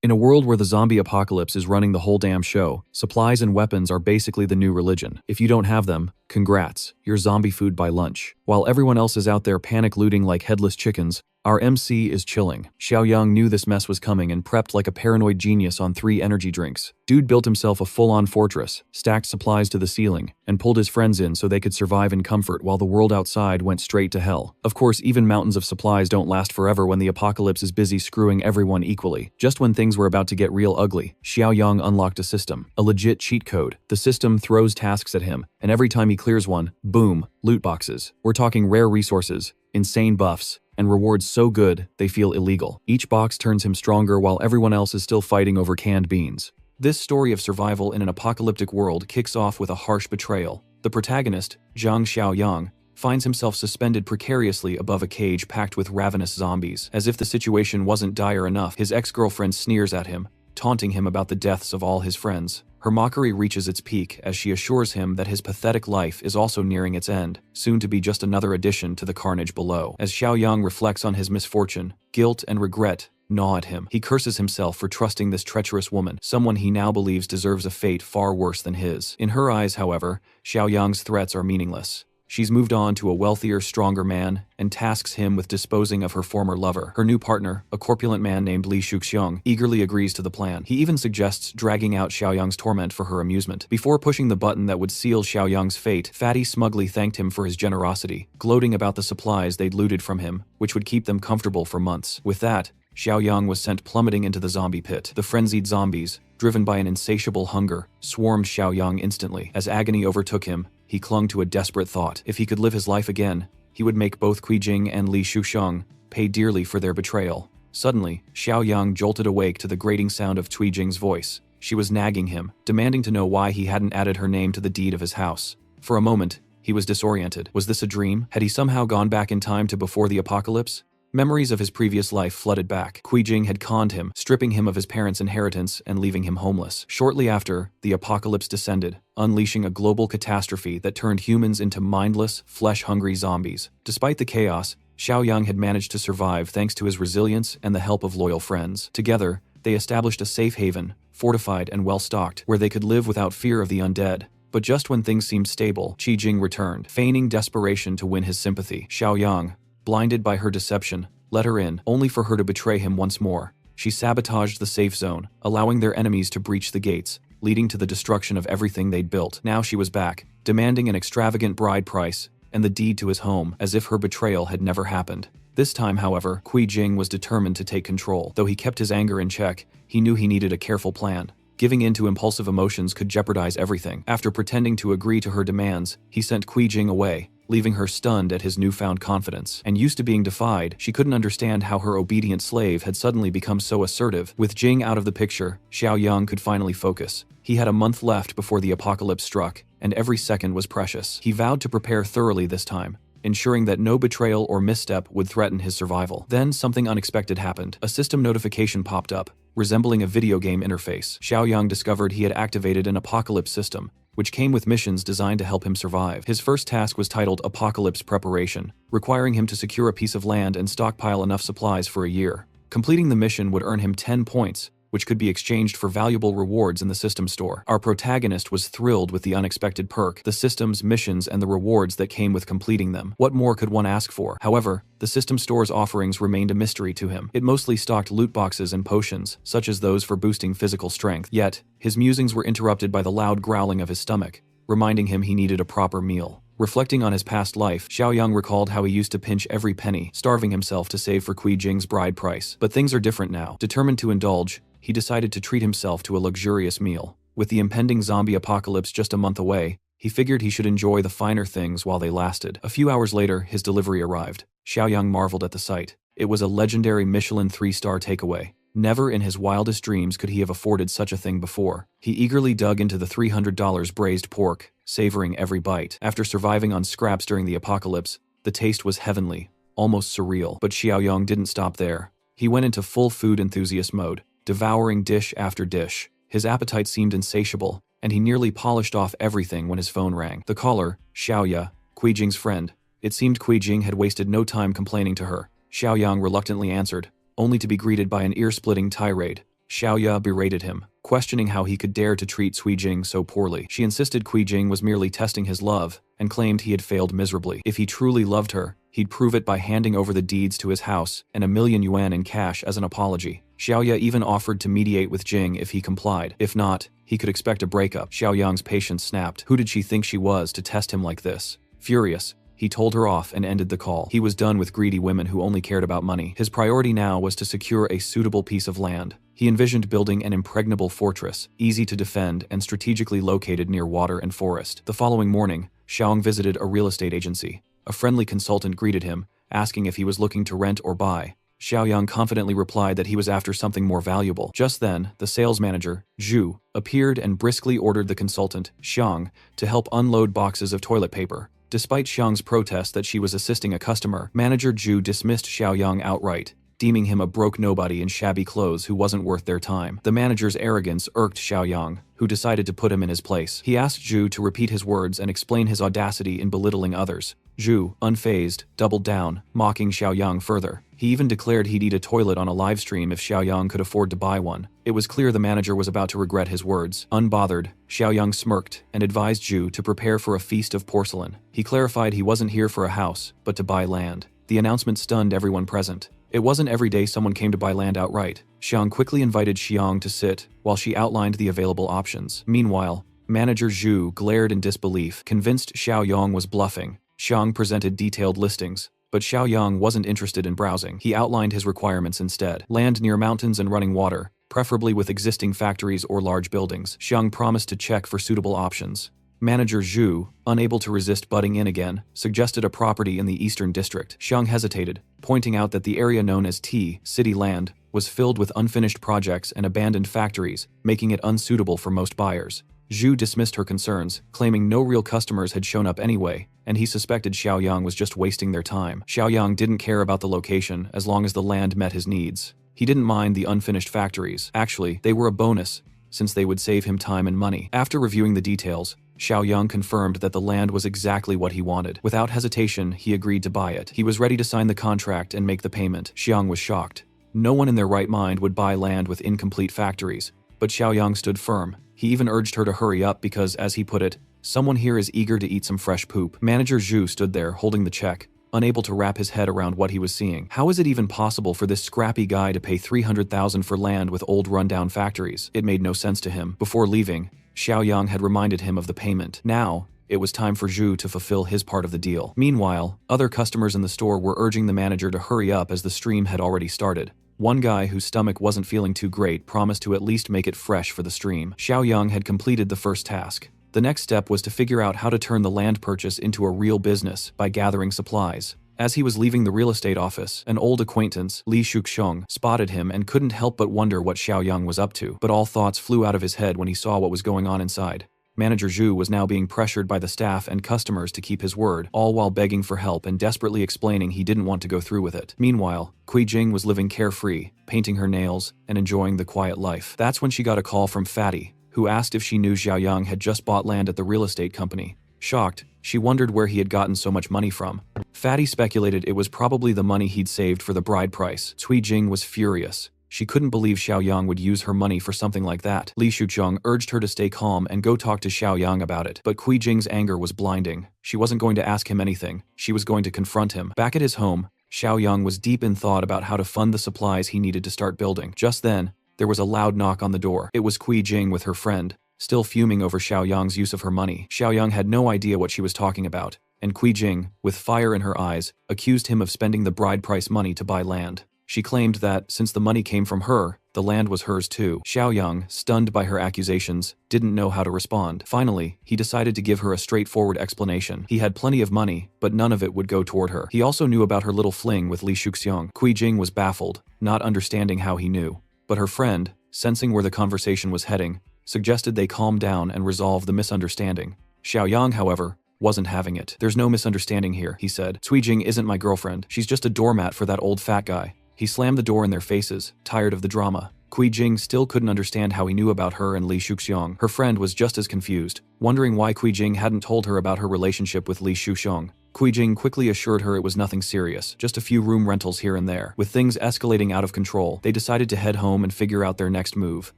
In a world where the zombie apocalypse is running the whole damn show, supplies and weapons are basically the new religion. If you don't have them, congrats, you're zombie food by lunch. While everyone else is out there panic looting like headless chickens, our MC is chilling. Xiaoyang knew this mess was coming and prepped like a paranoid genius on 3 energy drinks. Dude built himself a full-on fortress, stacked supplies to the ceiling, and pulled his friends in so they could survive in comfort while the world outside went straight to hell. Of course, even mountains of supplies don't last forever when the apocalypse is busy screwing everyone equally. Just when things were about to get real ugly, Xiaoyang unlocked a system, a legit cheat code. The system throws tasks at him, and every time he clears one, boom, loot boxes. We're talking rare resources, insane buffs, and rewards so good they feel illegal. Each box turns him stronger while everyone else is still fighting over canned beans. This story of survival in an apocalyptic world kicks off with a harsh betrayal. The protagonist, Zhang Xiaoyang, finds himself suspended precariously above a cage packed with ravenous zombies. As if the situation wasn't dire enough, his ex-girlfriend sneers at him, taunting him about the deaths of all his friends. Her mockery reaches its peak as she assures him that his pathetic life is also nearing its end, soon to be just another addition to the carnage below. As Xiaoyang reflects on his misfortune, guilt and regret gnaw at him. He curses himself for trusting this treacherous woman, someone he now believes deserves a fate far worse than his. In her eyes, however, Xiaoyang's threats are meaningless. She's moved on to a wealthier, stronger man and tasks him with disposing of her former lover. Her new partner, a corpulent man named Li Shuxiong, eagerly agrees to the plan. He even suggests dragging out Xiaoyang's torment for her amusement. Before pushing the button that would seal Xiaoyang's fate, Fatty smugly thanked him for his generosity, gloating about the supplies they'd looted from him, which would keep them comfortable for months. With that, Xiaoyang was sent plummeting into the zombie pit. The frenzied zombies, driven by an insatiable hunger, swarmed Xiaoyang instantly. As agony overtook him, he clung to a desperate thought. If he could live his life again, he would make both Jing and Li Shuxiong pay dearly for their betrayal. Suddenly, Xiaoyang jolted awake to the grating sound of Jing's voice. She was nagging him, demanding to know why he hadn't added her name to the deed of his house. For a moment, he was disoriented. Was this a dream? Had he somehow gone back in time to before the apocalypse? Memories of his previous life flooded back. Jing had conned him, stripping him of his parents' inheritance and leaving him homeless. Shortly after, the apocalypse descended, unleashing a global catastrophe that turned humans into mindless, flesh-hungry zombies. Despite the chaos, Xiaoyang had managed to survive thanks to his resilience and the help of loyal friends. Together, they established a safe haven, fortified and well-stocked, where they could live without fear of the undead. But just when things seemed stable, Jing returned, feigning desperation to win his sympathy. Xiaoyang, blinded by her deception, let her in, only for her to betray him once more. She sabotaged the safe zone, allowing their enemies to breach the gates, leading to the destruction of everything they'd built. Now she was back, demanding an extravagant bride price and the deed to his home, as if her betrayal had never happened. This time, however, Jing was determined to take control. Though he kept his anger in check, he knew he needed a careful plan. Giving in to impulsive emotions could jeopardize everything. After pretending to agree to her demands, he sent Jing away, leaving her stunned at his newfound confidence. And used to being defied, she couldn't understand how her obedient slave had suddenly become so assertive. With Jing out of the picture, Xiaoyang could finally focus. He had a month left before the apocalypse struck, and every second was precious. He vowed to prepare thoroughly this time, ensuring that no betrayal or misstep would threaten his survival. Then something unexpected happened. A system notification popped up, resembling a video game interface. Xiaoyang discovered he had activated an apocalypse system, which came with missions designed to help him survive. His first task was titled Apocalypse Preparation, requiring him to secure a piece of land and stockpile enough supplies for a year. Completing the mission would earn him 10 points, which could be exchanged for valuable rewards in the system store. Our protagonist was thrilled with the unexpected perk, the system's missions and the rewards that came with completing them. What more could one ask for? However, the system store's offerings remained a mystery to him. It mostly stocked loot boxes and potions, such as those for boosting physical strength. Yet, his musings were interrupted by the loud growling of his stomach, reminding him he needed a proper meal. Reflecting on his past life, Xiaoyang recalled how he used to pinch every penny, starving himself to save for Jing's bride price. But things are different now. Determined to indulge, he decided to treat himself to a luxurious meal. With the impending zombie apocalypse just a month away, he figured he should enjoy the finer things while they lasted. A few hours later, his delivery arrived. Xiaoyang marveled at the sight. It was a legendary Michelin 3-star takeaway. Never in his wildest dreams could he have afforded such a thing before. He eagerly dug into the $300 braised pork, savoring every bite. After surviving on scraps during the apocalypse, the taste was heavenly, almost surreal. But Xiaoyang didn't stop there. He went into full food enthusiast mode, devouring dish after dish. His appetite seemed insatiable, and he nearly polished off everything when his phone rang. The caller, Xiaoya, Jing's friend. It seemed Jing had wasted no time complaining to her. Xiaoyang reluctantly answered, only to be greeted by an ear-splitting tirade. Xiaoya berated him, questioning how he could dare to treat Cui Jing so poorly. She insisted Cui Jing was merely testing his love, and claimed he had failed miserably. If he truly loved her, he'd prove it by handing over the deeds to his house and 1,000,000 yuan in cash as an apology. Xiaoya even offered to mediate with Jing if he complied. If not, he could expect a breakup. Xiaoyang's patience snapped. Who did she think she was to test him like this? Furious, he told her off and ended the call. He was done with greedy women who only cared about money. His priority now was to secure a suitable piece of land. He envisioned building an impregnable fortress, easy to defend and strategically located near water and forest. The following morning, Xiaong visited a real estate agency. A friendly consultant greeted him, asking if he was looking to rent or buy. Xiaoyang confidently replied that he was after something more valuable. Just then, the sales manager, Zhu, appeared and briskly ordered the consultant, Xiang, to help unload boxes of toilet paper. Despite Xiang's protest that she was assisting a customer, manager Zhu dismissed Xiaoyang outright, deeming him a broke nobody in shabby clothes who wasn't worth their time. The manager's arrogance irked Xiaoyang, who decided to put him in his place. He asked Zhu to repeat his words and explain his audacity in belittling others. Zhu, unfazed, doubled down, mocking Xiaoyang further. He even declared he'd eat a toilet on a live stream if Xiaoyang could afford to buy one. It was clear the manager was about to regret his words. Unbothered, Xiaoyang smirked and advised Zhu to prepare for a feast of porcelain. He clarified he wasn't here for a house, but to buy land. The announcement stunned everyone present. It wasn't every day someone came to buy land outright. Xiang quickly invited Xiang to sit, while she outlined the available options. Meanwhile, manager Zhu glared in disbelief, convinced Xiaoyang was bluffing. Xiang presented detailed listings, but Xiaoyang wasn't interested in browsing. He outlined his requirements instead. Land near mountains and running water, preferably with existing factories or large buildings. Xiang promised to check for suitable options. Manager Zhu, unable to resist butting in again, suggested a property in the eastern district. Xiang hesitated, pointing out that the area known as T, City Land, was filled with unfinished projects and abandoned factories, making it unsuitable for most buyers. Zhu dismissed her concerns, claiming no real customers had shown up anyway, and he suspected Xiaoyang was just wasting their time. Xiaoyang didn't care about the location as long as the land met his needs. He didn't mind the unfinished factories. Actually, they were a bonus, since they would save him time and money. After reviewing the details, Xiaoyang confirmed that the land was exactly what he wanted. Without hesitation, he agreed to buy it. He was ready to sign the contract and make the payment. Xiang was shocked. No one in their right mind would buy land with incomplete factories, but Xiaoyang stood firm. He even urged her to hurry up because, as he put it, someone here is eager to eat some fresh poop. Manager Zhu stood there, holding the check, unable to wrap his head around what he was seeing. How is it even possible for this scrappy guy to pay 300,000 for land with old rundown factories? It made no sense to him. Before leaving, Xiaoyang had reminded him of the payment. Now, it was time for Zhu to fulfill his part of the deal. Meanwhile, other customers in the store were urging the manager to hurry up as the stream had already started. One guy whose stomach wasn't feeling too great promised to at least make it fresh for the stream. Xiaoyang had completed the first task. The next step was to figure out how to turn the land purchase into a real business by gathering supplies. As he was leaving the real estate office, an old acquaintance, Li Shuxiong, spotted him and couldn't help but wonder what Xiaoyang was up to. But all thoughts flew out of his head when he saw what was going on inside. Manager Zhu was now being pressured by the staff and customers to keep his word, all while begging for help and desperately explaining he didn't want to go through with it. Meanwhile, Cui Jing was living carefree, painting her nails, and enjoying the quiet life. That's when she got a call from Fatty, who asked if she knew Xiaoyang had just bought land at the real estate company. Shocked, she wondered where he had gotten so much money from. Fatty speculated it was probably the money he'd saved for the bride price. Cui Jing was furious. She couldn't believe Xiaoyang would use her money for something like that. Li Shuqiang urged her to stay calm and go talk to Xiaoyang about it. But Cui Jing's anger was blinding. She wasn't going to ask him anything. She was going to confront him. Back at his home, Xiaoyang was deep in thought about how to fund the supplies he needed to start building. Just then, there was a loud knock on the door. It was Cui Jing with her friend, still fuming over Xiaoyang's use of her money. Xiaoyang had no idea what she was talking about, and Cui Jing, with fire in her eyes, accused him of spending the bride price money to buy land. She claimed that, since the money came from her, the land was hers too. Xiaoyang, stunned by her accusations, didn't know how to respond. Finally, he decided to give her a straightforward explanation. He had plenty of money, but none of it would go toward her. He also knew about her little fling with Li Shuxiang. Cui Jing was baffled, not understanding how he knew. But her friend, sensing where the conversation was heading, suggested they calm down and resolve the misunderstanding. Xiaoyang, however, wasn't having it. "There's no misunderstanding here," he said. "Cui Jing isn't my girlfriend. She's just a doormat for that old fat guy." He slammed the door in their faces, tired of the drama. Cui Jing still couldn't understand how he knew about her and Li Shuxiang. Her friend was just as confused, wondering why Cui Jing hadn't told her about her relationship with Li Shuxiang. Jing quickly assured her it was nothing serious, just a few room rentals here and there. With things escalating out of control, they decided to head home and figure out their next move.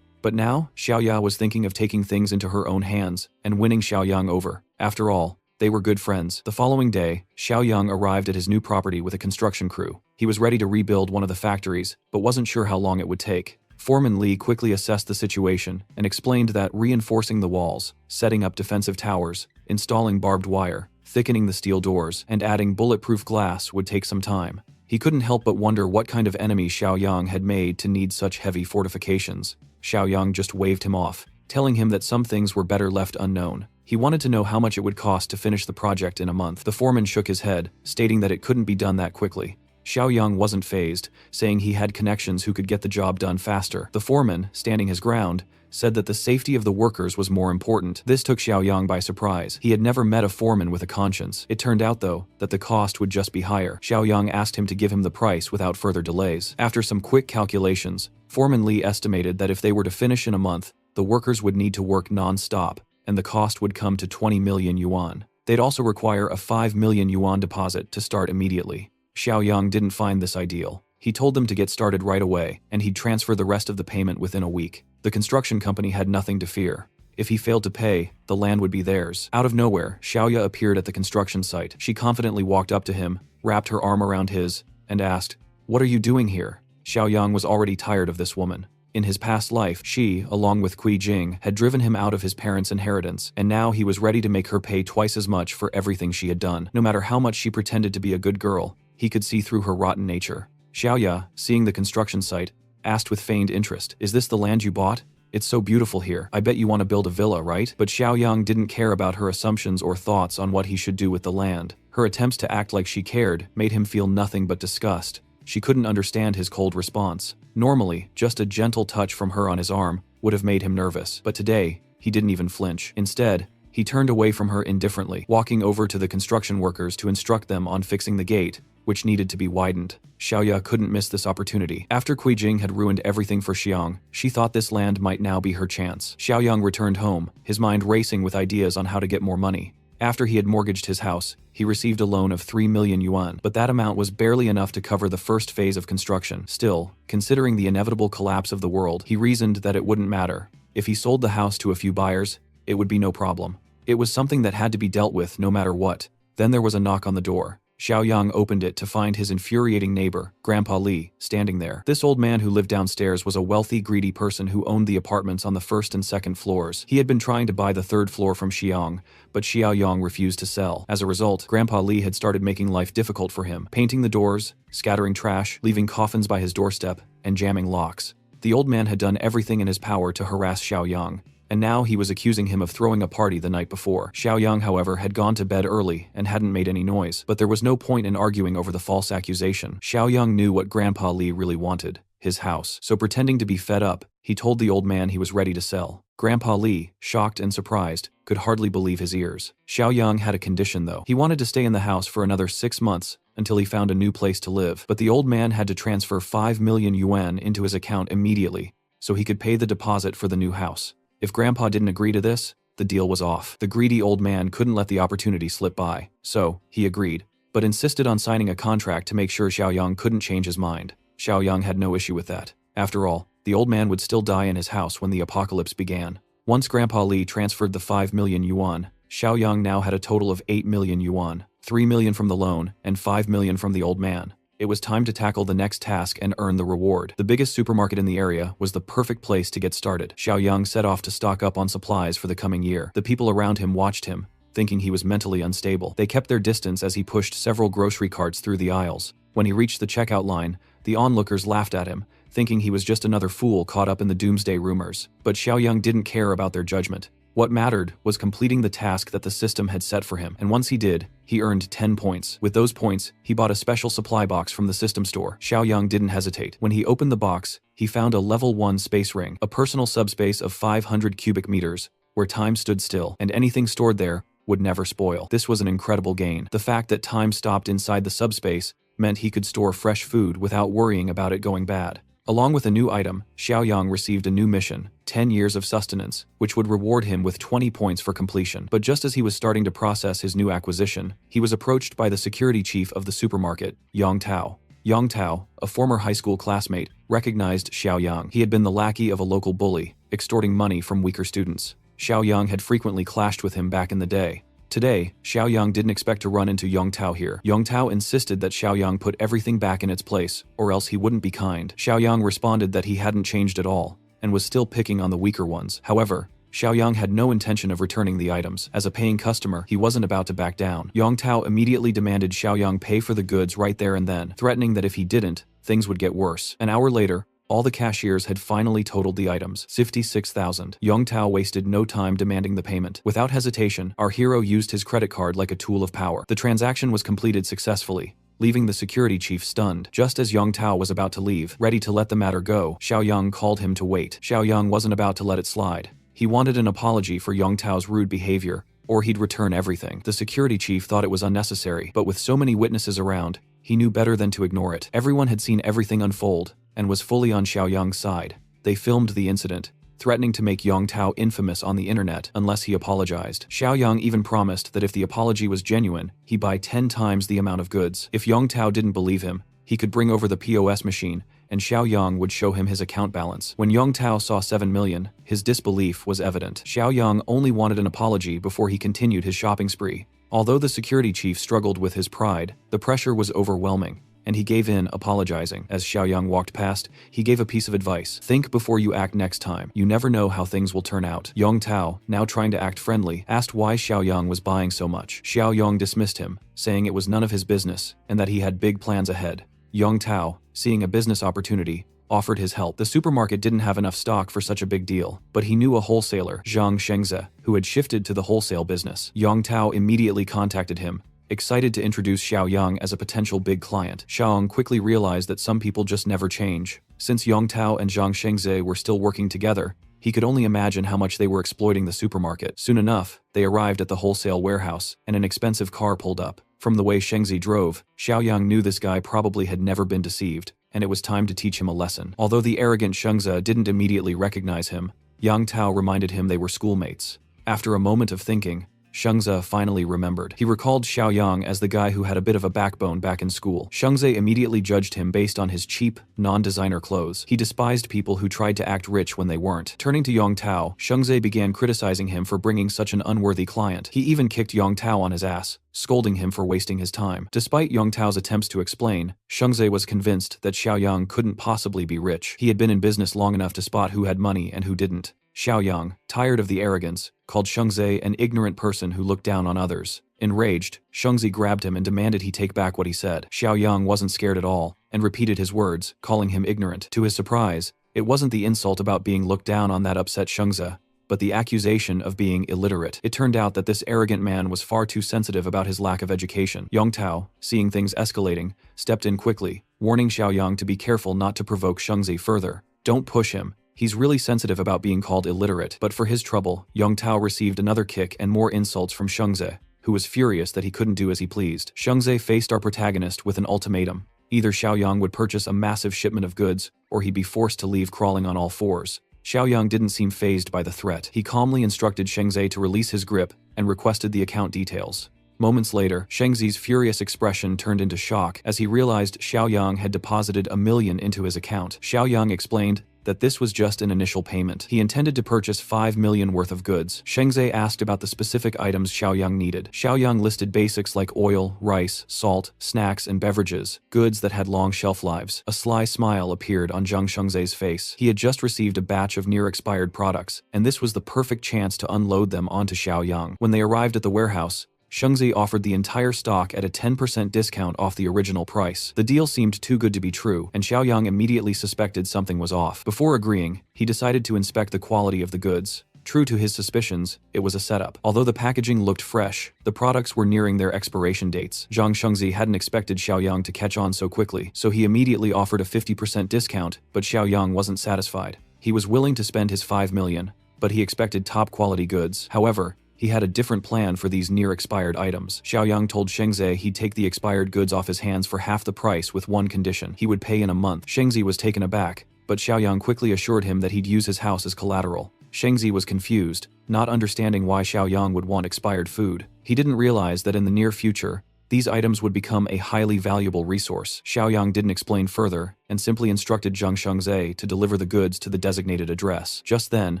But now, Xiaoya was thinking of taking things into her own hands and winning Xiaoyang over. After all, they were good friends. The following day, Xiaoyang arrived at his new property with a construction crew. He was ready to rebuild one of the factories, but wasn't sure how long it would take. Foreman Li quickly assessed the situation and explained that reinforcing the walls, setting up defensive towers, installing barbed wire, thickening the steel doors, and adding bulletproof glass would take some time. He couldn't help but wonder what kind of enemy Xiaoyang had made to need such heavy fortifications. Xiaoyang just waved him off, telling him that some things were better left unknown. He wanted to know how much it would cost to finish the project in a month. The foreman shook his head, stating that it couldn't be done that quickly. Xiaoyang wasn't fazed, saying he had connections who could get the job done faster. The foreman, standing his ground, said that the safety of the workers was more important. This took Xiaoyang by surprise. He had never met a foreman with a conscience. It turned out, though, that the cost would just be higher. Xiaoyang asked him to give him the price without further delays. After some quick calculations, Foreman Li estimated that if they were to finish in a month, the workers would need to work non-stop, and the cost would come to 20 million yuan. They'd also require a 5 million yuan deposit to start immediately. Xiaoyang didn't find this ideal. He told them to get started right away, and he'd transfer the rest of the payment within a week. The construction company had nothing to fear. If he failed to pay, the land would be theirs. Out of nowhere, Xiaoya appeared at the construction site. She confidently walked up to him, wrapped her arm around his, and asked, "What are you doing here?" Xiaoyang was already tired of this woman. In his past life, she, along with Jing, had driven him out of his parents' inheritance, and now he was ready to make her pay twice as much for everything she had done. No matter how much she pretended to be a good girl, he could see through her rotten nature. Xiaoya, seeing the construction site, asked with feigned interest, "Is this the land you bought? It's so beautiful here. I bet you want to build a villa, right?" But Xiaoyang didn't care about her assumptions or thoughts on what he should do with the land. Her attempts to act like she cared made him feel nothing but disgust. She couldn't understand his cold response. Normally, just a gentle touch from her on his arm would have made him nervous, but today, he didn't even flinch. Instead, he turned away from her indifferently, walking over to the construction workers to instruct them on fixing the gate, which needed to be widened. Xiaoya couldn't miss this opportunity. After Jing had ruined everything for Xiang, she thought this land might now be her chance. Xiaoyang returned home, his mind racing with ideas on how to get more money. After he had mortgaged his house, he received a loan of 3 million yuan, but that amount was barely enough to cover the first phase of construction. Still, considering the inevitable collapse of the world, he reasoned that it wouldn't matter. If he sold the house to a few buyers, it would be no problem. It was something that had to be dealt with no matter what. Then there was a knock on the door. Xiaoyang opened it to find his infuriating neighbor, Grandpa Li, standing there. This old man who lived downstairs was a wealthy, greedy person who owned the apartments on the first and second floors. He had been trying to buy the third floor from Xiang, but Xiaoyang refused to sell. As a result, Grandpa Li had started making life difficult for him, painting the doors, scattering trash, leaving coffins by his doorstep, and jamming locks. The old man had done everything in his power to harass Xiaoyang, and now he was accusing him of throwing a party the night before. Xiaoyang, however, had gone to bed early and hadn't made any noise, but there was no point in arguing over the false accusation. Xiaoyang knew what Grandpa Li really wanted, his house, so pretending to be fed up, he told the old man he was ready to sell. Grandpa Li, shocked and surprised, could hardly believe his ears. Xiaoyang had a condition though. He wanted to stay in the house for another 6 months, until he found a new place to live, but the old man had to transfer 5 million yuan into his account immediately, so he could pay the deposit for the new house. If Grandpa didn't agree to this, the deal was off. The greedy old man couldn't let the opportunity slip by, so he agreed, but insisted on signing a contract to make sure Xiaoyang couldn't change his mind. Xiaoyang had no issue with that. After all, the old man would still die in his house when the apocalypse began. Once Grandpa Li transferred the 5 million yuan, Xiaoyang now had a total of 8 million yuan, 3 million from the loan, and 5 million from the old man. It was time to tackle the next task and earn the reward. The biggest supermarket in the area was the perfect place to get started. Xiaoyang set off to stock up on supplies for the coming year. The people around him watched him, thinking he was mentally unstable. They kept their distance as he pushed several grocery carts through the aisles. When he reached the checkout line, the onlookers laughed at him, thinking he was just another fool caught up in the doomsday rumors. But Xiaoyang didn't care about their judgment. What mattered was completing the task that the system had set for him, and once he did, he earned 10 points. With those points, he bought a special supply box from the system store. Xiaoyang didn't hesitate. When he opened the box, he found a level 1 space ring, a personal subspace of 500 cubic meters, where time stood still, and anything stored there would never spoil. This was an incredible gain. The fact that time stopped inside the subspace meant he could store fresh food without worrying about it going bad. Along with a new item, Xiaoyang received a new mission, 10 years of sustenance, which would reward him with 20 points for completion. But just as he was starting to process his new acquisition, he was approached by the security chief of the supermarket, Yang Tao. Yang Tao, a former high school classmate, recognized Xiaoyang. He had been the lackey of a local bully, extorting money from weaker students. Xiaoyang had frequently clashed with him back in the day. Today, Xiaoyang didn't expect to run into Yang Tao here. Yang Tao insisted that Xiaoyang put everything back in its place, or else he wouldn't be kind. Xiaoyang responded that he hadn't changed at all, and was still picking on the weaker ones. However, Xiaoyang had no intention of returning the items. As a paying customer, he wasn't about to back down. Yang Tao immediately demanded Xiaoyang pay for the goods right there and then, threatening that if he didn't, things would get worse. An hour later, all the cashiers had finally totaled the items, 56,000. Yang Tao wasted no time demanding the payment. Without hesitation, our hero used his credit card like a tool of power. The transaction was completed successfully, leaving the security chief stunned. Just as Yang Tao was about to leave, ready to let the matter go, Xiaoyang called him to wait. Xiaoyang wasn't about to let it slide. He wanted an apology for Yang Tao's rude behavior, or he'd return everything. The security chief thought it was unnecessary, but with so many witnesses around, he knew better than to ignore it. Everyone had seen everything unfold, and was fully on Xiaoyang's side. They filmed the incident, threatening to make Yang Tao infamous on the internet unless he apologized. Xiaoyang even promised that if the apology was genuine, he'd buy 10 times the amount of goods. If Yang Tao didn't believe him, he could bring over the POS machine, and Xiaoyang would show him his account balance. When Yang Tao saw 7 million, his disbelief was evident. Xiaoyang only wanted an apology before he continued his shopping spree. Although the security chief struggled with his pride, the pressure was overwhelming, and he gave in, apologizing. As Xiaoyang walked past, he gave a piece of advice. Think before you act next time. You never know how things will turn out. Yang Tao, now trying to act friendly, asked why Xiaoyang was buying so much. Xiaoyang dismissed him, saying it was none of his business, and that he had big plans ahead. Yang Tao, seeing a business opportunity, offered his help. The supermarket didn't have enough stock for such a big deal, but he knew a wholesaler, Zhang Shengze, who had shifted to the wholesale business. Yang Tao immediately contacted him, excited to introduce Xiaoyang as a potential big client. Xiaoyang quickly realized that some people just never change. Since Yang Tao and Zhang Shengze were still working together, he could only imagine how much they were exploiting the supermarket. Soon enough, they arrived at the wholesale warehouse, and an expensive car pulled up. From the way Shengzi drove, Xiaoyang knew this guy probably had never been deceived, and it was time to teach him a lesson. Although the arrogant Shengzi didn't immediately recognize him, Yang Tao reminded him they were schoolmates. After a moment of thinking, Shengzi finally remembered. He recalled Xiaoyang as the guy who had a bit of a backbone back in school. Shengzi immediately judged him based on his cheap, non-designer clothes. He despised people who tried to act rich when they weren't. Turning to Yang Tao, Shengzi began criticizing him for bringing such an unworthy client. He even kicked Yang Tao on his ass, scolding him for wasting his time. Despite Yang Tao's attempts to explain, Shengzi was convinced that Xiaoyang couldn't possibly be rich. He had been in business long enough to spot who had money and who didn't. Xiaoyang, tired of the arrogance, called Shengzi an ignorant person who looked down on others. Enraged, Shengzi grabbed him and demanded he take back what he said. Xiaoyang wasn't scared at all, and repeated his words, calling him ignorant. To his surprise, it wasn't the insult about being looked down on that upset Shengzi, but the accusation of being illiterate. It turned out that this arrogant man was far too sensitive about his lack of education. Yang Tao, seeing things escalating, stepped in quickly, warning Xiaoyang to be careful not to provoke Shengzi further. Don't push him. He's really sensitive about being called illiterate. But for his trouble, Yang Tao received another kick and more insults from Shengzi, who was furious that he couldn't do as he pleased. Shengzi faced our protagonist with an ultimatum. Either Xiaoyang would purchase a massive shipment of goods, or he'd be forced to leave crawling on all fours. Xiaoyang didn't seem fazed by the threat. He calmly instructed Shengzi to release his grip and requested the account details. Moments later, Shengzi's furious expression turned into shock as he realized Xiaoyang had deposited 1 million into his account. Xiaoyang explained that this was just an initial payment. He intended to purchase 5 million worth of goods. Shengzi asked about the specific items Xiaoyang needed. Xiaoyang listed basics like oil, rice, salt, snacks, and beverages, goods that had long shelf lives. A sly smile appeared on Zhang Shengzi's face. He had just received a batch of near-expired products, and this was the perfect chance to unload them onto Xiaoyang. When they arrived at the warehouse, Shengzi offered the entire stock at a 10% discount off the original price. The deal seemed too good to be true, and Xiaoyang immediately suspected something was off. Before agreeing, he decided to inspect the quality of the goods. True to his suspicions, it was a setup. Although the packaging looked fresh, the products were nearing their expiration dates. Zhang Shengzi hadn't expected Xiaoyang to catch on so quickly, so he immediately offered a 50% discount, but Xiaoyang wasn't satisfied. He was willing to spend his 5 million, but he expected top-quality goods. However, he had a different plan for these near-expired items. Xiaoyang told Shengzi he'd take the expired goods off his hands for half the price with one condition. He would pay in a month. Shengzi was taken aback, but Xiaoyang quickly assured him that he'd use his house as collateral. Shengzi was confused, not understanding why Xiaoyang would want expired food. He didn't realize that in the near future, these items would become a highly valuable resource. Xiaoyang didn't explain further, and simply instructed Zhang Shengzi to deliver the goods to the designated address. Just then,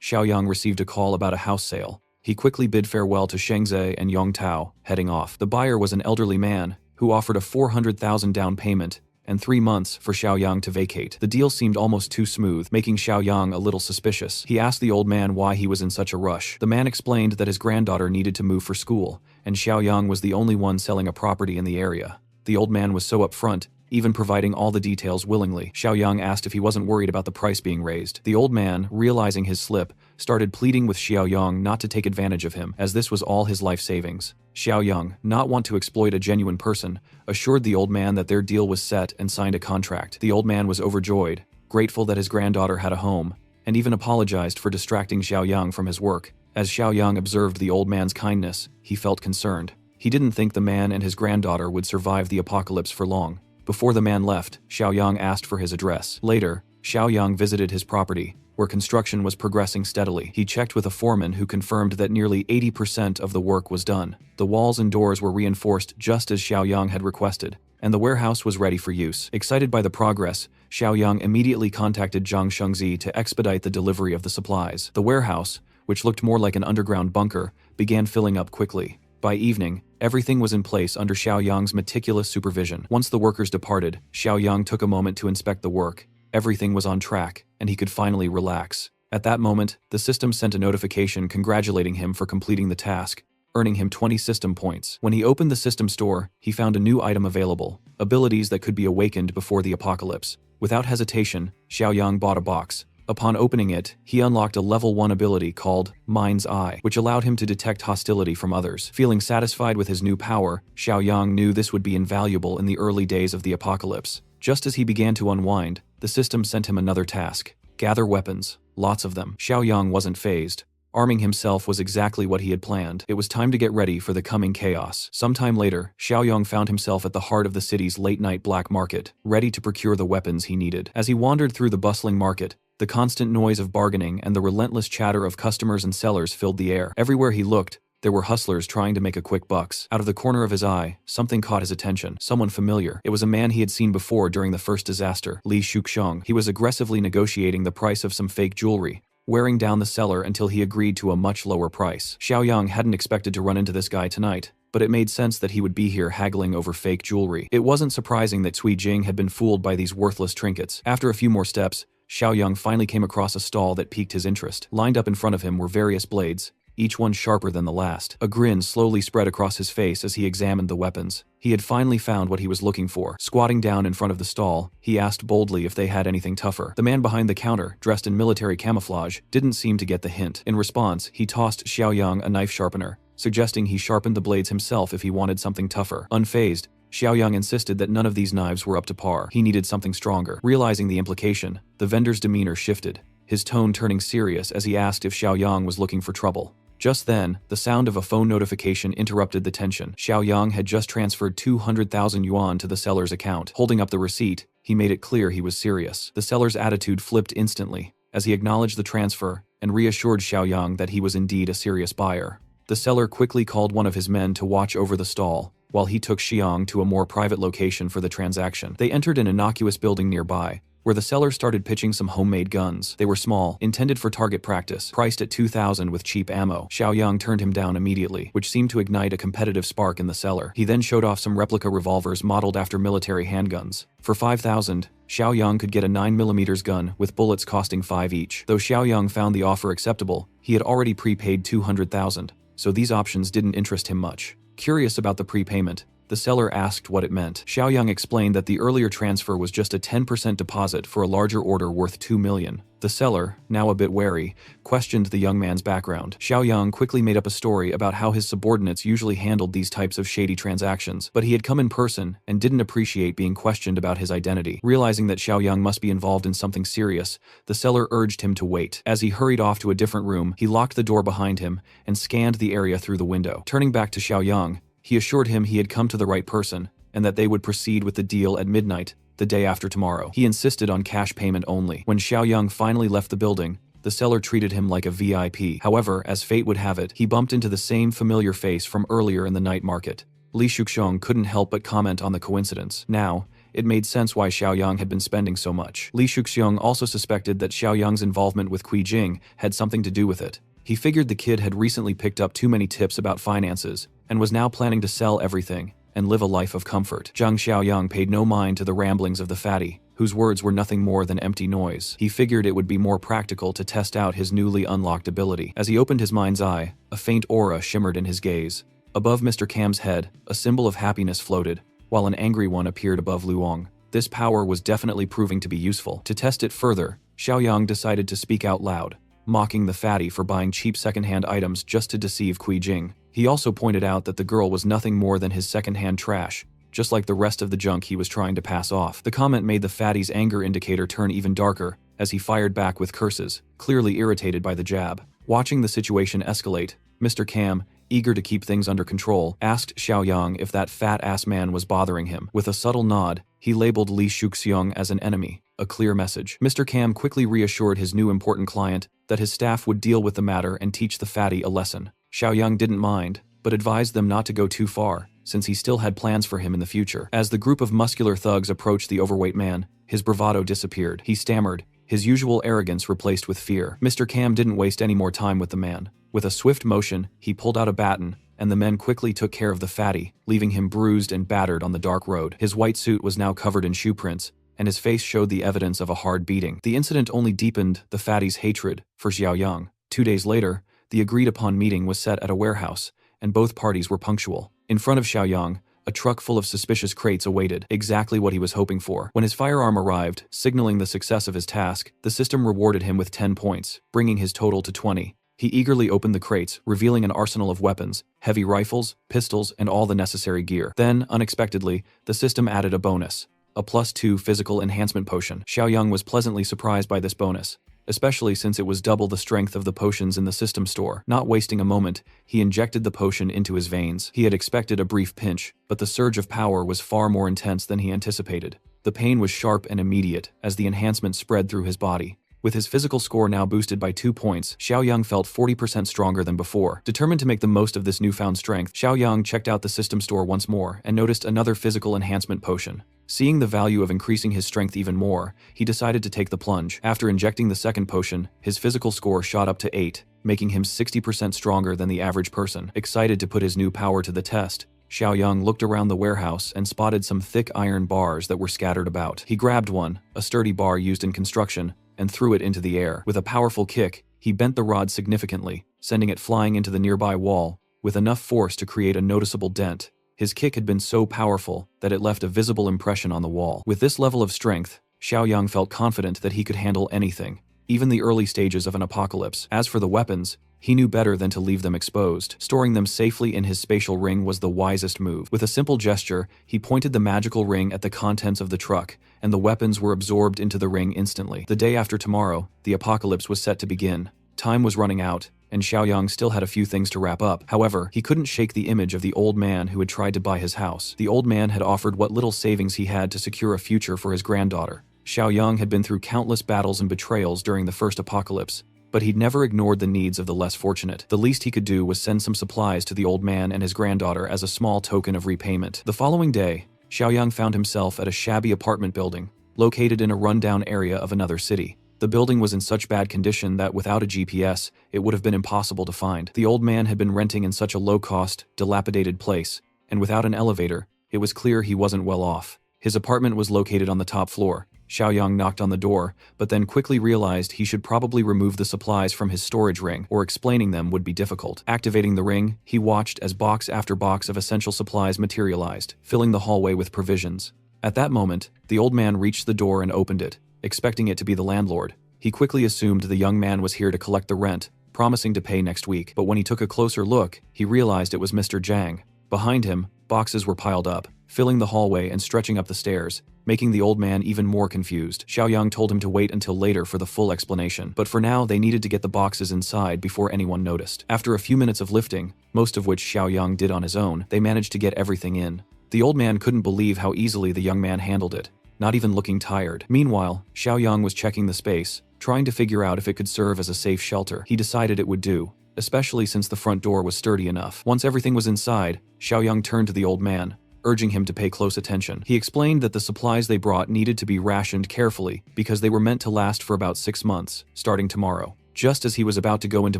Xiaoyang received a call about a house sale. He quickly bid farewell to Shengzi and Yong Tao, heading off. The buyer was an elderly man, who offered a 400,000 down payment and 3 months for Xiaoyang to vacate. The deal seemed almost too smooth, making Xiaoyang a little suspicious. He asked the old man why he was in such a rush. The man explained that his granddaughter needed to move for school, and Xiaoyang was the only one selling a property in the area. The old man was so upfront, even providing all the details willingly. Xiaoyang asked if he wasn't worried about the price being raised. The old man, realizing his slip, started pleading with Xiaoyang not to take advantage of him, as this was all his life savings. Xiaoyang, not want to exploit a genuine person, assured the old man that their deal was set and signed a contract. The old man was overjoyed, grateful that his granddaughter had a home, and even apologized for distracting Xiaoyang from his work. As Xiaoyang observed the old man's kindness, he felt concerned. He didn't think the man and his granddaughter would survive the apocalypse for long. Before the man left, Xiaoyang asked for his address. Later, Xiaoyang visited his property, where construction was progressing steadily. He checked with a foreman who confirmed that nearly 80% of the work was done. The walls and doors were reinforced just as Xiaoyang had requested, and the warehouse was ready for use. Excited by the progress, Xiaoyang immediately contacted Zhang Shengzi to expedite the delivery of the supplies. The warehouse, which looked more like an underground bunker, began filling up quickly. By evening, everything was in place under Xiaoyang's meticulous supervision. Once the workers departed, Xiaoyang took a moment to inspect the work. Everything was on track, and he could finally relax. At that moment, the system sent a notification congratulating him for completing the task, earning him 20 system points. When he opened the system store, he found a new item available, abilities that could be awakened before the apocalypse. Without hesitation, Xiaoyang bought a box. Upon opening it, he unlocked a level 1 ability called Mind's Eye, which allowed him to detect hostility from others. Feeling satisfied with his new power, Xiaoyang knew this would be invaluable in the early days of the apocalypse. Just as he began to unwind, the system sent him another task: gather weapons, lots of them. Xiaoyang wasn't fazed. Arming himself was exactly what he had planned. It was time to get ready for the coming chaos. Sometime later, Xiaoyang found himself at the heart of the city's late-night black market, ready to procure the weapons he needed. As he wandered through the bustling market, the constant noise of bargaining and the relentless chatter of customers and sellers filled the air. Everywhere he looked, there were hustlers trying to make a quick bucks. Out of the corner of his eye, something caught his attention. Someone familiar. It was a man he had seen before during the first disaster, Li Shuxiang. He was aggressively negotiating the price of some fake jewelry, wearing down the seller until he agreed to a much lower price. Xiaoyang hadn't expected to run into this guy tonight, but it made sense that he would be here haggling over fake jewelry. It wasn't surprising that Cui Jing had been fooled by these worthless trinkets. After a few more steps, Xiaoyang finally came across a stall that piqued his interest. Lined up in front of him were various blades, each one sharper than the last. A grin slowly spread across his face as he examined the weapons. He had finally found what he was looking for. Squatting down in front of the stall, he asked boldly if they had anything tougher. The man behind the counter, dressed in military camouflage, didn't seem to get the hint. In response, he tossed Xiaoyang a knife sharpener, suggesting he sharpened the blades himself if he wanted something tougher. Unfazed, Xiaoyang insisted that none of these knives were up to par. He needed something stronger. Realizing the implication, the vendor's demeanor shifted, his tone turning serious as he asked if Xiaoyang was looking for trouble. Just then, the sound of a phone notification interrupted the tension. Xiaoyang had just transferred 200,000 yuan to the seller's account. Holding up the receipt, he made it clear he was serious. The seller's attitude flipped instantly, as he acknowledged the transfer and reassured Xiaoyang that he was indeed a serious buyer. The seller quickly called one of his men to watch over the stall, while he took Xiang to a more private location for the transaction. They entered an innocuous building nearby, where the seller started pitching some homemade guns. They were small, intended for target practice, priced at 2,000 with cheap ammo. Xiaoyang turned him down immediately, which seemed to ignite a competitive spark in the seller. He then showed off some replica revolvers modeled after military handguns. For 5,000, Xiaoyang could get a 9mm gun with bullets costing 5 each. Though Xiaoyang found the offer acceptable, he had already prepaid 200,000, so these options didn't interest him much. Curious about the prepayment, the seller asked what it meant. Xiaoyang explained that the earlier transfer was just a 10% deposit for a larger order worth 2 million. The seller, now a bit wary, questioned the young man's background. Xiaoyang quickly made up a story about how his subordinates usually handled these types of shady transactions, but he had come in person and didn't appreciate being questioned about his identity. Realizing that Xiaoyang must be involved in something serious, the seller urged him to wait. As he hurried off to a different room, he locked the door behind him and scanned the area through the window. Turning back to Xiaoyang, he assured him he had come to the right person, and that they would proceed with the deal at midnight, the day after tomorrow. He insisted on cash payment only. When Xiaoyang finally left the building, the seller treated him like a VIP. However, as fate would have it, he bumped into the same familiar face from earlier in the night market. Li Shuxiong couldn't help but comment on the coincidence. Now, it made sense why Xiaoyang had been spending so much. Li Shuxiong also suspected that Xiaoyang's involvement with Kui Jing had something to do with it. He figured the kid had recently picked up too many tips about finances and was now planning to sell everything and live a life of comfort. Zhang Xiaoyang paid no mind to the ramblings of the fatty, whose words were nothing more than empty noise. He figured it would be more practical to test out his newly unlocked ability. As he opened his mind's eye, a faint aura shimmered in his gaze. Above Mr. Cam's head, a symbol of happiness floated, while an angry one appeared above Luong. This power was definitely proving to be useful. To test it further, Xiaoyang decided to speak out loud, mocking the fatty for buying cheap secondhand items just to deceive Kui Jing. He also pointed out that the girl was nothing more than his secondhand trash, just like the rest of the junk he was trying to pass off. The comment made the fatty's anger indicator turn even darker, as he fired back with curses, clearly irritated by the jab. Watching the situation escalate, Mr. Cam, eager to keep things under control, asked Xiaoyang if that fat-ass man was bothering him. With a subtle nod, he labeled Li Shuxiong as an enemy, a clear message. Mr. Cam quickly reassured his new important client that his staff would deal with the matter and teach the fatty a lesson. Xiaoyang didn't mind, but advised them not to go too far, since he still had plans for him in the future. As the group of muscular thugs approached the overweight man, his bravado disappeared. He stammered, his usual arrogance replaced with fear. Mr. Cam didn't waste any more time with the man. With a swift motion, he pulled out a baton, and the men quickly took care of the fatty, leaving him bruised and battered on the dark road. His white suit was now covered in shoe prints, and his face showed the evidence of a hard beating. The incident only deepened the fatty's hatred for Xiaoyang. 2 days later, the agreed-upon meeting was set at a warehouse, and both parties were punctual. In front of Xiaoyang, a truck full of suspicious crates awaited, exactly what he was hoping for. When his firearm arrived, signaling the success of his task, the system rewarded him with 10 points, bringing his total to 20. He eagerly opened the crates, revealing an arsenal of weapons, heavy rifles, pistols, and all the necessary gear. Then, unexpectedly, the system added a bonus, a +2 physical enhancement potion. Xiaoyang was pleasantly surprised by this bonus, especially since it was double the strength of the potions in the system store. Not wasting a moment, he injected the potion into his veins. He had expected a brief pinch, but the surge of power was far more intense than he anticipated. The pain was sharp and immediate as the enhancement spread through his body. With his physical score now boosted by 2 points, Xiaoyang felt 40% stronger than before. Determined to make the most of this newfound strength, Xiaoyang checked out the system store once more and noticed another physical enhancement potion. Seeing the value of increasing his strength even more, he decided to take the plunge. After injecting the second potion, his physical score shot up to 8, making him 60% stronger than the average person. Excited to put his new power to the test, Xiaoyang looked around the warehouse and spotted some thick iron bars that were scattered about. He grabbed one, a sturdy bar used in construction, and threw it into the air. With a powerful kick, he bent the rod significantly, sending it flying into the nearby wall, with enough force to create a noticeable dent. His kick had been so powerful that it left a visible impression on the wall. With this level of strength, Xiaoyang felt confident that he could handle anything, even the early stages of an apocalypse. As for the weapons, he knew better than to leave them exposed. Storing them safely in his spatial ring was the wisest move. With a simple gesture, he pointed the magical ring at the contents of the truck, and the weapons were absorbed into the ring instantly. The day after tomorrow, the apocalypse was set to begin. Time was running out, and Xiaoyang still had a few things to wrap up. However, he couldn't shake the image of the old man who had tried to buy his house. The old man had offered what little savings he had to secure a future for his granddaughter. Xiaoyang had been through countless battles and betrayals during the first apocalypse, but he'd never ignored the needs of the less fortunate. The least he could do was send some supplies to the old man and his granddaughter as a small token of repayment. The following day, Xiaoyang found himself at a shabby apartment building, located in a rundown area of another city. The building was in such bad condition that without a GPS, it would have been impossible to find. The old man had been renting in such a low-cost, dilapidated place, and without an elevator, it was clear he wasn't well off. His apartment was located on the top floor. Xiaoyang knocked on the door, but then quickly realized he should probably remove the supplies from his storage ring, or explaining them would be difficult. Activating the ring, he watched as box after box of essential supplies materialized, filling the hallway with provisions. At that moment, the old man reached the door and opened it, expecting it to be the landlord. He quickly assumed the young man was here to collect the rent, promising to pay next week. But when he took a closer look, he realized it was Mr. Zhang. Behind him, boxes were piled up, filling the hallway and stretching up the stairs, making the old man even more confused. Xiaoyang told him to wait until later for the full explanation, but for now they needed to get the boxes inside before anyone noticed. After a few minutes of lifting, most of which Xiaoyang did on his own, they managed to get everything in. The old man couldn't believe how easily the young man handled it. not even looking tired. Meanwhile, Xiaoyang was checking the space, trying to figure out if it could serve as a safe shelter. He decided it would do, especially since the front door was sturdy enough. Once everything was inside, Xiaoyang turned to the old man, urging him to pay close attention. He explained that the supplies they brought needed to be rationed carefully because they were meant to last for about 6 months, starting tomorrow. Just as he was about to go into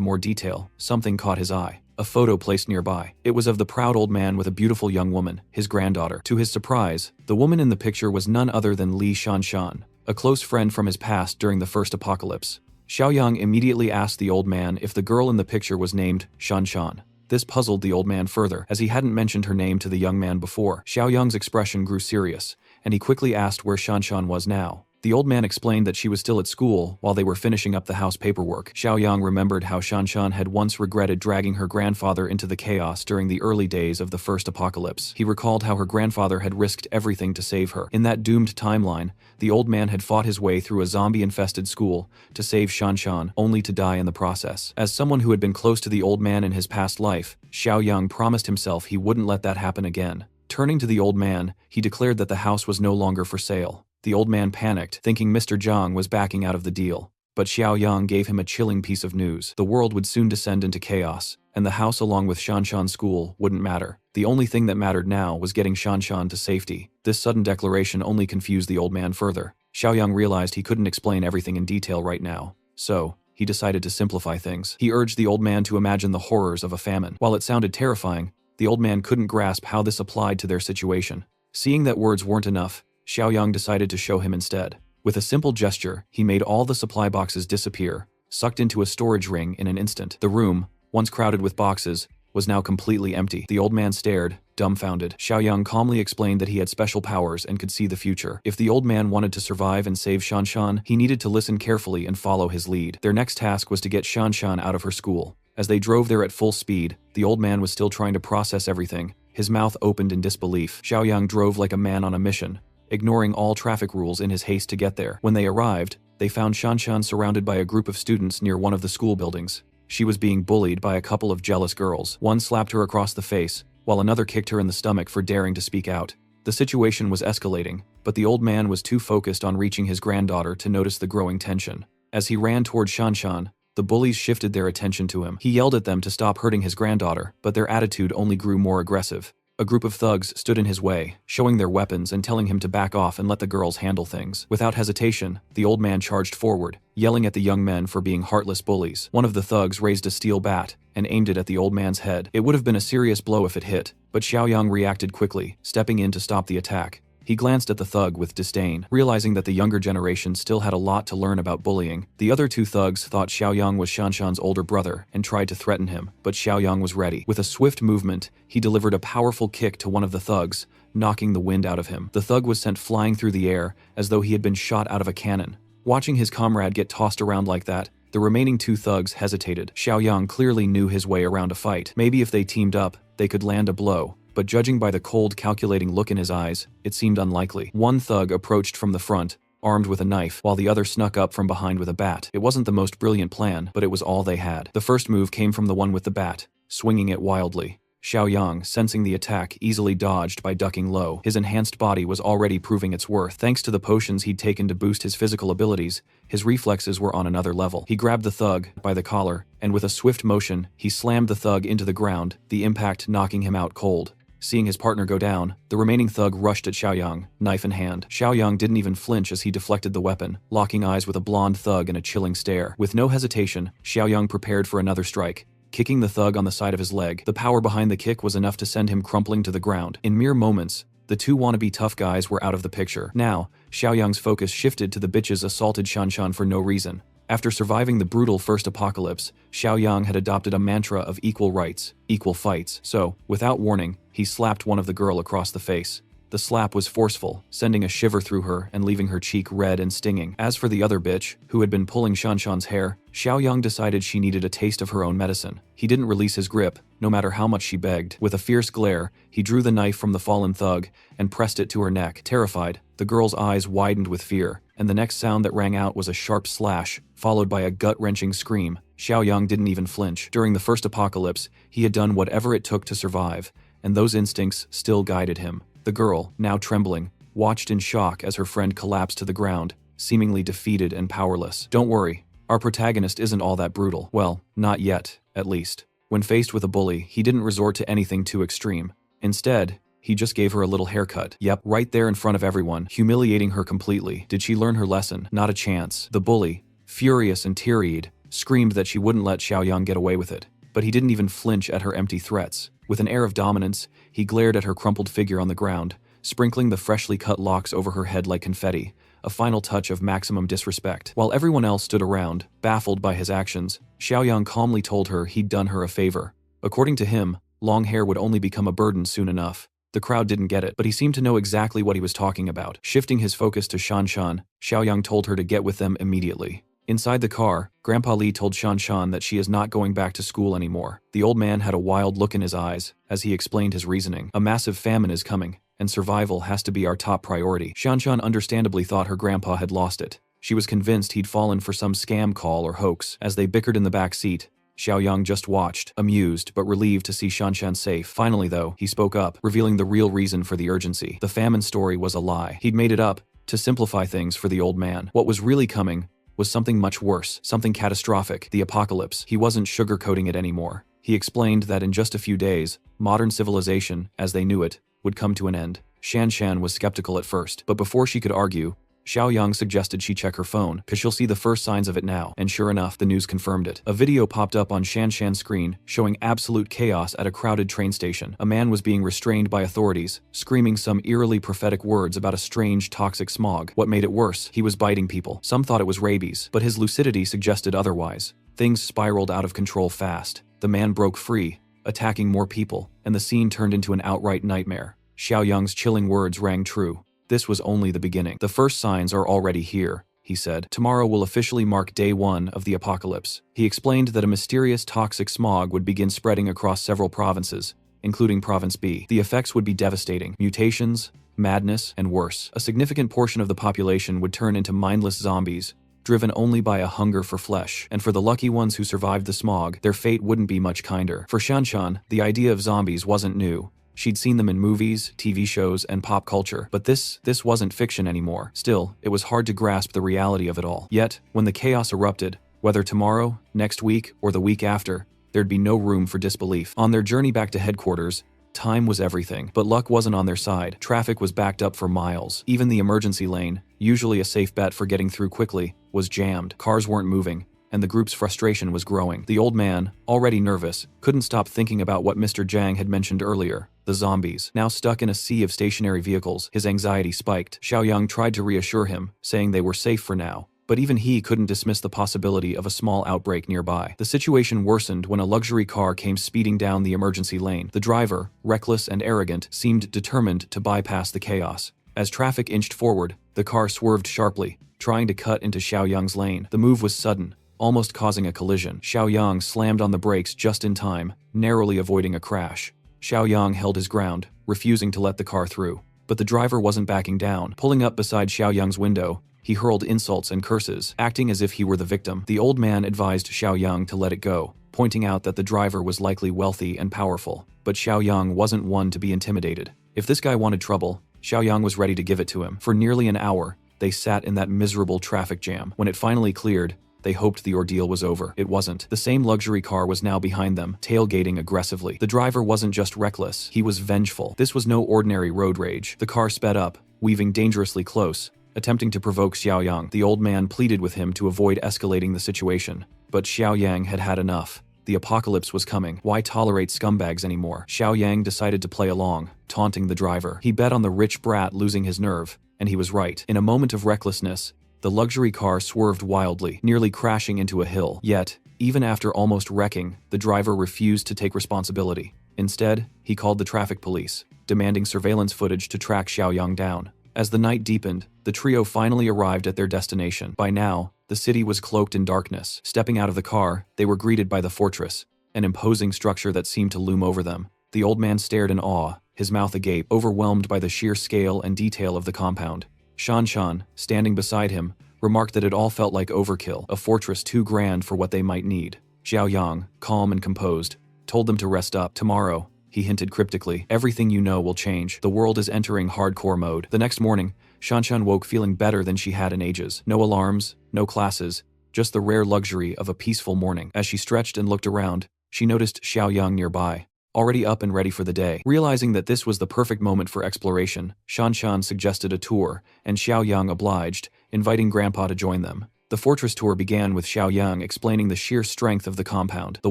more detail, something caught his eye. A photo placed nearby. It was of the proud old man with a beautiful young woman, his granddaughter. To his surprise, the woman in the picture was none other than Li Shanshan, a close friend from his past during the first apocalypse. Xiaoyang immediately asked the old man if the girl in the picture was named Shanshan. This puzzled the old man further, as he hadn't mentioned her name to the young man before. Xiaoyang's expression grew serious, and he quickly asked where Shanshan was now. The old man explained that she was still at school while they were finishing up the house paperwork. Xiaoyang remembered how Shanshan had once regretted dragging her grandfather into the chaos during the early days of the first apocalypse. He recalled how her grandfather had risked everything to save her. In that doomed timeline, the old man had fought his way through a zombie-infested school to save Shanshan, only to die in the process. As someone who had been close to the old man in his past life, Xiaoyang promised himself he wouldn't let that happen again. Turning to the old man, he declared that the house was no longer for sale. The old man panicked, thinking Mr. Zhang was backing out of the deal. But Xiaoyang gave him a chilling piece of news. The world would soon descend into chaos, and the house along with Shanshan's school wouldn't matter. The only thing that mattered now was getting Shanshan to safety. This sudden declaration only confused the old man further. Xiaoyang realized he couldn't explain everything in detail right now. So, he decided to simplify things. He urged the old man to imagine the horrors of a famine. While it sounded terrifying, the old man couldn't grasp how this applied to their situation. Seeing that words weren't enough, Xiaoyang decided to show him instead. With a simple gesture, he made all the supply boxes disappear, sucked into a storage ring in an instant. The room, once crowded with boxes, was now completely empty. The old man stared, dumbfounded. Xiaoyang calmly explained that he had special powers and could see the future. If the old man wanted to survive and save Shanshan, he needed to listen carefully and follow his lead. Their next task was to get Shanshan out of her school. As they drove there at full speed, the old man was still trying to process everything, his mouth opened in disbelief. Xiaoyang drove like a man on a mission, ignoring all traffic rules in his haste to get there. When they arrived, they found Shanshan surrounded by a group of students near one of the school buildings. She was being bullied by a couple of jealous girls. One slapped her across the face, while another kicked her in the stomach for daring to speak out. The situation was escalating, but the old man was too focused on reaching his granddaughter to notice the growing tension. As he ran toward Shanshan, the bullies shifted their attention to him. He yelled at them to stop hurting his granddaughter, but their attitude only grew more aggressive. A group of thugs stood in his way, showing their weapons and telling him to back off and let the girls handle things. Without hesitation, the old man charged forward, yelling at the young men for being heartless bullies. One of the thugs raised a steel bat and aimed it at the old man's head. It would have been a serious blow if it hit, but Xiaoyang reacted quickly, stepping in to stop the attack. He glanced at the thug with disdain, realizing that the younger generation still had a lot to learn about bullying. The other two thugs thought Xiaoyang was Shanshan's older brother and tried to threaten him, but Xiaoyang was ready. With a swift movement, he delivered a powerful kick to one of the thugs, knocking the wind out of him. The thug was sent flying through the air as though he had been shot out of a cannon. Watching his comrade get tossed around like that, the remaining two thugs hesitated. Xiaoyang clearly knew his way around a fight. Maybe if they teamed up, they could land a blow. But judging by the cold, calculating look in his eyes, it seemed unlikely. One thug approached from the front, armed with a knife, while the other snuck up from behind with a bat. It wasn't the most brilliant plan, but it was all they had. The first move came from the one with the bat, swinging it wildly. Xiaoyang, sensing the attack, easily dodged by ducking low. His enhanced body was already proving its worth. Thanks to the potions he'd taken to boost his physical abilities, his reflexes were on another level. He grabbed the thug by the collar, and with a swift motion, he slammed the thug into the ground, the impact knocking him out cold. Seeing his partner go down, the remaining thug rushed at Xiaoyang, knife in hand. Xiaoyang didn't even flinch as he deflected the weapon, locking eyes with a blonde thug in a chilling stare. With no hesitation, Xiaoyang prepared for another strike, kicking the thug on the side of his leg. The power behind the kick was enough to send him crumpling to the ground. In mere moments, the two wannabe tough guys were out of the picture. Now, Xiaoyang's focus shifted to the bitches assaulted Shanshan for no reason. After surviving the brutal first apocalypse, Xiaoyang had adopted a mantra of equal rights, equal fights. So, without warning, he slapped one of the girl across the face. The slap was forceful, sending a shiver through her and leaving her cheek red and stinging. As for the other bitch, who had been pulling Shanshan's hair, Xiaoyang decided she needed a taste of her own medicine. He didn't release his grip, no matter how much she begged. With a fierce glare, he drew the knife from the fallen thug and pressed it to her neck. Terrified, the girl's eyes widened with fear, and the next sound that rang out was a sharp slash, followed by a gut-wrenching scream. Xiaoyang didn't even flinch. During the first apocalypse, he had done whatever it took to survive, and those instincts still guided him. The girl, now trembling, watched in shock as her friend collapsed to the ground, seemingly defeated and powerless. Don't worry, our protagonist isn't all that brutal. Well, not yet, at least. When faced with a bully, he didn't resort to anything too extreme. Instead, he just gave her a little haircut. Yep, right there in front of everyone, humiliating her completely. Did she learn her lesson? Not a chance. The bully, furious and teary-eyed, screamed that she wouldn't let Xiaoyang get away with it. But he didn't even flinch at her empty threats. With an air of dominance, he glared at her crumpled figure on the ground, sprinkling the freshly cut locks over her head like confetti, a final touch of maximum disrespect. While everyone else stood around, baffled by his actions, Xiaoyang calmly told her he'd done her a favor. According to him, long hair would only become a burden soon enough. The crowd didn't get it, but he seemed to know exactly what he was talking about. Shifting his focus to Shanshan, Xiaoyang told her to get with them immediately. Inside the car, Grandpa Li told Shanshan that she is not going back to school anymore. The old man had a wild look in his eyes as he explained his reasoning. A massive famine is coming, and survival has to be our top priority. Shanshan understandably thought her grandpa had lost it. She was convinced he'd fallen for some scam call or hoax. As they bickered in the back seat, Xiaoyang just watched, amused but relieved to see Shanshan safe. Finally though, he spoke up, revealing the real reason for the urgency. The famine story was a lie. He'd made it up to simplify things for the old man. What was really coming was something much worse, something catastrophic, the apocalypse. He wasn't sugarcoating it anymore. He explained that in just a few days, modern civilization, as they knew it, would come to an end. Shanshan was skeptical at first, but before she could argue, Xiaoyang suggested she check her phone, cause she'll see the first signs of it now, and sure enough, the news confirmed it. A video popped up on Shanshan's screen, showing absolute chaos at a crowded train station. A man was being restrained by authorities, screaming some eerily prophetic words about a strange toxic smog. What made it worse, he was biting people. Some thought it was rabies, but his lucidity suggested otherwise. Things spiraled out of control fast. The man broke free, attacking more people, and the scene turned into an outright nightmare. Xiaoyang's chilling words rang true. This was only the beginning. The first signs are already here, he said. Tomorrow will officially mark day 1 of the apocalypse. He explained that a mysterious toxic smog would begin spreading across several provinces, including Province B. The effects would be devastating. Mutations, madness, and worse. A significant portion of the population would turn into mindless zombies, driven only by a hunger for flesh. And for the lucky ones who survived the smog, their fate wouldn't be much kinder. For Shanshan, the idea of zombies wasn't new. She'd seen them in movies, TV shows, and pop culture, but this wasn't fiction anymore. Still, it was hard to grasp the reality of it all. Yet, when the chaos erupted, whether tomorrow, next week, or the week after, there'd be no room for disbelief. On their journey back to headquarters, time was everything, but luck wasn't on their side. Traffic was backed up for miles. Even the emergency lane, usually a safe bet for getting through quickly, was jammed. Cars weren't moving, and the group's frustration was growing. The old man, already nervous, couldn't stop thinking about what Mr. Zhang had mentioned earlier. The zombies. Now stuck in a sea of stationary vehicles, his anxiety spiked. Xiaoyang tried to reassure him, saying they were safe for now, but even he couldn't dismiss the possibility of a small outbreak nearby. The situation worsened when a luxury car came speeding down the emergency lane. The driver, reckless and arrogant, seemed determined to bypass the chaos. As traffic inched forward, the car swerved sharply, trying to cut into Xiaoyang's lane. The move was sudden, almost causing a collision. Xiaoyang slammed on the brakes just in time, narrowly avoiding a crash. Xiaoyang held his ground, refusing to let the car through. But the driver wasn't backing down. Pulling up beside Xiaoyang's window, he hurled insults and curses, acting as if he were the victim. The old man advised Xiaoyang to let it go, pointing out that the driver was likely wealthy and powerful. But Xiaoyang wasn't one to be intimidated. If this guy wanted trouble, Xiaoyang was ready to give it to him. For nearly an hour, they sat in that miserable traffic jam. When it finally cleared, they hoped the ordeal was over. It wasn't. The same luxury car was now behind them, tailgating aggressively. The driver wasn't just reckless, he was vengeful. This was no ordinary road rage. The car sped up, weaving dangerously close, attempting to provoke Xiaoyang. The old man pleaded with him to avoid escalating the situation, but Xiaoyang had had enough. The apocalypse was coming. Why tolerate scumbags anymore? Xiaoyang decided to play along, taunting the driver. He bet on the rich brat losing his nerve, and he was right. In a moment of recklessness, the luxury car swerved wildly, nearly crashing into a hill. Yet, even after almost wrecking, the driver refused to take responsibility. Instead, he called the traffic police, demanding surveillance footage to track Xiaoyang down. As the night deepened, the trio finally arrived at their destination. By now, the city was cloaked in darkness. Stepping out of the car, they were greeted by the fortress, an imposing structure that seemed to loom over them. The old man stared in awe, his mouth agape, overwhelmed by the sheer scale and detail of the compound. Shanshan, standing beside him, remarked that it all felt like overkill, a fortress too grand for what they might need. Xiaoyang, calm and composed, told them to rest up. Tomorrow, he hinted cryptically. Everything you know will change. The world is entering hardcore mode. The next morning, Shanshan woke feeling better than she had in ages. No alarms, no classes, just the rare luxury of a peaceful morning. As she stretched and looked around, she noticed Xiaoyang nearby, already up and ready for the day. Realizing that this was the perfect moment for exploration, Shanshan suggested a tour, and Xiaoyang obliged, inviting Grandpa to join them. The fortress tour began with Xiaoyang explaining the sheer strength of the compound. The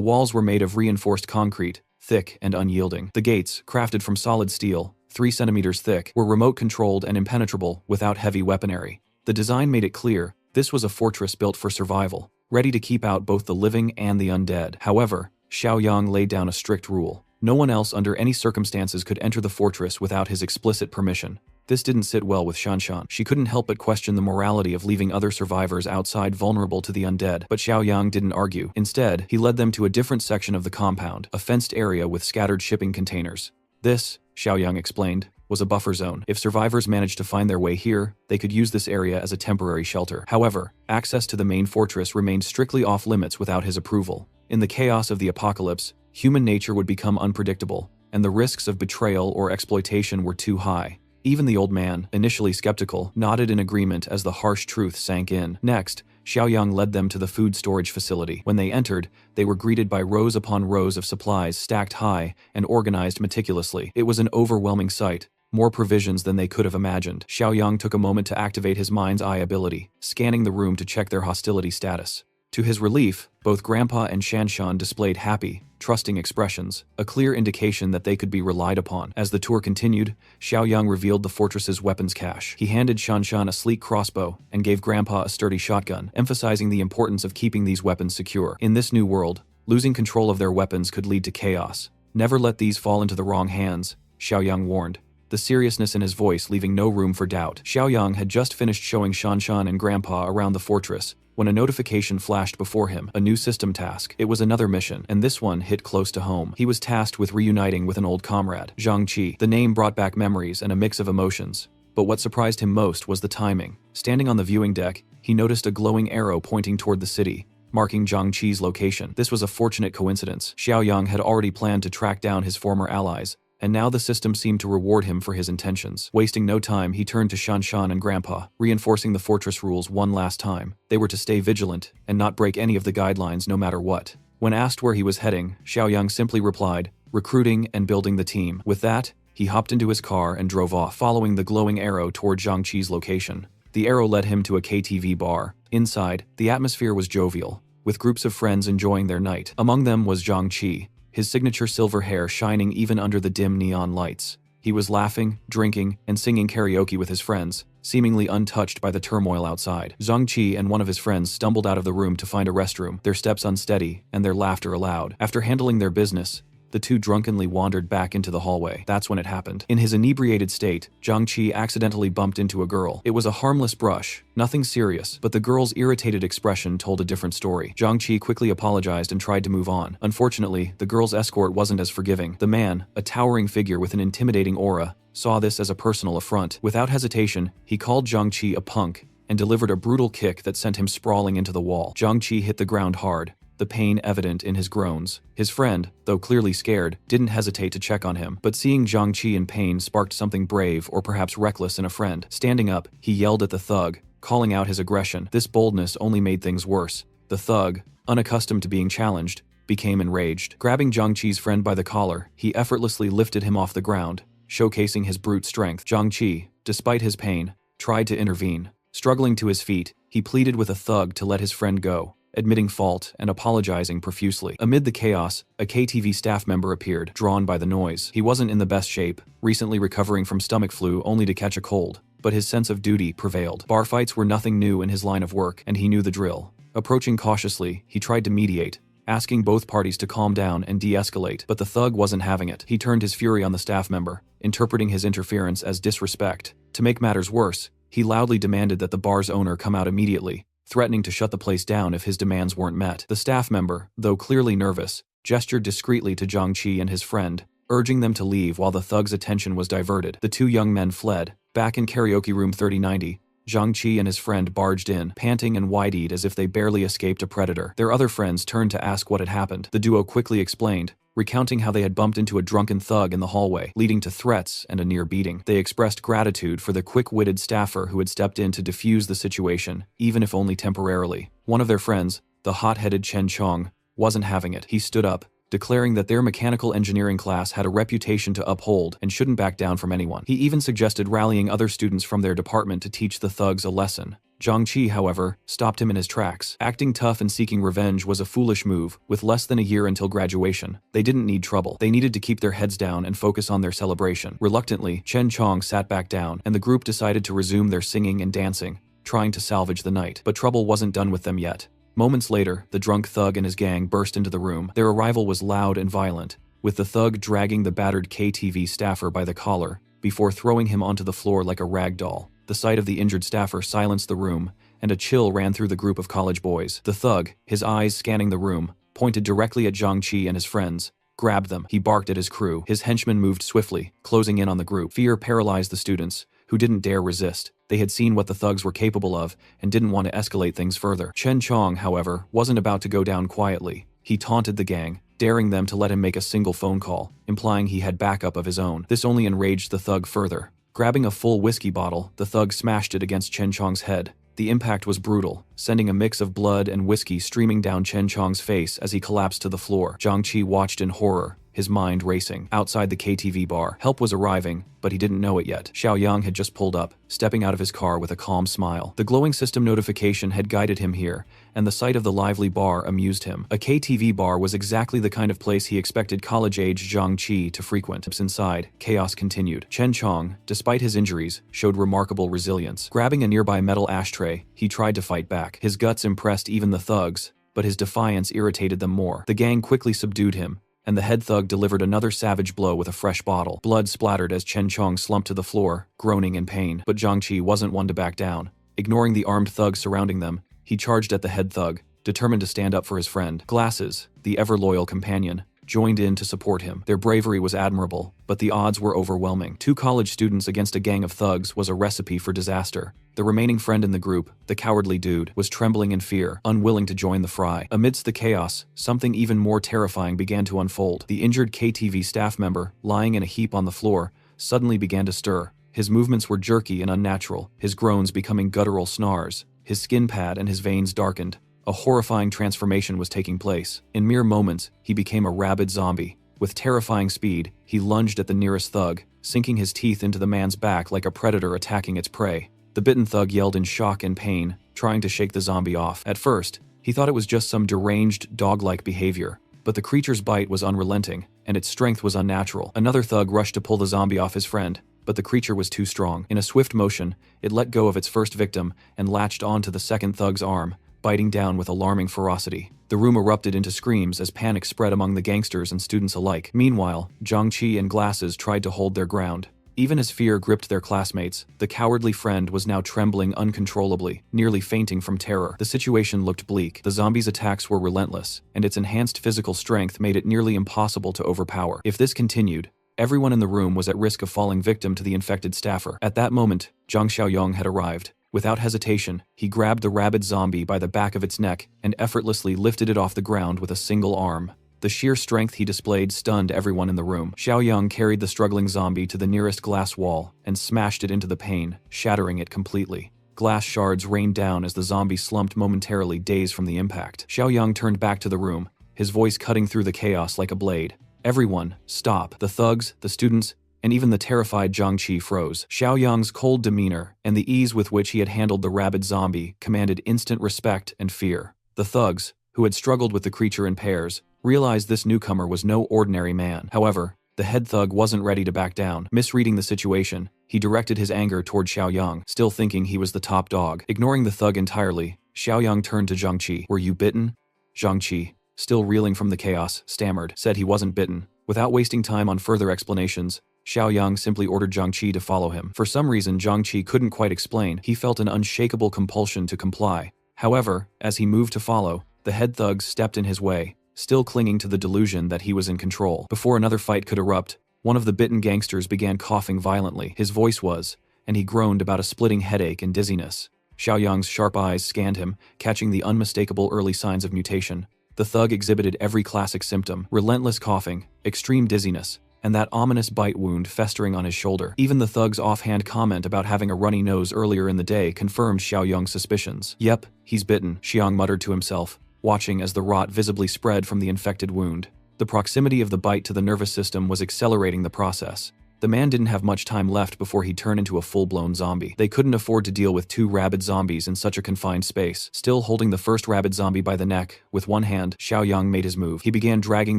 walls were made of reinforced concrete, thick and unyielding. The gates, crafted from solid steel, 3 centimeters thick, were remote-controlled and impenetrable without heavy weaponry. The design made it clear this was a fortress built for survival, ready to keep out both the living and the undead. However, Xiaoyang laid down a strict rule. No one else under any circumstances could enter the fortress without his explicit permission. This didn't sit well with Shanshan. She couldn't help but question the morality of leaving other survivors outside vulnerable to the undead, but Xiaoyang didn't argue. Instead, he led them to a different section of the compound, a fenced area with scattered shipping containers. This, Xiaoyang explained, was a buffer zone. If survivors managed to find their way here, they could use this area as a temporary shelter. However, access to the main fortress remained strictly off-limits without his approval. In the chaos of the apocalypse, human nature would become unpredictable, and the risks of betrayal or exploitation were too high. Even the old man, initially skeptical, nodded in agreement as the harsh truth sank in. Next, Xiaoyang led them to the food storage facility. When they entered, they were greeted by rows upon rows of supplies stacked high and organized meticulously. It was an overwhelming sight, more provisions than they could have imagined. Xiaoyang took a moment to activate his mind's eye ability, scanning the room to check their hostility status. To his relief, both Grandpa and Shanshan displayed happy, trusting expressions, a clear indication that they could be relied upon. As the tour continued, Xiaoyang revealed the fortress's weapons cache. He handed Shanshan a sleek crossbow and gave Grandpa a sturdy shotgun, emphasizing the importance of keeping these weapons secure. In this new world, losing control of their weapons could lead to chaos. Never let these fall into the wrong hands, Xiaoyang warned, the seriousness in his voice leaving no room for doubt. Xiaoyang had just finished showing Shanshan and Grandpa around the fortress when a notification flashed before him, a new system task. It was another mission, and this one hit close to home. He was tasked with reuniting with an old comrade, Zhang Qi. The name brought back memories and a mix of emotions, but what surprised him most was the timing. Standing on the viewing deck, he noticed a glowing arrow pointing toward the city, marking Zhang Qi's location. This was a fortunate coincidence. Xiaoyang had already planned to track down his former allies, and now the system seemed to reward him for his intentions. Wasting no time, he turned to Shanshan and Grandpa, reinforcing the fortress rules one last time. They were to stay vigilant and not break any of the guidelines no matter what. When asked where he was heading, Xiaoyang simply replied, recruiting and building the team. With that, he hopped into his car and drove off, following the glowing arrow toward Zhang Qi's location. The arrow led him to a KTV bar. Inside, the atmosphere was jovial, with groups of friends enjoying their night. Among them was Zhang Qi, his signature silver hair shining even under the dim neon lights. He was laughing, drinking, and singing karaoke with his friends, seemingly untouched by the turmoil outside. Zhang Qi and one of his friends stumbled out of the room to find a restroom, their steps unsteady and their laughter loud. After handling their business, the two drunkenly wandered back into the hallway. That's when it happened. In his inebriated state, Zhang Qi accidentally bumped into a girl. It was a harmless brush, nothing serious, but the girl's irritated expression told a different story. Zhang Qi quickly apologized and tried to move on. Unfortunately, the girl's escort wasn't as forgiving. The man, a towering figure with an intimidating aura, saw this as a personal affront. Without hesitation, he called Zhang Qi a punk and delivered a brutal kick that sent him sprawling into the wall. Zhang Qi hit the ground hard, the pain evident in his groans. His friend, though clearly scared, didn't hesitate to check on him, but seeing Zhang Qi in pain sparked something brave or perhaps reckless in a friend. Standing up, he yelled at the thug, calling out his aggression. This boldness only made things worse. The thug, unaccustomed to being challenged, became enraged. Grabbing Zhang Qi's friend by the collar, he effortlessly lifted him off the ground, showcasing his brute strength. Zhang Qi, despite his pain, tried to intervene. Struggling to his feet, he pleaded with a thug to let his friend go, admitting fault and apologizing profusely. Amid the chaos, a KTV staff member appeared, drawn by the noise. He wasn't in the best shape, recently recovering from stomach flu only to catch a cold, but his sense of duty prevailed. Bar fights were nothing new in his line of work, and he knew the drill. Approaching cautiously, he tried to mediate, asking both parties to calm down and de-escalate, but the thug wasn't having it. He turned his fury on the staff member, interpreting his interference as disrespect. To make matters worse, he loudly demanded that the bar's owner come out immediately, threatening to shut the place down if his demands weren't met. The staff member, though clearly nervous, gestured discreetly to Zhang Qi and his friend, urging them to leave while the thug's attention was diverted. The two young men fled. Back in karaoke room 3090, Zhang Qi and his friend barged in, panting and wide-eyed as if they barely escaped a predator. Their other friends turned to ask what had happened. The duo quickly explained, recounting how they had bumped into a drunken thug in the hallway, leading to threats and a near beating. They expressed gratitude for the quick-witted staffer who had stepped in to defuse the situation, even if only temporarily. One of their friends, the hot-headed Chen Chong, wasn't having it. He stood up, declaring that their mechanical engineering class had a reputation to uphold and shouldn't back down from anyone. He even suggested rallying other students from their department to teach the thugs a lesson. Zhang Qi, however, stopped him in his tracks. Acting tough and seeking revenge was a foolish move, with less than a year until graduation. They didn't need trouble. They needed to keep their heads down and focus on their celebration. Reluctantly, Chen Chong sat back down, and the group decided to resume their singing and dancing, trying to salvage the night. But trouble wasn't done with them yet. Moments later, the drunk thug and his gang burst into the room. Their arrival was loud and violent, with the thug dragging the battered KTV staffer by the collar, before throwing him onto the floor like a rag doll. The sight of the injured staffer silenced the room, and a chill ran through the group of college boys. The thug, his eyes scanning the room, pointed directly at Zhang Qi and his friends, grabbed them. He barked at his crew. His henchmen moved swiftly, closing in on the group. Fear paralyzed the students, who didn't dare resist. They had seen what the thugs were capable of, and didn't want to escalate things further. Chen Chong, however, wasn't about to go down quietly. He taunted the gang, daring them to let him make a single phone call, implying he had backup of his own. This only enraged the thug further. Grabbing a full whiskey bottle, the thug smashed it against Chen Chong's head. The impact was brutal, sending a mix of blood and whiskey streaming down Chen Chong's face as he collapsed to the floor. Zhang Qi watched in horror, his mind racing. Outside the KTV bar, help was arriving, but he didn't know it yet. Xiaoyang had just pulled up, stepping out of his car with a calm smile. The glowing system notification had guided him here, and the sight of the lively bar amused him. A KTV bar was exactly the kind of place he expected college-age Zhang Qi to frequent. Inside, chaos continued. Chen Chong, despite his injuries, showed remarkable resilience. Grabbing a nearby metal ashtray, he tried to fight back. His guts impressed even the thugs, but his defiance irritated them more. The gang quickly subdued him, and the head thug delivered another savage blow with a fresh bottle. Blood splattered as Chen Chong slumped to the floor, groaning in pain. But Zhang Qi wasn't one to back down. Ignoring the armed thugs surrounding them, he charged at the head thug, determined to stand up for his friend. Glasses, the ever-loyal companion, joined in to support him. Their bravery was admirable, but the odds were overwhelming. 2 college students against a gang of thugs was a recipe for disaster. The remaining friend in the group, the cowardly dude, was trembling in fear, unwilling to join the fray. Amidst the chaos, something even more terrifying began to unfold. The injured KTV staff member, lying in a heap on the floor, suddenly began to stir. His movements were jerky and unnatural, his groans becoming guttural snarls. His skin pad and his veins darkened. A horrifying transformation was taking place. In mere moments, he became a rabid zombie. With terrifying speed, he lunged at the nearest thug, sinking his teeth into the man's back like a predator attacking its prey. The bitten thug yelled in shock and pain, trying to shake the zombie off. At first, he thought it was just some deranged, dog-like behavior, but the creature's bite was unrelenting, and its strength was unnatural. Another thug rushed to pull the zombie off his friend, but the creature was too strong. In a swift motion, it let go of its first victim and latched onto the second thug's arm, biting down with alarming ferocity. The room erupted into screams as panic spread among the gangsters and students alike. Meanwhile, Zhang Qi and Glasses tried to hold their ground. Even as fear gripped their classmates, the cowardly friend was now trembling uncontrollably, nearly fainting from terror. The situation looked bleak. The zombie's attacks were relentless, and its enhanced physical strength made it nearly impossible to overpower. If this continued, everyone in the room was at risk of falling victim to the infected staffer. At that moment, Zhang Xiaoyong had arrived. Without hesitation, he grabbed the rabid zombie by the back of its neck and effortlessly lifted it off the ground with a single arm. The sheer strength he displayed stunned everyone in the room. Xiaoyang carried the struggling zombie to the nearest glass wall and smashed it into the pane, shattering it completely. Glass shards rained down as the zombie slumped momentarily, dazed from the impact. Xiaoyang turned back to the room, his voice cutting through the chaos like a blade. "Everyone, stop." The thugs, the students, and even the terrified Zhang Qi froze. Xiaoyang's cold demeanor and the ease with which he had handled the rabid zombie commanded instant respect and fear. The thugs, who had struggled with the creature in pairs, realized this newcomer was no ordinary man. However, the head thug wasn't ready to back down. Misreading the situation, he directed his anger toward Xiaoyang, still thinking he was the top dog. Ignoring the thug entirely, Xiaoyang turned to Zhang Qi. "Were you bitten?" Zhang Qi, still reeling from the chaos, stammered, said he wasn't bitten. Without wasting time on further explanations, Xiaoyang simply ordered Zhang Qi to follow him. For some reason Zhang Qi couldn't quite explain, he felt an unshakable compulsion to comply. However, as he moved to follow, the head thugs stepped in his way, still clinging to the delusion that he was in control. Before another fight could erupt, one of the bitten gangsters began coughing violently. His voice was, and he groaned about a splitting headache and dizziness. Xiaoyang's sharp eyes scanned him, catching the unmistakable early signs of mutation. The thug exhibited every classic symptom: relentless coughing, extreme dizziness, and that ominous bite wound festering on his shoulder. Even the thug's offhand comment about having a runny nose earlier in the day confirmed Xiaoyang's suspicions. "Yep, he's bitten," Xiang muttered to himself, watching as the rot visibly spread from the infected wound. The proximity of the bite to the nervous system was accelerating the process. The man didn't have much time left before he'd turn into a full-blown zombie. They couldn't afford to deal with 2 rabid zombies in such a confined space. Still holding the first rabid zombie by the neck, with one hand, Xiaoyang made his move. He began dragging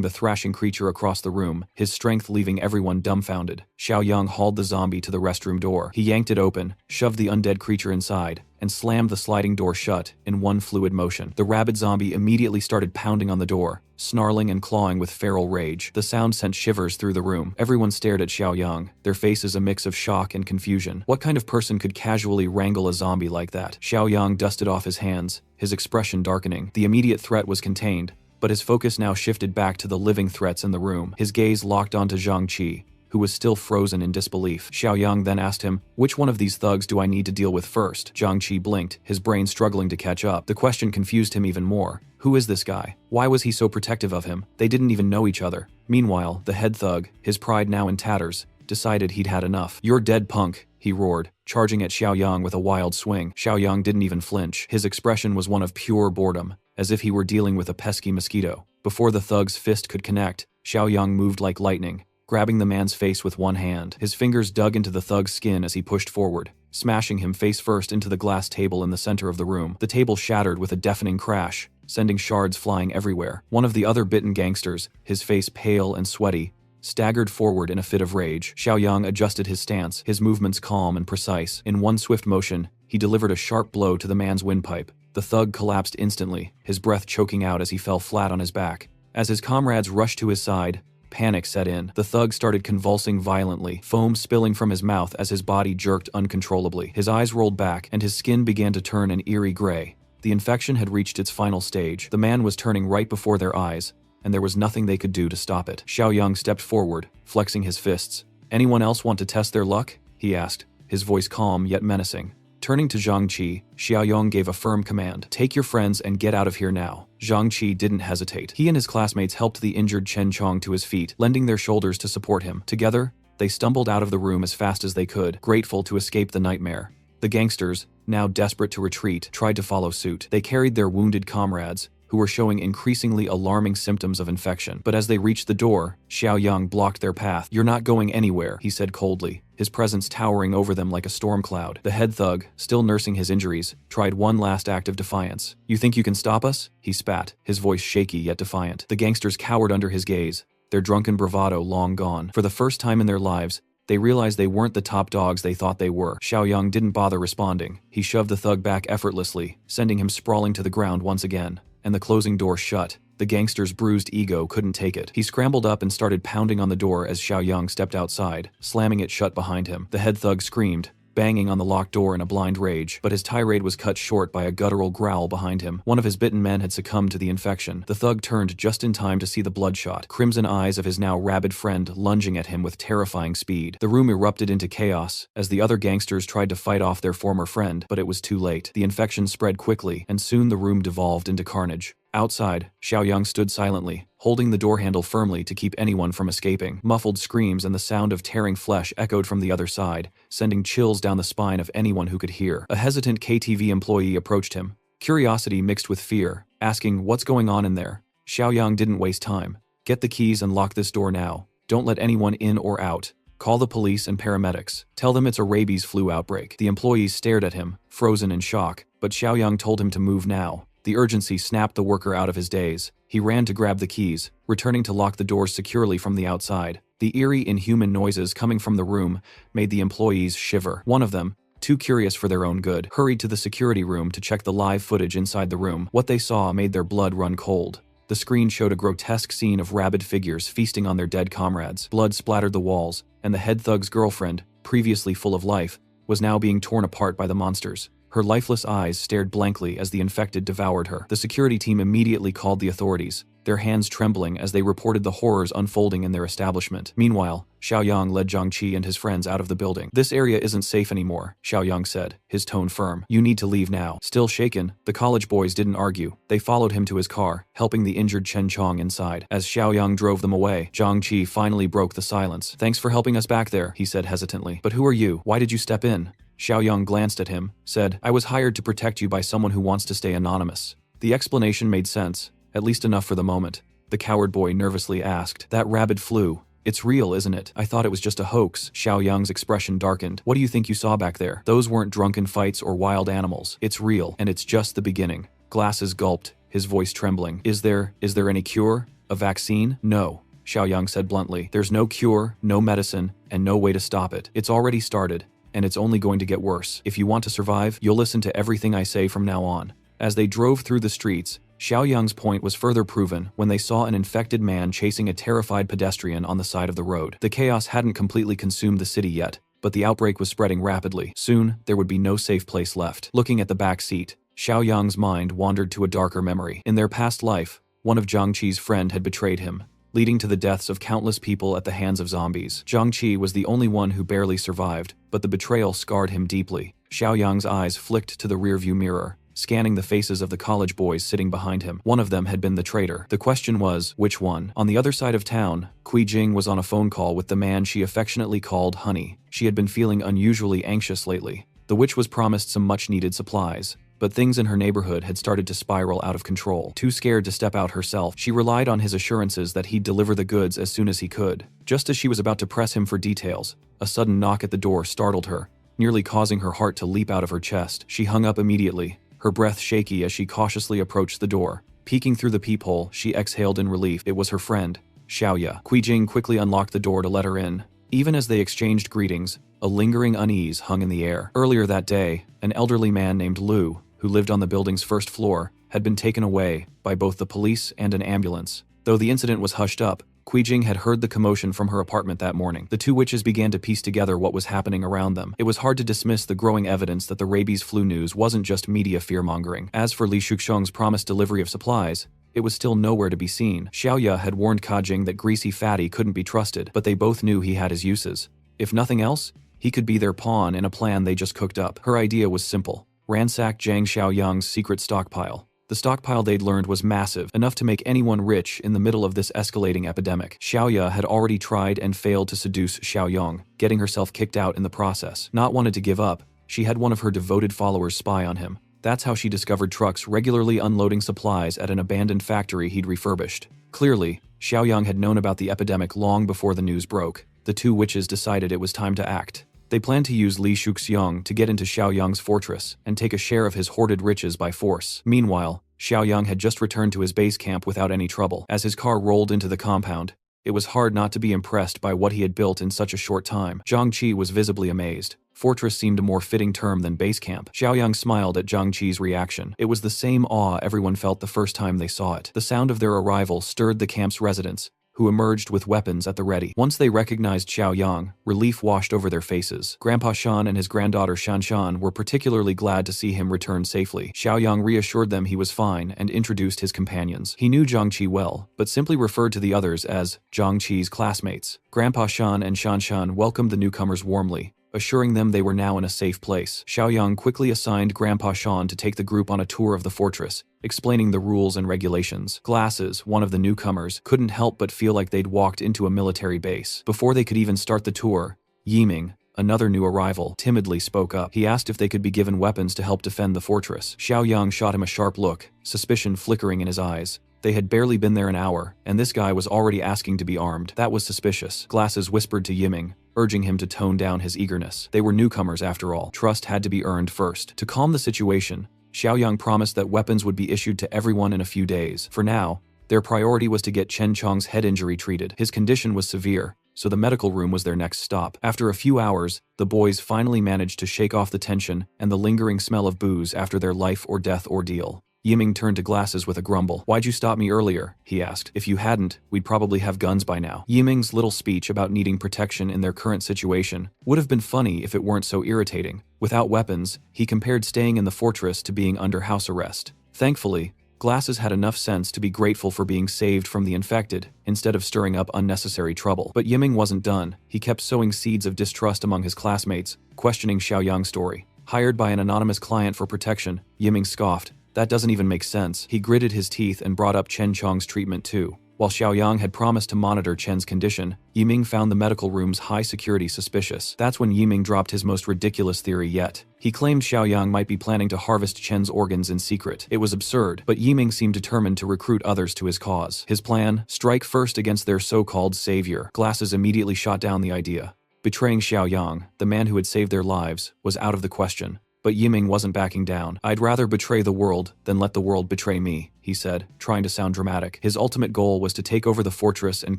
the thrashing creature across the room, his strength leaving everyone dumbfounded. Xiaoyang hauled the zombie to the restroom door. He yanked it open, shoved the undead creature inside, and slammed the sliding door shut in one fluid motion. The rabid zombie immediately started pounding on the door, snarling and clawing with feral rage. The sound sent shivers through the room. Everyone stared at Xiaoyang, their faces a mix of shock and confusion. What kind of person could casually wrangle a zombie like that? Xiaoyang dusted off his hands, his expression darkening. The immediate threat was contained, but his focus now shifted back to the living threats in the room. His gaze locked onto Zhang Qi, who was still frozen in disbelief. Xiaoyang then asked him, "Which one of these thugs do I need to deal with first?" Zhang Qi blinked, his brain struggling to catch up. The question confused him even more. Who is this guy? Why was he so protective of him? They didn't even know each other. Meanwhile, the head thug, his pride now in tatters, decided he'd had enough. "You're dead, punk," he roared, charging at Xiaoyang with a wild swing. Xiaoyang didn't even flinch. His expression was one of pure boredom, as if he were dealing with a pesky mosquito. Before the thug's fist could connect, Xiaoyang moved like lightning, grabbing the man's face with one hand. His fingers dug into the thug's skin as he pushed forward, smashing him face first into the glass table in the center of the room. The table shattered with a deafening crash, sending shards flying everywhere. One of the other bitten gangsters, his face pale and sweaty, staggered forward in a fit of rage. Xiaoyang adjusted his stance, his movements calm and precise. In one swift motion, he delivered a sharp blow to the man's windpipe. The thug collapsed instantly, his breath choking out as he fell flat on his back. As his comrades rushed to his side, panic set in. The thug started convulsing violently, foam spilling from his mouth as his body jerked uncontrollably. His eyes rolled back, and his skin began to turn an eerie gray. The infection had reached its final stage. The man was turning right before their eyes, and there was nothing they could do to stop it. Xiaoyang stepped forward, flexing his fists. "Anyone else want to test their luck?" he asked, his voice calm yet menacing. Turning to Zhang Qi, Xiaoyang gave a firm command. "Take your friends and get out of here now." Zhang Qi didn't hesitate. He and his classmates helped the injured Chen Chong to his feet, lending their shoulders to support him. Together, they stumbled out of the room as fast as they could, grateful to escape the nightmare. The gangsters, now desperate to retreat, tried to follow suit. They carried their wounded comrades, who were showing increasingly alarming symptoms of infection. But as they reached the door, Xiaoyang blocked their path. "You're not going anywhere," he said coldly, his presence towering over them like a storm cloud. The head thug, still nursing his injuries, tried one last act of defiance. "You think you can stop us?" he spat, his voice shaky yet defiant. The gangsters cowered under his gaze, their drunken bravado long gone. For the first time in their lives, they realized they weren't the top dogs they thought they were. Xiaoyang didn't bother responding. He shoved the thug back effortlessly, sending him sprawling to the ground once again. And the closing door shut. The gangster's bruised ego couldn't take it. He scrambled up and started pounding on the door as Xiaoyang stepped outside, slamming it shut behind him. The head thug screamed, banging on the locked door in a blind rage, but his tirade was cut short by a guttural growl behind him. One of his bitten men had succumbed to the infection. The thug turned just in time to see the bloodshot, crimson eyes of his now rabid friend lunging at him with terrifying speed. The room erupted into chaos as the other gangsters tried to fight off their former friend, but it was too late. The infection spread quickly, and soon the room devolved into carnage. Outside, Xiaoyang stood silently, holding the door handle firmly to keep anyone from escaping. Muffled screams and the sound of tearing flesh echoed from the other side, sending chills down the spine of anyone who could hear. A hesitant KTV employee approached him, curiosity mixed with fear, asking, "What's going on in there?" Xiaoyang didn't waste time. "Get the keys and lock this door now. Don't let anyone in or out. Call the police and paramedics. Tell them it's a rabies flu outbreak." The employees stared at him, frozen in shock, but Xiaoyang told him to move now. The urgency snapped the worker out of his daze. He ran to grab the keys, returning to lock the doors securely from the outside. The eerie, inhuman noises coming from the room made the employees shiver. One of them, too curious for their own good, hurried to the security room to check the live footage inside the room. What they saw made their blood run cold. The screen showed a grotesque scene of rabid figures feasting on their dead comrades. Blood splattered the walls, and the head thug's girlfriend, previously full of life, was now being torn apart by the monsters. Her lifeless eyes stared blankly as the infected devoured her. The security team immediately called the authorities, their hands trembling as they reported the horrors unfolding in their establishment. Meanwhile, Xiaoyang led Zhangqi and his friends out of the building. "This area isn't safe anymore," Xiaoyang said, his tone firm. "You need to leave now." Still shaken, the college boys didn't argue. They followed him to his car, helping the injured Chen Chong inside. As Xiaoyang drove them away, Zhangqi finally broke the silence. "Thanks for helping us back there," he said hesitantly. "But who are you? Why did you step in?" Xiaoyang glanced at him, said, "I was hired to protect you by someone who wants to stay anonymous." The explanation made sense, at least enough for the moment. The coward boy nervously asked, "That rabid flu, it's real, isn't it? I thought it was just a hoax." Xiaoyang's expression darkened. "What do you think you saw back there? Those weren't drunken fights or wild animals. It's real, and it's just the beginning." Glasses gulped, his voice trembling. Is there any cure? A vaccine?" "No," Xiaoyang said bluntly. "There's no cure, no medicine, and no way to stop it. It's already started, and it's only going to get worse. If you want to survive, you'll listen to everything I say from now on." As they drove through the streets, Xiaoyang's point was further proven when they saw an infected man chasing a terrified pedestrian on the side of the road. The chaos hadn't completely consumed the city yet, but the outbreak was spreading rapidly. Soon, there would be no safe place left. Looking at the back seat, Xiaoyang's mind wandered to a darker memory. In their past life, one of Zhangqi's friend had betrayed him, leading to the deaths of countless people at the hands of zombies. Zhangqi was the only one who barely survived, but the betrayal scarred him deeply. Xiaoyang's eyes flicked to the rearview mirror, scanning the faces of the college boys sitting behind him. One of them had been the traitor. The question was, which one? On the other side of town, Kui Jing was on a phone call with the man she affectionately called Honey. She had been feeling unusually anxious lately. The witch was promised some much-needed supplies, but things in her neighborhood had started to spiral out of control. Too scared to step out herself, she relied on his assurances that he'd deliver the goods as soon as he could. Just as she was about to press him for details, a sudden knock at the door startled her, nearly causing her heart to leap out of her chest. She hung up immediately, her breath shaky as she cautiously approached the door. Peeking through the peephole, she exhaled in relief. It was her friend, Xiaoya. Kui Jing quickly unlocked the door to let her in. Even as they exchanged greetings, a lingering unease hung in the air. Earlier that day, an elderly man named Lu, who lived on the building's first floor, had been taken away by both the police and an ambulance. Though the incident was hushed up, Kui Jing had heard the commotion from her apartment that morning. The two witches began to piece together what was happening around them. It was hard to dismiss the growing evidence that the rabies flu news wasn't just media fear-mongering. As for Li Shuxiong's promised delivery of supplies, it was still nowhere to be seen. Xiaoya had warned Ka Jing that greasy fatty couldn't be trusted, but they both knew he had his uses. If nothing else, he could be their pawn in a plan they just cooked up. Her idea was simple: ransack Zhang Xiaoyang's secret stockpile. The stockpile they'd learned was massive, enough to make anyone rich in the middle of this escalating epidemic. Xiaoya had already tried and failed to seduce Xiaoyang, getting herself kicked out in the process. Not wanted to give up, she had one of her devoted followers spy on him. That's how she discovered trucks regularly unloading supplies at an abandoned factory he'd refurbished. Clearly, Xiaoyang had known about the epidemic long before the news broke. The two witches decided it was time to act. They planned to use Li Shuxiong to get into Xiaoyang's fortress and take a share of his hoarded riches by force. Meanwhile, Xiaoyang had just returned to his base camp without any trouble. As his car rolled into the compound, it was hard not to be impressed by what he had built in such a short time. Zhang Qi was visibly amazed. Fortress seemed a more fitting term than base camp. Xiaoyang smiled at Zhang Qi's reaction. It was the same awe everyone felt the first time they saw it. The sound of their arrival stirred the camp's residents, who emerged with weapons at the ready. Once they recognized Xiaoyang, relief washed over their faces. Grandpa Shan and his granddaughter Shanshan were particularly glad to see him return safely. Xiaoyang reassured them he was fine and introduced his companions. He knew Zhangqi well, but simply referred to the others as Zhangqi's classmates. Grandpa Shan and Shanshan welcomed the newcomers warmly, assuring them they were now in a safe place. Xiaoyang quickly assigned Grandpa Shan to take the group on a tour of the fortress, explaining the rules and regulations. Glasses, one of the newcomers, couldn't help but feel like they'd walked into a military base. Before they could even start the tour, Yiming, another new arrival, timidly spoke up. He asked if they could be given weapons to help defend the fortress. Xiaoyang shot him a sharp look, suspicion flickering in his eyes. They had barely been there an hour, and this guy was already asking to be armed. That was suspicious. Glasses whispered to Yiming, urging him to tone down his eagerness. They were newcomers after all. Trust had to be earned first. To calm the situation, Xiaoyang promised that weapons would be issued to everyone in a few days. For now, their priority was to get Chen Chong's head injury treated. His condition was severe, so the medical room was their next stop. After a few hours, the boys finally managed to shake off the tension and the lingering smell of booze after their life-or-death ordeal. Yiming turned to Glasses with a grumble. "Why'd you stop me earlier?" he asked. "If you hadn't, we'd probably have guns by now." Yiming's little speech about needing protection in their current situation would have been funny if it weren't so irritating. Without weapons, he compared staying in the fortress to being under house arrest. Thankfully, Glasses had enough sense to be grateful for being saved from the infected, instead of stirring up unnecessary trouble. But Yiming wasn't done. He kept sowing seeds of distrust among his classmates, questioning Xiaoyang's story. Hired by an anonymous client for protection, Yiming scoffed. That doesn't even make sense. He gritted his teeth and brought up Chen Chong's treatment too. While Xiaoyang had promised to monitor Chen's condition, Yiming found the medical room's high security suspicious. That's when Yiming dropped his most ridiculous theory yet. He claimed Xiaoyang might be planning to harvest Chen's organs in secret. It was absurd, but Yiming seemed determined to recruit others to his cause. His plan? Strike first against their so-called savior. Glasses immediately shot down the idea. Betraying Xiaoyang, the man who had saved their lives, was out of the question. But Yiming wasn't backing down. "I'd rather betray the world than let the world betray me," he said, trying to sound dramatic. His ultimate goal was to take over the fortress and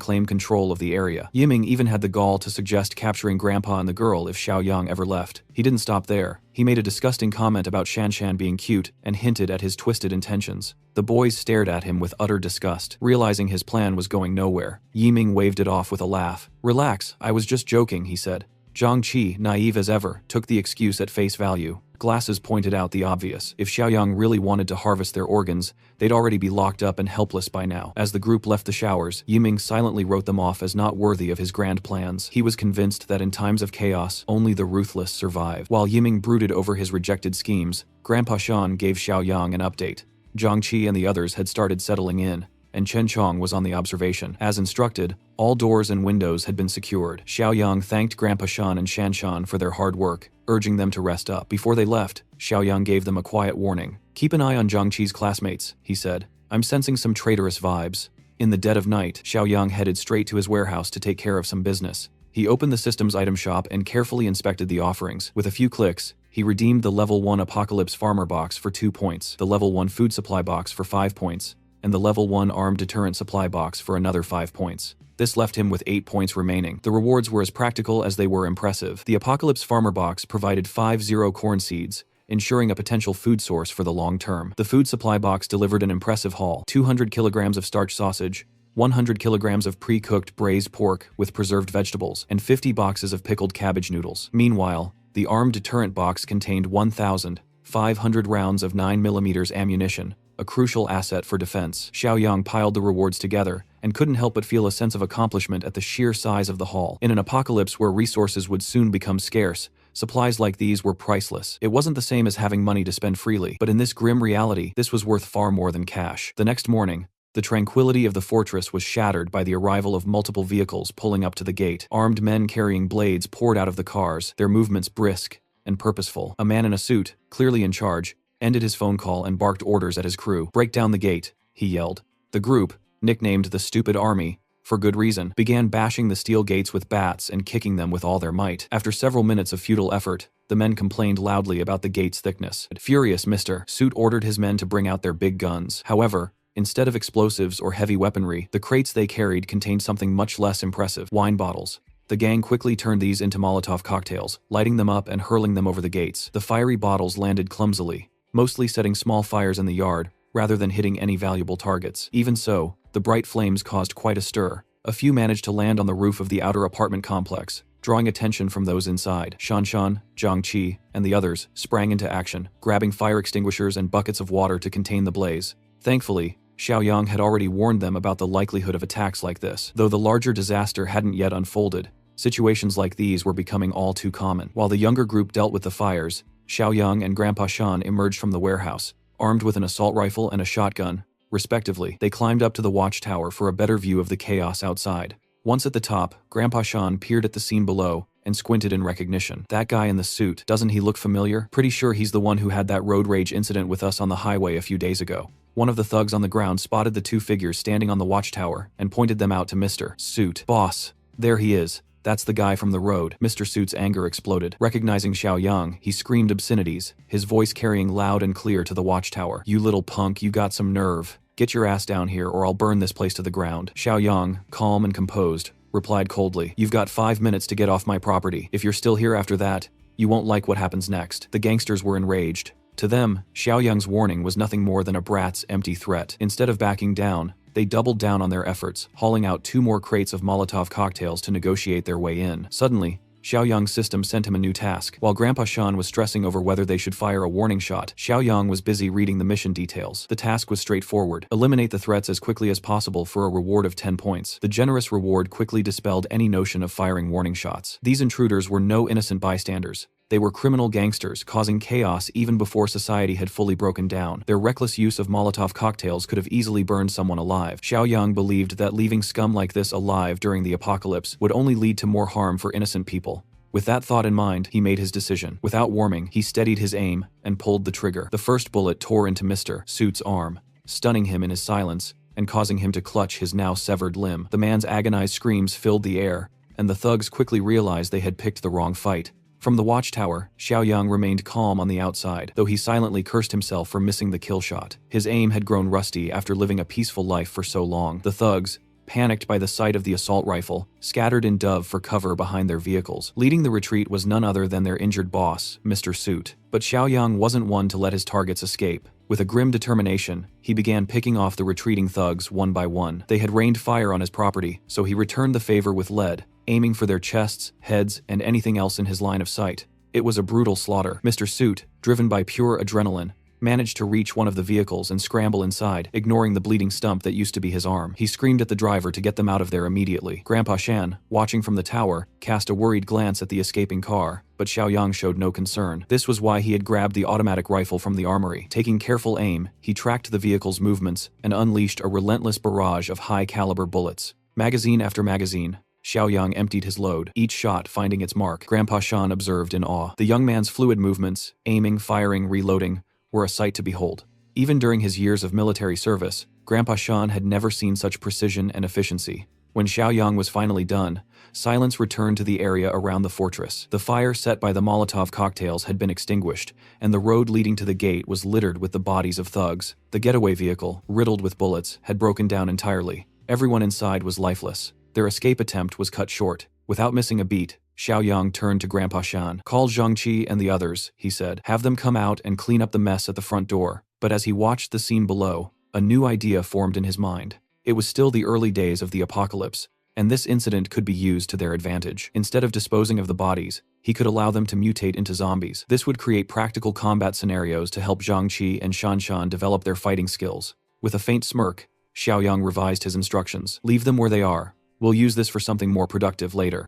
claim control of the area. Yiming even had the gall to suggest capturing Grandpa and the girl if Xiaoyang ever left. He didn't stop there. He made a disgusting comment about Shanshan being cute and hinted at his twisted intentions. The boys stared at him with utter disgust, realizing his plan was going nowhere. Yiming waved it off with a laugh. "Relax, I was just joking," he said. Zhang Qi, naive as ever, took the excuse at face value. Glasses pointed out the obvious. If Xiaoyang really wanted to harvest their organs, they'd already be locked up and helpless by now. As the group left the showers, Yiming silently wrote them off as not worthy of his grand plans. He was convinced that in times of chaos, only the ruthless survive. While Yiming brooded over his rejected schemes, Grandpa Shan gave Xiaoyang an update. Zhang Qi and the others had started settling in, and Chen Chong was on the observation. As instructed, all doors and windows had been secured. Xiaoyang thanked Grandpa Shan and Shanshan for their hard work, urging them to rest up. Before they left, Xiaoyang gave them a quiet warning. "Keep an eye on Zhang Qi's classmates," he said. "I'm sensing some traitorous vibes." In the dead of night, Xiaoyang headed straight to his warehouse to take care of some business. He opened the systems item shop and carefully inspected the offerings. With a few clicks, he redeemed the Level 1 Apocalypse Farmer box for 2 points, the Level 1 Food Supply box for 5 points, and the Level 1 Armed Deterrent Supply box for another 5 points. This left him with 8 points remaining. The rewards were as practical as they were impressive. The Apocalypse Farmer box provided 5 corn seeds, ensuring a potential food source for the long term. The Food Supply box delivered an impressive haul: 200 kilograms of starch sausage, 100 kilograms of pre-cooked braised pork with preserved vegetables, and 50 boxes of pickled cabbage noodles. Meanwhile, the Armed Deterrent box contained 1,500 rounds of 9mm ammunition, a crucial asset for defense. Xiaoyang piled the rewards together and couldn't help but feel a sense of accomplishment at the sheer size of the haul. In an apocalypse where resources would soon become scarce, supplies like these were priceless. It wasn't the same as having money to spend freely, but in this grim reality, this was worth far more than cash. The next morning, the tranquility of the fortress was shattered by the arrival of multiple vehicles pulling up to the gate. Armed men carrying blades poured out of the cars, their movements brisk and purposeful. A man in a suit, clearly in charge, ended his phone call and barked orders at his crew. "Break down the gate," he yelled. The group, nicknamed the Stupid Army, for good reason, began bashing the steel gates with bats and kicking them with all their might. After several minutes of futile effort, the men complained loudly about the gate's thickness. Furious, Mr. Suit ordered his men to bring out their big guns. However, instead of explosives or heavy weaponry, the crates they carried contained something much less impressive: wine bottles. The gang quickly turned these into Molotov cocktails, lighting them up and hurling them over the gates. The fiery bottles landed clumsily, mostly setting small fires in the yard, rather than hitting any valuable targets. Even so, the bright flames caused quite a stir. A few managed to land on the roof of the outer apartment complex, drawing attention from those inside. Shanshan, Zhang Qi, and the others sprang into action, grabbing fire extinguishers and buckets of water to contain the blaze. Thankfully, Xiaoyang had already warned them about the likelihood of attacks like this. Though the larger disaster hadn't yet unfolded, situations like these were becoming all too common. While the younger group dealt with the fires, Xiaoyang and Grandpa Shan emerged from the warehouse, armed with an assault rifle and a shotgun, respectively. They climbed up to the watchtower for a better view of the chaos outside. Once at the top, Grandpa Shan peered at the scene below and squinted in recognition. "That guy in the suit, doesn't he look familiar? Pretty sure he's the one who had that road rage incident with us on the highway a few days ago." One of the thugs on the ground spotted the two figures standing on the watchtower and pointed them out to Mr. Suit. "Boss, there he is. That's the guy from the road." Mr. Suit's anger exploded. Recognizing Xiaoyang, he screamed obscenities, his voice carrying loud and clear to the watchtower. "You little punk, you got some nerve. Get your ass down here or I'll burn this place to the ground." Xiaoyang, calm and composed, replied coldly, "You've got 5 minutes to get off my property. If you're still here after that, you won't like what happens next." The gangsters were enraged. To them, Xiaoyang's warning was nothing more than a brat's empty threat. Instead of backing down, they doubled down on their efforts, hauling out 2 more crates of Molotov cocktails to negotiate their way in. Suddenly, Xiaoyang's system sent him a new task. While Grandpa Shan was stressing over whether they should fire a warning shot, Xiaoyang was busy reading the mission details. The task was straightforward. Eliminate the threats as quickly as possible for a reward of 10 points. The generous reward quickly dispelled any notion of firing warning shots. These intruders were no innocent bystanders. They were criminal gangsters, causing chaos even before society had fully broken down. Their reckless use of Molotov cocktails could have easily burned someone alive. Xiaoyang believed that leaving scum like this alive during the apocalypse would only lead to more harm for innocent people. With that thought in mind, he made his decision. Without warming, he steadied his aim and pulled the trigger. The first bullet tore into Mr. Suit's arm, stunning him in his silence and causing him to clutch his now severed limb. The man's agonized screams filled the air, and the thugs quickly realized they had picked the wrong fight. From the watchtower, Xiaoyang remained calm on the outside, though he silently cursed himself for missing the kill shot. His aim had grown rusty after living a peaceful life for so long. The thugs, panicked by the sight of the assault rifle, scattered in dove for cover behind their vehicles. Leading the retreat was none other than their injured boss, Mr. Suit. But Xiaoyang wasn't one to let his targets escape. With a grim determination, he began picking off the retreating thugs one by one. They had rained fire on his property, so he returned the favor with lead, aiming for their chests, heads, and anything else in his line of sight. It was a brutal slaughter. Mr. Suit, driven by pure adrenaline, managed to reach one of the vehicles and scramble inside, ignoring the bleeding stump that used to be his arm. He screamed at the driver to get them out of there immediately. Grandpa Shan, watching from the tower, cast a worried glance at the escaping car, but Xiaoyang showed no concern. This was why he had grabbed the automatic rifle from the armory. Taking careful aim, he tracked the vehicle's movements and unleashed a relentless barrage of high-caliber bullets. Magazine after magazine, Xiaoyang emptied his load, each shot finding its mark. Grandpa Shan observed in awe. The young man's fluid movements, aiming, firing, reloading, were a sight to behold. Even during his years of military service, Grandpa Shan had never seen such precision and efficiency. When Xiaoyang was finally done, silence returned to the area around the fortress. The fire set by the Molotov cocktails had been extinguished, and the road leading to the gate was littered with the bodies of thugs. The getaway vehicle, riddled with bullets, had broken down entirely. Everyone inside was lifeless. Their escape attempt was cut short. Without missing a beat, Xiaoyang turned to Grandpa Shan. "Call Zhangqi and the others," he said. "Have them come out and clean up the mess at the front door." But as he watched the scene below, a new idea formed in his mind. It was still the early days of the apocalypse, and this incident could be used to their advantage. Instead of disposing of the bodies, he could allow them to mutate into zombies. This would create practical combat scenarios to help Zhangqi and Shanshan develop their fighting skills. With a faint smirk, Xiaoyang revised his instructions. "Leave them where they are. We'll use this for something more productive later."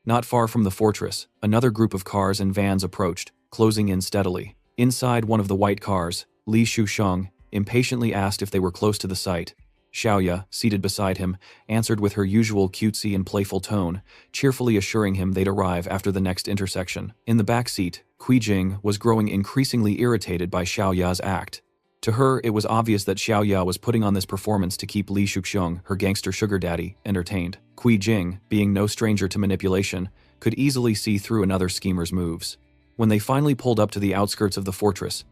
Not far from the fortress, another group of cars and vans approached, closing in steadily. Inside one of the white cars, Li Shusheng impatiently asked if they were close to the site. Xiaoya, seated beside him, answered with her usual cutesy and playful tone, cheerfully assuring him they'd arrive after the next intersection. In the back seat, Jing was growing increasingly irritated by Xiaoya's act. To her, it was obvious that Xiaoya was putting on this performance to keep Li Shuxiong, her gangster sugar daddy, entertained. Jing, being no stranger to manipulation, could easily see through another schemer's moves. When they finally pulled up to the outskirts of the fortress,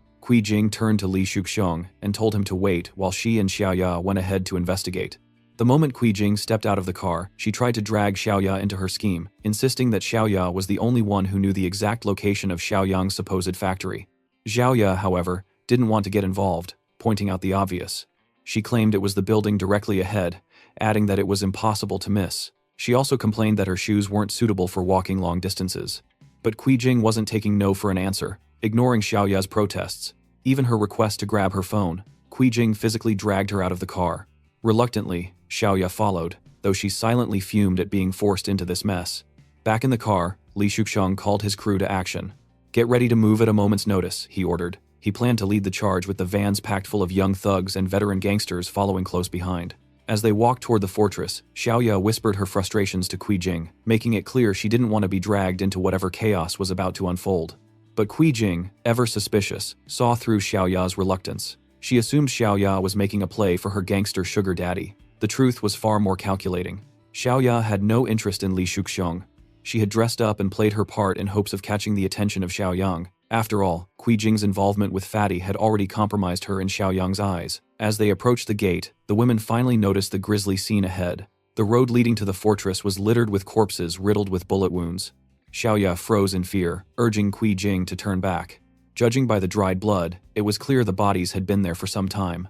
Jing turned to Li Shuxiong and told him to wait while she and Xiaoya went ahead to investigate. The moment Jing stepped out of the car, she tried to drag Xiaoya into her scheme, insisting that Xiaoya was the only one who knew the exact location of Xiaoyang's supposed factory. Xiaoya, however, didn't want to get involved, pointing out the obvious. She claimed it was the building directly ahead, adding that it was impossible to miss. She also complained that her shoes weren't suitable for walking long distances. But Jing wasn't taking no for an answer, ignoring Xiaoya's protests. Even her request to grab her phone, Jing physically dragged her out of the car. Reluctantly, Xiaoya followed, though she silently fumed at being forced into this mess. Back in the car, Li Shuxiong called his crew to action. "Get ready to move at a moment's notice," he ordered. He planned to lead the charge with the vans packed full of young thugs and veteran gangsters following close behind. As they walked toward the fortress, Xiaoya whispered her frustrations to Jing, making it clear she didn't want to be dragged into whatever chaos was about to unfold. But Jing, ever suspicious, saw through Xiaoya's reluctance. She assumed Xiaoya was making a play for her gangster sugar daddy. The truth was far more calculating. Xiaoya had no interest in Li Shuxiong. She had dressed up and played her part in hopes of catching the attention of Xiaoyang. After all, Jing's involvement with Fatty had already compromised her in Xiaoyang's eyes. As they approached the gate, the women finally noticed the grisly scene ahead. The road leading to the fortress was littered with corpses riddled with bullet wounds. Xiaoya froze in fear, urging Jing to turn back. Judging by the dried blood, it was clear the bodies had been there for some time.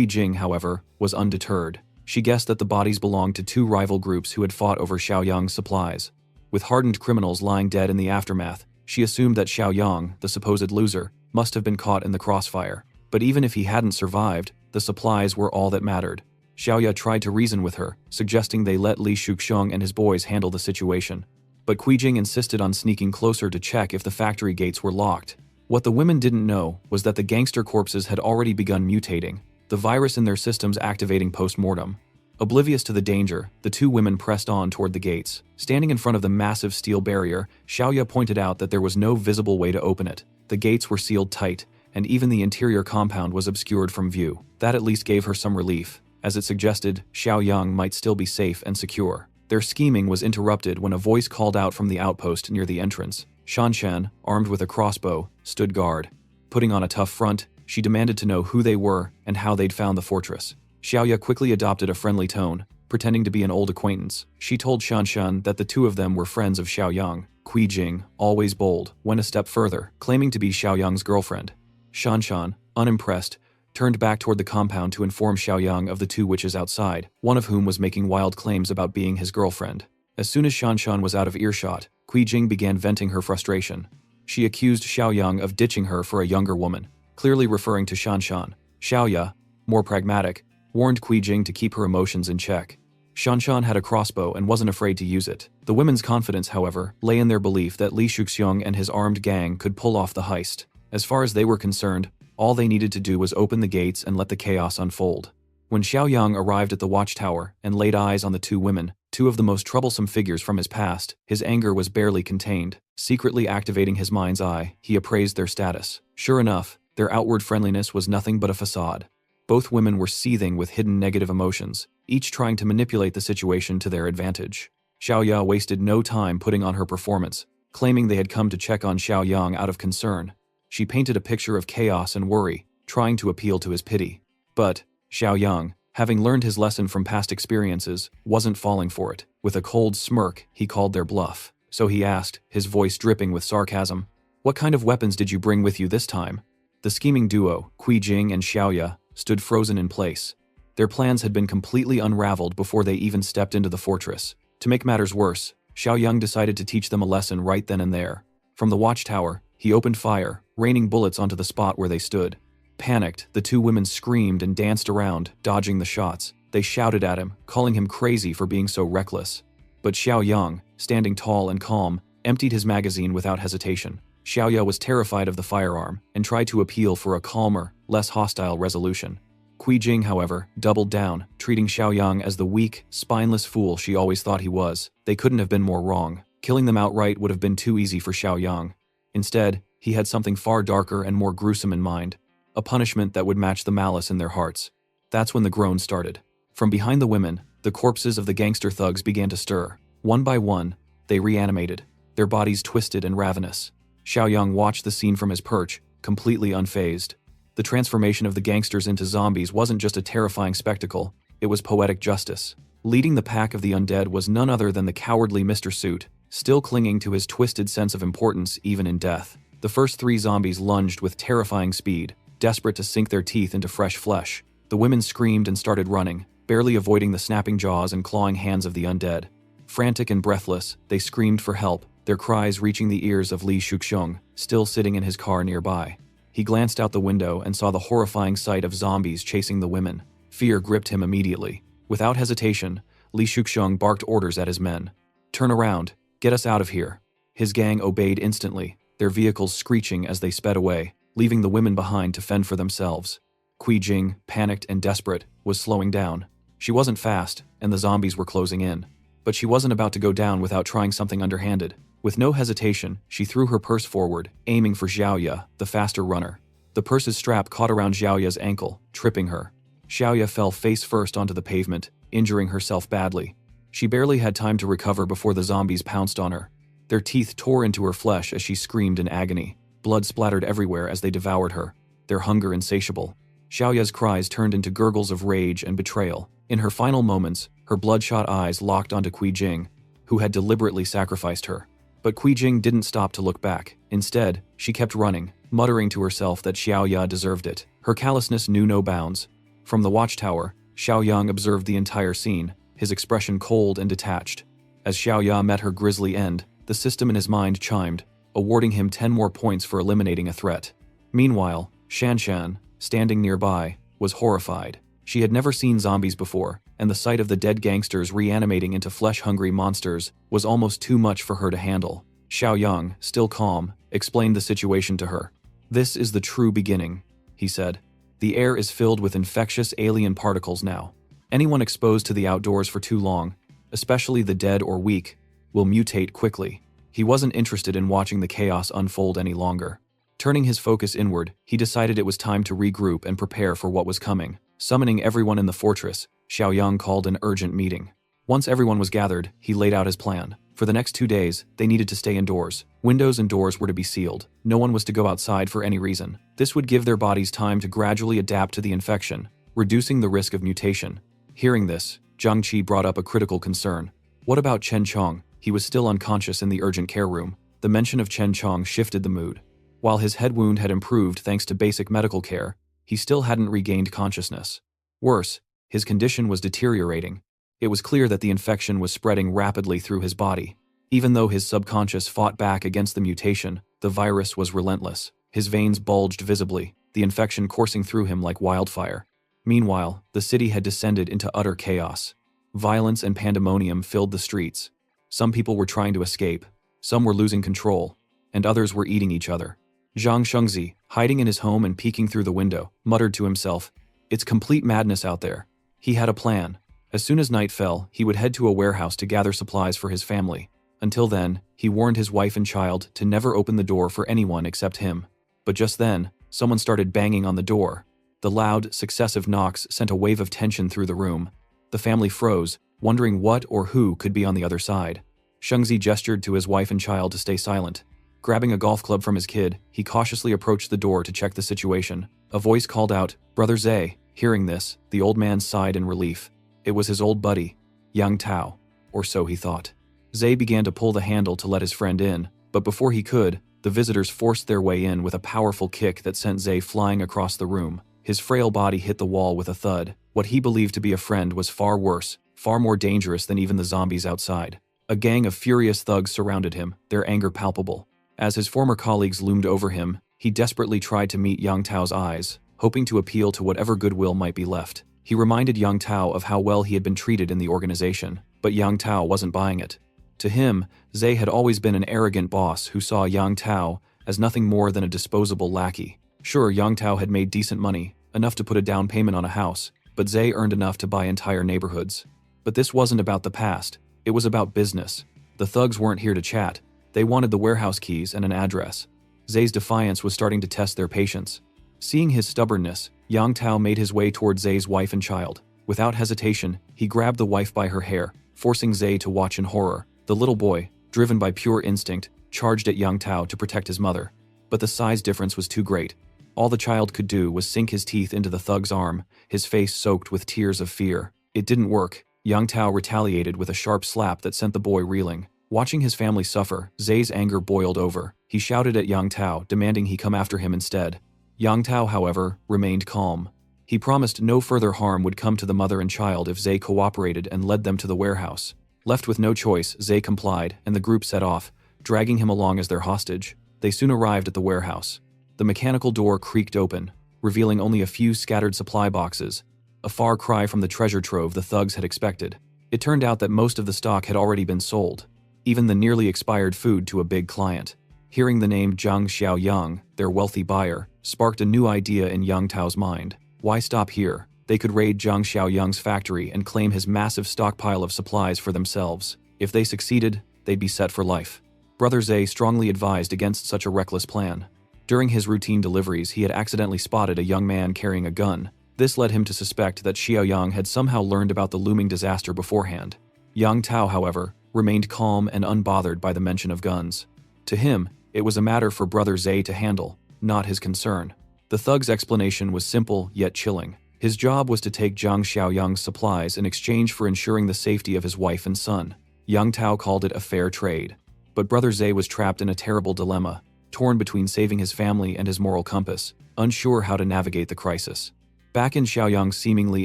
Jing, however, was undeterred. She guessed that the bodies belonged to two rival groups who had fought over Xiaoyang's supplies. With hardened criminals lying dead in the aftermath, she assumed that Xiaoyang, the supposed loser, must have been caught in the crossfire. But even if he hadn't survived, the supplies were all that mattered. Xiaoya tried to reason with her, suggesting they let Li Shuxiong and his boys handle the situation. But Qijing insisted on sneaking closer to check if the factory gates were locked. What the women didn't know was that the gangster corpses had already begun mutating, the virus in their systems activating post-mortem. Oblivious to the danger, the two women pressed on toward the gates. Standing in front of the massive steel barrier, Xiaoya pointed out that there was no visible way to open it. The gates were sealed tight, and even the interior compound was obscured from view. That at least gave her some relief, as it suggested Xiaoyang might still be safe and secure. Their scheming was interrupted when a voice called out from the outpost near the entrance. Shanshan, armed with a crossbow, stood guard. Putting on a tough front, she demanded to know who they were and how they'd found the fortress. Xiaoya quickly adopted a friendly tone, pretending to be an old acquaintance. She told Shanshan that the two of them were friends of Xiaoyang. Qijing, always bold, went a step further, claiming to be Xiaoyang's girlfriend. Shanshan, unimpressed, turned back toward the compound to inform Xiaoyang of the two witches outside, one of whom was making wild claims about being his girlfriend. As soon as Shanshan was out of earshot, Qijing began venting her frustration. She accused Xiaoyang of ditching her for a younger woman, clearly referring to Shanshan. Xiaoya, more pragmatic, warned Qijing to keep her emotions in check. Shanshan had a crossbow and wasn't afraid to use it. The women's confidence, however, lay in their belief that Li Shuxiong and his armed gang could pull off the heist. As far as they were concerned, all they needed to do was open the gates and let the chaos unfold. When Xiaoyang arrived at the watchtower and laid eyes on the two women, two of the most troublesome figures from his past, his anger was barely contained. Secretly activating his mind's eye, he appraised their status. Sure enough, their outward friendliness was nothing but a facade. Both women were seething with hidden negative emotions, each trying to manipulate the situation to their advantage. Xiaoya wasted no time putting on her performance, claiming they had come to check on Xiaoyang out of concern. She painted a picture of chaos and worry, trying to appeal to his pity. But Xiaoyang, having learned his lesson from past experiences, wasn't falling for it. With a cold smirk, he called their bluff. So he asked, his voice dripping with sarcasm, "What kind of weapons did you bring with you this time?" The scheming duo, Qijing and Xiaoya, stood frozen in place. Their plans had been completely unraveled before they even stepped into the fortress. To make matters worse, Xiaoyang decided to teach them a lesson right then and there. From the watchtower, he opened fire, raining bullets onto the spot where they stood. Panicked, the two women screamed and danced around, dodging the shots. They shouted at him, calling him crazy for being so reckless. But Xiaoyang, standing tall and calm, emptied his magazine without hesitation. Xiaoya was terrified of the firearm and tried to appeal for a calmer, less hostile resolution. Qijing, however, doubled down, treating Xiaoyang as the weak, spineless fool she always thought he was. They couldn't have been more wrong. Killing them outright would have been too easy for Xiaoyang. Instead, he had something far darker and more gruesome in mind, a punishment that would match the malice in their hearts. That's when the groans started. From behind the women, the corpses of the gangster thugs began to stir. One by one, they reanimated, their bodies twisted and ravenous. Xiaoyang watched the scene from his perch, completely unfazed. The transformation of the gangsters into zombies wasn't just a terrifying spectacle, it was poetic justice. Leading the pack of the undead was none other than the cowardly Mr. Suit, still clinging to his twisted sense of importance even in death. The first three zombies lunged with terrifying speed, desperate to sink their teeth into fresh flesh. The women screamed and started running, barely avoiding the snapping jaws and clawing hands of the undead. Frantic and breathless, they screamed for help, their cries reaching the ears of Li Shuxiong, still sitting in his car nearby. He glanced out the window and saw the horrifying sight of zombies chasing the women. Fear gripped him immediately. Without hesitation, Li Shuxiong barked orders at his men. "Turn around, get us out of here." His gang obeyed instantly, their vehicles screeching as they sped away, leaving the women behind to fend for themselves. Qijing, panicked and desperate, was slowing down. She wasn't fast, and the zombies were closing in. But she wasn't about to go down without trying something underhanded. With no hesitation, she threw her purse forward, aiming for Xiaoya, the faster runner. The purse's strap caught around Xiaoya's ankle, tripping her. Xiaoya fell face first onto the pavement, injuring herself badly. She barely had time to recover before the zombies pounced on her. Their teeth tore into her flesh as she screamed in agony. Blood splattered everywhere as they devoured her, their hunger insatiable. Xiaoya's cries turned into gurgles of rage and betrayal. In her final moments, her bloodshot eyes locked onto Qijing, who had deliberately sacrificed her. But Qijing didn't stop to look back. Instead, she kept running, muttering to herself that Xiaoya deserved it. Her callousness knew no bounds. From the watchtower, Xiaoyang observed the entire scene, his expression cold and detached. As Xiaoya met her grisly end, the system in his mind chimed, awarding him 10 more points for eliminating a threat. Meanwhile, Shanshan, standing nearby, was horrified. She had never seen zombies before, and the sight of the dead gangsters reanimating into flesh-hungry monsters was almost too much for her to handle. Xiaoyang, still calm, explained the situation to her. "This is the true beginning," he said. "The air is filled with infectious alien particles now. Anyone exposed to the outdoors for too long, especially the dead or weak, will mutate quickly." He wasn't interested in watching the chaos unfold any longer. Turning his focus inward, he decided it was time to regroup and prepare for what was coming. Summoning everyone in the fortress, Xiaoyang called an urgent meeting. Once everyone was gathered, he laid out his plan. For the next 2 days, they needed to stay indoors. Windows and doors were to be sealed. No one was to go outside for any reason. This would give their bodies time to gradually adapt to the infection, reducing the risk of mutation. Hearing this, Zhang Qi brought up a critical concern. What about Chen Chong? He was still unconscious in the urgent care room. The mention of Chen Chong shifted the mood. While his head wound had improved thanks to basic medical care, he still hadn't regained consciousness. Worse, his condition was deteriorating. It was clear that the infection was spreading rapidly through his body. Even though his subconscious fought back against the mutation, the virus was relentless. His veins bulged visibly, the infection coursing through him like wildfire. Meanwhile, the city had descended into utter chaos. Violence and pandemonium filled the streets. Some people were trying to escape, some were losing control, and others were eating each other. Zhang Shengzi, hiding in his home and peeking through the window, muttered to himself, "It's complete madness out there." He had a plan. As soon as night fell, he would head to a warehouse to gather supplies for his family. Until then, he warned his wife and child to never open the door for anyone except him. But just then, someone started banging on the door. The loud, successive knocks sent a wave of tension through the room. The family froze, wondering what or who could be on the other side. Shengzi gestured to his wife and child to stay silent. Grabbing a golf club from his kid, he cautiously approached the door to check the situation. A voice called out, "Brother Zay." Hearing this, the old man sighed in relief. It was his old buddy, Yang Tao, or so he thought. Zay began to pull the handle to let his friend in, but before he could, the visitors forced their way in with a powerful kick that sent Zay flying across the room. His frail body hit the wall with a thud. What he believed to be a friend was far worse, far more dangerous than even the zombies outside. A gang of furious thugs surrounded him, their anger palpable. As his former colleagues loomed over him, he desperately tried to meet Yang Tao's eyes, hoping to appeal to whatever goodwill might be left. He reminded Yang Tao of how well he had been treated in the organization, but Yang Tao wasn't buying it. To him, Zay had always been an arrogant boss who saw Yang Tao as nothing more than a disposable lackey. Sure, Yang Tao had made decent money, enough to put a down payment on a house, but Zay earned enough to buy entire neighborhoods. But this wasn't about the past, it was about business. The thugs weren't here to chat. They wanted the warehouse keys and an address. Zay's defiance was starting to test their patience. Seeing his stubbornness, Yang Tao made his way toward Zay's wife and child. Without hesitation, he grabbed the wife by her hair, forcing Zay to watch in horror. The little boy, driven by pure instinct, charged at Yang Tao to protect his mother. But the size difference was too great. All the child could do was sink his teeth into the thug's arm, his face soaked with tears of fear. It didn't work. Yang Tao retaliated with a sharp slap that sent the boy reeling. Watching his family suffer, Zay's anger boiled over. He shouted at Yang Tao, demanding he come after him instead. Yang Tao, however, remained calm. He promised no further harm would come to the mother and child if Zay cooperated and led them to the warehouse. Left with no choice, Zay complied, and the group set off, dragging him along as their hostage. They soon arrived at the warehouse. The mechanical door creaked open, revealing only a few scattered supply boxes, a far cry from the treasure trove the thugs had expected. It turned out that most of the stock had already been sold, even the nearly expired food to a big client. Hearing the name Zhang Xiaoyang, their wealthy buyer, sparked a new idea in Yang Tao's mind. Why stop here? They could raid Zhang Xiaoyang's factory and claim his massive stockpile of supplies for themselves. If they succeeded, they'd be set for life. Brother Zay strongly advised against such a reckless plan. During his routine deliveries, he had accidentally spotted a young man carrying a gun. This led him to suspect that Xiaoyang had somehow learned about the looming disaster beforehand. Yang Tao, however, remained calm and unbothered by the mention of guns. To him, it was a matter for Brother Zay to handle, not his concern. The thug's explanation was simple yet chilling. His job was to take Zhang Xiaoyang's supplies in exchange for ensuring the safety of his wife and son. Yang Tao called it a fair trade. But Brother Zay was trapped in a terrible dilemma, torn between saving his family and his moral compass, unsure how to navigate the crisis. Back in Xiaoyang's seemingly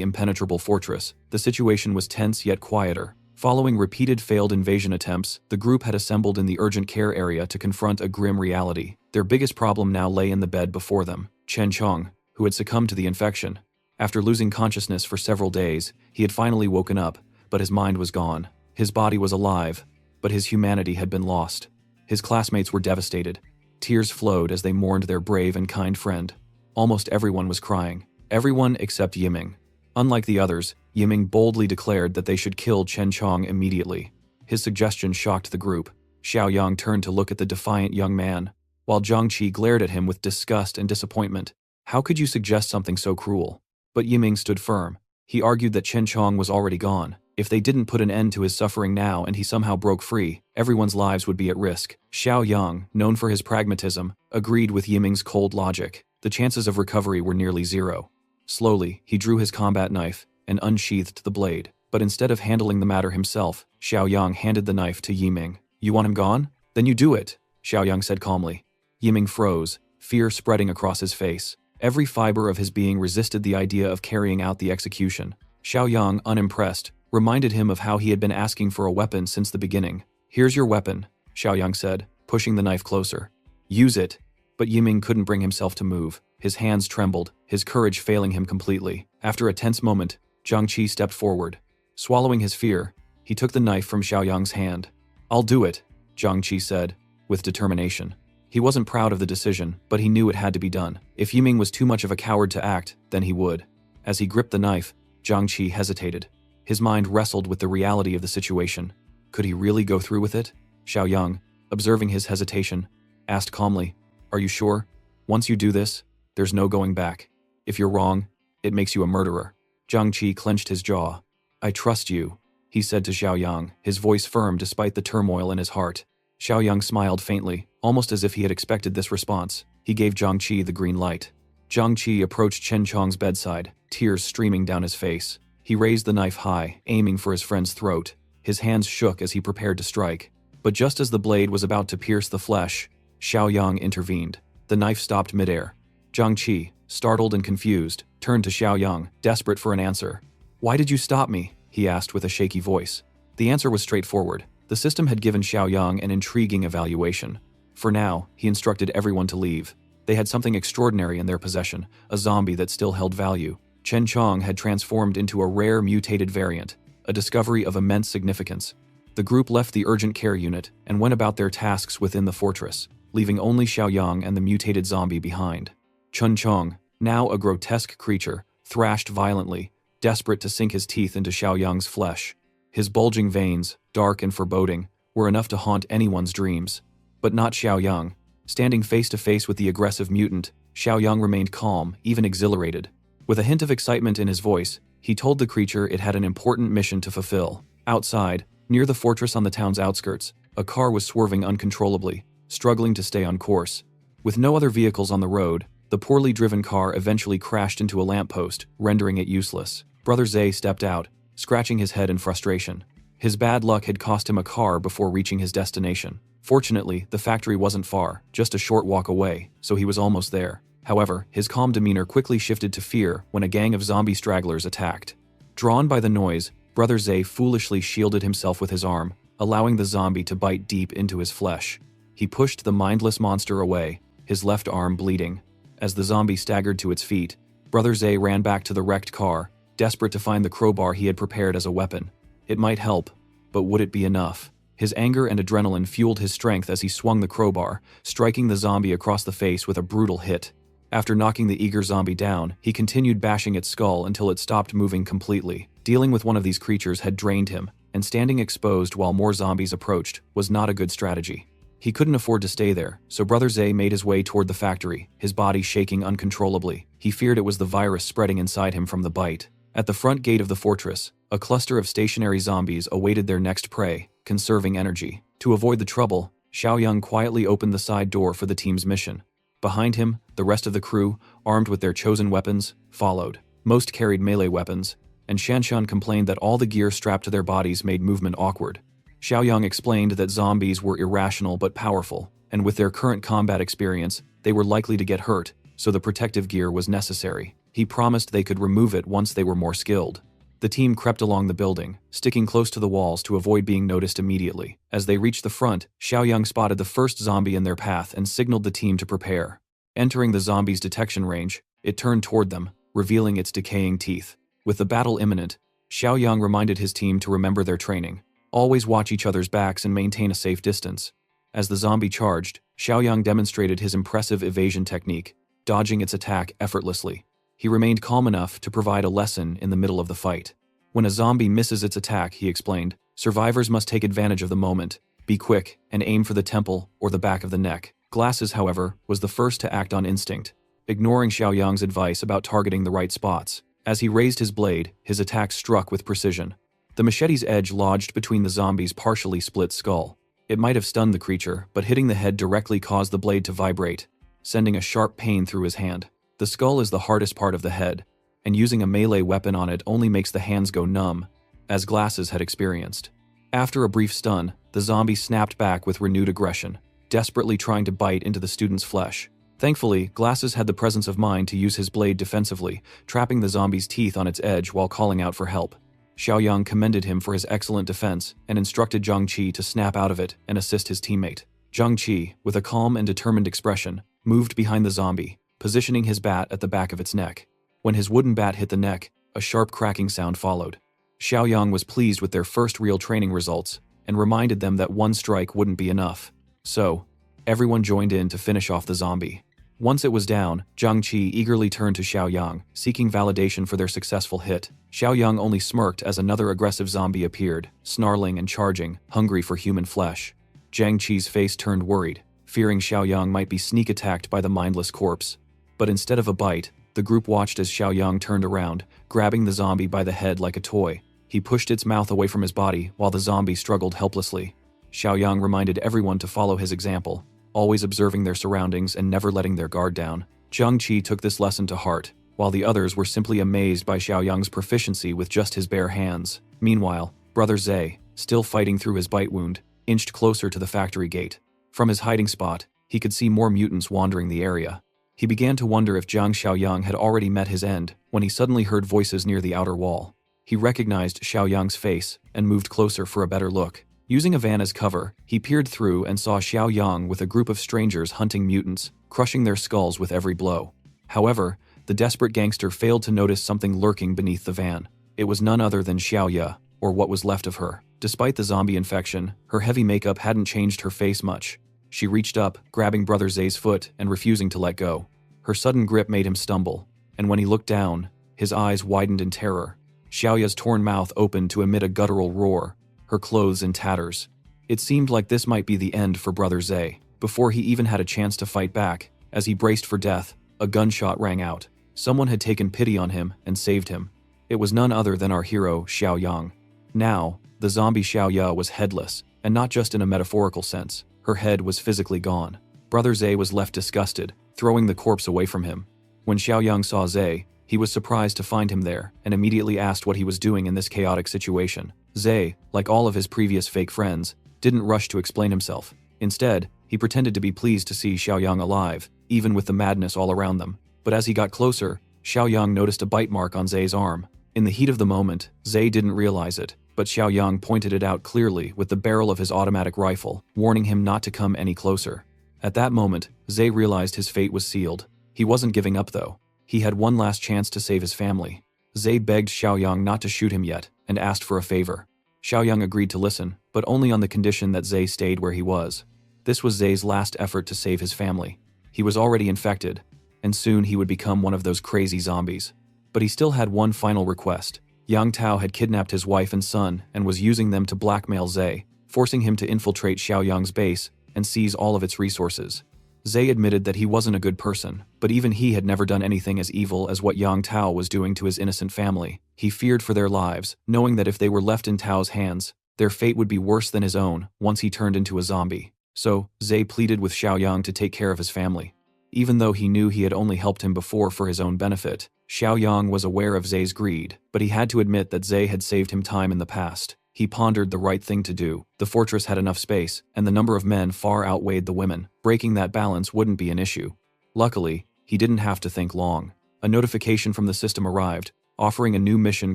impenetrable fortress, the situation was tense yet quieter. Following repeated failed invasion attempts, the group had assembled in the urgent care area to confront a grim reality. Their biggest problem now lay in the bed before them, Chen Chong, who had succumbed to the infection. After losing consciousness for several days, he had finally woken up, but his mind was gone. His body was alive, but his humanity had been lost. His classmates were devastated. Tears flowed as they mourned their brave and kind friend. Almost everyone was crying. Everyone except Yiming. Unlike the others, Yiming boldly declared that they should kill Chen Chong immediately. His suggestion shocked the group. Xiaoyang turned to look at the defiant young man, while Zhangqi glared at him with disgust and disappointment. How could you suggest something so cruel? But Yiming stood firm. He argued that Chen Chong was already gone. If they didn't put an end to his suffering now and he somehow broke free, everyone's lives would be at risk. Xiaoyang, known for his pragmatism, agreed with Yiming's cold logic. The chances of recovery were nearly zero. Slowly, he drew his combat knife and unsheathed the blade. But instead of handling the matter himself, Xiaoyang handed the knife to Yiming. "You want him gone? Then you do it," Xiaoyang said calmly. Yiming froze, fear spreading across his face. Every fiber of his being resisted the idea of carrying out the execution. Xiaoyang, unimpressed, reminded him of how he had been asking for a weapon since the beginning. "Here's your weapon," Xiaoyang said, pushing the knife closer. "Use it." But Yiming couldn't bring himself to move. His hands trembled, his courage failing him completely. After a tense moment, Zhangqi stepped forward. Swallowing his fear, he took the knife from Xiaoyang's hand. "I'll do it," Zhangqi said, with determination. He wasn't proud of the decision, but he knew it had to be done. If Yiming was too much of a coward to act, then he would. As he gripped the knife, Zhangqi hesitated. His mind wrestled with the reality of the situation. Could he really go through with it? Xiaoyang, observing his hesitation, asked calmly, "Are you sure? Once you do this, there's no going back. If you're wrong, it makes you a murderer." Zhangqi clenched his jaw. "I trust you," he said to Xiaoyang, his voice firm despite the turmoil in his heart. Xiaoyang smiled faintly, almost as if he had expected this response. He gave Zhangqi the green light. Zhangqi approached Chen Chong's bedside, tears streaming down his face. He raised the knife high, aiming for his friend's throat. His hands shook as he prepared to strike. But just as the blade was about to pierce the flesh, Xiaoyang intervened. The knife stopped midair. Zhangqi, startled and confused, turned to Xiaoyang, desperate for an answer. "Why did you stop me?" he asked with a shaky voice. The answer was straightforward. The system had given Xiaoyang an intriguing evaluation. For now, he instructed everyone to leave. They had something extraordinary in their possession, a zombie that still held value. Chen Chong had transformed into a rare mutated variant, a discovery of immense significance. The group left the urgent care unit and went about their tasks within the fortress, leaving only Xiaoyang and the mutated zombie behind. Chen Chong, now a grotesque creature, thrashed violently, desperate to sink his teeth into Xiaoyang's flesh. His bulging veins, dark and foreboding, were enough to haunt anyone's dreams. But not Xiaoyang. Standing face to face with the aggressive mutant, Xiaoyang remained calm, even exhilarated. With a hint of excitement in his voice, he told the creature it had an important mission to fulfill. Outside, near the fortress on the town's outskirts, a car was swerving uncontrollably, struggling to stay on course. With no other vehicles on the road, the poorly driven car eventually crashed into a lamppost, rendering it useless. Brother Zay stepped out, scratching his head in frustration. His bad luck had cost him a car before reaching his destination. Fortunately, the factory wasn't far, just a short walk away, so he was almost there. However, his calm demeanor quickly shifted to fear when a gang of zombie stragglers attacked. Drawn by the noise, Brother Zay foolishly shielded himself with his arm, allowing the zombie to bite deep into his flesh. He pushed the mindless monster away, his left arm bleeding. As the zombie staggered to its feet, Brother Zay ran back to the wrecked car, desperate to find the crowbar he had prepared as a weapon. It might help, but would it be enough? His anger and adrenaline fueled his strength as he swung the crowbar, striking the zombie across the face with a brutal hit. After knocking the eager zombie down, he continued bashing its skull until it stopped moving completely. Dealing with one of these creatures had drained him, and standing exposed while more zombies approached was not a good strategy. He couldn't afford to stay there, so Brother Zay made his way toward the factory, his body shaking uncontrollably. He feared it was the virus spreading inside him from the bite. At the front gate of the fortress, a cluster of stationary zombies awaited their next prey, conserving energy. To avoid the trouble, Xiaoyang quietly opened the side door for the team's mission. Behind him, the rest of the crew, armed with their chosen weapons, followed. Most carried melee weapons, and Shanshan complained that all the gear strapped to their bodies made movement awkward. Xiaoyang explained that zombies were irrational but powerful, and with their current combat experience, they were likely to get hurt, so the protective gear was necessary. He promised they could remove it once they were more skilled. The team crept along the building, sticking close to the walls to avoid being noticed immediately. As they reached the front, Xiaoyang spotted the first zombie in their path and signaled the team to prepare. Entering the zombie's detection range, it turned toward them, revealing its decaying teeth. With the battle imminent, Xiaoyang reminded his team to remember their training. Always watch each other's backs and maintain a safe distance. As the zombie charged, Xiaoyang demonstrated his impressive evasion technique, dodging its attack effortlessly. He remained calm enough to provide a lesson in the middle of the fight. When a zombie misses its attack, he explained, survivors must take advantage of the moment, be quick, and aim for the temple or the back of the neck. Glasses, however, was the first to act on instinct, ignoring Xiaoyang's advice about targeting the right spots. As he raised his blade, his attack struck with precision. The machete's edge lodged between the zombie's partially split skull. It might have stunned the creature, but hitting the head directly caused the blade to vibrate, sending a sharp pain through his hand. The skull is the hardest part of the head, and using a melee weapon on it only makes the hands go numb, as Glasses had experienced. After a brief stun, the zombie snapped back with renewed aggression, desperately trying to bite into the student's flesh. Thankfully, Glasses had the presence of mind to use his blade defensively, trapping the zombie's teeth on its edge while calling out for help. Xiaoyang commended him for his excellent defense and instructed Zhang Qi to snap out of it and assist his teammate. Zhang Qi, with a calm and determined expression, moved behind the zombie, positioning his bat at the back of its neck. When his wooden bat hit the neck, a sharp cracking sound followed. Xiaoyang was pleased with their first real training results and reminded them that one strike wouldn't be enough. So, everyone joined in to finish off the zombie. Once it was down, Zhang Qi eagerly turned to Xiaoyang, seeking validation for their successful hit. Xiaoyang only smirked as another aggressive zombie appeared, snarling and charging, hungry for human flesh. Zhang Qi's face turned worried, fearing Xiaoyang might be sneak attacked by the mindless corpse. But instead of a bite, the group watched as Xiaoyang turned around, grabbing the zombie by the head like a toy. He pushed its mouth away from his body while the zombie struggled helplessly. Xiaoyang reminded everyone to follow his example, always observing their surroundings and never letting their guard down. Zhang Qi took this lesson to heart, while the others were simply amazed by Xiaoyang's proficiency with just his bare hands. Meanwhile, Brother Zhe, still fighting through his bite wound, inched closer to the factory gate. From his hiding spot, he could see more mutants wandering the area. He began to wonder if Zhang Xiaoyang had already met his end when he suddenly heard voices near the outer wall. He recognized Xiaoyang's face and moved closer for a better look. Using a van as cover, he peered through and saw Xiaoyang with a group of strangers hunting mutants, crushing their skulls with every blow. However, the desperate gangster failed to notice something lurking beneath the van. It was none other than Xiaoya, or what was left of her. Despite the zombie infection, her heavy makeup hadn't changed her face much. She reached up, grabbing Brother Zhe's foot and refusing to let go. Her sudden grip made him stumble, and when he looked down, his eyes widened in terror. Xiaoya's torn mouth opened to emit a guttural roar, her clothes in tatters. It seemed like this might be the end for Brother Zhe. Before he even had a chance to fight back, as he braced for death, a gunshot rang out. Someone had taken pity on him and saved him. It was none other than our hero, Xiaoyang. Now, the zombie Xiaoya was headless, and not just in a metaphorical sense. Her head was physically gone. Brother Zhe was left disgusted, throwing the corpse away from him. When Xiaoyang saw Zhe, he was surprised to find him there and immediately asked what he was doing in this chaotic situation. Zhe, like all of his previous fake friends, didn't rush to explain himself. Instead, he pretended to be pleased to see Xiaoyang alive, even with the madness all around them. But as he got closer, Xiaoyang noticed a bite mark on Zhe's arm. In the heat of the moment, Zhe didn't realize it, but Xiaoyang pointed it out clearly with the barrel of his automatic rifle, warning him not to come any closer. At that moment, Zhe realized his fate was sealed. He wasn't giving up though. He had one last chance to save his family. Zhe begged Xiaoyang not to shoot him yet, and asked for a favor. Xiaoyang agreed to listen, but only on the condition that Zhe stayed where he was. This was Zhe's last effort to save his family. He was already infected, and soon he would become one of those crazy zombies. But he still had one final request. Yang Tao had kidnapped his wife and son and was using them to blackmail Zhe, forcing him to infiltrate Xiaoyang's base and seize all of its resources. Zhe admitted that he wasn't a good person, but even he had never done anything as evil as what Yang Tao was doing to his innocent family. He feared for their lives, knowing that if they were left in Tao's hands, their fate would be worse than his own once he turned into a zombie. So, Zhe pleaded with Xiaoyang to take care of his family. Even though he knew he had only helped him before for his own benefit, Xiaoyang was aware of Zhe's greed, but he had to admit that Zhe had saved him time in the past. He pondered the right thing to do. The fortress had enough space, and the number of men far outweighed the women. Breaking that balance wouldn't be an issue. Luckily, he didn't have to think long. A notification from the system arrived, offering a new mission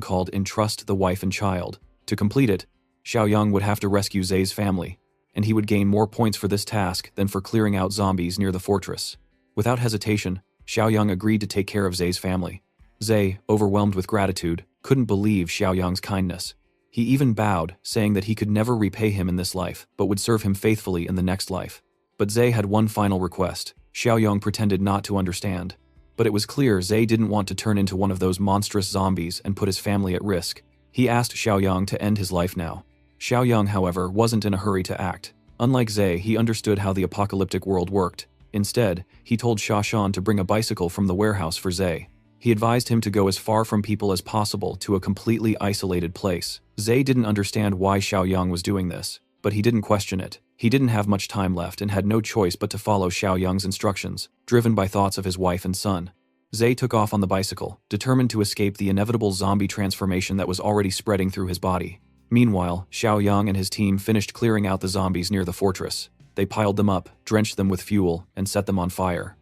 called Entrust the Wife and Child. To complete it, Xiaoyang would have to rescue Zay's family, and he would gain more points for this task than for clearing out zombies near the fortress. Without hesitation, Xiaoyang agreed to take care of Zay's family. Zay, overwhelmed with gratitude, couldn't believe Xiaoyang's kindness. He even bowed, saying that he could never repay him in this life, but would serve him faithfully in the next life. But Zay had one final request. Xiaoyang pretended not to understand. But it was clear Zay didn't want to turn into one of those monstrous zombies and put his family at risk. He asked Xiaoyang to end his life now. Xiaoyang, however, wasn't in a hurry to act. Unlike Zay, he understood how the apocalyptic world worked. Instead, he told Shashan to bring a bicycle from the warehouse for Zay. He advised him to go as far from people as possible to a completely isolated place. Zay didn't understand why Xiaoyang was doing this, but he didn't question it. He didn't have much time left and had no choice but to follow Xiaoyang's instructions, driven by thoughts of his wife and son. Zay took off on the bicycle, determined to escape the inevitable zombie transformation that was already spreading through his body. Meanwhile, Xiaoyang and his team finished clearing out the zombies near the fortress. They piled them up, drenched them with fuel, and set them on fire.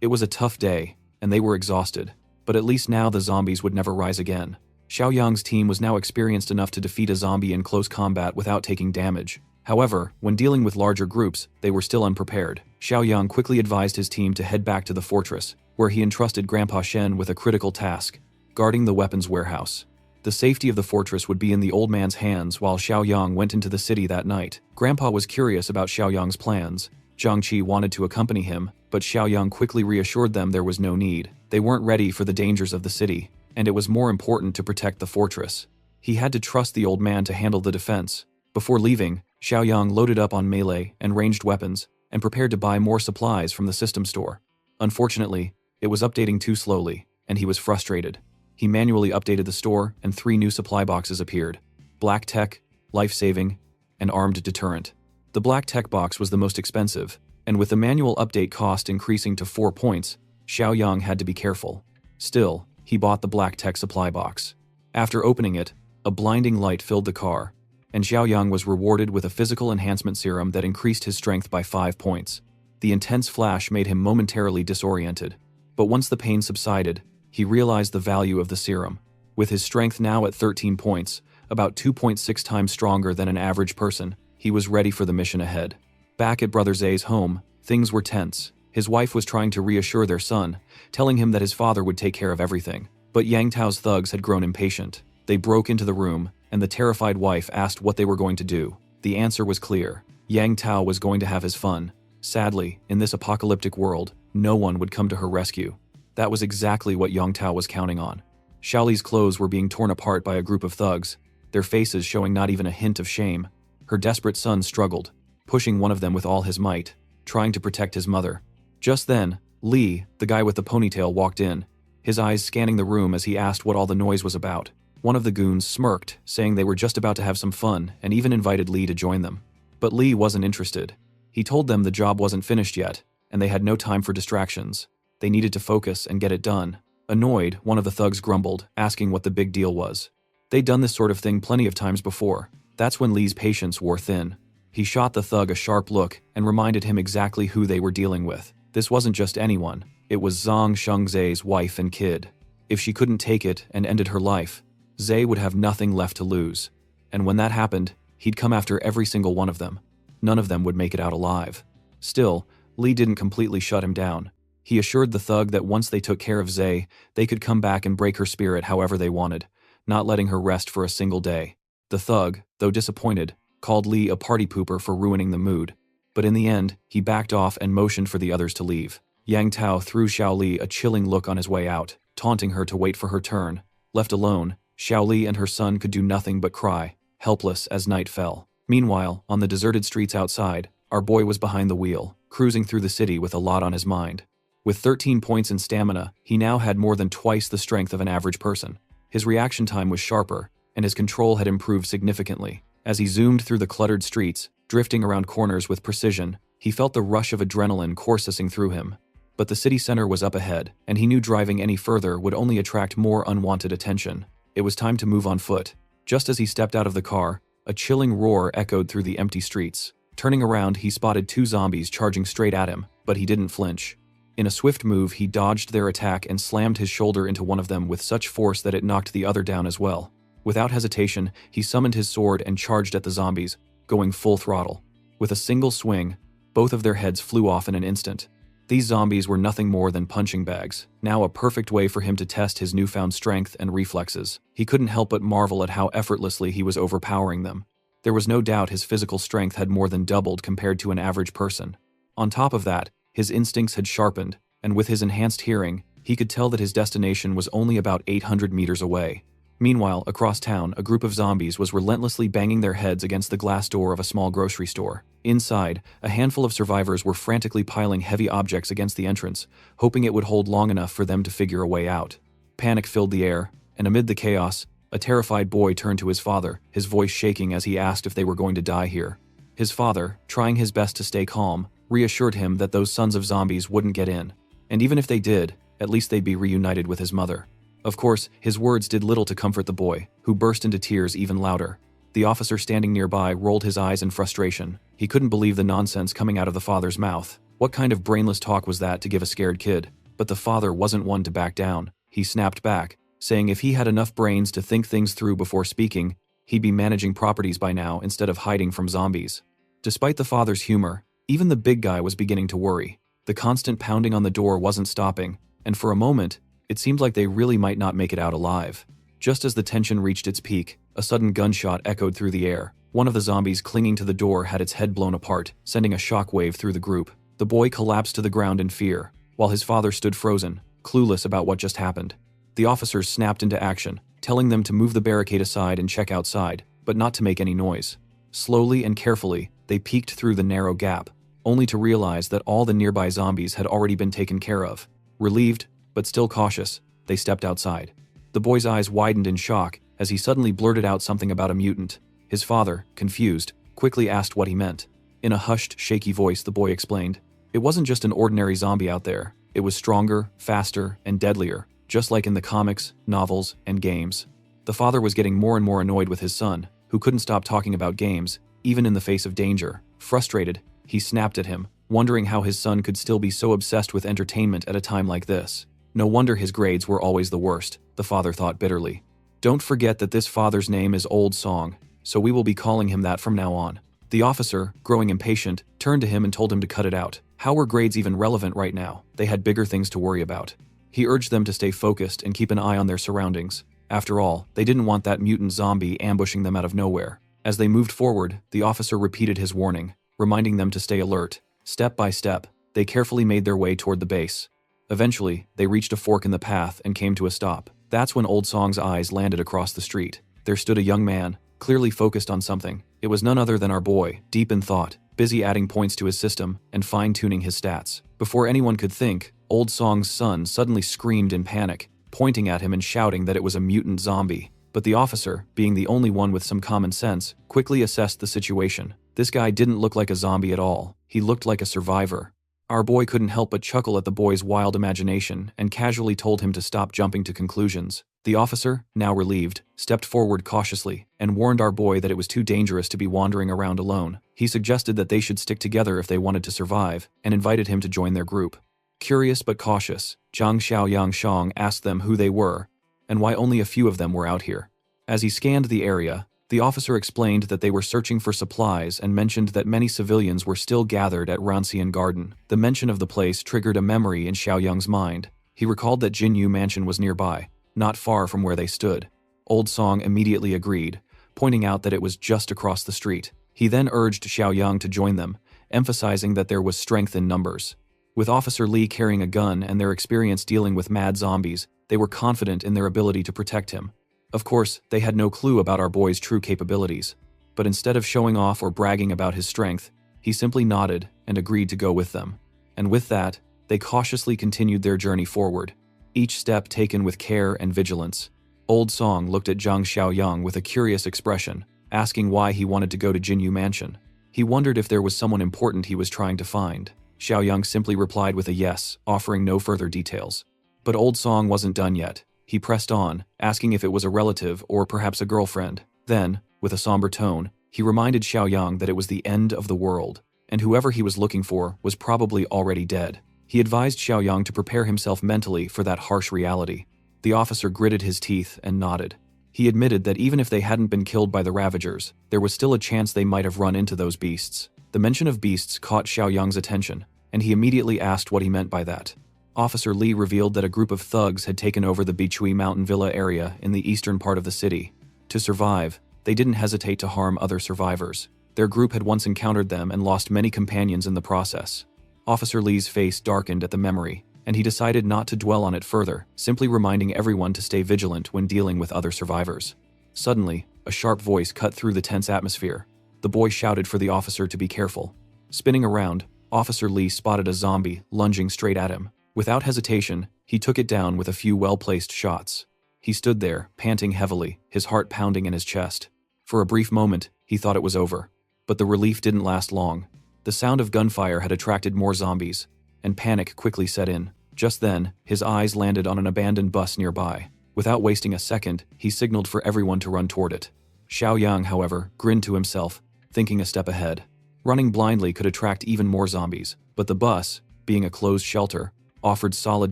It was a tough day, and they were exhausted, but at least now the zombies would never rise again. Xiaoyang's team was now experienced enough to defeat a zombie in close combat without taking damage. However, when dealing with larger groups, they were still unprepared. Xiaoyang quickly advised his team to head back to the fortress, where he entrusted Grandpa Shen with a critical task: guarding the weapons warehouse. The safety of the fortress would be in the old man's hands while Xiaoyang went into the city that night. Grandpa was curious about Xiaoyang's plans. Jiangqi wanted to accompany him, but Xiaoyang quickly reassured them there was no need. They weren't ready for the dangers of the city, and it was more important to protect the fortress. He had to trust the old man to handle the defense. Before leaving, Xiaoyang loaded up on melee and ranged weapons and prepared to buy more supplies from the system store. Unfortunately, it was updating too slowly, and he was frustrated. He manually updated the store, and 3 new supply boxes appeared: Black Tech, Life-Saving, and Armed Deterrent. The Black Tech box was the most expensive, and with the manual update cost increasing to 4 points, Xiaoyang had to be careful. Still, he bought the Black Tech supply box. After opening it, a blinding light filled the car, and Xiaoyang was rewarded with a physical enhancement serum that increased his strength by 5 points. The intense flash made him momentarily disoriented, but once the pain subsided, he realized the value of the serum. With his strength now at 13 points, about 2.6 times stronger than an average person, he was ready for the mission ahead. Back at Brother Zay's home, things were tense. His wife was trying to reassure their son, telling him that his father would take care of everything. But Yang Tao's thugs had grown impatient. They broke into the room, and the terrified wife asked what they were going to do. The answer was clear. Yang Tao was going to have his fun. Sadly, in this apocalyptic world, no one would come to her rescue. That was exactly what Yang Tao was counting on. Xiaoli's clothes were being torn apart by a group of thugs, their faces showing not even a hint of shame. Her desperate son struggled, pushing one of them with all his might, trying to protect his mother. Just then, Li, the guy with the ponytail, walked in, his eyes scanning the room as he asked what all the noise was about. One of the goons smirked, saying they were just about to have some fun, and even invited Li to join them. But Li wasn't interested. He told them the job wasn't finished yet, and they had no time for distractions. They needed to focus and get it done. Annoyed, one of the thugs grumbled, asking what the big deal was. They'd done this sort of thing plenty of times before. That's when Li's patience wore thin. He shot the thug a sharp look and reminded him exactly who they were dealing with. This wasn't just anyone. It was Zhang Shengzai's wife and kid. If she couldn't take it and ended her life, Zay would have nothing left to lose. And when that happened, he'd come after every single one of them. None of them would make it out alive. Still, Li didn't completely shut him down. He assured the thug that once they took care of Zay, they could come back and break her spirit however they wanted, not letting her rest for a single day. The thug, though disappointed, called Li a party pooper for ruining the mood. But in the end, he backed off and motioned for the others to leave. Yang Tao threw Xiaoli a chilling look on his way out, taunting her to wait for her turn. Left alone, Xiaoli and her son could do nothing but cry, helpless as night fell. Meanwhile, on the deserted streets outside, our boy was behind the wheel, cruising through the city with a lot on his mind. With 13 points in stamina, he now had more than twice the strength of an average person. His reaction time was sharper, and his control had improved significantly. As he zoomed through the cluttered streets, drifting around corners with precision, he felt the rush of adrenaline coursing through him. But the city center was up ahead, and he knew driving any further would only attract more unwanted attention. It was time to move on foot. Just as he stepped out of the car, a chilling roar echoed through the empty streets. Turning around, he spotted 2 zombies charging straight at him, but he didn't flinch. In a swift move, he dodged their attack and slammed his shoulder into one of them with such force that it knocked the other down as well. Without hesitation, he summoned his sword and charged at the zombies, going full throttle. With a single swing, both of their heads flew off in an instant. These zombies were nothing more than punching bags, now a perfect way for him to test his newfound strength and reflexes. He couldn't help but marvel at how effortlessly he was overpowering them. There was no doubt his physical strength had more than doubled compared to an average person. On top of that, his instincts had sharpened, and with his enhanced hearing, he could tell that his destination was only about 800 meters away. Meanwhile, across town, a group of zombies was relentlessly banging their heads against the glass door of a small grocery store. Inside, a handful of survivors were frantically piling heavy objects against the entrance, hoping it would hold long enough for them to figure a way out. Panic filled the air, and amid the chaos, a terrified boy turned to his father, his voice shaking as he asked if they were going to die here. His father, trying his best to stay calm, reassured him that those sons of zombies wouldn't get in. And even if they did, at least they'd be reunited with his mother. Of course, his words did little to comfort the boy, who burst into tears even louder. The officer standing nearby rolled his eyes in frustration. He couldn't believe the nonsense coming out of the father's mouth. What kind of brainless talk was that to give a scared kid? But the father wasn't one to back down. He snapped back, saying if he had enough brains to think things through before speaking, he'd be managing properties by now instead of hiding from zombies. Despite the father's humor, even the big guy was beginning to worry. The constant pounding on the door wasn't stopping, and for a moment, it seemed like they really might not make it out alive. Just as the tension reached its peak, a sudden gunshot echoed through the air. One of the zombies clinging to the door had its head blown apart, sending a shockwave through the group. The boy collapsed to the ground in fear, while his father stood frozen, clueless about what just happened. The officers snapped into action, telling them to move the barricade aside and check outside, but not to make any noise. Slowly and carefully, they peeked through the narrow gap, only to realize that all the nearby zombies had already been taken care of. Relieved, but still cautious, they stepped outside. The boy's eyes widened in shock as he suddenly blurted out something about a mutant. His father, confused, quickly asked what he meant. In a hushed, shaky voice, the boy explained, "It wasn't just an ordinary zombie out there. It was stronger, faster, and deadlier, just like in the comics, novels, and games." The father was getting more and more annoyed with his son, who couldn't stop talking about games, even in the face of danger. Frustrated, he snapped at him, wondering how his son could still be so obsessed with entertainment at a time like this. No wonder his grades were always the worst, the father thought bitterly. Don't forget that this father's name is Old Song, so we will be calling him that from now on. The officer, growing impatient, turned to him and told him to cut it out. How were grades even relevant right now? They had bigger things to worry about. He urged them to stay focused and keep an eye on their surroundings. After all, they didn't want that mutant zombie ambushing them out of nowhere. As they moved forward, the officer repeated his warning, reminding them to stay alert. Step by step, they carefully made their way toward the base. Eventually, they reached a fork in the path and came to a stop. That's when Old Song's eyes landed across the street. There stood a young man, clearly focused on something. It was none other than our boy, deep in thought, busy adding points to his system and fine-tuning his stats. Before anyone could think, Old Song's son suddenly screamed in panic, pointing at him and shouting that it was a mutant zombie. But the officer, being the only one with some common sense, quickly assessed the situation. This guy didn't look like a zombie at all. He looked like a survivor. Our boy couldn't help but chuckle at the boy's wild imagination and casually told him to stop jumping to conclusions. The officer, now relieved, stepped forward cautiously and warned our boy that it was too dangerous to be wandering around alone. He suggested that they should stick together if they wanted to survive and invited him to join their group. Curious but cautious, Zhang Xiaoyang Shang asked them who they were and why only a few of them were out here. As he scanned the area, the officer explained that they were searching for supplies and mentioned that many civilians were still gathered at Rancian Garden. The mention of the place triggered a memory in Xiaoyang's mind. He recalled that Jinyu Mansion was nearby, not far from where they stood. Old Song immediately agreed, pointing out that it was just across the street. He then urged Xiaoyang to join them, emphasizing that there was strength in numbers. With Officer Li carrying a gun and their experience dealing with mad zombies, they were confident in their ability to protect him. Of course, they had no clue about our boy's true capabilities, but instead of showing off or bragging about his strength, he simply nodded and agreed to go with them. And with that, they cautiously continued their journey forward, each step taken with care and vigilance. Old Song looked at Zhang Xiaoyang with a curious expression, asking why he wanted to go to Jinyu Mansion. He wondered if there was someone important he was trying to find. Xiaoyang simply replied with a yes, offering no further details. But Old Song wasn't done yet. He pressed on, asking if it was a relative or perhaps a girlfriend. Then, with a somber tone, he reminded Xiaoyang that it was the end of the world, and whoever he was looking for was probably already dead. He advised Xiaoyang to prepare himself mentally for that harsh reality. The officer gritted his teeth and nodded. He admitted that even if they hadn't been killed by the Ravagers, there was still a chance they might have run into those beasts. The mention of beasts caught Xiaoyang's attention, and he immediately asked what he meant by that. Officer Li revealed that a group of thugs had taken over the Bichui Mountain Villa area in the eastern part of the city. To survive, they didn't hesitate to harm other survivors. Their group had once encountered them and lost many companions in the process. Officer Li's face darkened at the memory, and he decided not to dwell on it further, simply reminding everyone to stay vigilant when dealing with other survivors. Suddenly, a sharp voice cut through the tense atmosphere. The boy shouted for the officer to be careful. Spinning around, Officer Li spotted a zombie lunging straight at him. Without hesitation, he took it down with a few well-placed shots. He stood there, panting heavily, his heart pounding in his chest. For a brief moment, he thought it was over. But the relief didn't last long. The sound of gunfire had attracted more zombies, and panic quickly set in. Just then, his eyes landed on an abandoned bus nearby. Without wasting a second, he signaled for everyone to run toward it. Xiaoyang, however, grinned to himself, thinking a step ahead. Running blindly could attract even more zombies, but the bus, being a closed shelter, offered solid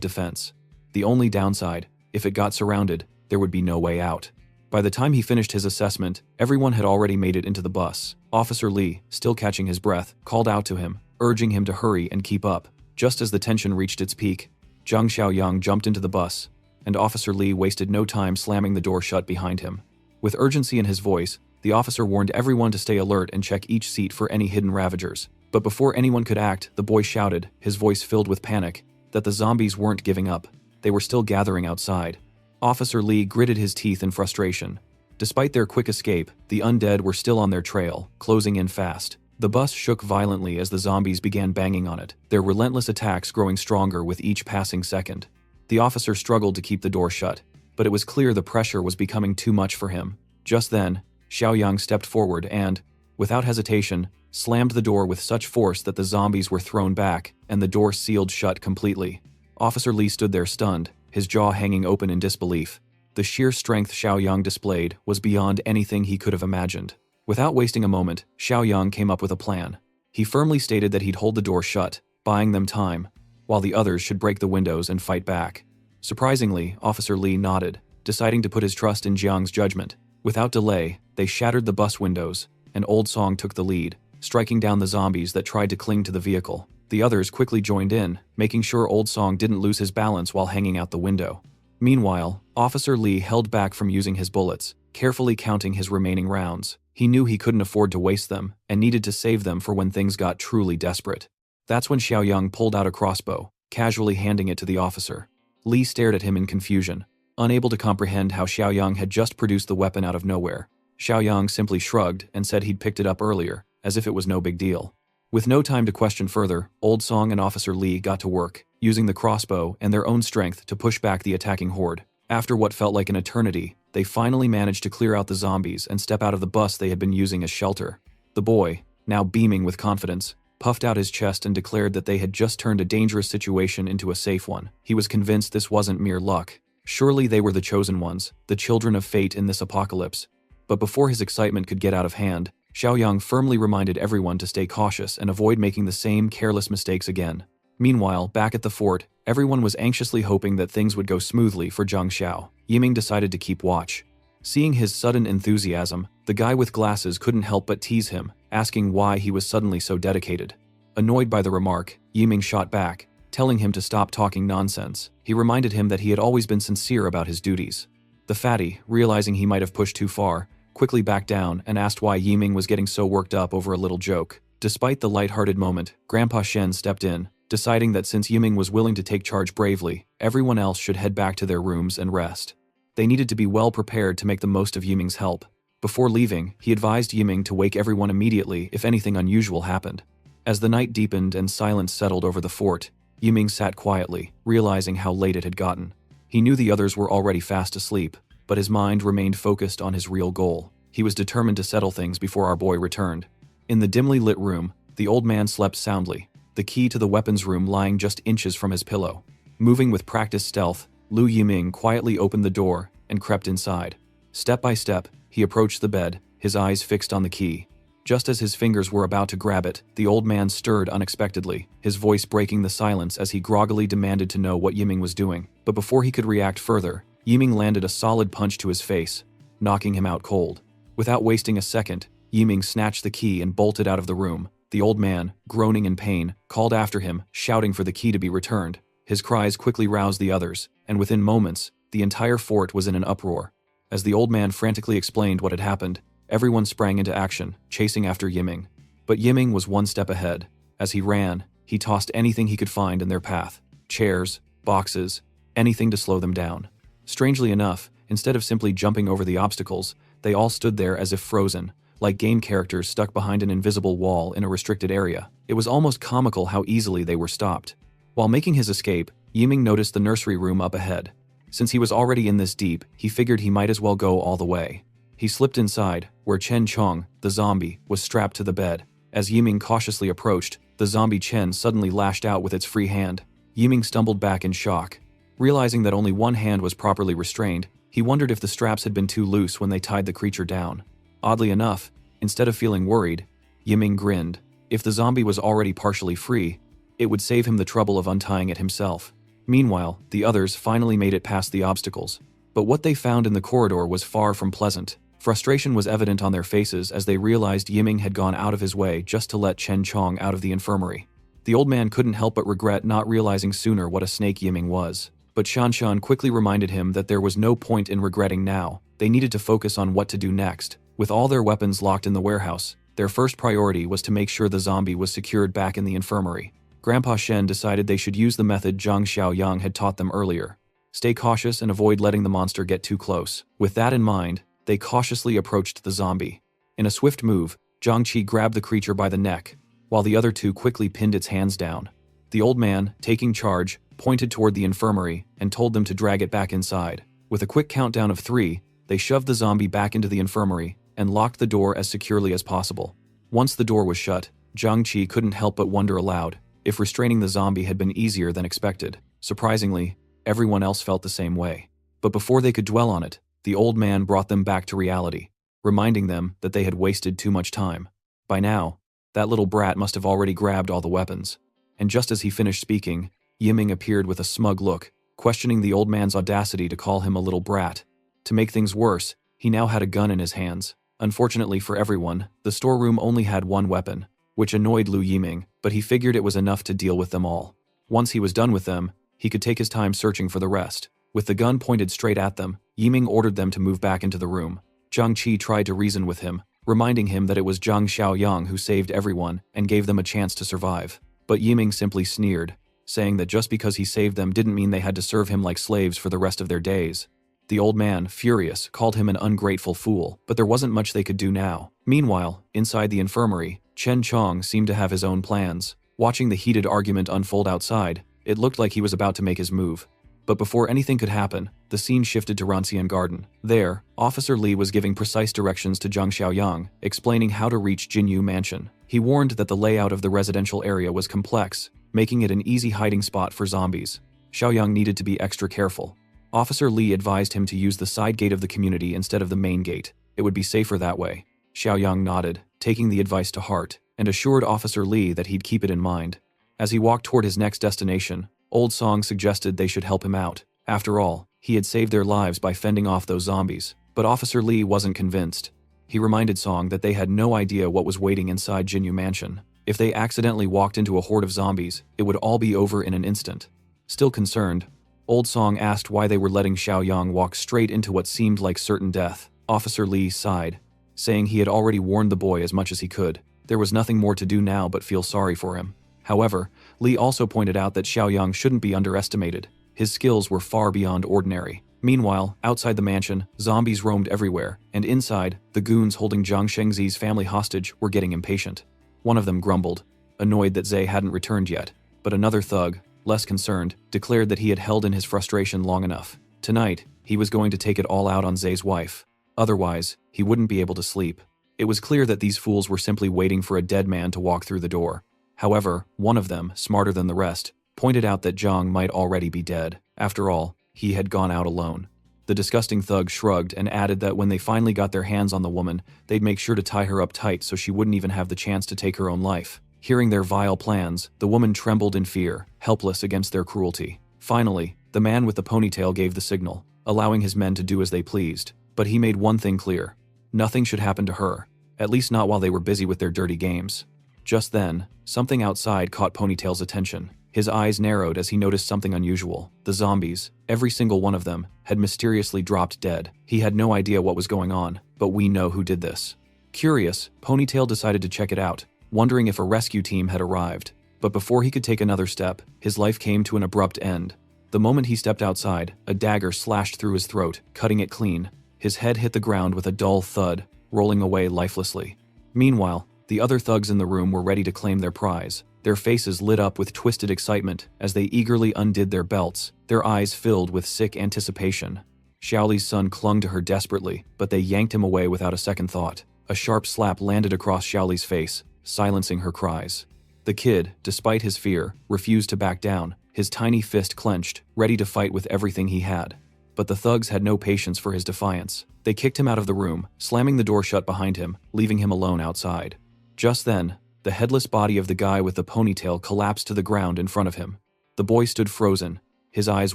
defense. The only downside, if it got surrounded, there would be no way out. By the time he finished his assessment, everyone had already made it into the bus. Officer Li, still catching his breath, called out to him, urging him to hurry and keep up. Just as the tension reached its peak, Zhang Xiaoyang jumped into the bus, and Officer Li wasted no time slamming the door shut behind him. With urgency in his voice, the officer warned everyone to stay alert and check each seat for any hidden ravagers. But before anyone could act, the boy shouted, his voice filled with panic, that the zombies weren't giving up. They were still gathering outside. Officer Li gritted his teeth in frustration. Despite their quick escape, the undead were still on their trail, closing in fast. The bus shook violently as the zombies began banging on it, their relentless attacks growing stronger with each passing second. The officer struggled to keep the door shut, but it was clear the pressure was becoming too much for him. Just then, Xiaoyang stepped forward and, without hesitation, slammed the door with such force that the zombies were thrown back, and the door sealed shut completely. Officer Li stood there stunned, his jaw hanging open in disbelief. The sheer strength Xiaoyang displayed was beyond anything he could have imagined. Without wasting a moment, Xiaoyang came up with a plan. He firmly stated that he'd hold the door shut, buying them time, while the others should break the windows and fight back. Surprisingly, Officer Li nodded, deciding to put his trust in Jiang's judgment. Without delay, they shattered the bus windows, and Old Song took the lead, striking down the zombies that tried to cling to the vehicle. The others quickly joined in, making sure Old Song didn't lose his balance while hanging out the window. Meanwhile, Officer Li held back from using his bullets, carefully counting his remaining rounds. He knew he couldn't afford to waste them, and needed to save them for when things got truly desperate. That's when Xiaoyang pulled out a crossbow, casually handing it to the officer. Li stared at him in confusion, unable to comprehend how Xiaoyang had just produced the weapon out of nowhere. Xiaoyang simply shrugged and said he'd picked it up earlier, as if it was no big deal. With no time to question further, Old Song and Officer Li got to work, using the crossbow and their own strength to push back the attacking horde. After what felt like an eternity, they finally managed to clear out the zombies and step out of the bus they had been using as shelter. The boy, now beaming with confidence, puffed out his chest and declared that they had just turned a dangerous situation into a safe one. He was convinced this wasn't mere luck. Surely they were the chosen ones, the children of fate in this apocalypse. But before his excitement could get out of hand, Xiaoyang firmly reminded everyone to stay cautious and avoid making the same careless mistakes again. Meanwhile, back at the fort, everyone was anxiously hoping that things would go smoothly for Zhang Xiao. Yiming decided to keep watch. Seeing his sudden enthusiasm, the guy with glasses couldn't help but tease him, asking why he was suddenly so dedicated. Annoyed by the remark, Yiming shot back, telling him to stop talking nonsense. He reminded him that he had always been sincere about his duties. The fatty, realizing he might have pushed too far, quickly backed down and asked why Yiming was getting so worked up over a little joke. Despite the light-hearted moment, Grandpa Shen stepped in, deciding that since Yiming was willing to take charge bravely, everyone else should head back to their rooms and rest. They needed to be well prepared to make the most of Yiming's help. Before leaving, he advised Yiming to wake everyone immediately if anything unusual happened. As the night deepened and silence settled over the fort, Yiming sat quietly, realizing how late it had gotten. He knew the others were already fast asleep, but his mind remained focused on his real goal. He was determined to settle things before our boy returned. In the dimly lit room, the old man slept soundly, the key to the weapons room lying just inches from his pillow. Moving with practiced stealth, Lu Yiming quietly opened the door and crept inside. Step by step, he approached the bed, his eyes fixed on the key. Just as his fingers were about to grab it, the old man stirred unexpectedly, his voice breaking the silence as he groggily demanded to know what Yiming was doing. But before he could react further, Yiming landed a solid punch to his face, knocking him out cold. Without wasting a second, Yiming snatched the key and bolted out of the room. The old man, groaning in pain, called after him, shouting for the key to be returned. His cries quickly roused the others, and within moments, the entire fort was in an uproar. As the old man frantically explained what had happened, everyone sprang into action, chasing after Yiming. But Yiming was one step ahead. As he ran, he tossed anything he could find in their path: chairs, boxes, anything to slow them down. Strangely enough, instead of simply jumping over the obstacles, they all stood there as if frozen, like game characters stuck behind an invisible wall in a restricted area. It was almost comical how easily they were stopped. While making his escape, Yiming noticed the nursery room up ahead. Since he was already in this deep, he figured he might as well go all the way. He slipped inside, where Chen Chong, the zombie, was strapped to the bed. As Yiming cautiously approached, the zombie Chen suddenly lashed out with its free hand. Yiming stumbled back in shock. Realizing that only one hand was properly restrained, he wondered if the straps had been too loose when they tied the creature down. Oddly enough, instead of feeling worried, Yiming grinned. If the zombie was already partially free, it would save him the trouble of untying it himself. Meanwhile, the others finally made it past the obstacles. But what they found in the corridor was far from pleasant. Frustration was evident on their faces as they realized Yiming had gone out of his way just to let Chen Chong out of the infirmary. The old man couldn't help but regret not realizing sooner what a snake Yiming was. But Shanshan quickly reminded him that there was no point in regretting now. They needed to focus on what to do next. With all their weapons locked in the warehouse, their first priority was to make sure the zombie was secured back in the infirmary. Grandpa Shen decided they should use the method Zhang Xiaoyang had taught them earlier. Stay cautious and avoid letting the monster get too close. With that in mind, they cautiously approached the zombie. In a swift move, Zhang Qi grabbed the creature by the neck, while the other two quickly pinned its hands down. The old man, taking charge, pointed toward the infirmary and told them to drag it back inside. With a quick countdown of 3, they shoved the zombie back into the infirmary and locked the door as securely as possible. Once the door was shut, Zhang Qi couldn't help but wonder aloud if restraining the zombie had been easier than expected. Surprisingly, everyone else felt the same way. But before they could dwell on it, the old man brought them back to reality, reminding them that they had wasted too much time. By now, that little brat must have already grabbed all the weapons. And just as he finished speaking, Yiming appeared with a smug look, questioning the old man's audacity to call him a little brat. To make things worse, he now had a gun in his hands. Unfortunately for everyone, the storeroom only had one weapon, which annoyed Lu Yiming, but he figured it was enough to deal with them all. Once he was done with them, he could take his time searching for the rest. With the gun pointed straight at them, Yiming ordered them to move back into the room. Zhang Qi tried to reason with him, reminding him that it was Zhang Xiaoyang who saved everyone and gave them a chance to survive. But Yiming simply sneered, saying that just because he saved them didn't mean they had to serve him like slaves for the rest of their days. The old man, furious, called him an ungrateful fool, but there wasn't much they could do now. Meanwhile, inside the infirmary, Chen Chong seemed to have his own plans. Watching the heated argument unfold outside, it looked like he was about to make his move. But before anything could happen, the scene shifted to Rancian Garden. There, Officer Li was giving precise directions to Zhang Xiaoyang, explaining how to reach Jinyu Mansion. He warned that the layout of the residential area was complex, making it an easy hiding spot for zombies. Xiaoyang needed to be extra careful. Officer Li advised him to use the side gate of the community instead of the main gate. It would be safer that way. Xiaoyang nodded, taking the advice to heart, and assured Officer Li that he'd keep it in mind. As he walked toward his next destination, Old Song suggested they should help him out. After all, he had saved their lives by fending off those zombies. But Officer Li wasn't convinced. He reminded Song that they had no idea what was waiting inside Jinyu Mansion. If they accidentally walked into a horde of zombies, it would all be over in an instant. Still concerned, Old Song asked why they were letting Xiaoyang walk straight into what seemed like certain death. Officer Li sighed, saying he had already warned the boy as much as he could. There was nothing more to do now but feel sorry for him. However, Li also pointed out that Xiaoyang shouldn't be underestimated. His skills were far beyond ordinary. Meanwhile, outside the mansion, zombies roamed everywhere, and inside, the goons holding Zhang Shengzi's family hostage were getting impatient. One of them grumbled, annoyed that Zhe hadn't returned yet, but another thug, less concerned, declared that he had held in his frustration long enough. Tonight, he was going to take it all out on Zhe's wife. Otherwise, he wouldn't be able to sleep. It was clear that these fools were simply waiting for a dead man to walk through the door. However, one of them, smarter than the rest, pointed out that Zhang might already be dead. After all, he had gone out alone. The disgusting thug shrugged and added that when they finally got their hands on the woman, they'd make sure to tie her up tight so she wouldn't even have the chance to take her own life. Hearing their vile plans, the woman trembled in fear, helpless against their cruelty. Finally, the man with the ponytail gave the signal, allowing his men to do as they pleased. But he made one thing clear. Nothing should happen to her, at least not while they were busy with their dirty games. Just then, something outside caught Ponytail's attention. His eyes narrowed as he noticed something unusual. The zombies, every single one of them, had mysteriously dropped dead. He had no idea what was going on, but we know who did this. Curious, Ponytail decided to check it out, wondering if a rescue team had arrived. But before he could take another step, his life came to an abrupt end. The moment he stepped outside, a dagger slashed through his throat, cutting it clean. His head hit the ground with a dull thud, rolling away lifelessly. Meanwhile, the other thugs in the room were ready to claim their prize. Their faces lit up with twisted excitement as they eagerly undid their belts, their eyes filled with sick anticipation. Xiaoli's son clung to her desperately, but they yanked him away without a second thought. A sharp slap landed across Xiaoli's face, silencing her cries. The kid, despite his fear, refused to back down, his tiny fist clenched, ready to fight with everything he had. But the thugs had no patience for his defiance. They kicked him out of the room, slamming the door shut behind him, leaving him alone outside. Just then, the headless body of the guy with the ponytail collapsed to the ground in front of him. The boy stood frozen, his eyes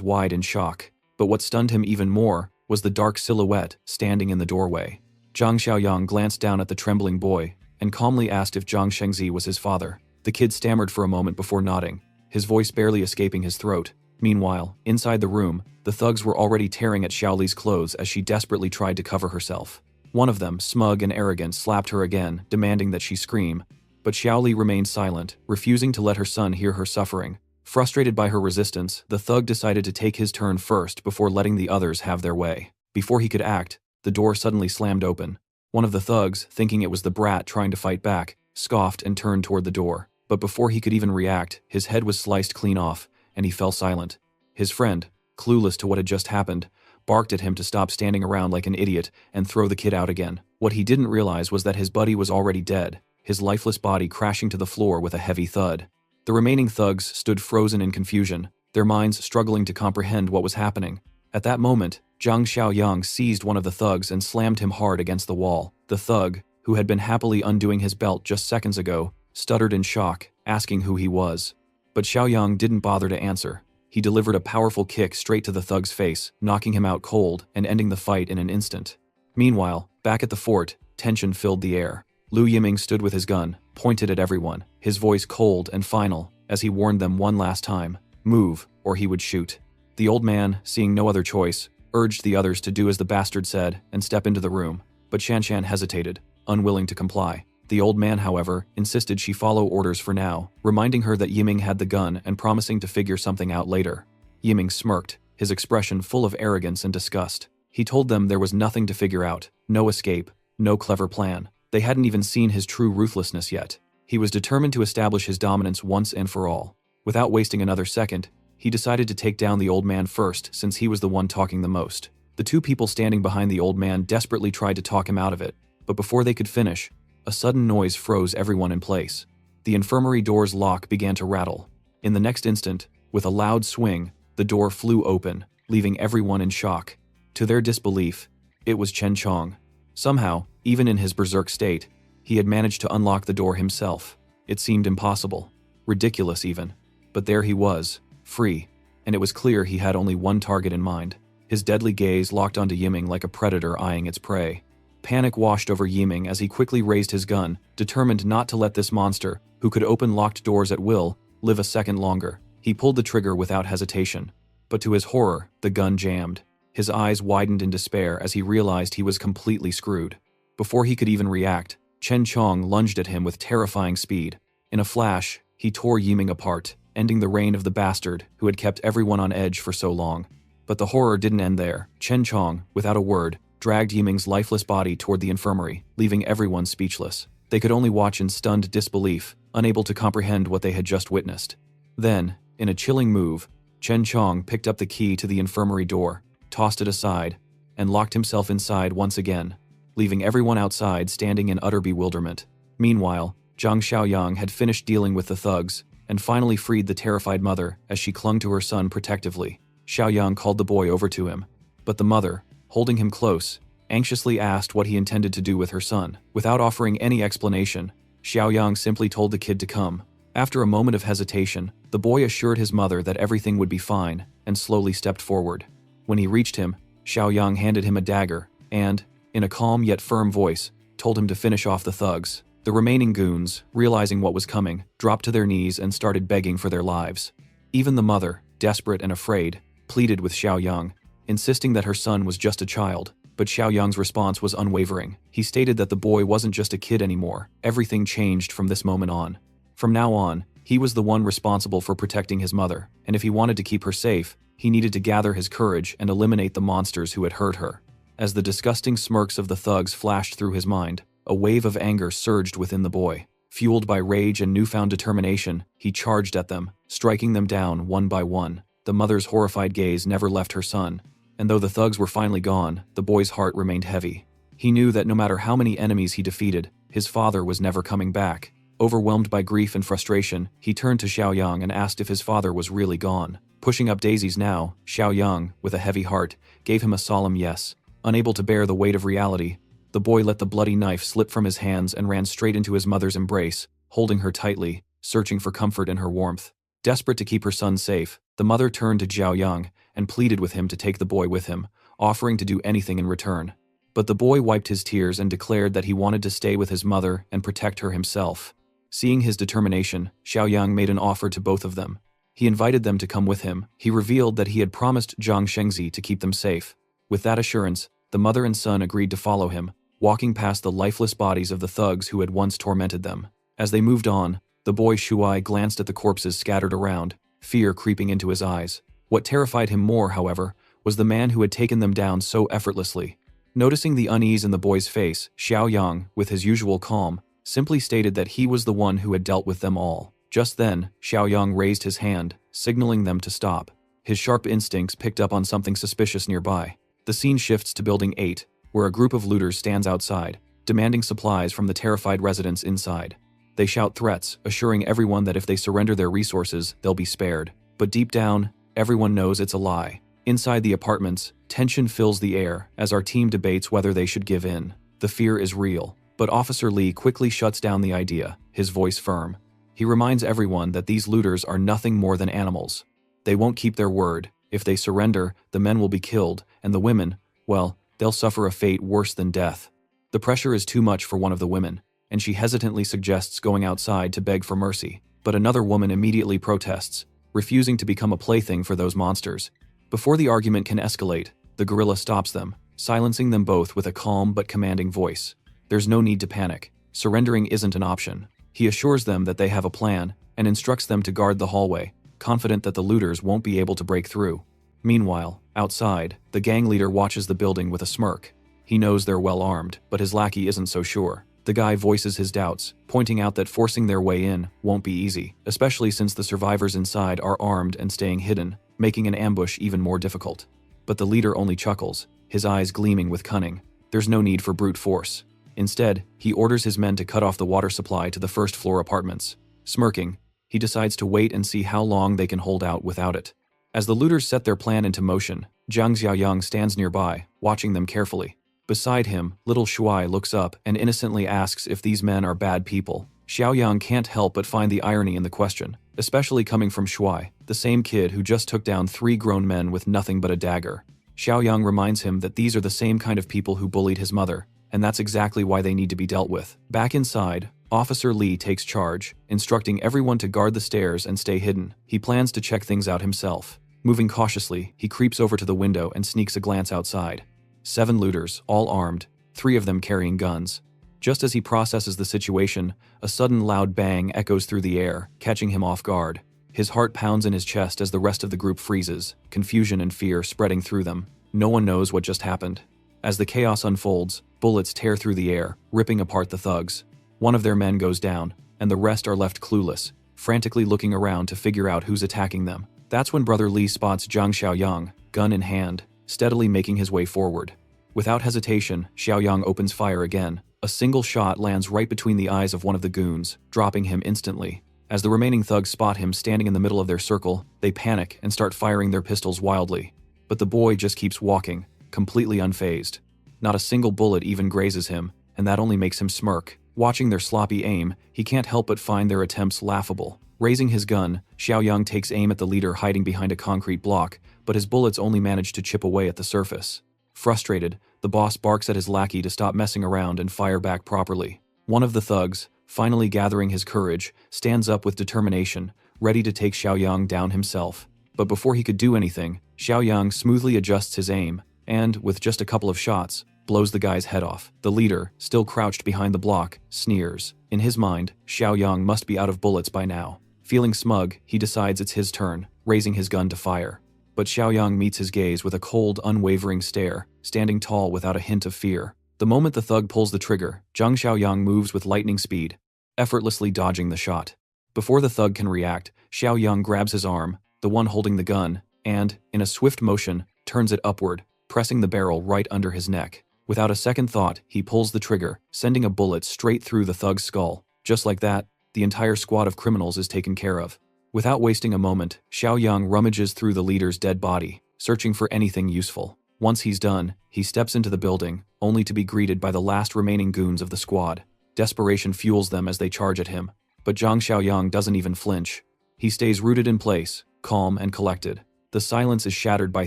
wide in shock. But what stunned him even more was the dark silhouette standing in the doorway. Zhang Xiaoyang glanced down at the trembling boy and calmly asked if Zhang Shengzi was his father. The kid stammered for a moment before nodding, his voice barely escaping his throat. Meanwhile, inside the room, the thugs were already tearing at Xiaoli's clothes as she desperately tried to cover herself. One of them, smug and arrogant, slapped her again, demanding that she scream. But Xiaoli remained silent, refusing to let her son hear her suffering. Frustrated by her resistance, the thug decided to take his turn first before letting the others have their way. Before he could act, the door suddenly slammed open. One of the thugs, thinking it was the brat trying to fight back, scoffed and turned toward the door. But before he could even react, his head was sliced clean off, and he fell silent. His friend, clueless to what had just happened, barked at him to stop standing around like an idiot and throw the kid out again. What he didn't realize was that his buddy was already dead, his lifeless body crashing to the floor with a heavy thud. The remaining thugs stood frozen in confusion, their minds struggling to comprehend what was happening. At that moment, Zhang Xiaoyang seized one of the thugs and slammed him hard against the wall. The thug, who had been happily undoing his belt just seconds ago, stuttered in shock, asking who he was. But Xiaoyang didn't bother to answer. He delivered a powerful kick straight to the thug's face, knocking him out cold and ending the fight in an instant. Meanwhile, back at the fort, tension filled the air. Lu Yiming stood with his gun, pointed at everyone, his voice cold and final, as he warned them one last time, "Move, or he would shoot." The old man, seeing no other choice, urged the others to do as the bastard said and step into the room, but Shanshan hesitated, unwilling to comply. The old man, however, insisted she follow orders for now, reminding her that Yiming had the gun and promising to figure something out later. Yiming smirked, his expression full of arrogance and disgust. He told them there was nothing to figure out, no escape, no clever plan. They hadn't even seen his true ruthlessness yet. He was determined to establish his dominance once and for all. Without wasting another second, he decided to take down the old man first since he was the one talking the most. The two people standing behind the old man desperately tried to talk him out of it, but before they could finish, a sudden noise froze everyone in place. The infirmary door's lock began to rattle. In the next instant, with a loud swing, the door flew open, leaving everyone in shock. To their disbelief, it was Chen Chong. Somehow, even in his berserk state, he had managed to unlock the door himself. It seemed impossible, ridiculous even. But there he was, free, and it was clear he had only one target in mind. His deadly gaze locked onto Yiming like a predator eyeing its prey. Panic washed over Yiming as he quickly raised his gun, determined not to let this monster, who could open locked doors at will, live a second longer. He pulled the trigger without hesitation. But to his horror, the gun jammed. His eyes widened in despair as he realized he was completely screwed. Before he could even react, Chen Chong lunged at him with terrifying speed. In a flash, he tore Yiming apart, ending the reign of the bastard who had kept everyone on edge for so long. But the horror didn't end there. Chen Chong, without a word, dragged Yiming's lifeless body toward the infirmary, leaving everyone speechless. They could only watch in stunned disbelief, unable to comprehend what they had just witnessed. Then, in a chilling move, Chen Chong picked up the key to the infirmary door, tossed it aside, and locked himself inside once again, leaving everyone outside standing in utter bewilderment. Meanwhile, Zhang Xiaoyang had finished dealing with the thugs and finally freed the terrified mother as she clung to her son protectively. Xiaoyang called the boy over to him. But the mother, holding him close, anxiously asked what he intended to do with her son. Without offering any explanation, Xiaoyang simply told the kid to come. After a moment of hesitation, the boy assured his mother that everything would be fine and slowly stepped forward. When he reached him, Xiaoyang handed him a dagger and, in a calm yet firm voice, told him to finish off the thugs. The remaining goons, realizing what was coming, dropped to their knees and started begging for their lives. Even the mother, desperate and afraid, pleaded with Xiaoyang, insisting that her son was just a child. But Xiaoyang's response was unwavering. He stated that the boy wasn't just a kid anymore. Everything changed from this moment on. From now on, he was the one responsible for protecting his mother, and if he wanted to keep her safe, he needed to gather his courage and eliminate the monsters who had hurt her. As the disgusting smirks of the thugs flashed through his mind, a wave of anger surged within the boy. Fueled by rage and newfound determination, he charged at them, striking them down one by one. The mother's horrified gaze never left her son, and though the thugs were finally gone, the boy's heart remained heavy. He knew that no matter how many enemies he defeated, his father was never coming back. Overwhelmed by grief and frustration, he turned to Xiaoyang and asked if his father was really gone. Pushing up daisies now, Xiaoyang, with a heavy heart, gave him a solemn yes. Unable to bear the weight of reality, the boy let the bloody knife slip from his hands and ran straight into his mother's embrace, holding her tightly, searching for comfort in her warmth. Desperate to keep her son safe, the mother turned to Xiaoyang and pleaded with him to take the boy with him, offering to do anything in return. But the boy wiped his tears and declared that he wanted to stay with his mother and protect her himself. Seeing his determination, Xiaoyang made an offer to both of them. He invited them to come with him. He revealed that he had promised Zhang Shengzi to keep them safe. With that assurance, the mother and son agreed to follow him, walking past the lifeless bodies of the thugs who had once tormented them. As they moved on, the boy Shuai glanced at the corpses scattered around, fear creeping into his eyes. What terrified him more, however, was the man who had taken them down so effortlessly. Noticing the unease in the boy's face, Xiaoyang, with his usual calm, simply stated that he was the one who had dealt with them all. Just then, Xiaoyang raised his hand, signaling them to stop. His sharp instincts picked up on something suspicious nearby. The scene shifts to Building 8, where a group of looters stands outside, demanding supplies from the terrified residents inside. They shout threats, assuring everyone that if they surrender their resources, they'll be spared. But deep down, everyone knows it's a lie. Inside the apartments, tension fills the air as our team debates whether they should give in. The fear is real, but Officer Lee quickly shuts down the idea, his voice firm. He reminds everyone that these looters are nothing more than animals. They won't keep their word. If they surrender, the men will be killed, and the women, well, they'll suffer a fate worse than death. The pressure is too much for one of the women, and she hesitantly suggests going outside to beg for mercy. But another woman immediately protests, refusing to become a plaything for those monsters. Before the argument can escalate, the gorilla stops them, silencing them both with a calm but commanding voice. There's no need to panic. Surrendering isn't an option. He assures them that they have a plan and instructs them to guard the hallway, confident that the looters won't be able to break through. Meanwhile, outside, the gang leader watches the building with a smirk. He knows they're well armed, but his lackey isn't so sure. The guy voices his doubts, pointing out that forcing their way in won't be easy, especially since the survivors inside are armed and staying hidden, making an ambush even more difficult. But the leader only chuckles, his eyes gleaming with cunning. There's no need for brute force. Instead, he orders his men to cut off the water supply to the first-floor apartments. Smirking, he decides to wait and see how long they can hold out without it. As the looters set their plan into motion, Zhang Xiaoyang stands nearby, watching them carefully. Beside him, little Shuai looks up and innocently asks if these men are bad people. Xiaoyang can't help but find the irony in the question, especially coming from Shuai, the same kid who just took down 3 grown men with nothing but a dagger. Xiaoyang reminds him that these are the same kind of people who bullied his mother, and that's exactly why they need to be dealt with. Back inside, Officer Lee takes charge, instructing everyone to guard the stairs and stay hidden. He plans to check things out himself. Moving cautiously, he creeps over to the window and sneaks a glance outside. 7 looters, all armed, 3 of them carrying guns. Just as he processes the situation, a sudden loud bang echoes through the air, catching him off guard. His heart pounds in his chest as the rest of the group freezes, confusion and fear spreading through them. No one knows what just happened. As the chaos unfolds, bullets tear through the air, ripping apart the thugs. One of their men goes down, and the rest are left clueless, frantically looking around to figure out who's attacking them. That's when Brother Lee spots Zhang Xiaoyang, gun in hand, steadily making his way forward. Without hesitation, Xiaoyang opens fire again. A single shot lands right between the eyes of one of the goons, dropping him instantly. As the remaining thugs spot him standing in the middle of their circle, they panic and start firing their pistols wildly. But the boy just keeps walking, completely unfazed. Not a single bullet even grazes him, and that only makes him smirk. Watching their sloppy aim, he can't help but find their attempts laughable. Raising his gun, Xiaoyang takes aim at the leader hiding behind a concrete block, but his bullets only manage to chip away at the surface. Frustrated, the boss barks at his lackey to stop messing around and fire back properly. One of the thugs, finally gathering his courage, stands up with determination, ready to take Xiaoyang down himself. But before he could do anything, Xiaoyang smoothly adjusts his aim, and, with just a couple of shots, blows the guy's head off. The leader, still crouched behind the block, sneers. In his mind, Xiaoyang must be out of bullets by now. Feeling smug, he decides it's his turn, raising his gun to fire. But Xiaoyang meets his gaze with a cold, unwavering stare, standing tall without a hint of fear. The moment the thug pulls the trigger, Zhang Xiaoyang moves with lightning speed, effortlessly dodging the shot. Before the thug can react, Xiaoyang grabs his arm, the one holding the gun, and, in a swift motion, turns it upward, pressing the barrel right under his neck. Without a second thought, he pulls the trigger, sending a bullet straight through the thug's skull. Just like that, the entire squad of criminals is taken care of. Without wasting a moment, Xiaoyang rummages through the leader's dead body, searching for anything useful. Once he's done, he steps into the building, only to be greeted by the last remaining goons of the squad. Desperation fuels them as they charge at him. But Zhang Xiaoyang doesn't even flinch. He stays rooted in place, calm and collected. The silence is shattered by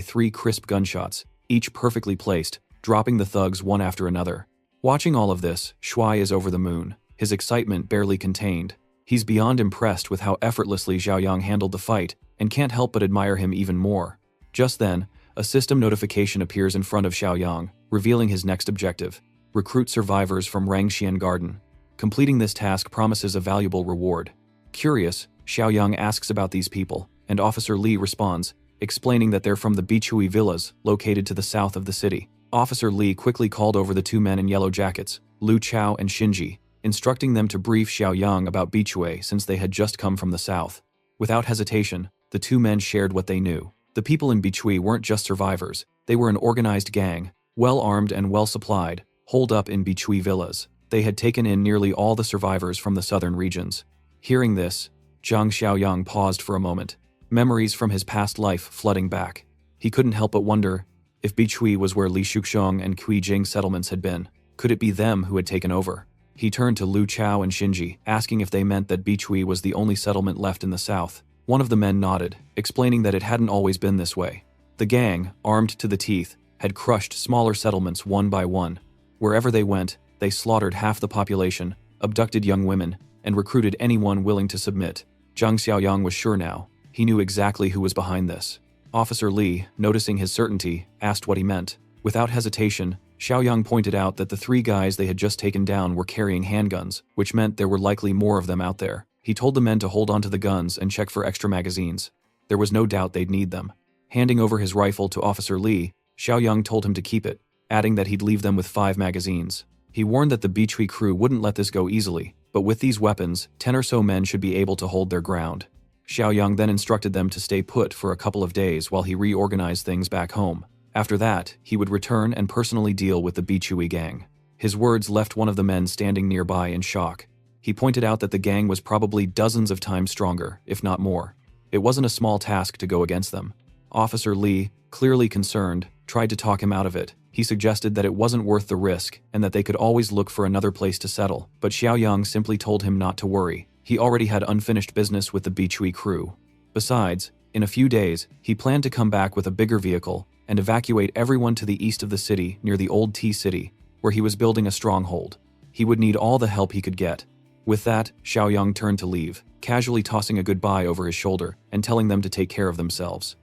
3 crisp gunshots, each perfectly placed, dropping the thugs one after another. Watching all of this, Shuai is over the moon, his excitement barely contained. He's beyond impressed with how effortlessly Xiaoyang handled the fight, and can't help but admire him even more. Just then, a system notification appears in front of Xiaoyang, revealing his next objective: recruit survivors from Rangxian Garden. Completing this task promises a valuable reward. Curious, Xiaoyang asks about these people, and Officer Li responds, explaining that they're from the Bichui villas, located to the south of the city. Officer Li quickly called over the 2 men in yellow jackets, Lu Chao and Xinji, instructing them to brief Xiaoyang about Bichui since they had just come from the south. Without hesitation, the 2 men shared what they knew. The people in Bichui weren't just survivors, they were an organized gang, well-armed and well-supplied, holed up in Bichui villas. They had taken in nearly all the survivors from the southern regions. Hearing this, Zhang Xiaoyang paused for a moment, memories from his past life flooding back. He couldn't help but wonder, if Bichui was where Li Shuxiong and Kui Jing settlements had been, could it be them who had taken over? He turned to Lu Chao and Xinji, asking if they meant that Bichui was the only settlement left in the south. One of the men nodded, explaining that it hadn't always been this way. The gang, armed to the teeth, had crushed smaller settlements one by one. Wherever they went, they slaughtered half the population, abducted young women, and recruited anyone willing to submit. Zhang Xiaoyang was sure now. He knew exactly who was behind this. Officer Li, noticing his certainty, asked what he meant. Without hesitation, Xiaoyang pointed out that the 3 guys they had just taken down were carrying handguns, which meant there were likely more of them out there. He told the men to hold onto the guns and check for extra magazines. There was no doubt they'd need them. Handing over his rifle to Officer Li, Xiaoyang told him to keep it, adding that he'd leave them with 5 magazines. He warned that the Bichui crew wouldn't let this go easily, but with these weapons, 10 or so men should be able to hold their ground. Xiaoyang then instructed them to stay put for a couple of days while he reorganized things back home. After that, he would return and personally deal with the Bichui gang. His words left one of the men standing nearby in shock. He pointed out that the gang was probably dozens of times stronger, if not more. It wasn't a small task to go against them. Officer Li, clearly concerned, tried to talk him out of it. He suggested that it wasn't worth the risk and that they could always look for another place to settle, but Xiaoyang simply told him not to worry. He already had unfinished business with the Bichui crew. Besides, in a few days, he planned to come back with a bigger vehicle and evacuate everyone to the east of the city near the old Tea City, where he was building a stronghold. He would need all the help he could get. With that, Xiaoyang turned to leave, casually tossing a goodbye over his shoulder and telling them to take care of themselves.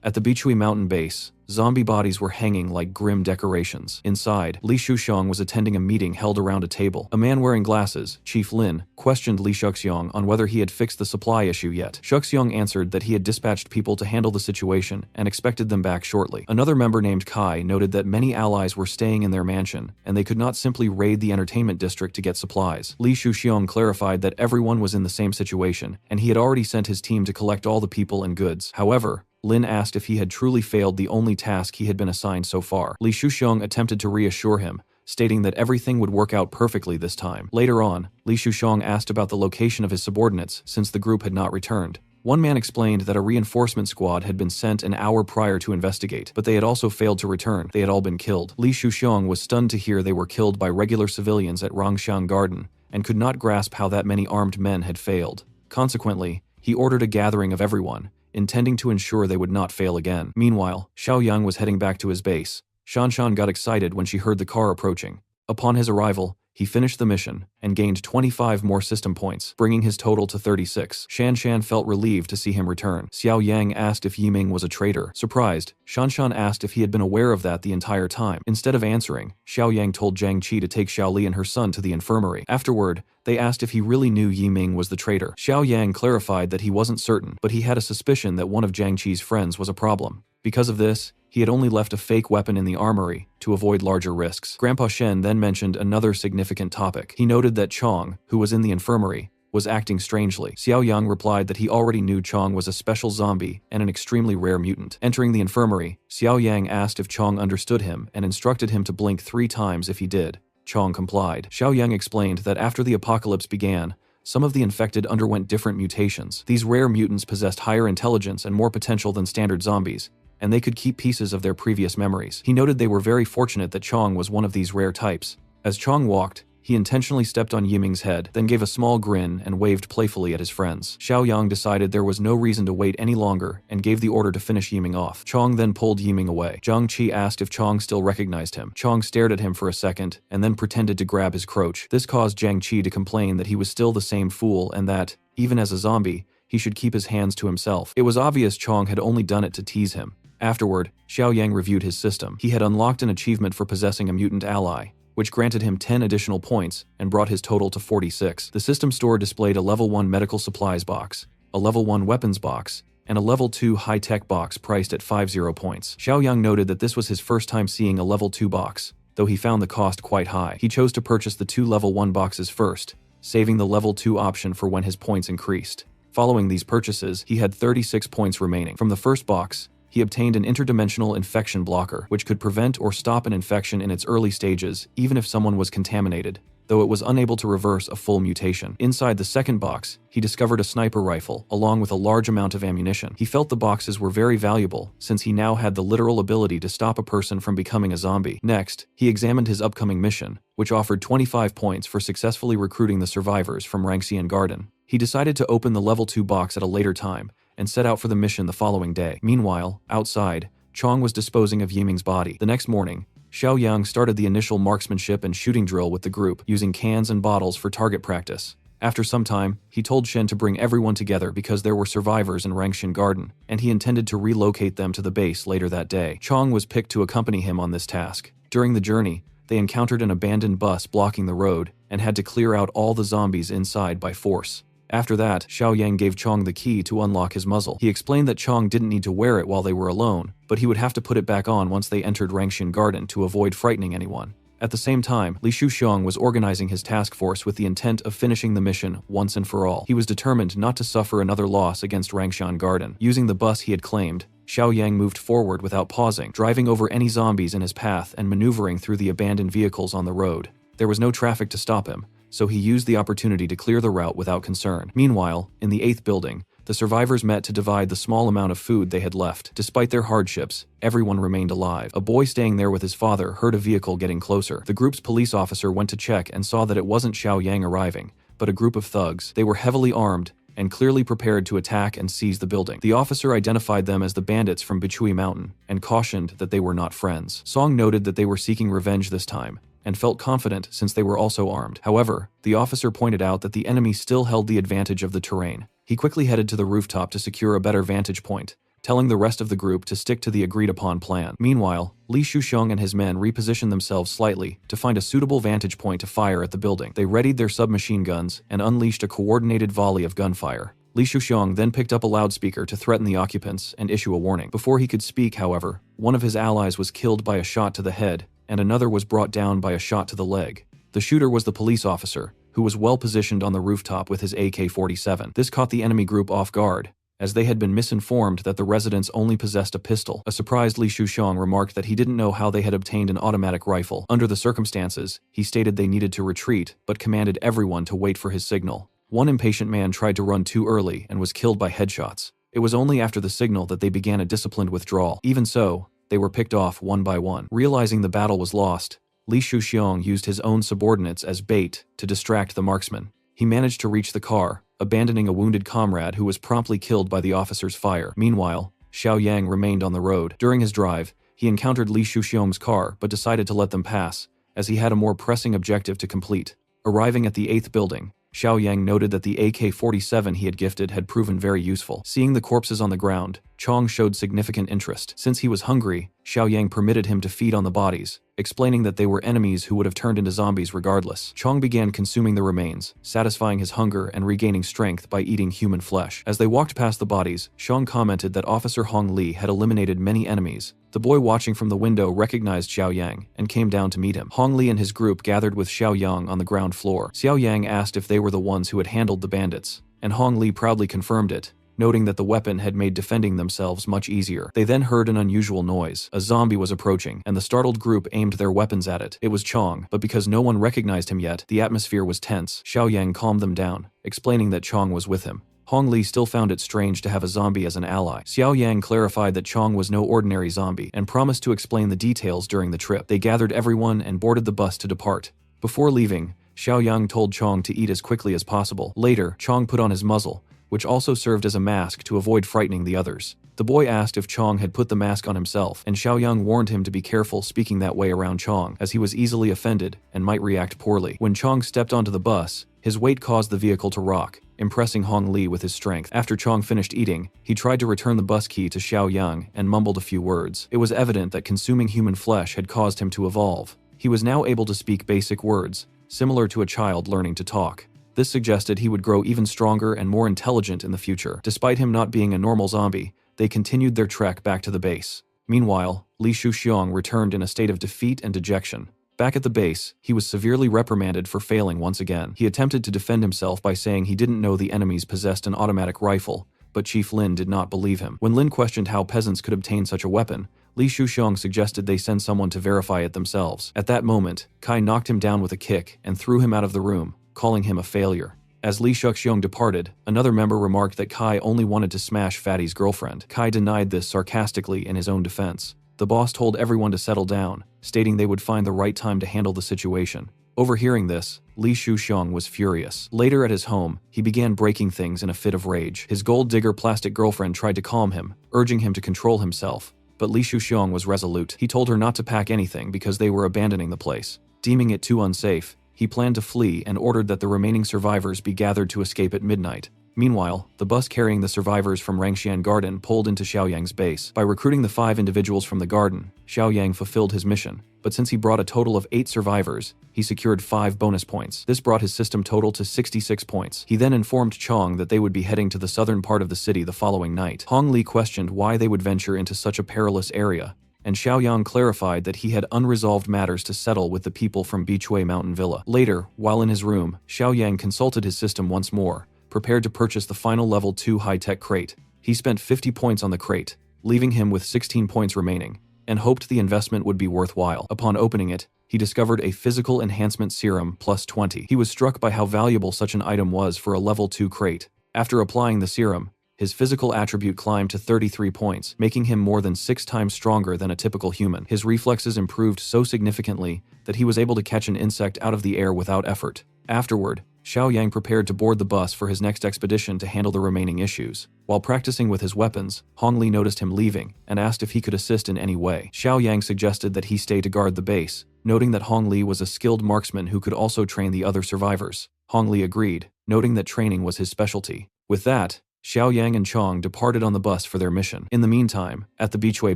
At the Bichui mountain base, zombie bodies were hanging like grim decorations. Inside, Li Shuxiong was attending a meeting held around a table. A man wearing glasses, Chief Lin, questioned Li Shuxiong on whether he had fixed the supply issue yet. Shuxiong answered that he had dispatched people to handle the situation and expected them back shortly. Another member named Kai noted that many allies were staying in their mansion, and they could not simply raid the entertainment district to get supplies. Li Shuxiong clarified that everyone was in the same situation, and he had already sent his team to collect all the people and goods. However, Lin asked if he had truly failed the only task he had been assigned so far. Li Shuxiong attempted to reassure him, stating that everything would work out perfectly this time. Later on, Li Shuxiong asked about the location of his subordinates since the group had not returned. One man explained that a reinforcement squad had been sent an hour prior to investigate, but they had also failed to return. They had all been killed. Li Shuxiang was stunned to hear they were killed by regular civilians at Rongxiang Garden, and could not grasp how that many armed men had failed. Consequently, he ordered a gathering of everyone, intending to ensure they would not fail again. Meanwhile, Xiaoyang was heading back to his base. Shanshan got excited when she heard the car approaching. Upon his arrival, he finished the mission and gained 25 more system points, bringing his total to 36. Shanshan felt relieved to see him return. Xiao Yang asked if Yiming was a traitor. Surprised, Shanshan asked if he had been aware of that the entire time. Instead of answering, Xiao Yang told Zhang Qi to take Xiaoli and her son to the infirmary. Afterward, they asked if he really knew Yiming was the traitor. Xiao Yang clarified that he wasn't certain, but he had a suspicion that one of Zhang Qi's friends was a problem. Because of this, he had only left a fake weapon in the armory to avoid larger risks. Grandpa Shen then mentioned another significant topic. He noted that Chong, who was in the infirmary, was acting strangely. Xiao Yang replied that he already knew Chong was a special zombie and an extremely rare mutant. Entering the infirmary, Xiao Yang asked if Chong understood him and instructed him to blink 3 times if he did. Chong complied. Xiao Yang explained that after the apocalypse began, some of the infected underwent different mutations. These rare mutants possessed higher intelligence and more potential than standard zombies, and they could keep pieces of their previous memories. He noted they were very fortunate that Chong was one of these rare types. As Chong walked, he intentionally stepped on Yiming's head, then gave a small grin and waved playfully at his friends. Xiao Yang decided there was no reason to wait any longer and gave the order to finish Yiming off. Chong then pulled Yiming away. Zhang Qi asked if Chong still recognized him. Chong stared at him for a second and then pretended to grab his crotch. This caused Zhang Qi to complain that he was still the same fool and that, even as a zombie, he should keep his hands to himself. It was obvious Chong had only done it to tease him. Afterward, Xiao Yang reviewed his system. He had unlocked an achievement for possessing a mutant ally, which granted him 10 additional points and brought his total to 46. The system store displayed a level 1 medical supplies box, a level 1 weapons box, and a level 2 high-tech box priced at 50 points. Xiao Yang noted that this was his first time seeing a level 2 box, though he found the cost quite high. He chose to purchase the 2 level 1 boxes first, saving the level 2 option for when his points increased. Following these purchases, he had 36 points remaining. From the first box, he obtained an interdimensional infection blocker, which could prevent or stop an infection in its early stages, even if someone was contaminated, though it was unable to reverse a full mutation. Inside the second box, he discovered a sniper rifle, along with a large amount of ammunition. He felt the boxes were very valuable, since he now had the literal ability to stop a person from becoming a zombie. Next, he examined his upcoming mission, which offered 25 points for successfully recruiting the survivors from Rongxian Garden. He decided to open the level 2 box at a later time, and set out for the mission the following day. Meanwhile, outside, Chong was disposing of Yiming's body. The next morning, Xiao Yang started the initial marksmanship and shooting drill with the group, using cans and bottles for target practice. After some time, he told Shen to bring everyone together because there were survivors in Rongxian Garden, and he intended to relocate them to the base later that day. Chong was picked to accompany him on this task. During the journey, they encountered an abandoned bus blocking the road, and had to clear out all the zombies inside by force. After that, Xiao Yang gave Chong the key to unlock his muzzle. He explained that Chong didn't need to wear it while they were alone, but he would have to put it back on once they entered Rongxian Garden to avoid frightening anyone. At the same time, Li Shuxiang was organizing his task force with the intent of finishing the mission once and for all. He was determined not to suffer another loss against Rongxian Garden. Using the bus he had claimed, Xiao Yang moved forward without pausing, driving over any zombies in his path and maneuvering through the abandoned vehicles on the road. There was no traffic to stop him, so he used the opportunity to clear the route without concern. Meanwhile, in the 8th building, the survivors met to divide the small amount of food they had left. Despite their hardships, everyone remained alive. A boy staying there with his father heard a vehicle getting closer. The group's police officer went to check and saw that it wasn't Xiao Yang arriving, but a group of thugs. They were heavily armed and clearly prepared to attack and seize the building. The officer identified them as the bandits from Bichui Mountain and cautioned that they were not friends. Song noted that they were seeking revenge this time, and felt confident since they were also armed. However, the officer pointed out that the enemy still held the advantage of the terrain. He quickly headed to the rooftop to secure a better vantage point, telling the rest of the group to stick to the agreed-upon plan. Meanwhile, Li Shuxiang and his men repositioned themselves slightly to find a suitable vantage point to fire at the building. They readied their submachine guns and unleashed a coordinated volley of gunfire. Li Shuxiang then picked up a loudspeaker to threaten the occupants and issue a warning. Before he could speak, however, one of his allies was killed by a shot to the head, and another was brought down by a shot to the leg. The shooter was the police officer, who was well positioned on the rooftop with his AK-47. This caught the enemy group off guard, as they had been misinformed that the residents only possessed a pistol. A surprised Li Shuxiang remarked that he didn't know how they had obtained an automatic rifle. Under the circumstances, he stated they needed to retreat, but commanded everyone to wait for his signal. One impatient man tried to run too early and was killed by headshots. It was only after the signal that they began a disciplined withdrawal. Even so, they were picked off one by one. Realizing the battle was lost, Li Shuxiong used his own subordinates as bait to distract the marksman. He managed to reach the car, abandoning a wounded comrade who was promptly killed by the officer's fire. Meanwhile, Xiao Yang remained on the road. During his drive, he encountered Li Shuxiong's car but decided to let them pass, as he had a more pressing objective to complete. Arriving at the 8th building, Xiao Yang noted that the AK-47 he had gifted had proven very useful. Seeing the corpses on the ground, Chong showed significant interest. Since he was hungry, Xiao Yang permitted him to feed on the bodies, explaining that they were enemies who would have turned into zombies regardless. Chong began consuming the remains, satisfying his hunger and regaining strength by eating human flesh. As they walked past the bodies, Xiong commented that Officer Hong Li had eliminated many enemies. The boy watching from the window recognized Xiao Yang and came down to meet him. Hong Li and his group gathered with Xiao Yang on the ground floor. Xiao Yang asked if they were the ones who had handled the bandits, and Hong Li proudly confirmed it, noting that the weapon had made defending themselves much easier. They then heard an unusual noise. A zombie was approaching, and the startled group aimed their weapons at it. It was Chong, but because no one recognized him yet, the atmosphere was tense. Xiao Yang calmed them down, explaining that Chong was with him. Hong Li still found it strange to have a zombie as an ally. Xiao Yang clarified that Chong was no ordinary zombie, and promised to explain the details during the trip. They gathered everyone and boarded the bus to depart. Before leaving, Xiao Yang told Chong to eat as quickly as possible. Later, Chong put on his muzzle, which also served as a mask to avoid frightening the others. The boy asked if Chong had put the mask on himself, and Xiao Yang warned him to be careful speaking that way around Chong, as he was easily offended and might react poorly. When Chong stepped onto the bus, his weight caused the vehicle to rock, impressing Hong Li with his strength. After Chong finished eating, he tried to return the bus key to Xiao Yang and mumbled a few words. It was evident that consuming human flesh had caused him to evolve. He was now able to speak basic words, similar to a child learning to talk. This suggested he would grow even stronger and more intelligent in the future. Despite him not being a normal zombie, they continued their trek back to the base. Meanwhile, Li Shuxiong returned in a state of defeat and dejection. Back at the base, he was severely reprimanded for failing once again. He attempted to defend himself by saying he didn't know the enemies possessed an automatic rifle, but Chief Lin did not believe him. When Lin questioned how peasants could obtain such a weapon, Li Shuxiong suggested they send someone to verify it themselves. At that moment, Kai knocked him down with a kick and threw him out of the room, calling him a failure. As Li Shuxiong departed, another member remarked that Kai only wanted to smash Fatty's girlfriend. Kai denied this sarcastically in his own defense. The boss told everyone to settle down, stating they would find the right time to handle the situation. Overhearing this, Li Shuxiong was furious. Later at his home, he began breaking things in a fit of rage. His gold digger plastic girlfriend tried to calm him, urging him to control himself, but Li Shuxiong was resolute. He told her not to pack anything because they were abandoning the place. Deeming it too unsafe, he planned to flee and ordered that the remaining survivors be gathered to escape at midnight. Meanwhile, the bus carrying the survivors from Rangxian Garden pulled into Xiao Yang's base. By recruiting the 5 individuals from the garden, Xiao Yang fulfilled his mission, but since he brought a total of 8 survivors, he secured 5 bonus points. This brought his system total to 66 points. He then informed Chong that they would be heading to the southern part of the city the following night. Hong Li questioned why they would venture into such a perilous area, and Xiao Yang clarified that he had unresolved matters to settle with the people from Beechway Mountain Villa. Later, while in his room, Xiao Yang consulted his system once more, prepared to purchase the final level 2 high-tech crate. He spent 50 points on the crate, leaving him with 16 points remaining, and hoped the investment would be worthwhile. Upon opening it, he discovered a physical enhancement serum plus 20. He was struck by how valuable such an item was for a level 2 crate. After applying the serum, his physical attribute climbed to 33 points, making him more than 6 times stronger than a typical human. His reflexes improved so significantly that he was able to catch an insect out of the air without effort. Afterward, Xiao Yang prepared to board the bus for his next expedition to handle the remaining issues. While practicing with his weapons, Hong Li noticed him leaving and asked if he could assist in any way. Xiao Yang suggested that he stay to guard the base, noting that Hong Li was a skilled marksman who could also train the other survivors. Hong Li agreed, noting that training was his specialty. With that, Xiao Yang and Chong departed on the bus for their mission. In the meantime, at the Beechway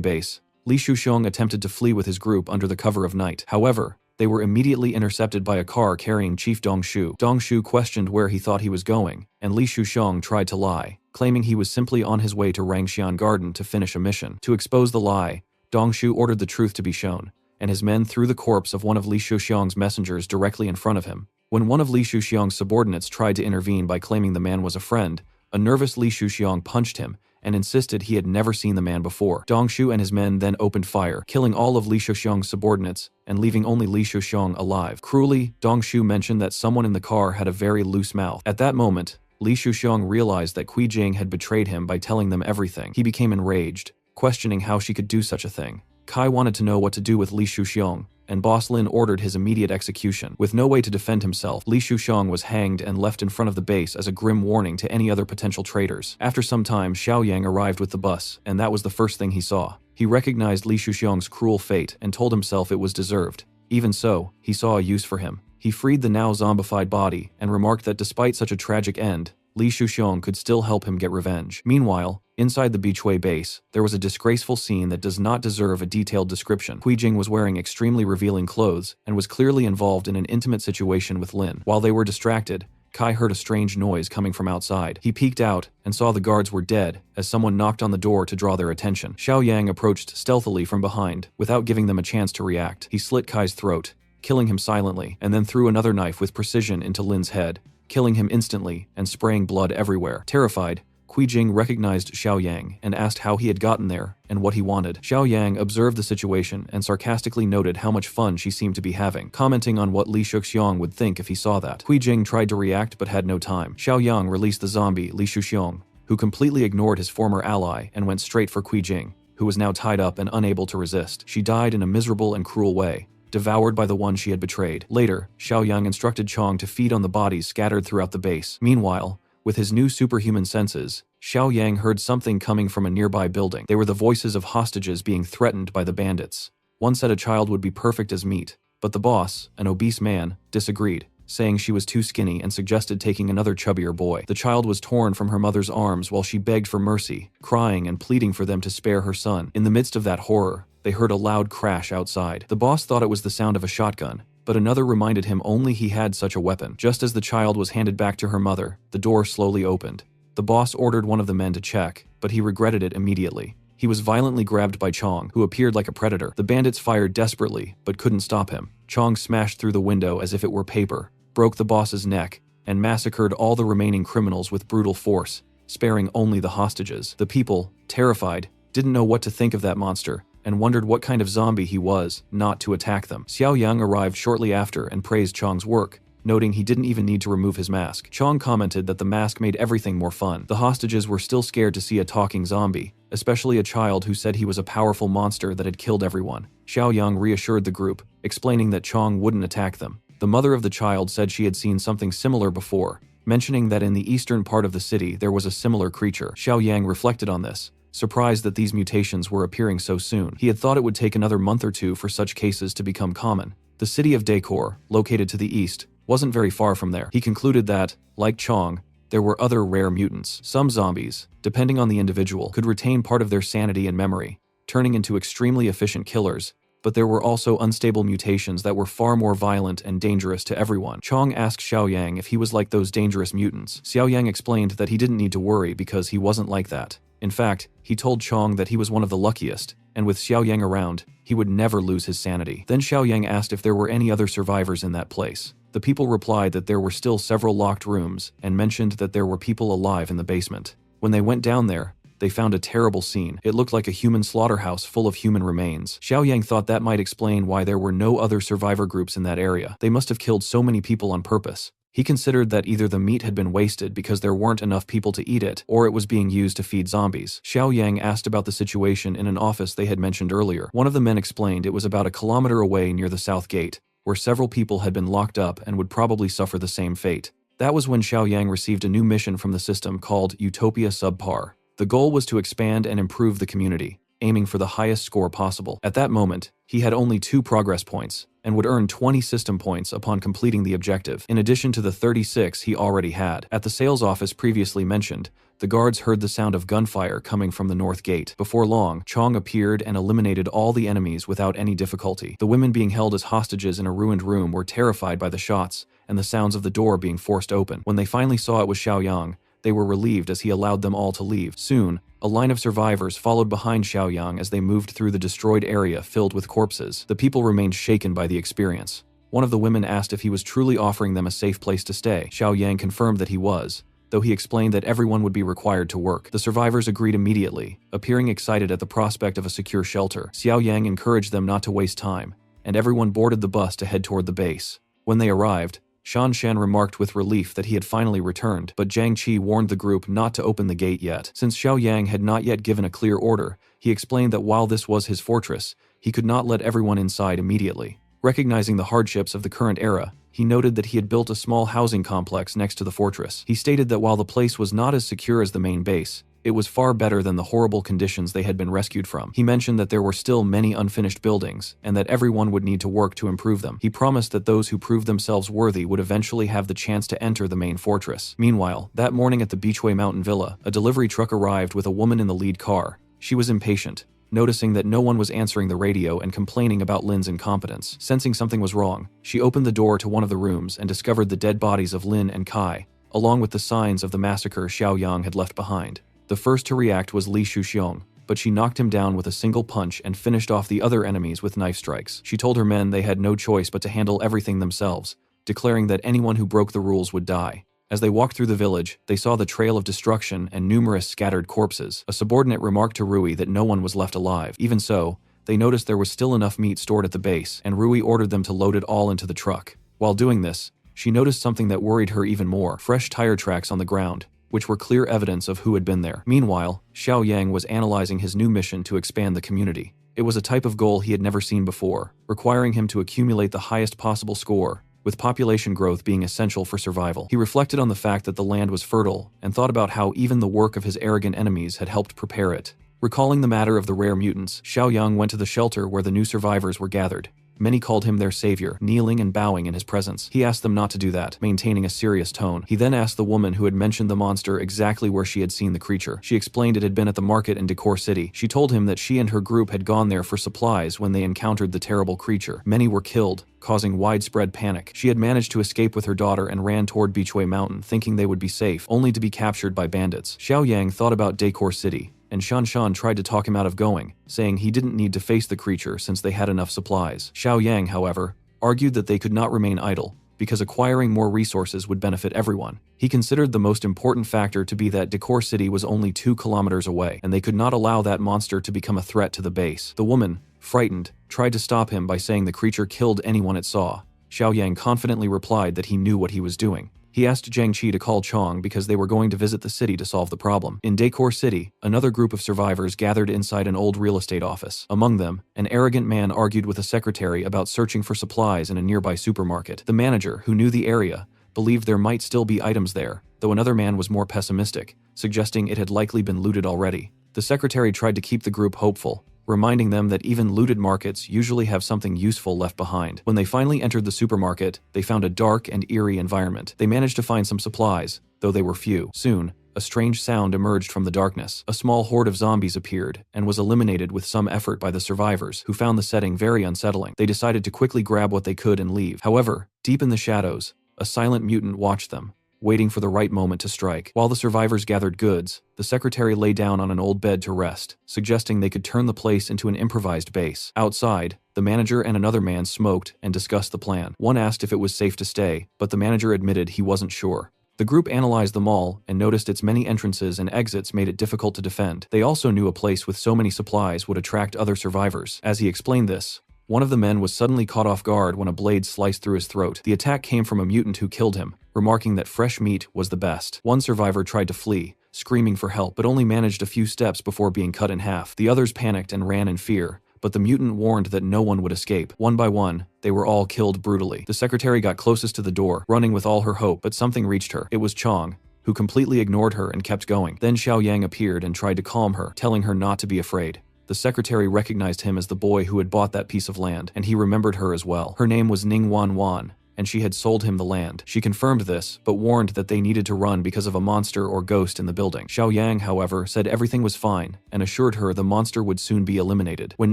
base, Li Shuxiong attempted to flee with his group under the cover of night. However, they were immediately intercepted by a car carrying Chief Dongshu. Dongshu questioned where he thought he was going, and Li Shuxiong tried to lie, claiming he was simply on his way to Rangxian Garden to finish a mission. To expose the lie, Dongshu ordered the truth to be shown, and his men threw the corpse of one of Li Shuxiong's messengers directly in front of him. When one of Li Shuxiong's subordinates tried to intervene by claiming the man was a friend, a nervous Li Shuxiong punched him and insisted he had never seen the man before. Dongshu and his men then opened fire, killing all of Li Shuxiong's subordinates and leaving only Li Shuxiong alive. Cruelly, Dongshu mentioned that someone in the car had a very loose mouth. At that moment, Li Shuxiong realized that Kui Jing had betrayed him by telling them everything. He became enraged, questioning how she could do such a thing. Kai wanted to know what to do with Li Shuxiong, and Boss Lin ordered his immediate execution. With no way to defend himself, Li Shuxiong was hanged and left in front of the base as a grim warning to any other potential traitors. After some time, Xiaoyang arrived with the bus, and that was the first thing he saw. He recognized Li Shuxiong's cruel fate and told himself it was deserved. Even so, he saw a use for him. He freed the now zombified body and remarked that despite such a tragic end, Li Shuxiong could still help him get revenge. Meanwhile, inside the Beechway base, there was a disgraceful scene that does not deserve a detailed description. Kui Jing was wearing extremely revealing clothes and was clearly involved in an intimate situation with Lin. While they were distracted, Kai heard a strange noise coming from outside. He peeked out and saw the guards were dead as someone knocked on the door to draw their attention. Xiaoyang approached stealthily from behind without giving them a chance to react. He slit Kai's throat, killing him silently, and then threw another knife with precision into Lin's head, killing him instantly and spraying blood everywhere. Terrified, Kui Jing recognized Xiaoyang and asked how he had gotten there and what he wanted. Xiaoyang observed the situation and sarcastically noted how much fun she seemed to be having, commenting on what Li Shuxiong would think if he saw that. Kui Jing tried to react but had no time. Xiaoyang released the zombie Li Shuxiong, who completely ignored his former ally and went straight for Kui Jing, who was now tied up and unable to resist. She died in a miserable and cruel way, devoured by the one she had betrayed. Later, Xiaoyang instructed Chong to feed on the bodies scattered throughout the base. Meanwhile, with his new superhuman senses, Xiaoyang heard something coming from a nearby building. They were the voices of hostages being threatened by the bandits. One said a child would be perfect as meat, but the boss, an obese man, disagreed, saying she was too skinny and suggested taking another chubbier boy. The child was torn from her mother's arms while she begged for mercy, crying and pleading for them to spare her son. In the midst of that horror, they heard a loud crash outside. The boss thought it was the sound of a shotgun, but another reminded him only he had such a weapon. Just as the child was handed back to her mother, the door slowly opened. The boss ordered one of the men to check, but he regretted it immediately. He was violently grabbed by Chong, who appeared like a predator. The bandits fired desperately, but couldn't stop him. Chong smashed through the window as if it were paper, broke the boss's neck, and massacred all the remaining criminals with brutal force, sparing only the hostages. The people, terrified, didn't know what to think of that monster, and wondered what kind of zombie he was not to attack them. Xiaoyang arrived shortly after and praised Chong's work, noting he didn't even need to remove his mask. Chong commented that the mask made everything more fun. The hostages were still scared to see a talking zombie, especially a child who said he was a powerful monster that had killed everyone. Xiaoyang reassured the group, explaining that Chong wouldn't attack them. The mother of the child said she had seen something similar before, mentioning that in the eastern part of the city there was a similar creature. Xiaoyang reflected on this, surprised that these mutations were appearing so soon. He had thought it would take another month or two for such cases to become common. The city of Decor, located to the east, wasn't very far from there. He concluded that, like Chong, there were other rare mutants. Some zombies, depending on the individual, could retain part of their sanity and memory, turning into extremely efficient killers, but there were also unstable mutations that were far more violent and dangerous to everyone. Chong asked Xiaoyang if he was like those dangerous mutants. Xiaoyang explained that he didn't need to worry because he wasn't like that. In fact, he told Chong that he was one of the luckiest, and with Xiaoyang around, he would never lose his sanity. Then Xiaoyang asked if there were any other survivors in that place. The people replied that there were still several locked rooms and mentioned that there were people alive in the basement. When they went down there, they found a terrible scene. It looked like a human slaughterhouse full of human remains. Xiaoyang thought that might explain why there were no other survivor groups in that area. They must have killed so many people on purpose. He considered that either the meat had been wasted because there weren't enough people to eat it, or it was being used to feed zombies. Xiaoyang asked about the situation in an office they had mentioned earlier. One of the men explained it was about a kilometer away near the south gate, where several people had been locked up and would probably suffer the same fate. That was when Xiaoyang received a new mission from the system called Utopia Subpar. The goal was to expand and improve the community, aiming for the highest score possible. At that moment, he had only 2 progress points, and would earn 20 system points upon completing the objective, in addition to the 36 he already had. At the sales office previously mentioned, the guards heard the sound of gunfire coming from the north gate. Before long, Chong appeared and eliminated all the enemies without any difficulty. The women being held as hostages in a ruined room were terrified by the shots and the sounds of the door being forced open. When they finally saw it was Xiaoyang, they were relieved as he allowed them all to leave. Soon, a line of survivors followed behind Xiaoyang as they moved through the destroyed area filled with corpses. The people remained shaken by the experience. One of the women asked if he was truly offering them a safe place to stay. Xiaoyang confirmed that he was, though he explained that everyone would be required to work. The survivors agreed immediately, appearing excited at the prospect of a secure shelter. Xiao Yang encouraged them not to waste time, and everyone boarded the bus to head toward the base. When they arrived, Shan Shan remarked with relief that he had finally returned, but Jiang Qi warned the group not to open the gate yet. Since Xiao Yang had not yet given a clear order, he explained that while this was his fortress, he could not let everyone inside immediately. Recognizing the hardships of the current era, he noted that he had built a small housing complex next to the fortress. He stated that while the place was not as secure as the main base, it was far better than the horrible conditions they had been rescued from. He mentioned that there were still many unfinished buildings, and that everyone would need to work to improve them. He promised that those who proved themselves worthy would eventually have the chance to enter the main fortress. Meanwhile, that morning at the Beachway Mountain Villa, a delivery truck arrived with a woman in the lead car. She was impatient, noticing that no one was answering the radio and complaining about Lin's incompetence. Sensing something was wrong, she opened the door to one of the rooms and discovered the dead bodies of Lin and Kai, along with the signs of the massacre Xiao Yang had left behind. The first to react was Li Shuxiong, but she knocked him down with a single punch and finished off the other enemies with knife strikes. She told her men they had no choice but to handle everything themselves, declaring that anyone who broke the rules would die. As they walked through the village, they saw the trail of destruction and numerous scattered corpses. A subordinate remarked to Rui that no one was left alive. Even so, they noticed there was still enough meat stored at the base, and Rui ordered them to load it all into the truck. While doing this, she noticed something that worried her even more: fresh tire tracks on the ground, which were clear evidence of who had been there. Meanwhile, Xiao Yang was analyzing his new mission to expand the community. It was a type of goal he had never seen before, requiring him to accumulate the highest possible score, with population growth being essential for survival. He reflected on the fact that the land was fertile, and thought about how even the work of his arrogant enemies had helped prepare it. Recalling the matter of the rare mutants, Xiao Yang went to the shelter where the new survivors were gathered. Many called him their savior, kneeling and bowing in his presence. He asked them not to do that, maintaining a serious tone. He then asked the woman who had mentioned the monster exactly where she had seen the creature. She explained it had been at the market in Decor City. She told him that she and her group had gone there for supplies when they encountered the terrible creature. Many were killed, causing widespread panic. She had managed to escape with her daughter and ran toward Beachway Mountain, thinking they would be safe, only to be captured by bandits. Xiao Yang thought about Decor City, and Shan Shan tried to talk him out of going, saying he didn't need to face the creature since they had enough supplies. Xiao Yang, however, argued that they could not remain idle, because acquiring more resources would benefit everyone. He considered the most important factor to be that Decor City was only 2 kilometers away, and they could not allow that monster to become a threat to the base. The woman, frightened, tried to stop him by saying the creature killed anyone it saw. Xiao Yang confidently replied that he knew what he was doing. He asked Jiang Qi to call Chong because they were going to visit the city to solve the problem. In Decor City, another group of survivors gathered inside an old real estate office. Among them, an arrogant man argued with a secretary about searching for supplies in a nearby supermarket. The manager, who knew the area, believed there might still be items there, though another man was more pessimistic, suggesting it had likely been looted already. The secretary tried to keep the group hopeful, reminding them that even looted markets usually have something useful left behind. When they finally entered the supermarket, they found a dark and eerie environment. They managed to find some supplies, though they were few. Soon, a strange sound emerged from the darkness. A small horde of zombies appeared, and was eliminated with some effort by the survivors, who found the setting very unsettling. They decided to quickly grab what they could and leave. However, deep in the shadows, a silent mutant watched them, waiting for the right moment to strike. While the survivors gathered goods, the secretary lay down on an old bed to rest, suggesting they could turn the place into an improvised base. Outside, the manager and another man smoked and discussed the plan. One asked if it was safe to stay, but the manager admitted he wasn't sure. The group analyzed the mall and noticed its many entrances and exits made it difficult to defend. They also knew a place with so many supplies would attract other survivors. As he explained this, one of the men was suddenly caught off guard when a blade sliced through his throat. The attack came from a mutant who killed him, remarking that fresh meat was the best. One survivor tried to flee, screaming for help, but only managed a few steps before being cut in half. The others panicked and ran in fear, but the mutant warned that no one would escape. One by one, they were all killed brutally. The secretary got closest to the door, running with all her hope, but something reached her. It was Chong, who completely ignored her and kept going. Then Xiao Yang appeared and tried to calm her, telling her not to be afraid. The secretary recognized him as the boy who had bought that piece of land, and he remembered her as well. Her name was Ning Wan Wan, and she had sold him the land. She confirmed this, but warned that they needed to run because of a monster or ghost in the building. Xiao Yang, however, said everything was fine, and assured her the monster would soon be eliminated. When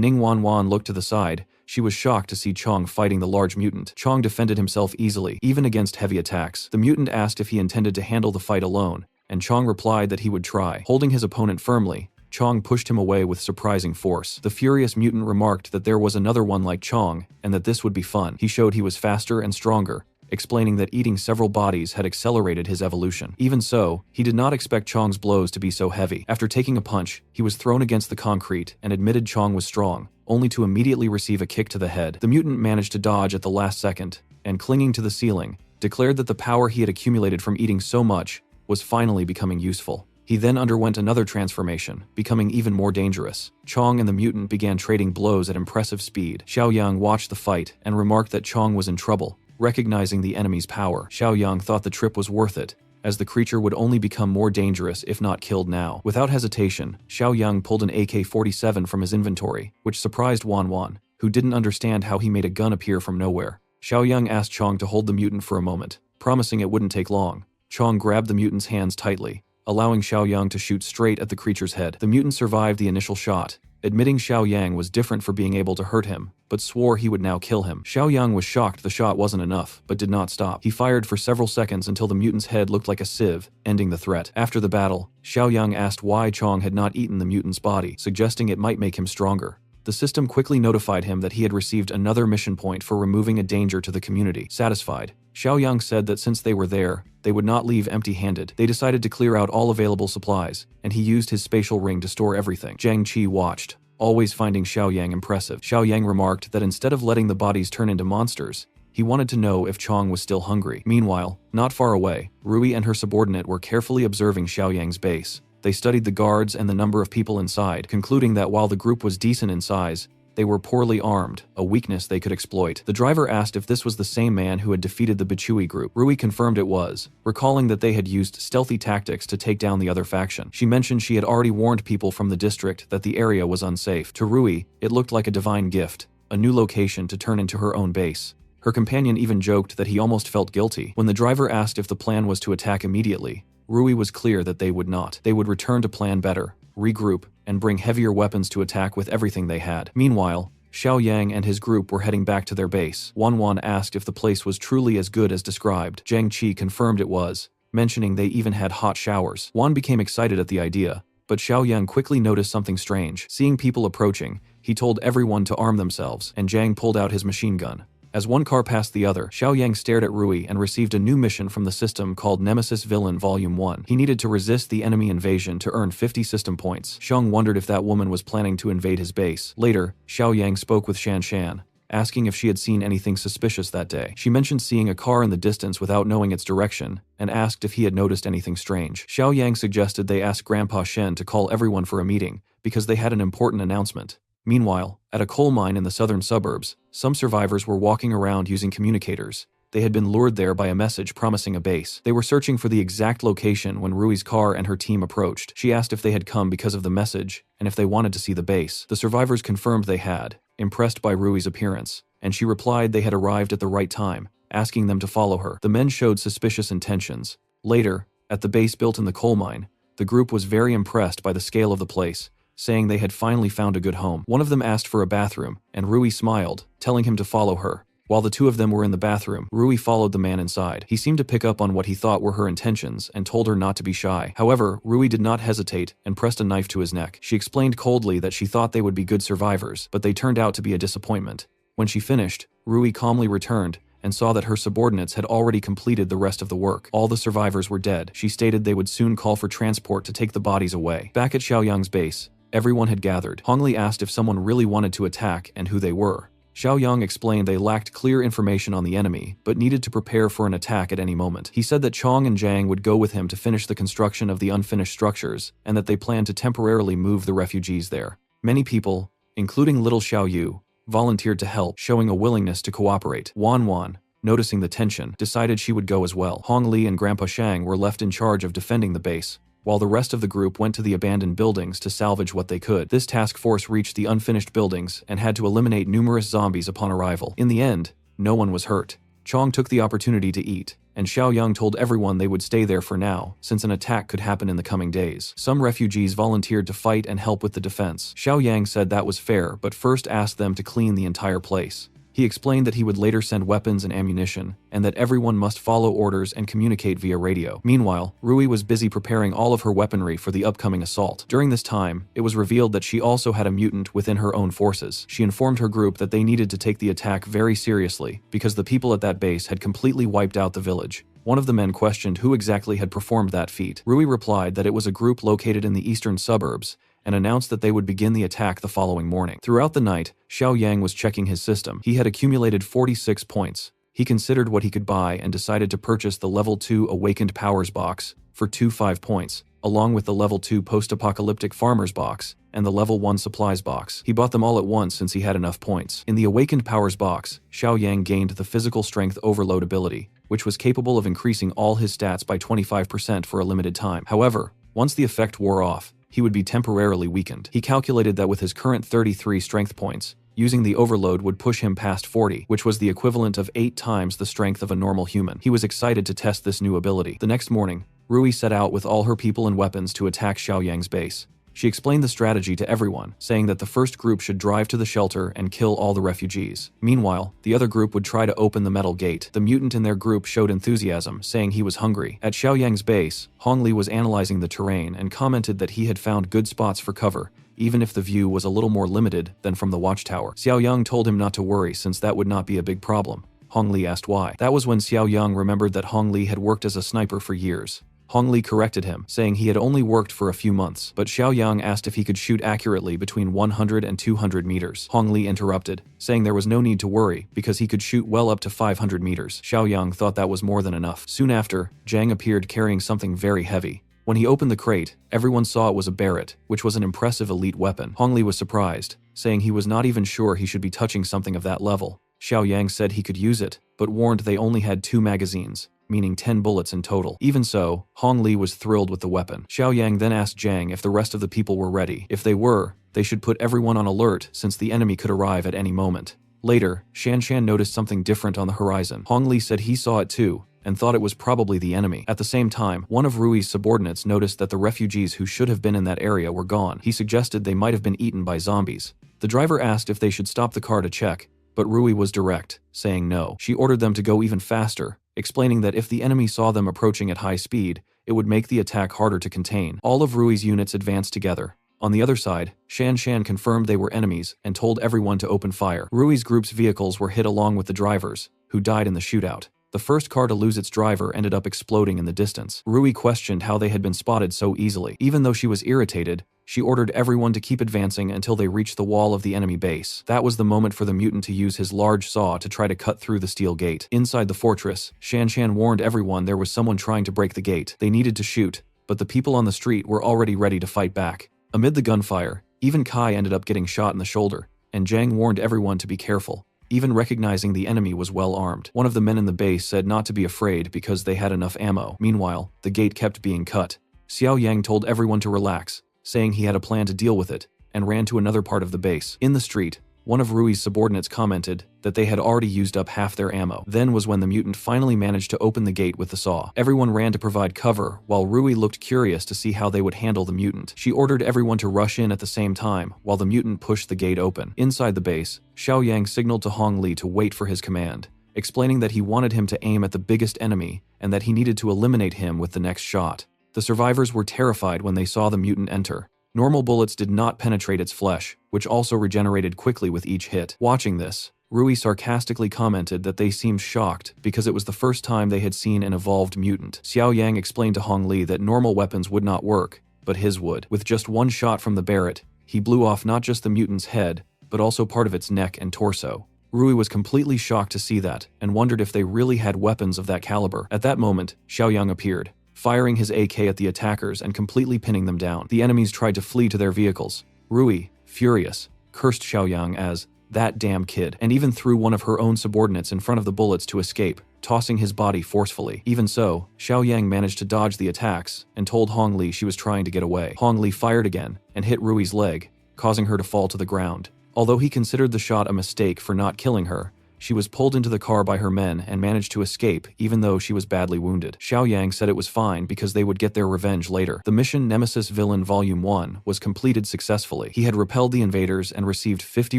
Ning Wan Wan looked to the side, she was shocked to see Chong fighting the large mutant. Chong defended himself easily, even against heavy attacks. The mutant asked if he intended to handle the fight alone, and Chong replied that he would try. Holding his opponent firmly, Chong pushed him away with surprising force. The furious mutant remarked that there was another one like Chong, and that this would be fun. He showed he was faster and stronger, explaining that eating several bodies had accelerated his evolution. Even so, he did not expect Chong's blows to be so heavy. After taking a punch, he was thrown against the concrete and admitted Chong was strong, only to immediately receive a kick to the head. The mutant managed to dodge at the last second, and clinging to the ceiling, declared that the power he had accumulated from eating so much was finally becoming useful. He then underwent another transformation, becoming even more dangerous. Chong and the mutant began trading blows at impressive speed. Xiaoyang watched the fight and remarked that Chong was in trouble. Recognizing the enemy's power, Xiaoyang thought the trip was worth it, as the creature would only become more dangerous if not killed now. Without hesitation, Xiaoyang pulled an AK-47 from his inventory, which surprised Wan, who didn't understand how he made a gun appear from nowhere. Xiaoyang asked Chong to hold the mutant for a moment, promising it wouldn't take long. Chong grabbed the mutant's hands tightly, allowing Xiaoyang to shoot straight at the creature's head. The mutant survived the initial shot, admitting Xiaoyang was different for being able to hurt him, but swore he would now kill him. Xiaoyang was shocked the shot wasn't enough, but did not stop. He fired for several seconds until the mutant's head looked like a sieve, ending the threat. After the battle, Xiaoyang asked why Chong had not eaten the mutant's body, suggesting it might make him stronger. The system quickly notified him that he had received another mission point for removing a danger to the community. Satisfied, Xiaoyang said that since they were there, they would not leave empty-handed. They decided to clear out all available supplies, and he used his spatial ring to store everything. Zhang Qi watched, always finding Xiaoyang impressive. Xiaoyang remarked that instead of letting the bodies turn into monsters, he wanted to know if Chong was still hungry. Meanwhile, not far away, Rui and her subordinate were carefully observing Xiaoyang's base. They studied the guards and the number of people inside, concluding that while the group was decent in size, they were poorly armed, a weakness they could exploit. The driver asked if this was the same man who had defeated the Bichui group. Rui confirmed it was, recalling that they had used stealthy tactics to take down the other faction. She mentioned she had already warned people from the district that the area was unsafe. To Rui, it looked like a divine gift, a new location to turn into her own base. Her companion even joked that he almost felt guilty. When the driver asked if the plan was to attack immediately, Rui was clear that they would not. They would return to plan better, regroup, and bring heavier weapons to attack with everything they had. Meanwhile, Xiaoyang and his group were heading back to their base. Wan asked if the place was truly as good as described. Zhang Qi confirmed it was, mentioning they even had hot showers. Wan became excited at the idea, but Xiaoyang quickly noticed something strange. Seeing people approaching, he told everyone to arm themselves, and Zhang pulled out his machine gun. As one car passed the other, Xiaoyang stared at Rui and received a new mission from the system called Nemesis Villain Volume 1. He needed to resist the enemy invasion to earn 50 system points. Xiang wondered if that woman was planning to invade his base. Later, Xiaoyang spoke with Shan, asking if she had seen anything suspicious that day. She mentioned seeing a car in the distance without knowing its direction, and asked if he had noticed anything strange. Xiaoyang suggested they ask Grandpa Shen to call everyone for a meeting, because they had an important announcement. Meanwhile, at a coal mine in the southern suburbs, some survivors were walking around using communicators. They had been lured there by a message promising a base. They were searching for the exact location when Rui's car and her team approached. She asked if they had come because of the message, and if they wanted to see the base. The survivors confirmed they had, impressed by Rui's appearance, and she replied they had arrived at the right time, asking them to follow her. The men showed suspicious intentions. Later, at the base built in the coal mine, the group was very impressed by the scale of the place, saying they had finally found a good home. One of them asked for a bathroom, and Rui smiled, telling him to follow her. While the two of them were in the bathroom, Rui followed the man inside. He seemed to pick up on what he thought were her intentions and told her not to be shy. However, Rui did not hesitate and pressed a knife to his neck. She explained coldly that she thought they would be good survivors, but they turned out to be a disappointment. When she finished, Rui calmly returned and saw that her subordinates had already completed the rest of the work. All the survivors were dead. She stated they would soon call for transport to take the bodies away. Back at Xiaoyang's base, everyone had gathered. Hongli asked if someone really wanted to attack and who they were. Xiaoyang explained they lacked clear information on the enemy, but needed to prepare for an attack at any moment. He said that Chong and Zhang would go with him to finish the construction of the unfinished structures, and that they planned to temporarily move the refugees there. Many people, including little Xiaoyu, volunteered to help, showing a willingness to cooperate. Wan, noticing the tension, decided she would go as well. Hong Li and Grandpa Shang were left in charge of defending the base, while the rest of the group went to the abandoned buildings to salvage what they could. This task force reached the unfinished buildings and had to eliminate numerous zombies upon arrival. In the end, no one was hurt. Chong took the opportunity to eat, and Xiaoyang told everyone they would stay there for now, since an attack could happen in the coming days. Some refugees volunteered to fight and help with the defense. Xiaoyang said that was fair, but first asked them to clean the entire place. He explained that he would later send weapons and ammunition, and that everyone must follow orders and communicate via radio. Meanwhile, Rui was busy preparing all of her weaponry for the upcoming assault. During this time, it was revealed that she also had a mutant within her own forces. She informed her group that they needed to take the attack very seriously, because the people at that base had completely wiped out the village. One of the men questioned who exactly had performed that feat. Rui replied that it was a group located in the eastern suburbs, and announced that they would begin the attack the following morning. Throughout the night, Xiao Yang was checking his system. He had accumulated 46 points. He considered what he could buy and decided to purchase the Level 2 Awakened Powers box for 25 points, along with the Level 2 Post-Apocalyptic Farmers box and the Level 1 Supplies box. He bought them all at once since he had enough points. In the Awakened Powers box, Xiao Yang gained the Physical Strength Overload ability, which was capable of increasing all his stats by 25% for a limited time. However, once the effect wore off, he would be temporarily weakened. He calculated that with his current 33 strength points, using the overload would push him past 40, which was the equivalent of 8 times the strength of a normal human. He was excited to test this new ability. The next morning, Rui set out with all her people and weapons to attack Xiao Yang's base. She explained the strategy to everyone, saying that the first group should drive to the shelter and kill all the refugees. Meanwhile, the other group would try to open the metal gate. The mutant in their group showed enthusiasm, saying he was hungry. At Xiao Yang's base, Hong Li was analyzing the terrain and commented that he had found good spots for cover, even if the view was a little more limited than from the watchtower. Xiao Yang told him not to worry since that would not be a big problem. Hong Li asked why. That was when Xiao Yang remembered that Hong Li had worked as a sniper for years. Hong Li corrected him, saying he had only worked for a few months, but Xiao Yang asked if he could shoot accurately between 100 and 200 meters. Hong Li interrupted, saying there was no need to worry because he could shoot well up to 500 meters. Xiao Yang thought that was more than enough. Soon after, Zhang appeared carrying something very heavy. When he opened the crate, everyone saw it was a Barrett, which was an impressive elite weapon. Hong Li was surprised, saying he was not even sure he should be touching something of that level. Xiao Yang said he could use it, but warned they only had 2 magazines, meaning 10 bullets in total. Even so, Hong Li was thrilled with the weapon. Xiao Yang then asked Zhang if the rest of the people were ready. If they were, they should put everyone on alert since the enemy could arrive at any moment. Later, Shan Shan noticed something different on the horizon. Hong Li said he saw it too, and thought it was probably the enemy. At the same time, one of Rui's subordinates noticed that the refugees who should have been in that area were gone. He suggested they might have been eaten by zombies. The driver asked if they should stop the car to check, but Rui was direct, saying no. She ordered them to go even faster, explaining that if the enemy saw them approaching at high speed, it would make the attack harder to contain. All of Rui's units advanced together. On the other side, Shan Shan confirmed they were enemies and told everyone to open fire. Rui's group's vehicles were hit along with the drivers, who died in the shootout. The first car to lose its driver ended up exploding in the distance. Rui questioned how they had been spotted so easily. Even though she was irritated, she ordered everyone to keep advancing until they reached the wall of the enemy base. That was the moment for the mutant to use his large saw to try to cut through the steel gate. Inside the fortress, Shan Shan warned everyone there was someone trying to break the gate. They needed to shoot, but the people on the street were already ready to fight back. Amid the gunfire, even Kai ended up getting shot in the shoulder, and Zhang warned everyone to be careful, even recognizing the enemy was well armed. One of the men in the base said not to be afraid because they had enough ammo. Meanwhile, the gate kept being cut. Xiao Yang told everyone to relax, saying he had a plan to deal with it, and ran to another part of the base. In the street, one of Rui's subordinates commented that they had already used up half their ammo. Then was when the mutant finally managed to open the gate with the saw. Everyone ran to provide cover, while Rui looked curious to see how they would handle the mutant. She ordered everyone to rush in at the same time, while the mutant pushed the gate open. Inside the base, Xiao Yang signaled to Hong Li to wait for his command, explaining that he wanted him to aim at the biggest enemy, and that he needed to eliminate him with the next shot. The survivors were terrified when they saw the mutant enter. Normal bullets did not penetrate its flesh, which also regenerated quickly with each hit. Watching this, Rui sarcastically commented that they seemed shocked because it was the first time they had seen an evolved mutant. Xiao Yang explained to Hong Li that normal weapons would not work, but his would. With just one shot from the Barrett, he blew off not just the mutant's head, but also part of its neck and torso. Rui was completely shocked to see that, and wondered if they really had weapons of that caliber. At that moment, Xiao Yang appeared, firing his AK at the attackers and completely pinning them down. The enemies tried to flee to their vehicles. Rui, furious, cursed Xiao Yang as that damn kid, and even threw one of her own subordinates in front of the bullets to escape, tossing his body forcefully. Even so, Xiao Yang managed to dodge the attacks and told Hong Li she was trying to get away. Hong Li fired again and hit Rui's leg, causing her to fall to the ground. Although he considered the shot a mistake for not killing her, she was pulled into the car by her men and managed to escape even though she was badly wounded. Xiao Yang said it was fine because they would get their revenge later. The mission Nemesis Villain Volume 1 was completed successfully. He had repelled the invaders and received 50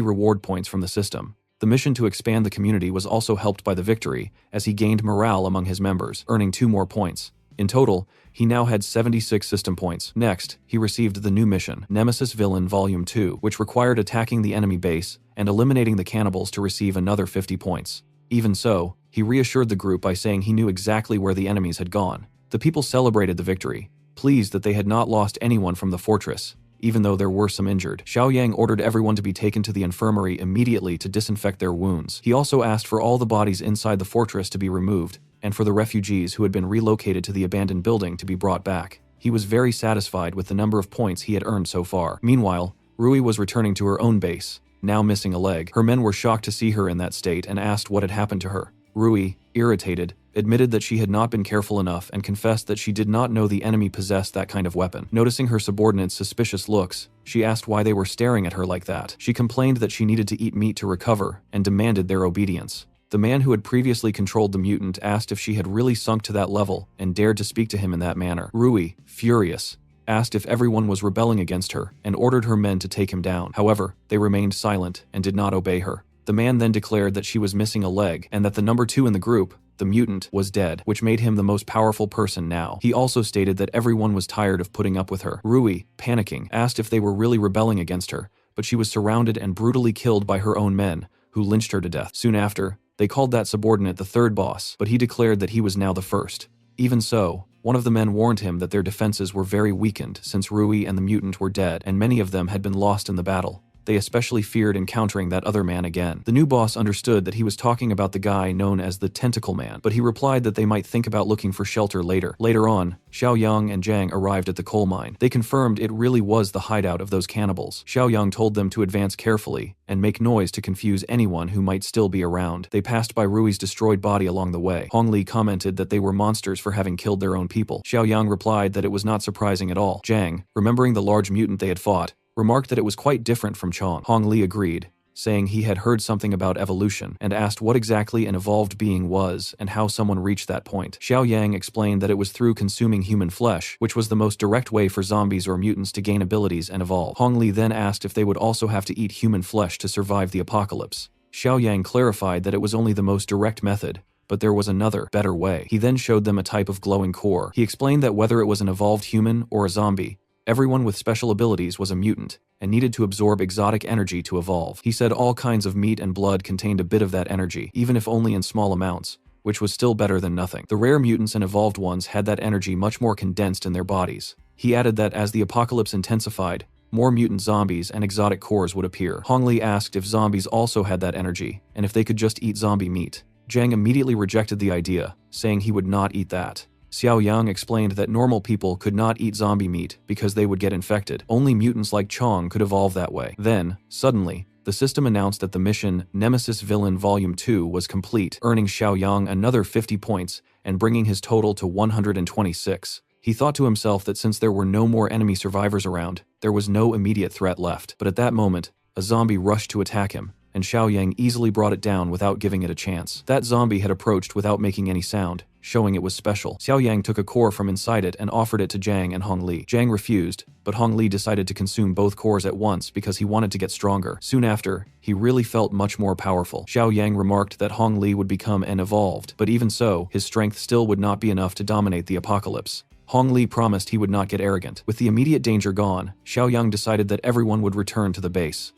reward points from the system. The mission to expand the community was also helped by the victory, as he gained morale among his members, earning 2 more points. In total, he now had 76 system points. Next, he received the new mission, Nemesis Villain Volume 2, which required attacking the enemy base and eliminating the cannibals to receive another 50 points. Even so, he reassured the group by saying he knew exactly where the enemies had gone. The people celebrated the victory, pleased that they had not lost anyone from the fortress, even though there were some injured. Xiaoyang ordered everyone to be taken to the infirmary immediately to disinfect their wounds. He also asked for all the bodies inside the fortress to be removed, and for the refugees who had been relocated to the abandoned building to be brought back. He was very satisfied with the number of points he had earned so far. Meanwhile, Rui was returning to her own base, now missing a leg. Her men were shocked to see her in that state and asked what had happened to her. Rui, irritated, admitted that she had not been careful enough and confessed that she did not know the enemy possessed that kind of weapon. Noticing her subordinates' suspicious looks, she asked why they were staring at her like that. She complained that she needed to eat meat to recover and demanded their obedience. The man who had previously controlled the mutant asked if she had really sunk to that level and dared to speak to him in that manner. Rui, furious, asked if everyone was rebelling against her and ordered her men to take him down. However, they remained silent and did not obey her. The man then declared that she was missing a leg and that the number 2 in the group, the mutant, was dead, which made him the most powerful person now. He also stated that everyone was tired of putting up with her. Rui, panicking, asked if they were really rebelling against her, but she was surrounded and brutally killed by her own men, who lynched her to death. Soon after, they called that subordinate the third boss, but he declared that he was now the first. Even so, one of the men warned him that their defenses were very weakened since Rui and the mutant were dead and many of them had been lost in the battle. They especially feared encountering that other man again. The new boss understood that he was talking about the guy known as the Tentacle Man, but he replied that they might think about looking for shelter later. Later on, Xiaoyang and Zhang arrived at the coal mine. They confirmed it really was the hideout of those cannibals. Xiaoyang told them to advance carefully and make noise to confuse anyone who might still be around. They passed by Rui's destroyed body along the way. Hongli commented that they were monsters for having killed their own people. Xiaoyang replied that it was not surprising at all. Zhang, remembering the large mutant they had fought, remarked that it was quite different from Chong. Hong Li agreed, saying he had heard something about evolution, and asked what exactly an evolved being was and how someone reached that point. Xiaoyang explained that it was through consuming human flesh, which was the most direct way for zombies or mutants to gain abilities and evolve. Hong Li then asked if they would also have to eat human flesh to survive the apocalypse. Xiaoyang clarified that it was only the most direct method, but there was another, better way. He then showed them a type of glowing core. He explained that whether it was an evolved human or a zombie, everyone with special abilities was a mutant, and needed to absorb exotic energy to evolve. He said all kinds of meat and blood contained a bit of that energy, even if only in small amounts, which was still better than nothing. The rare mutants and evolved ones had that energy much more condensed in their bodies. He added that as the apocalypse intensified, more mutant zombies and exotic cores would appear. Hong Li asked if zombies also had that energy, and if they could just eat zombie meat. Zhang immediately rejected the idea, saying he would not eat that. Xiaoyang explained that normal people could not eat zombie meat because they would get infected. Only mutants like Chong could evolve that way. Then, suddenly, the system announced that the mission Nemesis Villain Volume 2 was complete, earning Xiaoyang another 50 points and bringing his total to 126. He thought to himself that since there were no more enemy survivors around, there was no immediate threat left. But at that moment, a zombie rushed to attack him, and Xiaoyang easily brought it down without giving it a chance. That zombie had approached without making any sound, showing it was special. Xiaoyang took a core from inside it and offered it to Zhang and Hong Li. Zhang refused, but Hong Li decided to consume both cores at once because he wanted to get stronger. Soon after, he really felt much more powerful. Xiaoyang remarked that Hong Li would become an evolved, but even so, his strength still would not be enough to dominate the apocalypse. Hong Li promised he would not get arrogant. With the immediate danger gone, Xiaoyang decided that everyone would return to the base.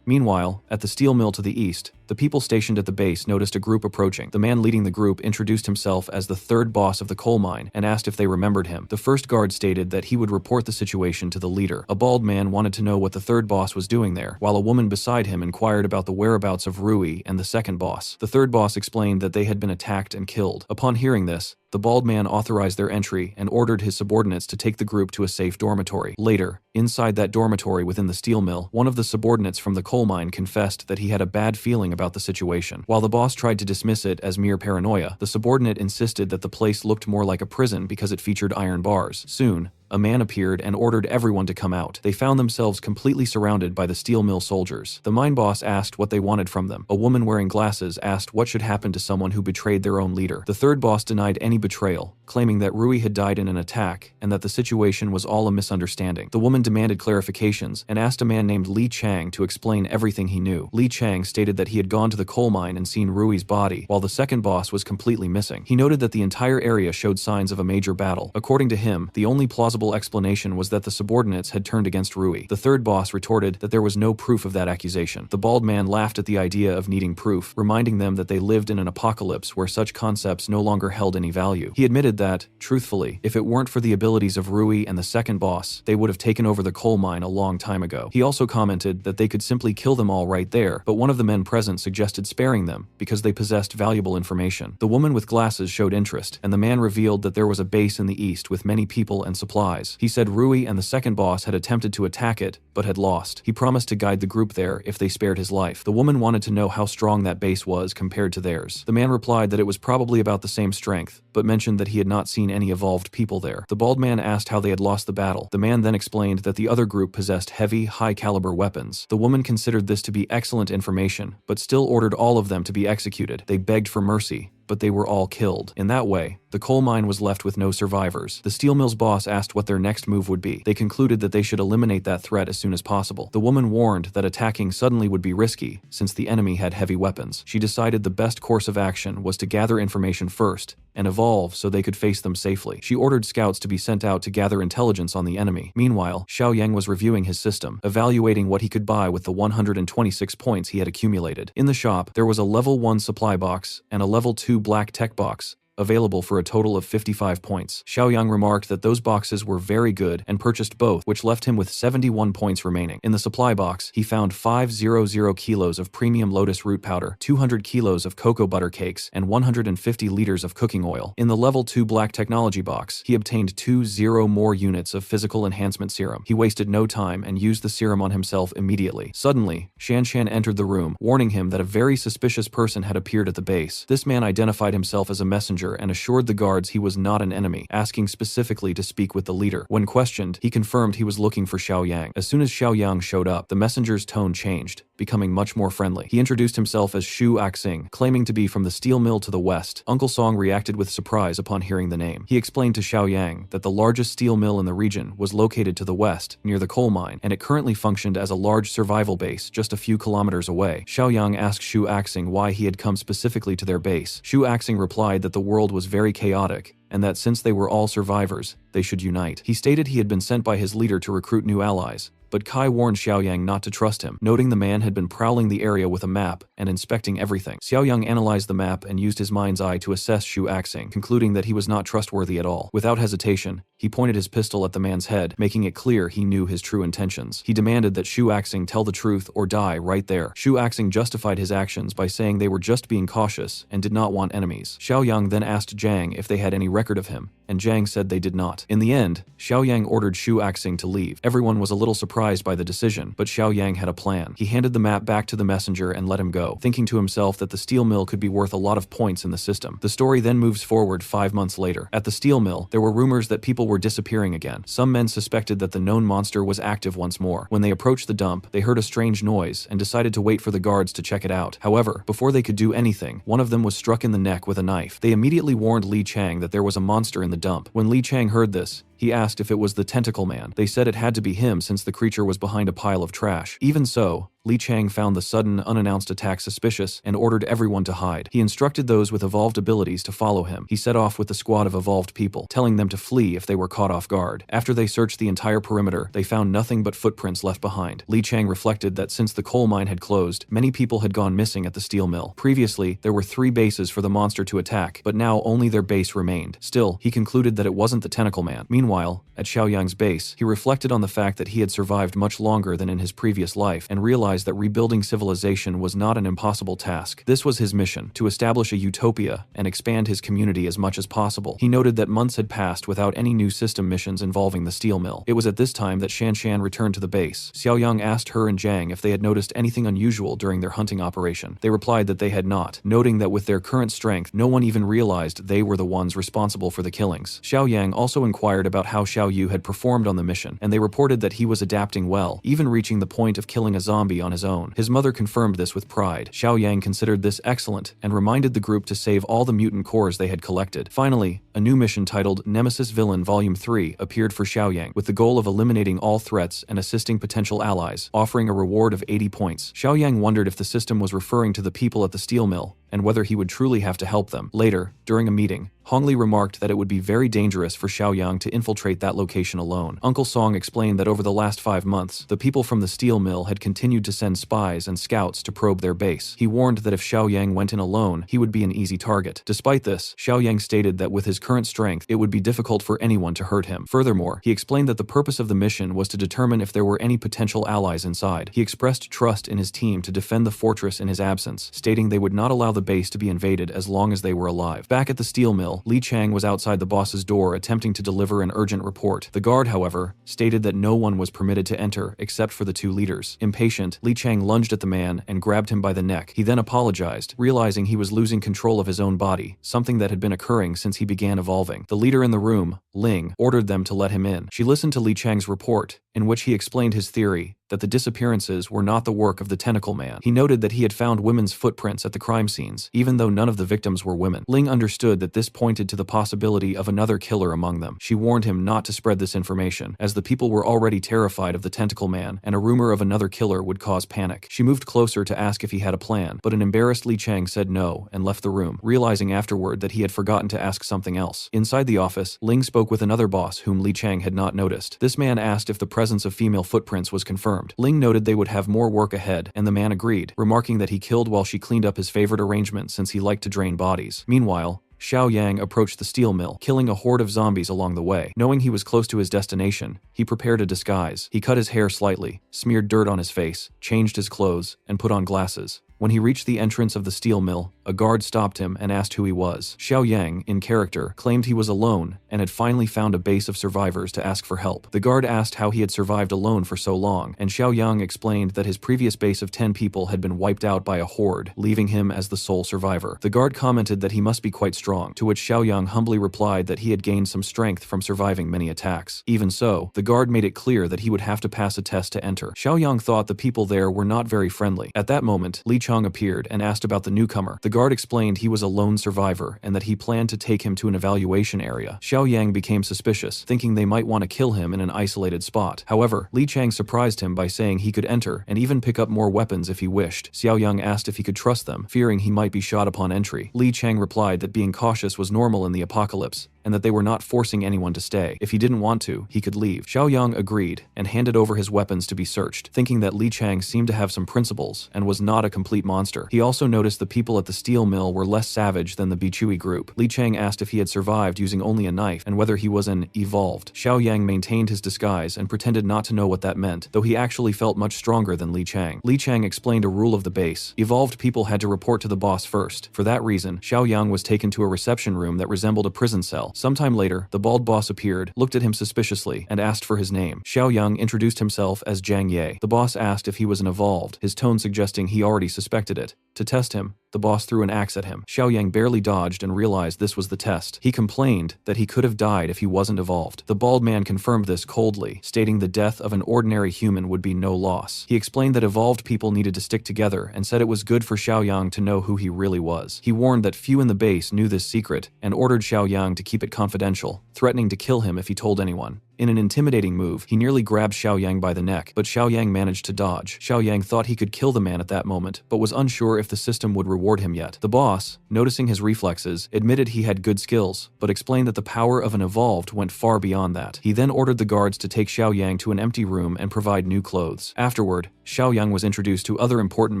Meanwhile, at the steel mill to the east, the people stationed at the base noticed a group approaching. The man leading the group introduced himself as the third boss of the coal mine and asked if they remembered him. The first guard stated that he would report the situation to the leader. A bald man wanted to know what the third boss was doing there, while a woman beside him inquired about the whereabouts of Rui and the second boss. The third boss explained that they had been attacked and killed. Upon hearing this, the bald man authorized their entry and ordered his subordinates to take the group to a safe dormitory. Later, inside that dormitory within the steel mill, one of the subordinates from the coal mine confessed that he had a bad feeling about the situation. While the boss tried to dismiss it as mere paranoia, the subordinate insisted that the place looked more like a prison because it featured iron bars. Soon, a man appeared and ordered everyone to come out. They found themselves completely surrounded by the steel mill soldiers. The mine boss asked what they wanted from them. A woman wearing glasses asked what should happen to someone who betrayed their own leader. The third boss denied any betrayal, claiming that Rui had died in an attack and that the situation was all a misunderstanding. The woman demanded clarifications and asked a man named Li Chang to explain everything he knew. Li Chang stated that he had gone to the coal mine and seen Rui's body, while the second boss was completely missing. He noted that the entire area showed signs of a major battle. According to him, the only plausible explanation was that the subordinates had turned against Rui. The third boss retorted that there was no proof of that accusation. The bald man laughed at the idea of needing proof, reminding them that they lived in an apocalypse where such concepts no longer held any value. He admitted that, truthfully, if it weren't for the abilities of Rui and the second boss, they would have taken over the coal mine a long time ago. He also commented that they could simply kill them all right there, but one of the men present suggested sparing them because they possessed valuable information. The woman with glasses showed interest, and the man revealed that there was a base in the east with many people and supplies. He said Rui and the second boss had attempted to attack it, but had lost. He promised to guide the group there if they spared his life. The woman wanted to know how strong that base was compared to theirs. The man replied that it was probably about the same strength, but mentioned that he had not seen any evolved people there. The bald man asked how they had lost the battle. The man then explained that the other group possessed heavy, high-caliber weapons. The woman considered this to be excellent information, but still ordered all of them to be executed. They begged for mercy, but they were all killed. In that way, the coal mine was left with no survivors. The steel mill's boss asked what their next move would be. They concluded that they should eliminate that threat as soon as possible. The woman warned that attacking suddenly would be risky, since the enemy had heavy weapons. She decided the best course of action was to gather information first, and evolve so they could face them safely. She ordered scouts to be sent out to gather intelligence on the enemy. Meanwhile, Xiao Yang was reviewing his system, evaluating what he could buy with the 126 points he had accumulated. In the shop, there was a level 1 supply box and a level 2 black tech box, available for a total of 55 points. Xiaoyang remarked that those boxes were very good and purchased both, which left him with 71 points remaining. In the supply box, he found 500 kilos of premium lotus root powder, 200 kilos of cocoa butter cakes, and 150 liters of cooking oil. In the level 2 black technology box, he obtained 20 more units of physical enhancement serum. He wasted no time and used the serum on himself immediately. Suddenly, Shanshan entered the room, warning him that a very suspicious person had appeared at the base. This man identified himself as a messenger and assured the guards he was not an enemy, asking specifically to speak with the leader. When questioned, he confirmed he was looking for Xiao Yang. As soon as Xiao Yang showed up, the messenger's tone changed, becoming much more friendly. He introduced himself as Shu Axing, claiming to be from the steel mill to the west. Uncle Song reacted with surprise upon hearing the name. He explained to Xiao Yang that the largest steel mill in the region was located to the west, near the coal mine, and it currently functioned as a large survival base just a few kilometers away. Xiao Yang asked Shu Axing why he had come specifically to their base. Shu Axing replied that the world was very chaotic, and that since they were all survivors, they should unite. He stated he had been sent by his leader to recruit new allies, but Kai warned Xiaoyang not to trust him, noting the man had been prowling the area with a map and inspecting everything. Xiaoyang analyzed the map and used his mind's eye to assess Shu Axing, concluding that he was not trustworthy at all. Without hesitation, he pointed his pistol at the man's head, making it clear he knew his true intentions. He demanded that Shu Axing tell the truth or die right there. Shu Axing justified his actions by saying they were just being cautious and did not want enemies. Xiaoyang then asked Zhang if they had any record of him, and Zhang said they did not. In the end, Xiaoyang ordered Shu Axing to leave. Everyone was a little surprised by the decision, but Xiaoyang had a plan. He handed the map back to the messenger and let him go, thinking to himself that the steel mill could be worth a lot of points in the system. The story then moves forward 5 months later. At the steel mill, there were rumors that people were disappearing again. Some men suspected that the known monster was active once more. When they approached the dump, they heard a strange noise and decided to wait for the guards to check it out. However, before they could do anything, one of them was struck in the neck with a knife. They immediately warned Li Chang that there was a monster in the dump. When Li Chang heard this, he asked if it was the tentacle man. They said it had to be him since the creature was behind a pile of trash. Even so, Li Chang found the sudden, unannounced attack suspicious and ordered everyone to hide. He instructed those with evolved abilities to follow him. He set off with the squad of evolved people, telling them to flee if they were caught off guard. After they searched the entire perimeter, they found nothing but footprints left behind. Li Chang reflected that since the coal mine had closed, many people had gone missing at the steel mill. Previously, there were 3 bases for the monster to attack, but now only their base remained. Still, he concluded that it wasn't the tentacle man. Meanwhile, at Xiaoyang's base, he reflected on the fact that he had survived much longer than in his previous life and realized realized that rebuilding civilization was not an impossible task. This was his mission, to establish a utopia and expand his community as much as possible. He noted that months had passed without any new system missions involving the steel mill. It was at this time that Shanshan returned to the base. Xiaoyang asked her and Zhang if they had noticed anything unusual during their hunting operation. They replied that they had not, noting that with their current strength, no one even realized they were the ones responsible for the killings. Xiaoyang also inquired about how Xiao Yu had performed on the mission, and they reported that he was adapting well, even reaching the point of killing a zombie on his own. His mother confirmed this with pride. Xiaoyang considered this excellent and reminded the group to save all the mutant cores they had collected. Finally, a new mission titled Nemesis Villain Volume 3 appeared for Xiaoyang, with the goal of eliminating all threats and assisting potential allies, offering a reward of 80 points. Xiaoyang wondered if the system was referring to the people at the steel mill, and whether he would truly have to help them. Later, during a meeting, Hongli remarked that it would be very dangerous for Xiaoyang to infiltrate that location alone. Uncle Song explained that over the last 5 months, the people from the steel mill had continued to send spies and scouts to probe their base. He warned that if Xiaoyang went in alone, he would be an easy target. Despite this, Xiaoyang stated that with his current strength, it would be difficult for anyone to hurt him. Furthermore, he explained that the purpose of the mission was to determine if there were any potential allies inside. He expressed trust in his team to defend the fortress in his absence, stating they would not allow the base to be invaded as long as they were alive. Back at the steel mill, Li Chang was outside the boss's door attempting to deliver an urgent report. The guard, however, stated that no one was permitted to enter except for the 2 leaders. Impatient, Li Chang lunged at the man and grabbed him by the neck. He then apologized, realizing he was losing control of his own body, something that had been occurring since he began evolving. The leader in the room, Ling, ordered them to let him in. She listened to Li Chang's report, in which he explained his theory that the disappearances were not the work of the tentacle man. He noted that he had found women's footprints at the crime scenes, even though none of the victims were women. Ling understood that this pointed to the possibility of another killer among them. She warned him not to spread this information, as the people were already terrified of the tentacle man, and a rumor of another killer would cause panic. She moved closer to ask if he had a plan, but an embarrassed Li Chang said no and left the room, realizing afterward that he had forgotten to ask something else. Inside the office, Ling spoke with another boss whom Li Chang had not noticed. This man asked if the presence of female footprints was confirmed. Ling noted they would have more work ahead, and the man agreed, remarking that he killed while she cleaned up his favorite arrangement since he liked to drain bodies. Meanwhile, Xiaoyang approached the steel mill, killing a horde of zombies along the way. Knowing he was close to his destination, he prepared a disguise. He cut his hair slightly, smeared dirt on his face, changed his clothes, and put on glasses. When he reached the entrance of the steel mill, a guard stopped him and asked who he was. Xiaoyang, in character, claimed he was alone and had finally found a base of survivors to ask for help. The guard asked how he had survived alone for so long, and Xiaoyang explained that his previous base of 10 people had been wiped out by a horde, leaving him as the sole survivor. The guard commented that he must be quite strong, to which Xiaoyang humbly replied that he had gained some strength from surviving many attacks. Even so, the guard made it clear that he would have to pass a test to enter. Xiaoyang thought the people there were not very friendly. At that moment, Li Chang appeared and asked about the newcomer. The guard explained he was a lone survivor and that he planned to take him to an evaluation area. Xiaoyang became suspicious, thinking they might want to kill him in an isolated spot. However, Li Chang surprised him by saying he could enter and even pick up more weapons if he wished. Xiaoyang asked if he could trust them, fearing he might be shot upon entry. Li Chang replied that being cautious was normal in the apocalypse, and that they were not forcing anyone to stay. If he didn't want to, he could leave. Xiaoyang agreed and handed over his weapons to be searched, thinking that Li Chang seemed to have some principles and was not a complete monster. He also noticed the people at the steel mill were less savage than the Bichui group. Li Chang asked if he had survived using only a knife and whether he was an evolved. Xiaoyang maintained his disguise and pretended not to know what that meant, though he actually felt much stronger than Li Chang. Li Chang explained a rule of the base. Evolved people had to report to the boss first. For that reason, Xiaoyang was taken to a reception room that resembled a prison cell. Sometime later, the bald boss appeared, looked at him suspiciously, and asked for his name. Xiaoyang introduced himself as Zhang Ye. The boss asked if he was an evolved, his tone suggesting he already suspected it. To test him, the boss threw an axe at him. Xiaoyang barely dodged and realized this was the test. He complained that he could have died if he wasn't evolved. The bald man confirmed this coldly, stating the death of an ordinary human would be no loss. He explained that evolved people needed to stick together and said it was good for Xiaoyang to know who he really was. He warned that few in the base knew this secret and ordered Xiaoyang to keep it confidential, threatening to kill him if he told anyone. In an intimidating move, he nearly grabbed Xiaoyang by the neck, but Xiaoyang managed to dodge. Xiaoyang thought he could kill the man at that moment, but was unsure if the system would reward him yet. The boss, noticing his reflexes, admitted he had good skills, but explained that the power of an evolved went far beyond that. He then ordered the guards to take Xiaoyang to an empty room and provide new clothes. Afterward, Xiaoyang was introduced to other important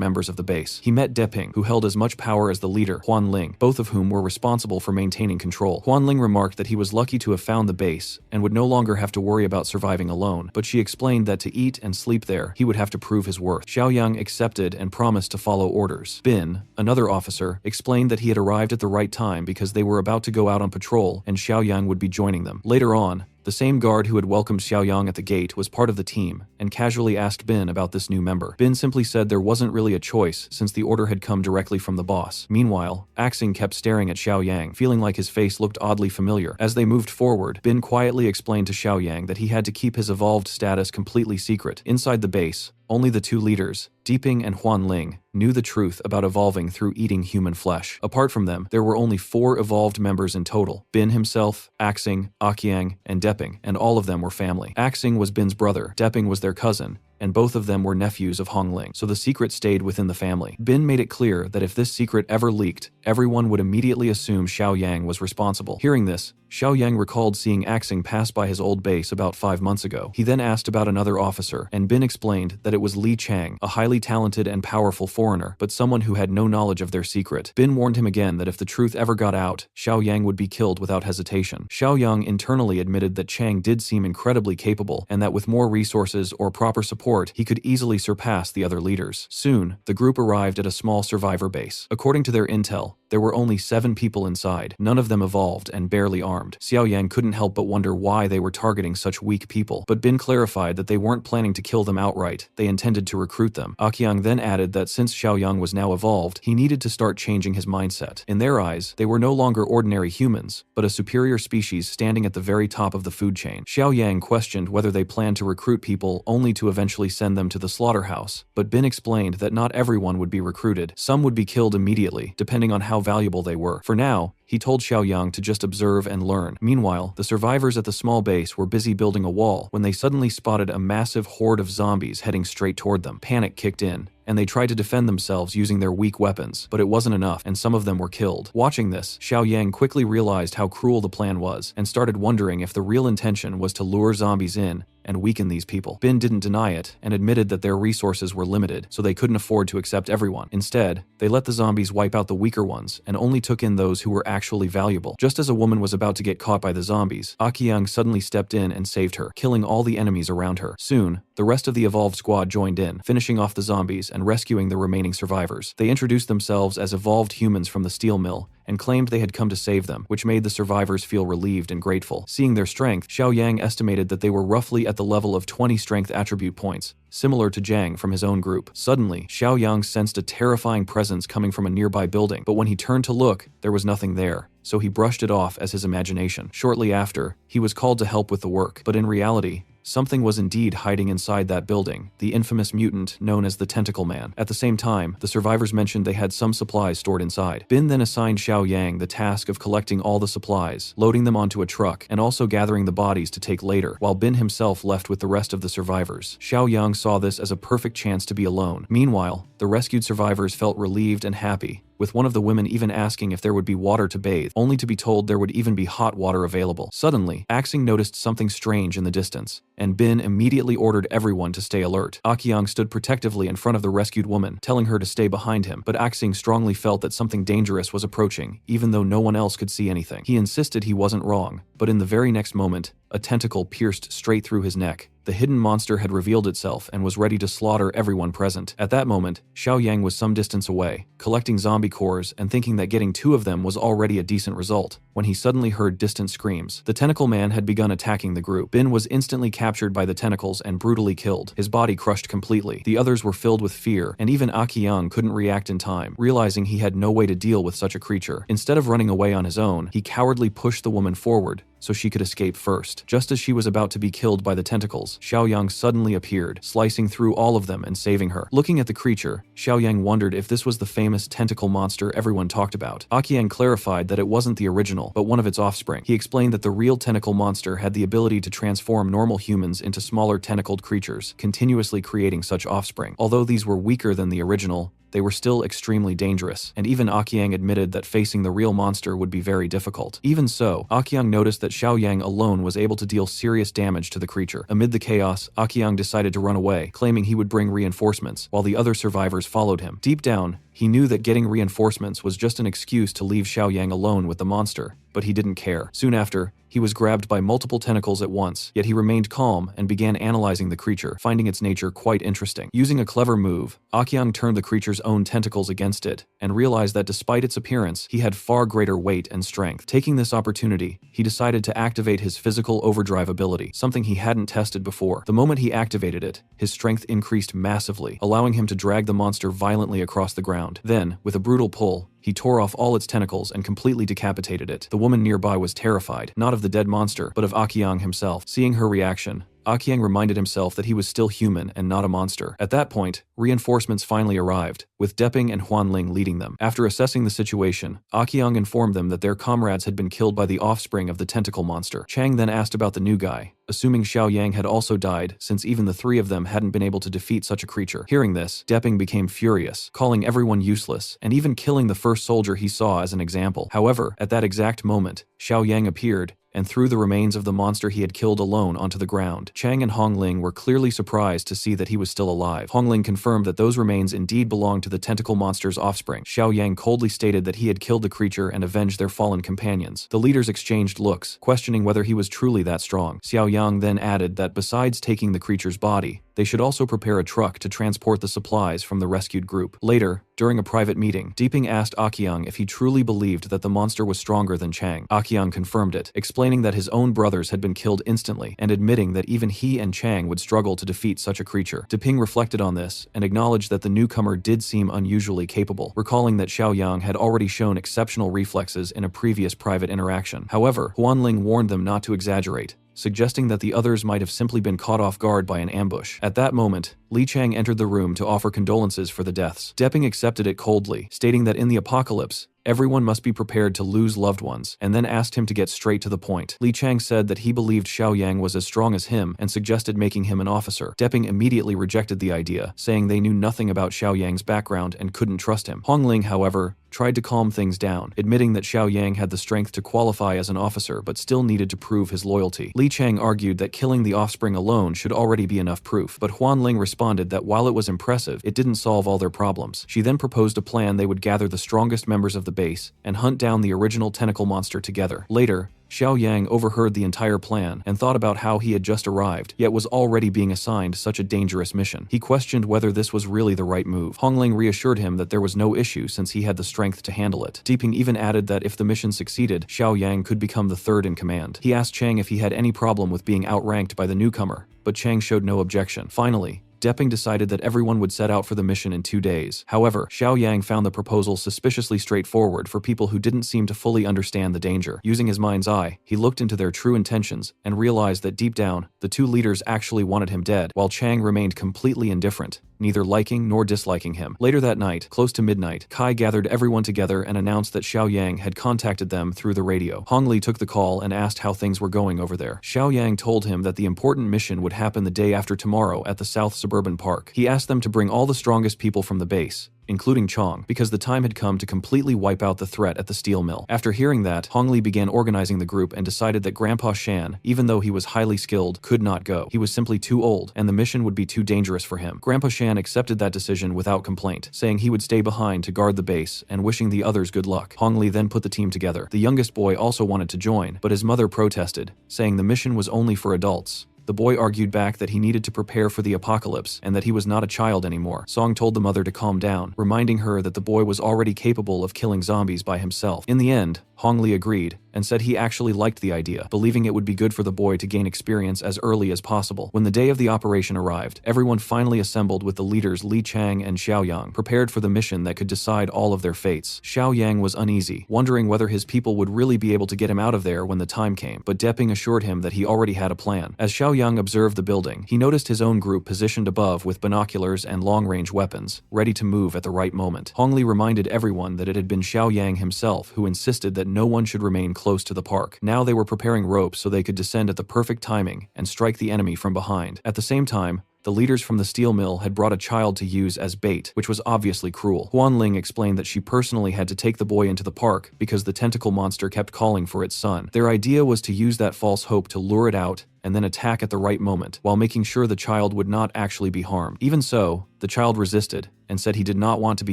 members of the base. He met Deping, who held as much power as the leader, Huan Ling, both of whom were responsible for maintaining control. Huan Ling remarked that he was lucky to have found the base, and would no longer have have to worry about surviving alone, but she explained that to eat and sleep there, he would have to prove his worth. Xiaoyang accepted and promised to follow orders. Bin, another officer, explained that he had arrived at the right time because they were about to go out on patrol and Xiaoyang would be joining them. Later on, the same guard who had welcomed Xiaoyang at the gate was part of the team and casually asked Bin about this new member. Bin simply said there wasn't really a choice since the order had come directly from the boss. Meanwhile, Axing kept staring at Xiaoyang, feeling like his face looked oddly familiar. As they moved forward, Bin quietly explained to Xiaoyang that he had to keep his evolved status completely secret. Inside the base, only the two leaders, Diping and Huan Ling, knew the truth about evolving through eating human flesh. Apart from them, there were only 4 evolved members in total: Bin himself, Axing, Aqiang, and Deping, and all of them were family. Axing was Bin's brother, Deping was their cousin, and both of them were nephews of Hongling, so the secret stayed within the family. Bin made it clear that if this secret ever leaked, everyone would immediately assume Xiaoyang was responsible. Hearing this, Xiaoyang recalled seeing Axing pass by his old base about 5 months ago. He then asked about another officer, and Bin explained that it was Li Chang, a highly talented and powerful foreigner, but someone who had no knowledge of their secret. Bin warned him again that if the truth ever got out, Xiaoyang would be killed without hesitation. Xiaoyang internally admitted that Chang did seem incredibly capable, and that with more resources or proper support, he could easily surpass the other leaders. Soon, the group arrived at a small survivor base. According to their intel, there were only 7 people inside, none of them evolved and barely armed. Xiaoyang couldn't help but wonder why they were targeting such weak people, but Bin clarified that they weren't planning to kill them outright, they intended to recruit them. Aqiang then added that since Xiaoyang was now evolved, he needed to start changing his mindset. In their eyes, they were no longer ordinary humans, but a superior species standing at the very top of the food chain. Xiaoyang questioned whether they planned to recruit people only to eventually send them to the slaughterhouse, but Bin explained that not everyone would be recruited. Some would be killed immediately, depending on how valuable they were. For now, he told Xiaoyang to just observe and learn. Meanwhile, the survivors at the small base were busy building a wall when they suddenly spotted a massive horde of zombies heading straight toward them. Panic kicked in, and they tried to defend themselves using their weak weapons, but it wasn't enough, and some of them were killed. Watching this, Xiaoyang quickly realized how cruel the plan was, and started wondering if the real intention was to lure zombies in and weaken these people. Bin didn't deny it, and admitted that their resources were limited, so they couldn't afford to accept everyone. Instead, they let the zombies wipe out the weaker ones, and only took in those who were actually valuable. Just as a woman was about to get caught by the zombies, Aqiang suddenly stepped in and saved her, killing all the enemies around her. Soon, the rest of the evolved squad joined in, finishing off the zombies and rescuing the remaining survivors. They introduced themselves as evolved humans from the steel mill, and claimed they had come to save them, which made the survivors feel relieved and grateful. Seeing their strength, Xiaoyang estimated that they were roughly at the level of 20 strength attribute points, similar to Zhang from his own group. Suddenly, Xiaoyang sensed a terrifying presence coming from a nearby building, but when he turned to look, there was nothing there, so he brushed it off as his imagination. Shortly after, he was called to help with the work, but in reality, something was indeed hiding inside that building, the infamous mutant known as the Tentacle Man. At the same time, the survivors mentioned they had some supplies stored inside. Bin then assigned Xiaoyang the task of collecting all the supplies, loading them onto a truck, and also gathering the bodies to take later, while Bin himself left with the rest of the survivors. Xiaoyang saw this as a perfect chance to be alone. Meanwhile, the rescued survivors felt relieved and happy, with one of the women even asking if there would be water to bathe, only to be told there would even be hot water available. Suddenly, Axing noticed something strange in the distance, and Bin immediately ordered everyone to stay alert. Aqiang stood protectively in front of the rescued woman, telling her to stay behind him, but Axing strongly felt that something dangerous was approaching, even though no one else could see anything. He insisted he wasn't wrong, but in the very next moment, a tentacle pierced straight through his neck. The hidden monster had revealed itself and was ready to slaughter everyone present. At that moment, Xiaoyang was some distance away, collecting zombie cores and thinking that getting 2 of them was already a decent result, when he suddenly heard distant screams. The tentacle man had begun attacking the group. Bin was instantly captured by the tentacles and brutally killed, his body crushed completely. The others were filled with fear, and even Aqiang couldn't react in time, realizing he had no way to deal with such a creature. Instead of running away on his own, he cowardly pushed the woman forward, so she could escape first. Just as she was about to be killed by the tentacles, Xiaoyang suddenly appeared, slicing through all of them and saving her. Looking at the creature, Xiaoyang wondered if this was the famous tentacle monster everyone talked about. Aqiang clarified that it wasn't the original, but one of its offspring. He explained that the real tentacle monster had the ability to transform normal humans into smaller tentacled creatures, continuously creating such offspring. Although these were weaker than the original, they were still extremely dangerous, and even Aqiang admitted that facing the real monster would be very difficult. Even so, Aqiang noticed that Xiaoyang alone was able to deal serious damage to the creature. Amid the chaos, Aqiang decided to run away, claiming he would bring reinforcements, while the other survivors followed him. Deep down, he knew that getting reinforcements was just an excuse to leave Xiaoyang alone with the monster, but he didn't care. Soon after, He was grabbed by multiple tentacles at once, yet he remained calm and began analyzing the creature, finding its nature quite interesting. Using a clever move, Akyang turned the creature's own tentacles against it, and realized that despite its appearance, he had far greater weight and strength. Taking this opportunity, he decided to activate his physical overdrive ability, something he hadn't tested before. The moment he activated it, his strength increased massively, allowing him to drag the monster violently across the ground. Then, with a brutal pull, he tore off all its tentacles and completely decapitated it. The woman nearby was terrified, not of the dead monster, but of Akyang himself. Seeing her reaction, Akyang reminded himself that he was still human and not a monster. At that point, reinforcements finally arrived, with Depping and Huanling leading them. After assessing the situation, Akyang informed them that their comrades had been killed by the offspring of the tentacle monster. Chang then asked about the new guy, assuming Xiaoyang had also died since even the three of them hadn't been able to defeat such a creature. Hearing this, Depping became furious, calling everyone useless, and even killing the first soldier he saw as an example. However, at that exact moment, Xiaoyang appeared and threw the remains of the monster he had killed alone onto the ground. Chang and Hongling were clearly surprised to see that he was still alive. Hongling confirmed that those remains indeed belonged to the tentacle monster's offspring. Xiaoyang coldly stated that he had killed the creature and avenged their fallen companions. The leaders exchanged looks, questioning whether he was truly that strong. Xiaoyang then added that besides taking the creature's body, they should also prepare a truck to transport the supplies from the rescued group. Later, during a private meeting, Deeping asked Akyang if he truly believed that the monster was stronger than Chang. Akyang confirmed it, explaining that his own brothers had been killed instantly, and admitting that even he and Chang would struggle to defeat such a creature. Deeping reflected on this, and acknowledged that the newcomer did seem unusually capable, recalling that Xiaoyang had already shown exceptional reflexes in a previous private interaction. However, Huanling warned them not to exaggerate, suggesting that the others might have simply been caught off guard by an ambush. At that moment, Li Chang entered the room to offer condolences for the deaths. Depping accepted it coldly, stating that in the apocalypse, everyone must be prepared to lose loved ones, and then asked him to get straight to the point. Li Chang said that he believed Xiaoyang was as strong as him and suggested making him an officer. Depping immediately rejected the idea, saying they knew nothing about Xiaoyang's background and couldn't trust him. Hongling, however, tried to calm things down, admitting that Xiaoyang had the strength to qualify as an officer but still needed to prove his loyalty. Li Chang argued that killing the offspring alone should already be enough proof, but Huanling responded that while it was impressive, it didn't solve all their problems. She then proposed a plan they would gather the strongest members of the base and hunt down the original tentacle monster together. Later, Xiaoyang overheard the entire plan and thought about how he had just arrived, yet was already being assigned such a dangerous mission. He questioned whether this was really the right move. Hongling reassured him that there was no issue since he had the strength to handle it. Deeping even added that if the mission succeeded, Xiaoyang could become the third in command. He asked Chang if he had any problem with being outranked by the newcomer, but Chang showed no objection. Finally, Depping decided that everyone would set out for the mission in 2 days. However, Xiaoyang found the proposal suspiciously straightforward for people who didn't seem to fully understand the danger. Using his mind's eye, he looked into their true intentions and realized that deep down, the two leaders actually wanted him dead, while Chang remained completely indifferent, neither liking nor disliking him. Later that night, close to midnight, Kai gathered everyone together and announced that Xiaoyang had contacted them through the radio. Hongli took the call and asked how things were going over there. Xiaoyang told him that the important mission would happen the day after tomorrow at the South Suburban Park. He asked them to bring all the strongest people from the base, including Chong, because the time had come to completely wipe out the threat at the steel mill. After hearing that, Hongli began organizing the group and decided that Grandpa Shan, even though he was highly skilled, could not go. He was simply too old, and the mission would be too dangerous for him. Grandpa Shan accepted that decision without complaint, saying he would stay behind to guard the base and wishing the others good luck. Hongli then put the team together. The youngest boy also wanted to join, but his mother protested, saying the mission was only for adults. The boy argued back that he needed to prepare for the apocalypse and that he was not a child anymore. Song told the mother to calm down, reminding her that the boy was already capable of killing zombies by himself. In the end, Hongli agreed and said he actually liked the idea, believing it would be good for the boy to gain experience as early as possible. When the day of the operation arrived, everyone finally assembled with the leaders Li Chang and Xiaoyang, prepared for the mission that could decide all of their fates. Xiaoyang was uneasy, wondering whether his people would really be able to get him out of there when the time came, but Depping assured him that he already had a plan. As Xiaoyang observed the building, he noticed his own group positioned above with binoculars and long-range weapons, ready to move at the right moment. Hongli reminded everyone that it had been Xiaoyang himself who insisted that no one should remain close to the park. Now they were preparing ropes so they could descend at the perfect timing and strike the enemy from behind. At the same time, the leaders from the steel mill had brought a child to use as bait, which was obviously cruel. Huanling explained that she personally had to take the boy into the park because the tentacle monster kept calling for its son. Their idea was to use that false hope to lure it out and then attack at the right moment, while making sure the child would not actually be harmed. Even so, the child resisted and said he did not want to be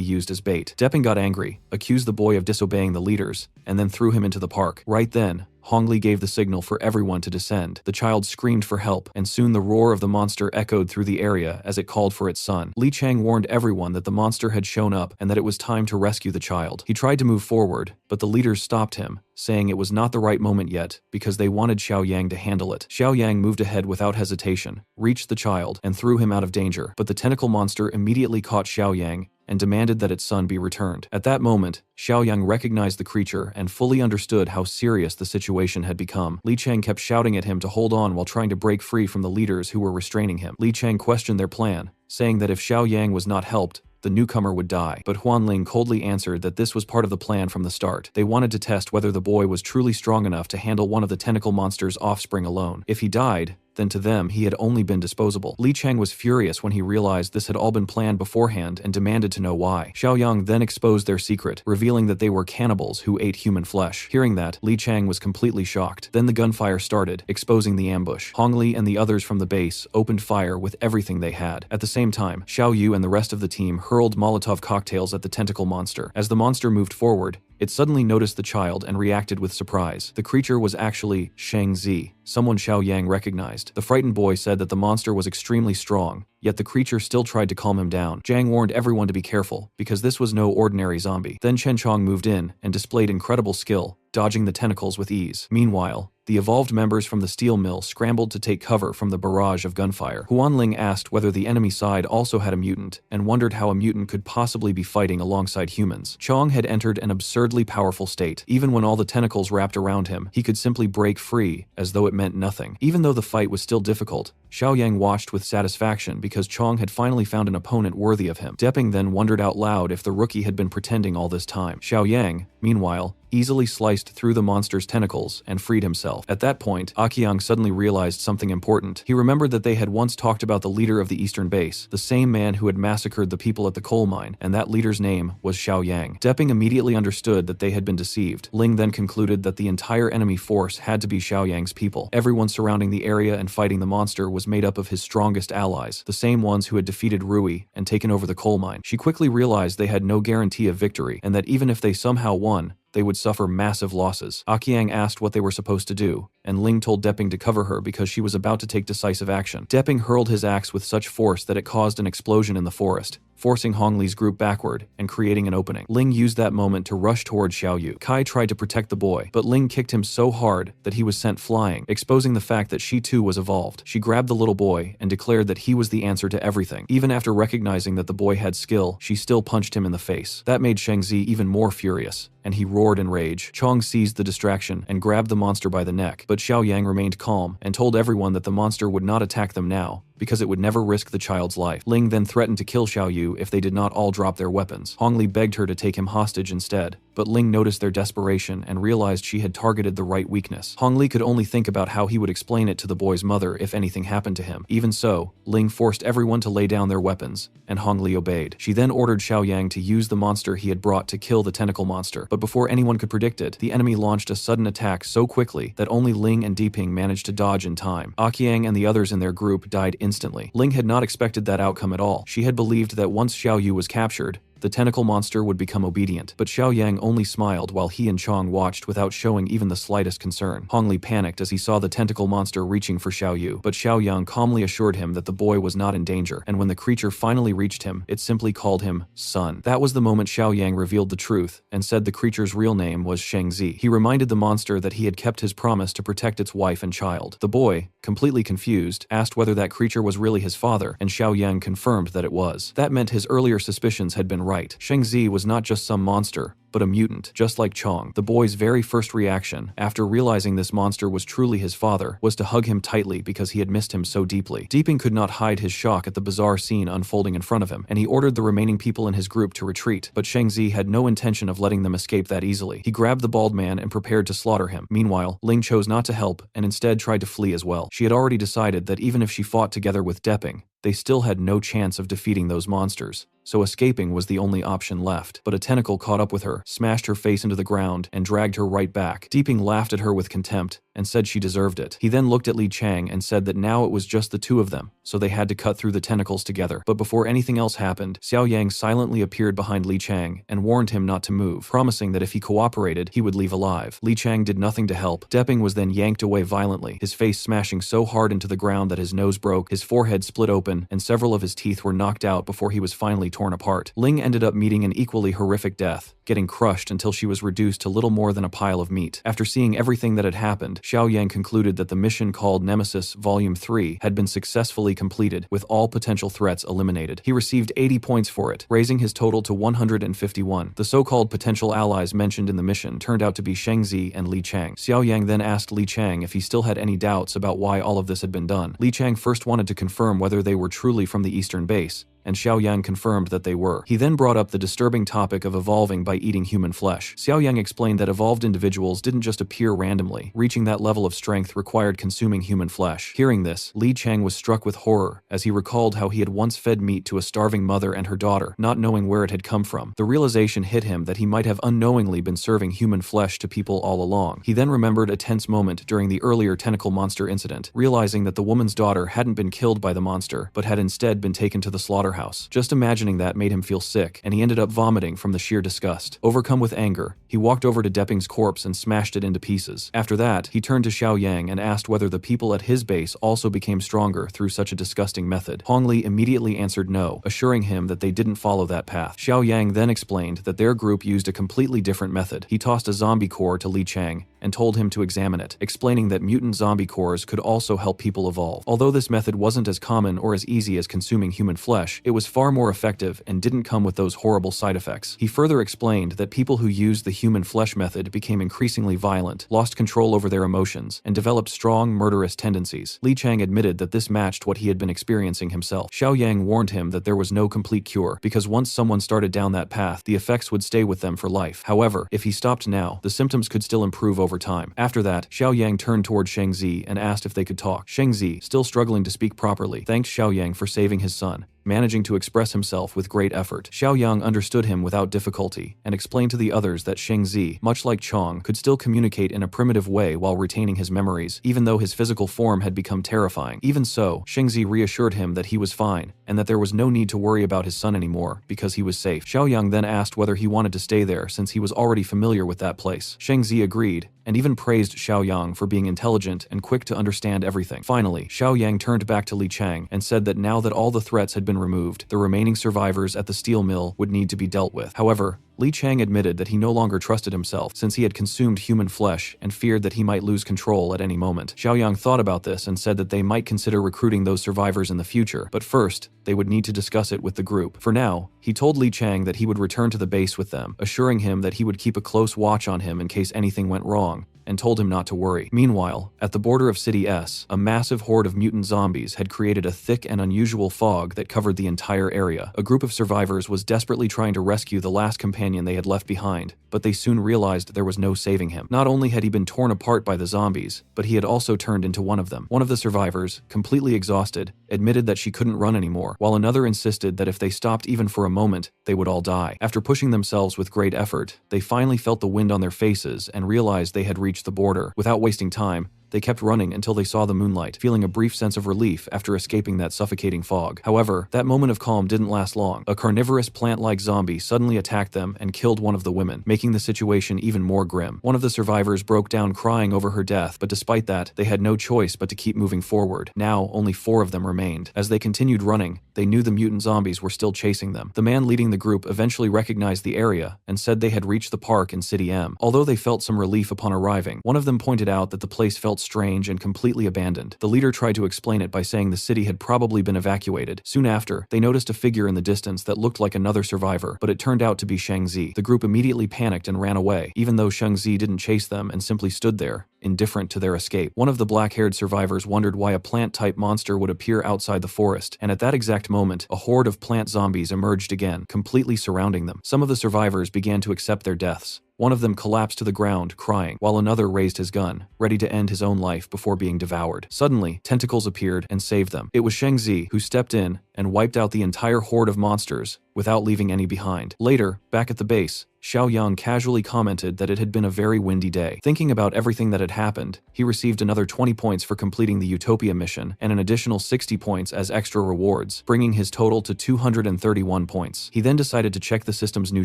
used as bait. Depping got angry, accused the boy of disobeying the leaders, and then threw him into the park. Right then, Hongli gave the signal for everyone to descend. The child screamed for help, and soon the roar of the monster echoed through the area as it called for its son. Li Chang warned everyone that the monster had shown up and that it was time to rescue the child. He tried to move forward, but the leaders stopped him, saying it was not the right moment yet because they wanted Xiao Yang to handle it. Xiao Yang moved ahead without hesitation, reached the child, and threw him out of danger, but the tentacle monster immediately caught Xiao Yang and demanded that its son be returned. At that moment, Xiao Yang recognized the creature and fully understood how serious the situation had become. Li Chang kept shouting at him to hold on while trying to break free from the leaders who were restraining him. Li Chang questioned their plan, saying that if Xiao Yang was not helped, the newcomer would die. But Huanling coldly answered that this was part of the plan from the start. They wanted to test whether the boy was truly strong enough to handle one of the tentacle monster's offspring alone. If he died, then to them he had only been disposable. Li Chang was furious when he realized this had all been planned beforehand and demanded to know why. Xiao Yang then exposed their secret, revealing that they were cannibals who ate human flesh. Hearing that, Li Chang was completely shocked. Then the gunfire started, exposing the ambush. Hongli and the others from the base opened fire with everything they had. At the same time, Xiao Yu and the rest of the team hurled Molotov cocktails at the tentacle monster. As the monster moved forward, it suddenly noticed the child and reacted with surprise. The creature was actually Shang Zi, someone Xiao Yang recognized. The frightened boy said that the monster was extremely strong, yet the creature still tried to calm him down. Zhang warned everyone to be careful, because this was no ordinary zombie. Then Chen Chong moved in and displayed incredible skill, dodging the tentacles with ease. Meanwhile, the evolved members from the steel mill scrambled to take cover from the barrage of gunfire. Huanling asked whether the enemy side also had a mutant, and wondered how a mutant could possibly be fighting alongside humans. Chong had entered an absurdly powerful state. Even when all the tentacles wrapped around him, he could simply break free, as though it meant nothing. Even though the fight was still difficult, Xiao Yang watched with satisfaction because Chong had finally found an opponent worthy of him. Depping then wondered out loud if the rookie had been pretending all this time. Xiao Yang, meanwhile, easily sliced through the monster's tentacles and freed himself. At that point, Akiang suddenly realized something important. He remembered that they had once talked about the leader of the eastern base, the same man who had massacred the people at the coal mine, and that leader's name was Xiao Yang. Depping immediately understood that they had been deceived. Ling then concluded that the entire enemy force had to be Xiao Yang's people. Everyone surrounding the area and fighting the monster was made up of his strongest allies, the same ones who had defeated Rui and taken over the coal mine. She quickly realized they had no guarantee of victory, and that even if they somehow won, they would suffer massive losses. Akiang asked what they were supposed to do, and Ling told Depping to cover her because she was about to take decisive action. Depping hurled his axe with such force that it caused an explosion in the forest, forcing Hongli's group backward and creating an opening. Ling used that moment to rush toward Xiao Yu. Kai tried to protect the boy, but Ling kicked him so hard that he was sent flying, exposing the fact that she too was evolved. She grabbed the little boy and declared that he was the answer to everything. Even after recognizing that the boy had skill, she still punched him in the face. That made Shengzi even more furious, and he roared in rage. Chong seized the distraction and grabbed the monster by the neck, but Xiao Yang remained calm and told everyone that the monster would not attack them now, because it would never risk the child's life. Ling then threatened to kill Xiao Yu if they did not all drop their weapons. Hongli begged her to take him hostage instead, but Ling noticed their desperation and realized she had targeted the right weakness. Hongli could only think about how he would explain it to the boy's mother if anything happened to him. Even so, Ling forced everyone to lay down their weapons, and Hongli obeyed. She then ordered Xiao Yang to use the monster he had brought to kill the tentacle monster, but before anyone could predict it, the enemy launched a sudden attack so quickly that only Ling and Diping managed to dodge in time. Akiang and the others in their group died instantly. Ling had not expected that outcome at all. She had believed that once Xiao Yu was captured, the tentacle monster would become obedient, but Xiao Yang only smiled while he and Chong watched without showing even the slightest concern. Hongli panicked as he saw the tentacle monster reaching for Xiao Yu, but Xiao Yang calmly assured him that the boy was not in danger, and when the creature finally reached him, it simply called him son. That was the moment Xiao Yang revealed the truth and said the creature's real name was Shengzi. He reminded the monster that he had kept his promise to protect its wife and child. The boy, completely confused, asked whether that creature was really his father, and Xiao Yang confirmed that it was. That meant his earlier suspicions had been right. Shengzi was not just some monster, but a mutant, just like Chong. The boy's very first reaction, after realizing this monster was truly his father, was to hug him tightly because he had missed him so deeply. Deeping could not hide his shock at the bizarre scene unfolding in front of him, and he ordered the remaining people in his group to retreat, but Shengzi had no intention of letting them escape that easily. He grabbed the bald man and prepared to slaughter him. Meanwhile, Ling chose not to help and instead tried to flee as well. She had already decided that even if she fought together with Depping, they still had no chance of defeating those monsters. so escaping was the only option left. But a tentacle caught up with her, smashed her face into the ground, and dragged her right back. Deeping laughed at her with contempt and said she deserved it. He then looked at Li Chang and said that now it was just the two of them, so they had to cut through the tentacles together. But before anything else happened, Xiao Yang silently appeared behind Li Chang and warned him not to move, promising that if he cooperated, he would leave alive. Li Chang did nothing to help. Depping was then yanked away violently, his face smashing so hard into the ground that his nose broke, his forehead split open, and several of his teeth were knocked out before he was finally torn apart. Ling ended up meeting an equally horrific death, getting crushed until she was reduced to little more than a pile of meat. After seeing everything that had happened, Xiao Yang concluded that the mission called Nemesis Volume 3 had been successfully completed, with all potential threats eliminated. He received 80 points for it, raising his total to 151. The so-called potential allies mentioned in the mission turned out to be Sheng Zi and Li Chang. Xiao Yang then asked Li Chang if he still had any doubts about why all of this had been done. Li Chang first wanted to confirm whether they were truly from the Eastern Base, and Xiao Yang confirmed that they were. He then brought up the disturbing topic of evolving by eating human flesh. Xiao Yang explained that evolved individuals didn't just appear randomly. Reaching that level of strength required consuming human flesh. Hearing this, Li Chang was struck with horror as he recalled how he had once fed meat to a starving mother and her daughter, not knowing where it had come from. The realization hit him that he might have unknowingly been serving human flesh to people all along. He then remembered a tense moment during the earlier tentacle monster incident, realizing that the woman's daughter hadn't been killed by the monster, but had instead been taken to the slaughterhouse. Just imagining that made him feel sick, and he ended up vomiting from the sheer disgust. Overcome with anger, he walked over to Depping's corpse and smashed it into pieces. After that, he turned to Xiao Yang and asked whether the people at his base also became stronger through such a disgusting method. Hong Li immediately answered no, assuring him that they didn't follow that path. Xiao Yang then explained that their group used a completely different method. He tossed a zombie core to Li Chang and told him to examine it, explaining that mutant zombie cores could also help people evolve. Although this method wasn't as common or as easy as consuming human flesh, it was far more effective and didn't come with those horrible side effects. He further explained that people who used the human flesh method became increasingly violent, lost control over their emotions, and developed strong, murderous tendencies. Li Chang admitted that this matched what he had been experiencing himself. Xiao Yang warned him that there was no complete cure, because once someone started down that path, the effects would stay with them for life. However, if he stopped now, the symptoms could still improve over time. After that, Xiao Yang turned toward Sheng Zi and asked if they could talk. Sheng Zi, still struggling to speak properly, thanked Xiao Yang for saving his son, managing to express himself with great effort. Xiao Yang understood him without difficulty and explained to the others that Sheng Zi, much like Chong, could still communicate in a primitive way while retaining his memories, even though his physical form had become terrifying. Even so, Sheng Zi reassured him that he was fine and that there was no need to worry about his son anymore because he was safe. Xiao Yang then asked whether he wanted to stay there since he was already familiar with that place. Sheng Zi agreed and even praised Xiao Yang for being intelligent and quick to understand everything. Finally, Xiao Yang turned back to Li Chang and said that now that all the threats had been removed, the remaining survivors at the steel mill would need to be dealt with. However, Li Chang admitted that he no longer trusted himself since he had consumed human flesh and feared that he might lose control at any moment. Xiao Yang thought about this and said that they might consider recruiting those survivors in the future, but first, they would need to discuss it with the group. For now, he told Li Chang that he would return to the base with them, assuring him that he would keep a close watch on him in case anything went wrong, and told him not to worry. Meanwhile, at the border of City S, a massive horde of mutant zombies had created a thick and unusual fog that covered the entire area. A group of survivors was desperately trying to rescue the last companion they had left behind, but they soon realized there was no saving him. Not only had he been torn apart by the zombies, but he had also turned into one of them. One of the survivors, completely exhausted, admitted that she couldn't run anymore, while another insisted that if they stopped even for a moment, they would all die. After pushing themselves with great effort, they finally felt the wind on their faces and realized they had reached the border. Without wasting time, they kept running until they saw the moonlight, feeling a brief sense of relief after escaping that suffocating fog. However, that moment of calm didn't last long. A carnivorous plant-like zombie suddenly attacked them and killed one of the women, making the situation even more grim. One of the survivors broke down crying over her death, but despite that, they had no choice but to keep moving forward. Now, only 4 of them remained. As they continued running, they knew the mutant zombies were still chasing them. The man leading the group eventually recognized the area and said they had reached the park in City M. Although they felt some relief upon arriving, one of them pointed out that the place felt strange and completely abandoned. The leader tried to explain it by saying the city had probably been evacuated. Soon after, they noticed a figure in the distance that looked like another survivor, but it turned out to be Sheng Zi. The group immediately panicked and ran away, even though Sheng Zi didn't chase them and simply stood there, indifferent to their escape. One of the black-haired survivors wondered why a plant-type monster would appear outside the forest, and at that exact moment, a horde of plant zombies emerged again, completely surrounding them. Some of the survivors began to accept their deaths, One of them collapsed to the ground, crying, while another raised his gun, ready to end his own life before being devoured. Suddenly, tentacles appeared and saved them. It was Shang Zi who stepped in and wiped out the entire horde of monsters without leaving any behind. Later, back at the base, Xiao Yang casually commented that it had been a very windy day. Thinking about everything that had happened, he received another 20 points for completing the Utopia mission and an additional 60 points as extra rewards, bringing his total to 231 points. He then decided to check the system's new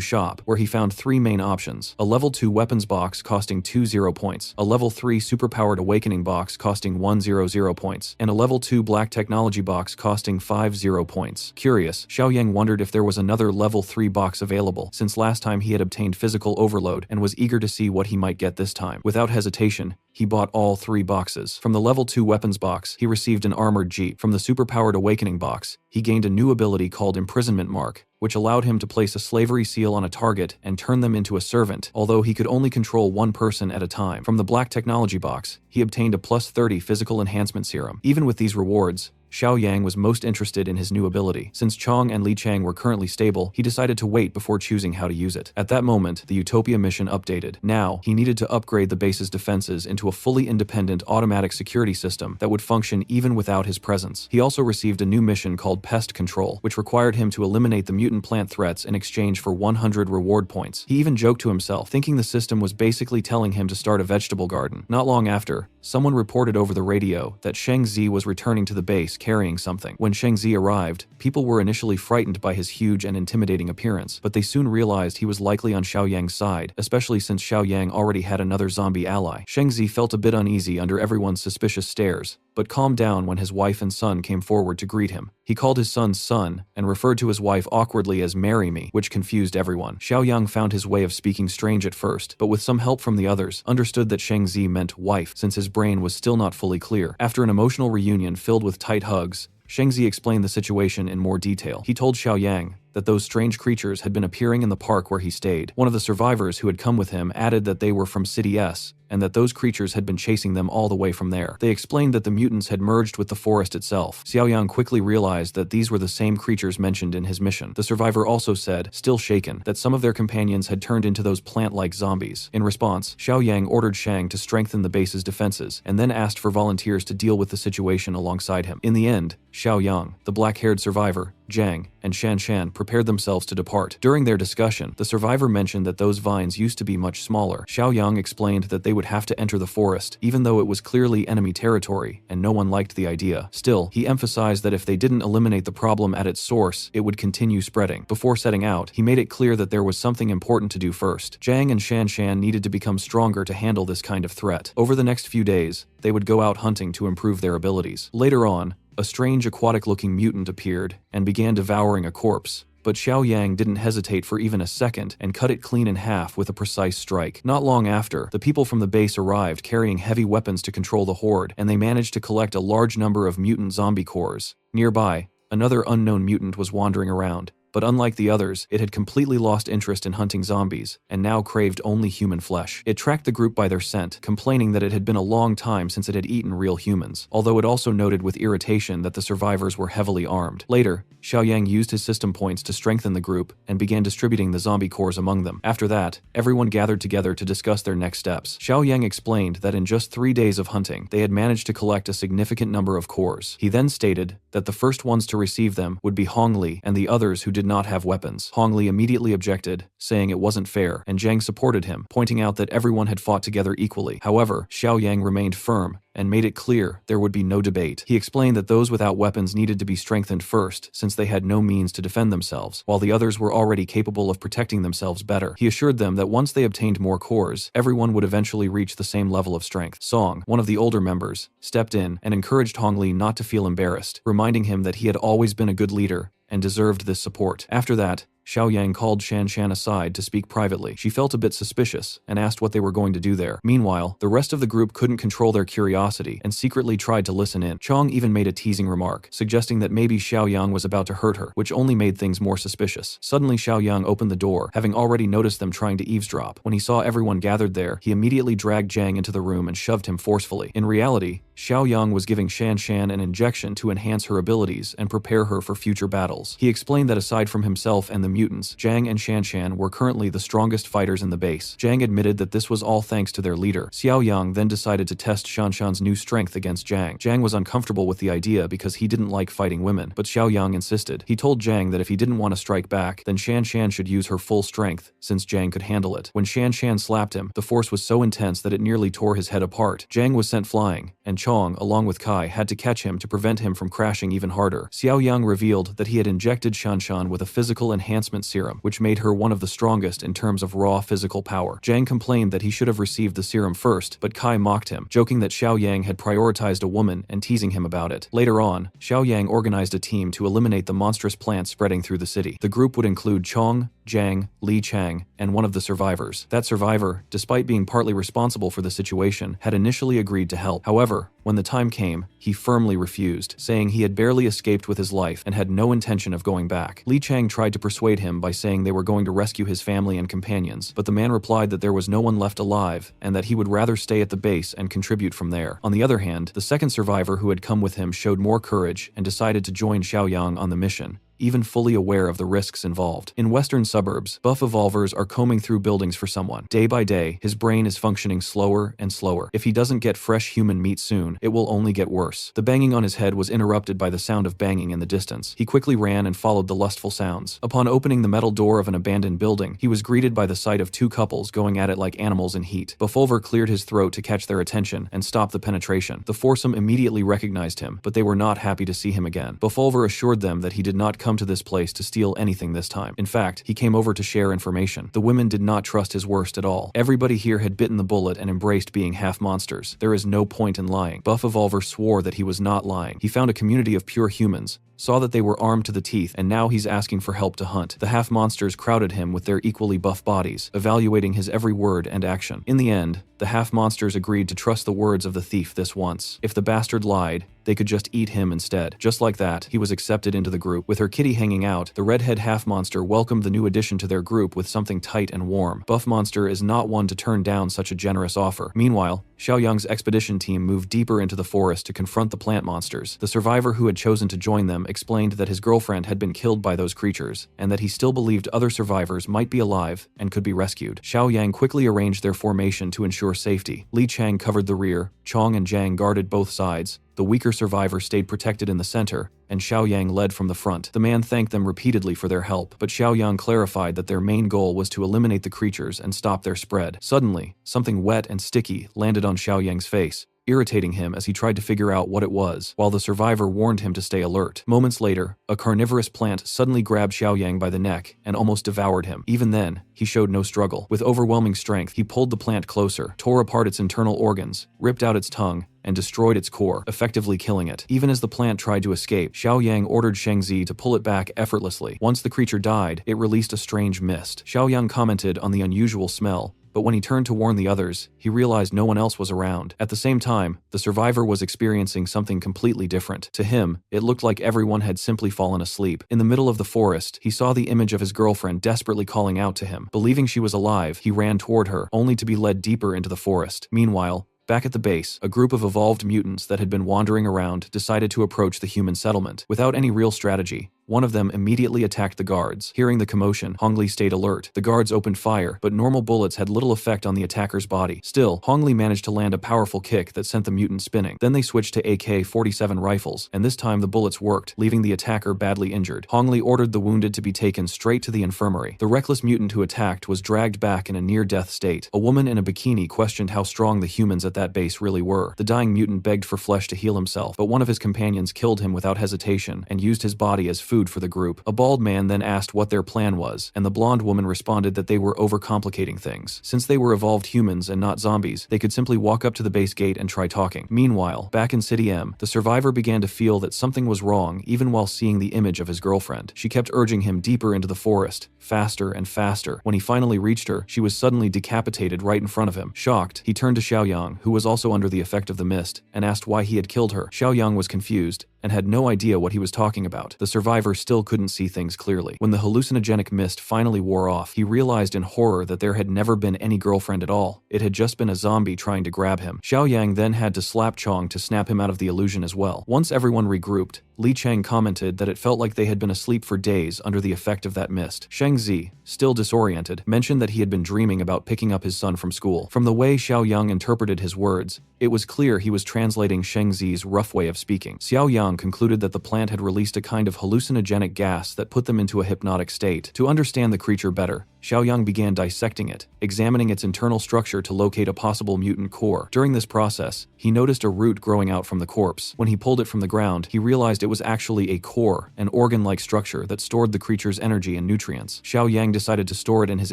shop, where he found 3 main options: a level 2 weapons box costing 20 points, a level 3 superpowered awakening box costing 100 points, and a level 2 black technology box costing 50 points. Curious, Xiao Yang wondered if there was another level 3 box available, since last time he had obtained physical overload and was eager to see what he might get this time. Without hesitation, he bought all 3 boxes. From the level 2 weapons box, he received an armored jeep. From the superpowered awakening box, he gained a new ability called Imprisonment Mark, which allowed him to place a slavery seal on a target and turn them into a servant, although he could only control one person at a time. From the black technology box, he obtained a plus 30 physical enhancement serum. Even with these rewards, Xiao Yang was most interested in his new ability. Since Chong and Li Chang were currently stable, he decided to wait before choosing how to use it. At that moment, the Utopia mission updated. Now, he needed to upgrade the base's defenses into a fully independent automatic security system that would function even without his presence. He also received a new mission called Pest Control, which required him to eliminate the mutant plant threats in exchange for 100 reward points. He even joked to himself, thinking the system was basically telling him to start a vegetable garden. Not long after, someone reported over the radio that Shang Zi was returning to the base carrying something. When Shang Zi arrived, people were initially frightened by his huge and intimidating appearance, but they soon realized he was likely on Xiao Yang's side, especially since Xiao Yang already had another zombie ally. Shang Zi felt a bit uneasy under everyone's suspicious stares, but calmed down when his wife and son came forward to greet him. He called his son son and referred to his wife awkwardly as "marry me," which confused everyone. Xiao Yang found his way of speaking strange at first, but with some help from the others, understood that Shang Zi meant wife, since his brain was still not fully clear. After an emotional reunion filled with tight hugs, Shang Zi explained the situation in more detail. He told Xiao Yang that those strange creatures had been appearing in the park where he stayed. One of the survivors who had come with him added that they were from City S, and that those creatures had been chasing them all the way from there. They explained that the mutants had merged with the forest itself. Xiao Yang quickly realized that these were the same creatures mentioned in his mission. The survivor also said, still shaken, that some of their companions had turned into those plant-like zombies. In response, Xiao Yang ordered Shang to strengthen the base's defenses, and then asked for volunteers to deal with the situation alongside him. In the end, Xiao Yang, the black-haired survivor, Zhang, and Shan Shan prepared themselves to depart. During their discussion, the survivor mentioned that those vines used to be much smaller. Xiao Yang explained that they would have to enter the forest, even though it was clearly enemy territory, and no one liked the idea. Still, he emphasized that if they didn't eliminate the problem at its source, it would continue spreading. Before setting out, he made it clear that there was something important to do first. Zhang and Shan Shan needed to become stronger to handle this kind of threat. Over the next few days, they would go out hunting to improve their abilities. Later on, a strange aquatic-looking mutant appeared and began devouring a corpse, but Xiao Yang didn't hesitate for even a second and cut it clean in half with a precise strike. Not long after, the people from the base arrived carrying heavy weapons to control the horde, and they managed to collect a large number of mutant zombie cores. Nearby, another unknown mutant was wandering around, but unlike the others, it had completely lost interest in hunting zombies, and now craved only human flesh. It tracked the group by their scent, complaining that it had been a long time since it had eaten real humans, although it also noted with irritation that the survivors were heavily armed. Later, Xiao Yang used his system points to strengthen the group and began distributing the zombie cores among them. After that, everyone gathered together to discuss their next steps. Xiao Yang explained that in just 3 days of hunting, they had managed to collect a significant number of cores. He then stated that the first ones to receive them would be Hong Li and the others who did not have weapons. Hong Li immediately objected, saying it wasn't fair, and Zhang supported him, pointing out that everyone had fought together equally. However, Xiao Yang remained firm and made it clear there would be no debate. He explained that those without weapons needed to be strengthened first, since they had no means to defend themselves, while the others were already capable of protecting themselves better. He assured them that once they obtained more cores, everyone would eventually reach the same level of strength. Song, one of the older members, stepped in and encouraged Hong Li not to feel embarrassed, reminding him that he had always been a good leader and deserved this support. After that, Xiao Yang called Shan Shan aside to speak privately. She felt a bit suspicious and asked what they were going to do there. Meanwhile, the rest of the group couldn't control their curiosity and secretly tried to listen in. Chong even made a teasing remark, suggesting that maybe Xiao Yang was about to hurt her, which only made things more suspicious. Suddenly, Xiao Yang opened the door, having already noticed them trying to eavesdrop. When he saw everyone gathered there, he immediately dragged Zhang into the room and shoved him forcefully. In reality, Xiao Yang was giving Shan Shan an injection to enhance her abilities and prepare her for future battles. He explained that aside from himself and the mutants, Zhang and Shan Shan were currently the strongest fighters in the base. Zhang admitted that this was all thanks to their leader. Xiao Yang then decided to test Shan Shan's new strength against Zhang. Zhang was uncomfortable with the idea because he didn't like fighting women, but Xiao Yang insisted. He told Zhang that if he didn't want to strike back, then Shan Shan should use her full strength, since Zhang could handle it. When Shan Shan slapped him, the force was so intense that it nearly tore his head apart. Zhang was sent flying, and Chong, along with Kai, had to catch him to prevent him from crashing even harder. Xiao Yang revealed that he had injected Shan Shan with a physical enhancement serum, which made her one of the strongest in terms of raw physical power. Zhang complained that he should have received the serum first, but Kai mocked him, joking that Xiao Yang had prioritized a woman and teasing him about it. Later on, Xiao Yang organized a team to eliminate the monstrous plant spreading through the city. The group would include Chong, Zhang, Li Chang, and one of the survivors. That survivor, despite being partly responsible for the situation, had initially agreed to help. However, when the time came, he firmly refused, saying he had barely escaped with his life and had no intention of going back. Li Chang tried to persuade him by saying they were going to rescue his family and companions, but the man replied that there was no one left alive and that he would rather stay at the base and contribute from there. On the other hand, the second survivor who had come with him showed more courage and decided to join Xiao Yang on the mission, even fully aware of the risks involved. In western suburbs, buff evolvers are combing through buildings for someone. Day by day, his brain is functioning slower and slower. If he doesn't get fresh human meat soon, it will only get worse. The banging on his head was interrupted by the sound of banging in the distance. He quickly ran and followed the lustful sounds. Upon opening the metal door of an abandoned building, he was greeted by the sight of two couples going at it like animals in heat. Buffulver cleared his throat to catch their attention and stop the penetration. The foursome immediately recognized him, but they were not happy to see him again. Buffulver assured them that he did not come to this place to steal anything this time. In fact, he came over to share information. The women did not trust his worst at all. Everybody here had bitten the bullet and embraced being half monsters. There is no point in lying. Buff Evolver swore that he was not lying. He found a community of pure humans, saw that they were armed to the teeth, and now he's asking for help to hunt. The half-monsters crowded him with their equally buff bodies, evaluating his every word and action. In the end, the half-monsters agreed to trust the words of the thief this once. If the bastard lied, they could just eat him instead. Just like that, he was accepted into the group. With her kitty hanging out, the redhead half-monster welcomed the new addition to their group with something tight and warm. Buff Monster is not one to turn down such a generous offer. Meanwhile, Xiao Yang's expedition team moved deeper into the forest to confront the plant monsters. The survivor who had chosen to join them explained that his girlfriend had been killed by those creatures, and that he still believed other survivors might be alive and could be rescued. Xiao Yang quickly arranged their formation to ensure safety. Li Chang covered the rear, Chong and Zhang guarded both sides, the weaker survivor stayed protected in the center, and Xiao Yang led from the front. The man thanked them repeatedly for their help, but Xiao Yang clarified that their main goal was to eliminate the creatures and stop their spread. Suddenly, something wet and sticky landed on Xiao Yang's face, irritating him as he tried to figure out what it was, while the survivor warned him to stay alert. Moments later, a carnivorous plant suddenly grabbed Xiao Yang by the neck and almost devoured him. Even then, he showed no struggle. With overwhelming strength, he pulled the plant closer, tore apart its internal organs, ripped out its tongue, and destroyed its core, effectively killing it. Even as the plant tried to escape, Xiao Yang ordered Sheng Zi to pull it back effortlessly. Once the creature died, it released a strange mist. Xiao Yang commented on the unusual smell, but when he turned to warn the others, he realized no one else was around. At the same time, the survivor was experiencing something completely different. To him, it looked like everyone had simply fallen asleep. In the middle of the forest, he saw the image of his girlfriend desperately calling out to him. Believing she was alive, he ran toward her, only to be led deeper into the forest. Meanwhile, back at the base, a group of evolved mutants that had been wandering around decided to approach the human settlement. Without any real strategy, one of them immediately attacked the guards. Hearing the commotion, Hongli stayed alert. The guards opened fire, but normal bullets had little effect on the attacker's body. Still, Hongli managed to land a powerful kick that sent the mutant spinning. Then they switched to AK-47 rifles, and this time the bullets worked, leaving the attacker badly injured. Hongli ordered the wounded to be taken straight to the infirmary. The reckless mutant who attacked was dragged back in a near-death state. A woman in a bikini questioned how strong the humans at that base really were. The dying mutant begged for flesh to heal himself, but one of his companions killed him without hesitation and used his body as food for the group. A bald man then asked what their plan was, and the blonde woman responded that they were overcomplicating things. Since they were evolved humans and not zombies, they could simply walk up to the base gate and try talking. Meanwhile, back in City M, the survivor began to feel that something was wrong even while seeing the image of his girlfriend. She kept urging him deeper into the forest, faster and faster. When he finally reached her, she was suddenly decapitated right in front of him. Shocked, he turned to Xiao Yang, who was also under the effect of the mist, and asked why he had killed her. Xiao Yang was confused, and had no idea what he was talking about. The survivor still couldn't see things clearly. When the hallucinogenic mist finally wore off, he realized in horror that there had never been any girlfriend at all. It had just been a zombie trying to grab him. Xiaoyang then had to slap Chong to snap him out of the illusion as well. Once everyone regrouped, Li Cheng commented that it felt like they had been asleep for days under the effect of that mist. Sheng Zi, still disoriented, mentioned that he had been dreaming about picking up his son from school. From the way Xiaoyang interpreted his words, it was clear he was translating Sheng Zi's rough way of speaking. Xiaoyang concluded that the plant had released a kind of hallucinogenic gas that put them into a hypnotic state. To understand the creature better, Xiaoyang began dissecting it, examining its internal structure to locate a possible mutant core. During this process, he noticed a root growing out from the corpse. When he pulled it from the ground, he realized it was actually a core, an organ-like structure that stored the creature's energy and nutrients. Xiaoyang decided to store it in his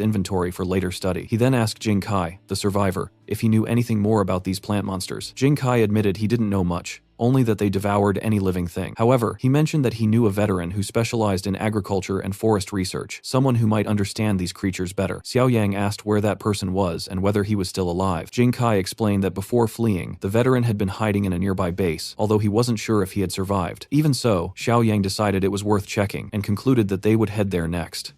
inventory for later study. He then asked Jing Kai, the survivor, if he knew anything more about these plant monsters. Jing Kai admitted he didn't know much, only that they devoured any living thing. However, he mentioned that he knew a veteran who specialized in agriculture and forest research, someone who might understand these creatures better. Xiaoyang asked where that person was and whether he was still alive. Jing Kai explained that before fleeing, the veteran had been hiding in a nearby base, although he wasn't sure if he had survived. Even so, Xiaoyang decided it was worth checking and concluded that they would head there next.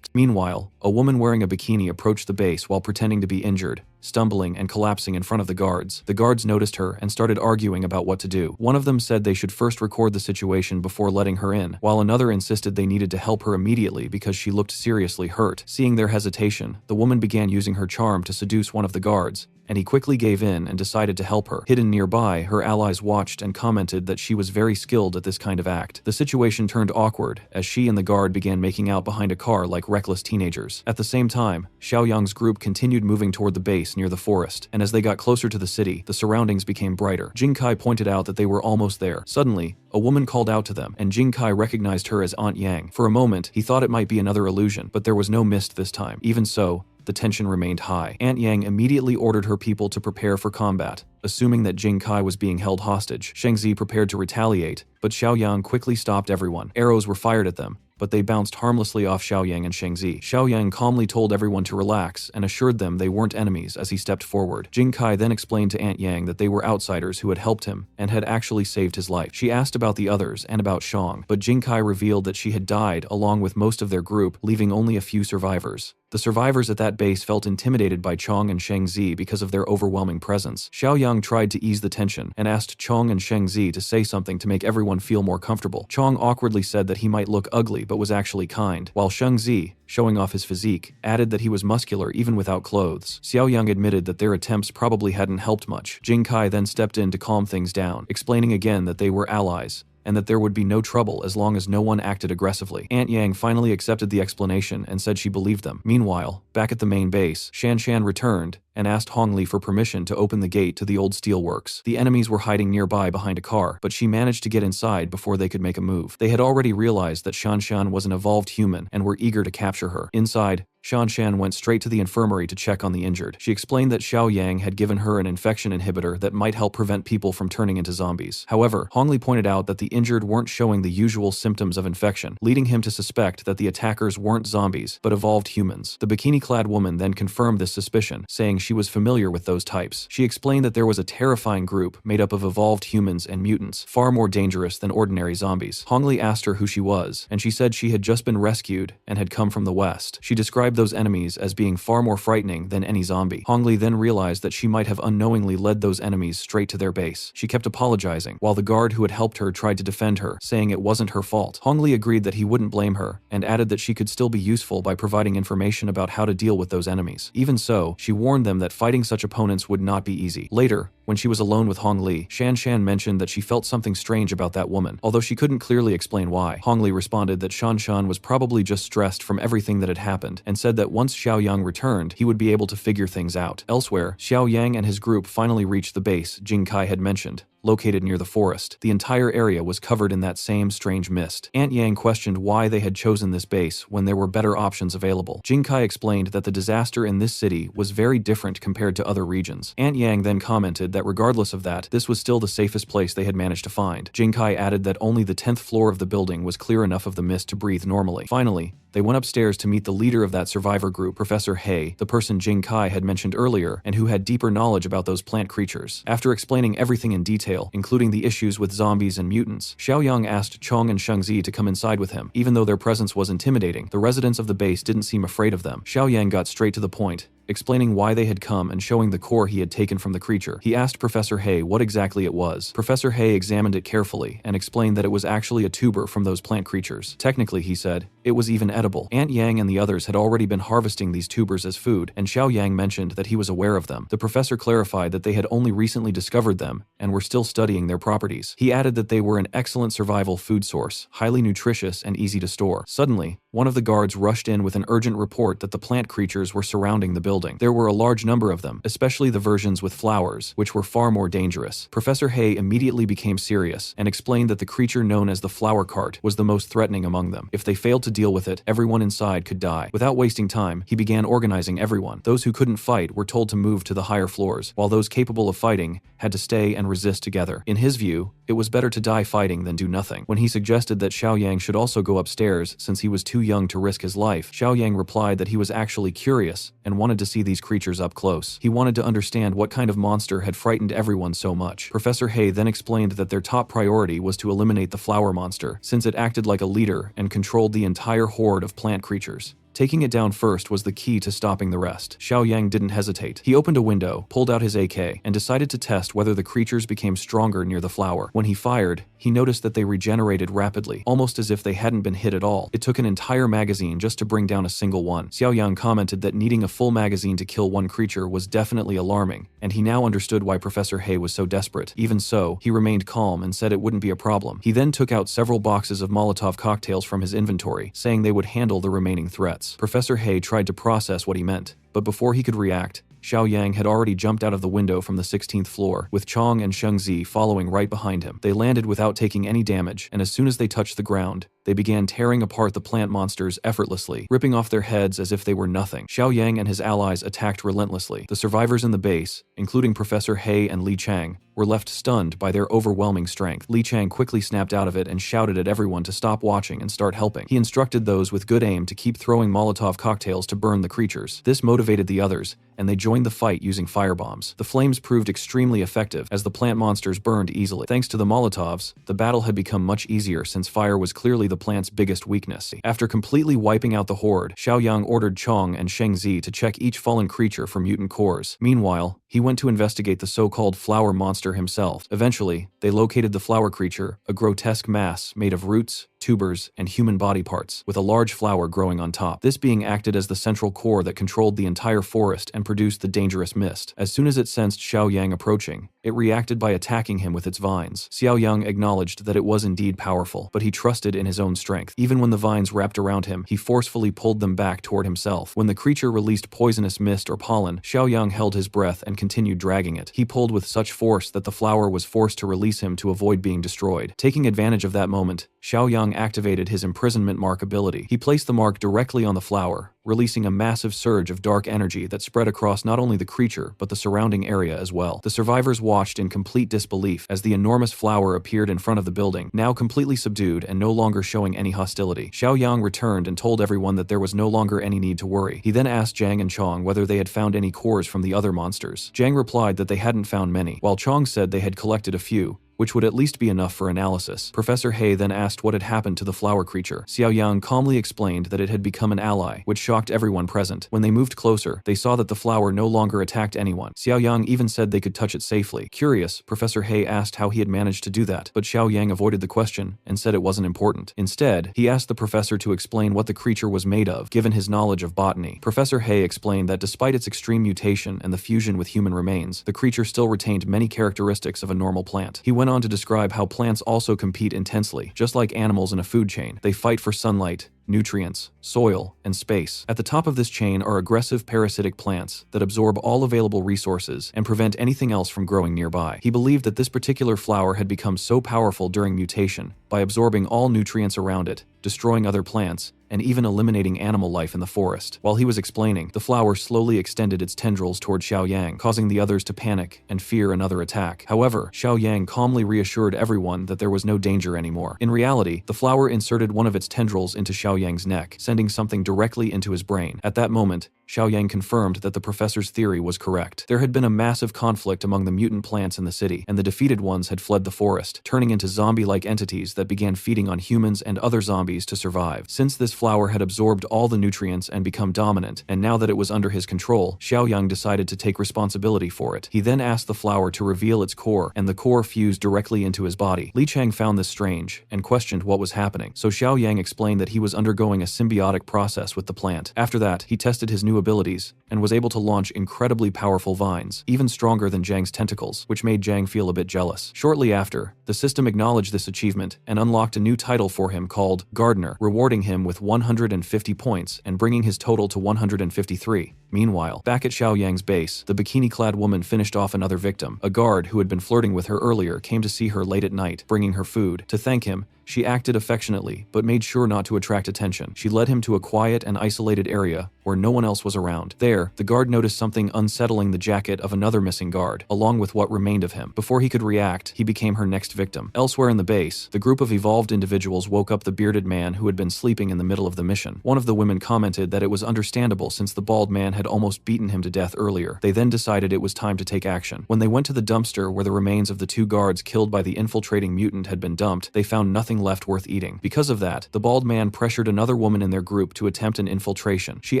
Meanwhile, a woman wearing a bikini approached the base while pretending to be injured, stumbling and collapsing in front of the guards. The guards noticed her and started arguing about what to do. One of them said they should first record the situation before letting her in, while another insisted they needed to help her immediately because she looked seriously hurt. Seeing their hesitation, the woman began using her charm to seduce one of the guards, and he quickly gave in and decided to help her. Hidden nearby, her allies watched and commented that she was very skilled at this kind of act. The situation turned awkward as she and the guard began making out behind a car like reckless teenagers. At the same time, Xiaoyang's group continued moving toward the base near the forest, and as they got closer to the city, the surroundings became brighter. Jing Kai pointed out that they were almost there. Suddenly, a woman called out to them, and Jing Kai recognized her as Aunt Yang. For a moment, he thought it might be another illusion, but there was no mist this time. Even so, the tension remained high. Aunt Yang immediately ordered her people to prepare for combat, assuming that Jing Kai was being held hostage. Sheng Zi prepared to retaliate, but Xiaoyang quickly stopped everyone. Arrows were fired at them, but they bounced harmlessly off Xiaoyang and Sheng Zi. Xiaoyang calmly told everyone to relax and assured them they weren't enemies as he stepped forward. Jing Kai then explained to Aunt Yang that they were outsiders who had helped him and had actually saved his life. She asked about the others and about Shang, but Jing Kai revealed that she had died along with most of their group, leaving only a few survivors. The survivors at that base felt intimidated by Chong and Sheng Zi because of their overwhelming presence. Xiaoyang tried to ease the tension and asked Chong and Sheng Zi to say something to make everyone feel more comfortable. Chong awkwardly said that he might look ugly but was actually kind, while Sheng Zi, showing off his physique, added that he was muscular even without clothes. Xiaoyang admitted that their attempts probably hadn't helped much. Jing Kai then stepped in to calm things down, explaining again that they were allies, and that there would be no trouble as long as no one acted aggressively. Aunt Yang finally accepted the explanation and said she believed them. Meanwhile, back at the main base, Shan Shan returned and asked Hong Li for permission to open the gate to the old steelworks. The enemies were hiding nearby behind a car, but she managed to get inside before they could make a move. They had already realized that Shan Shan was an evolved human and were eager to capture her. Inside, Shan Shan went straight to the infirmary to check on the injured. She explained that Xiao Yang had given her an infection inhibitor that might help prevent people from turning into zombies. However, Hong Li pointed out that the injured weren't showing the usual symptoms of infection, leading him to suspect that the attackers weren't zombies, but evolved humans. The bikini-clad woman then confirmed this suspicion, saying she was familiar with those types. She explained that there was a terrifying group made up of evolved humans and mutants, far more dangerous than ordinary zombies. Hong Li asked her who she was, and she said she had just been rescued and had come from the west. She described those enemies as being far more frightening than any zombie. Hong Li then realized that she might have unknowingly led those enemies straight to their base. She kept apologizing, while the guard who had helped her tried to defend her, saying it wasn't her fault. Hong Li agreed that he wouldn't blame her, and added that she could still be useful by providing information about how to deal with those enemies. Even so, she warned them that fighting such opponents would not be easy. Later, when she was alone with Hong Li, Shan Shan mentioned that she felt something strange about that woman, although she couldn't clearly explain why. Hong Li responded that Shan Shan was probably just stressed from everything that had happened, and said that once Xiao Yang returned, he would be able to figure things out. Elsewhere, Xiao Yang and his group finally reached the base Jing Kai had mentioned, located near the forest. The entire area was covered in that same strange mist. Aunt Yang questioned why they had chosen this base when there were better options available. Jing Kai explained that the disaster in this city was very different compared to other regions. Aunt Yang then commented that regardless of that, this was still the safest place they had managed to find. Jing Kai added that only the 10th floor of the building was clear enough of the mist to breathe normally. Finally, they went upstairs to meet the leader of that survivor group, Professor He, the person Jing Kai had mentioned earlier and who had deeper knowledge about those plant creatures. After explaining everything in detail, detail, including the issues with zombies and mutants. Xiaoyang asked Chong and Shengzi to come inside with him. Even though their presence was intimidating, the residents of the base didn't seem afraid of them. Xiaoyang got straight to the point, explaining why they had come and showing the core he had taken from the creature. He asked Professor Hay what exactly it was. Professor Hay examined it carefully and explained that it was actually a tuber from those plant creatures. Technically, he said, it was even edible. Aunt Yang and the others had already been harvesting these tubers as food, and Xiao Yang mentioned that he was aware of them. The professor clarified that they had only recently discovered them and were still studying their properties. He added that they were an excellent survival food source, highly nutritious and easy to store. Suddenly, one of the guards rushed in with an urgent report that the plant creatures were surrounding the building. There were a large number of them, especially the versions with flowers, which were far more dangerous. Professor Hay immediately became serious and explained that the creature known as the flower cart was the most threatening among them. If they failed to deal with it, everyone inside could die. Without wasting time, he began organizing everyone. Those who couldn't fight were told to move to the higher floors, while those capable of fighting had to stay and resist together. In his view, it was better to die fighting than do nothing. When he suggested that Xiaoyang should also go upstairs since he was too young to risk his life, Xiaoyang replied that he was actually curious and wanted to see these creatures up close. He wanted to understand what kind of monster had frightened everyone so much. Professor Hay then explained that their top priority was to eliminate the flower monster, since it acted like a leader and controlled the entire horde of plant creatures. Taking it down first was the key to stopping the rest. Xiaoyang didn't hesitate. He opened a window, pulled out his AK, and decided to test whether the creatures became stronger near the flower. When he fired, he noticed that they regenerated rapidly, almost as if they hadn't been hit at all. It took an entire magazine just to bring down a single one. Xiaoyang commented that needing a full magazine to kill one creature was definitely alarming, and he now understood why Professor Hay was so desperate. Even so, he remained calm and said it wouldn't be a problem. He then took out several boxes of Molotov cocktails from his inventory, saying they would handle the remaining threats. Professor Hay tried to process what he meant, but before he could react, Xiaoyang had already jumped out of the window from the 16th floor, with Chong and Shengzi following right behind him. They landed without taking any damage, and as soon as they touched the ground, they began tearing apart the plant monsters effortlessly, ripping off their heads as if they were nothing. Xiaoyang and his allies attacked relentlessly. The survivors in the base, including Professor Hay and Li Chang, were left stunned by their overwhelming strength. Li Chang quickly snapped out of it and shouted at everyone to stop watching and start helping. He instructed those with good aim to keep throwing Molotov cocktails to burn the creatures. This motivated the others, and they joined the fight using firebombs. The flames proved extremely effective as the plant monsters burned easily. Thanks to the Molotovs, the battle had become much easier since fire was clearly the plant's biggest weakness. After completely wiping out the horde, Xiaoyang ordered Chong and Shengzi to check each fallen creature for mutant cores. Meanwhile, he went to investigate the so-called flower monster himself. Eventually, they located the flower creature, a grotesque mass made of roots, tubers, and human body parts, with a large flower growing on top. This being acted as the central core that controlled the entire forest and produced the dangerous mist. As soon as it sensed Xiaoyang approaching, it reacted by attacking him with its vines. Xiaoyang acknowledged that it was indeed powerful, but he trusted in his own strength. Even when the vines wrapped around him, he forcefully pulled them back toward himself. When the creature released poisonous mist or pollen, Xiaoyang held his breath and continued dragging it. He pulled with such force that the flower was forced to release him to avoid being destroyed. Taking advantage of that moment, Xiaoyang activated his imprisonment mark ability. He placed the mark directly on the flower, releasing a massive surge of dark energy that spread across not only the creature but the surrounding area as well. The survivors watched in complete disbelief as the enormous flower appeared in front of the building, now completely subdued and no longer showing any hostility. Xiaoyang returned and told everyone that there was no longer any need to worry. He then asked Zhang and Chong whether they had found any cores from the other monsters. Zhang replied that they hadn't found many, while Chong said they had collected a few, which would at least be enough for analysis. Professor Hay then asked what had happened to the flower creature. Xiaoyang calmly explained that it had become an ally, which shocked everyone present. When they moved closer, they saw that the flower no longer attacked anyone. Xiaoyang even said they could touch it safely. Curious, Professor Hay asked how he had managed to do that, but Xiaoyang avoided the question and said it wasn't important. Instead, he asked the professor to explain what the creature was made of, given his knowledge of botany. Professor Hay explained that despite its extreme mutation and the fusion with human remains, the creature still retained many characteristics of a normal plant. He went on to describe how plants also compete intensely. Just like animals in a food chain, they fight for sunlight, nutrients, soil, and space. At the top of this chain are aggressive parasitic plants that absorb all available resources and prevent anything else from growing nearby. He believed that this particular flower had become so powerful during mutation by absorbing all nutrients around it, destroying other plants, and even eliminating animal life in the forest. While he was explaining, the flower slowly extended its tendrils toward Xiaoyang, causing the others to panic and fear another attack. However, Xiaoyang calmly reassured everyone that there was no danger anymore. In reality, the flower inserted one of its tendrils into Xiaoyang's neck, sending something directly into his brain. At that moment, Xiaoyang confirmed that the professor's theory was correct. There had been a massive conflict among the mutant plants in the city, and the defeated ones had fled the forest, turning into zombie-like entities that began feeding on humans and other zombies to survive. Since this flower had absorbed all the nutrients and become dominant, and now that it was under his control, Xiaoyang decided to take responsibility for it. He then asked the flower to reveal its core, and the core fused directly into his body. Li Chang found this strange, and questioned what was happening, so Xiaoyang explained that he was undergoing a symbiotic process with the plant. After that, he tested his new abilities, and was able to launch incredibly powerful vines, even stronger than Zhang's tentacles, which made Zhang feel a bit jealous. Shortly after, the system acknowledged this achievement, and unlocked a new title for him called Gardener, rewarding him with 150 points and bringing his total to 153. Meanwhile, back at Xiaoyang's base, the bikini-clad woman finished off another victim. A guard who had been flirting with her earlier came to see her late at night, bringing her food. To thank him, she acted affectionately, but made sure not to attract attention. She led him to a quiet and isolated area where no one else was around. There, the guard noticed something unsettling: the jacket of another missing guard, along with what remained of him. Before he could react, he became her next victim. Elsewhere in the base, the group of evolved individuals woke up the bearded man who had been sleeping in the middle of the mission. One of the women commented that it was understandable since the bald man had almost beaten him to death earlier. They then decided it was time to take action. When they went to the dumpster where the remains of the two guards killed by the infiltrating mutant had been dumped, they found nothing left worth eating. Because of that, the bald man pressured another woman in their group to attempt an infiltration. She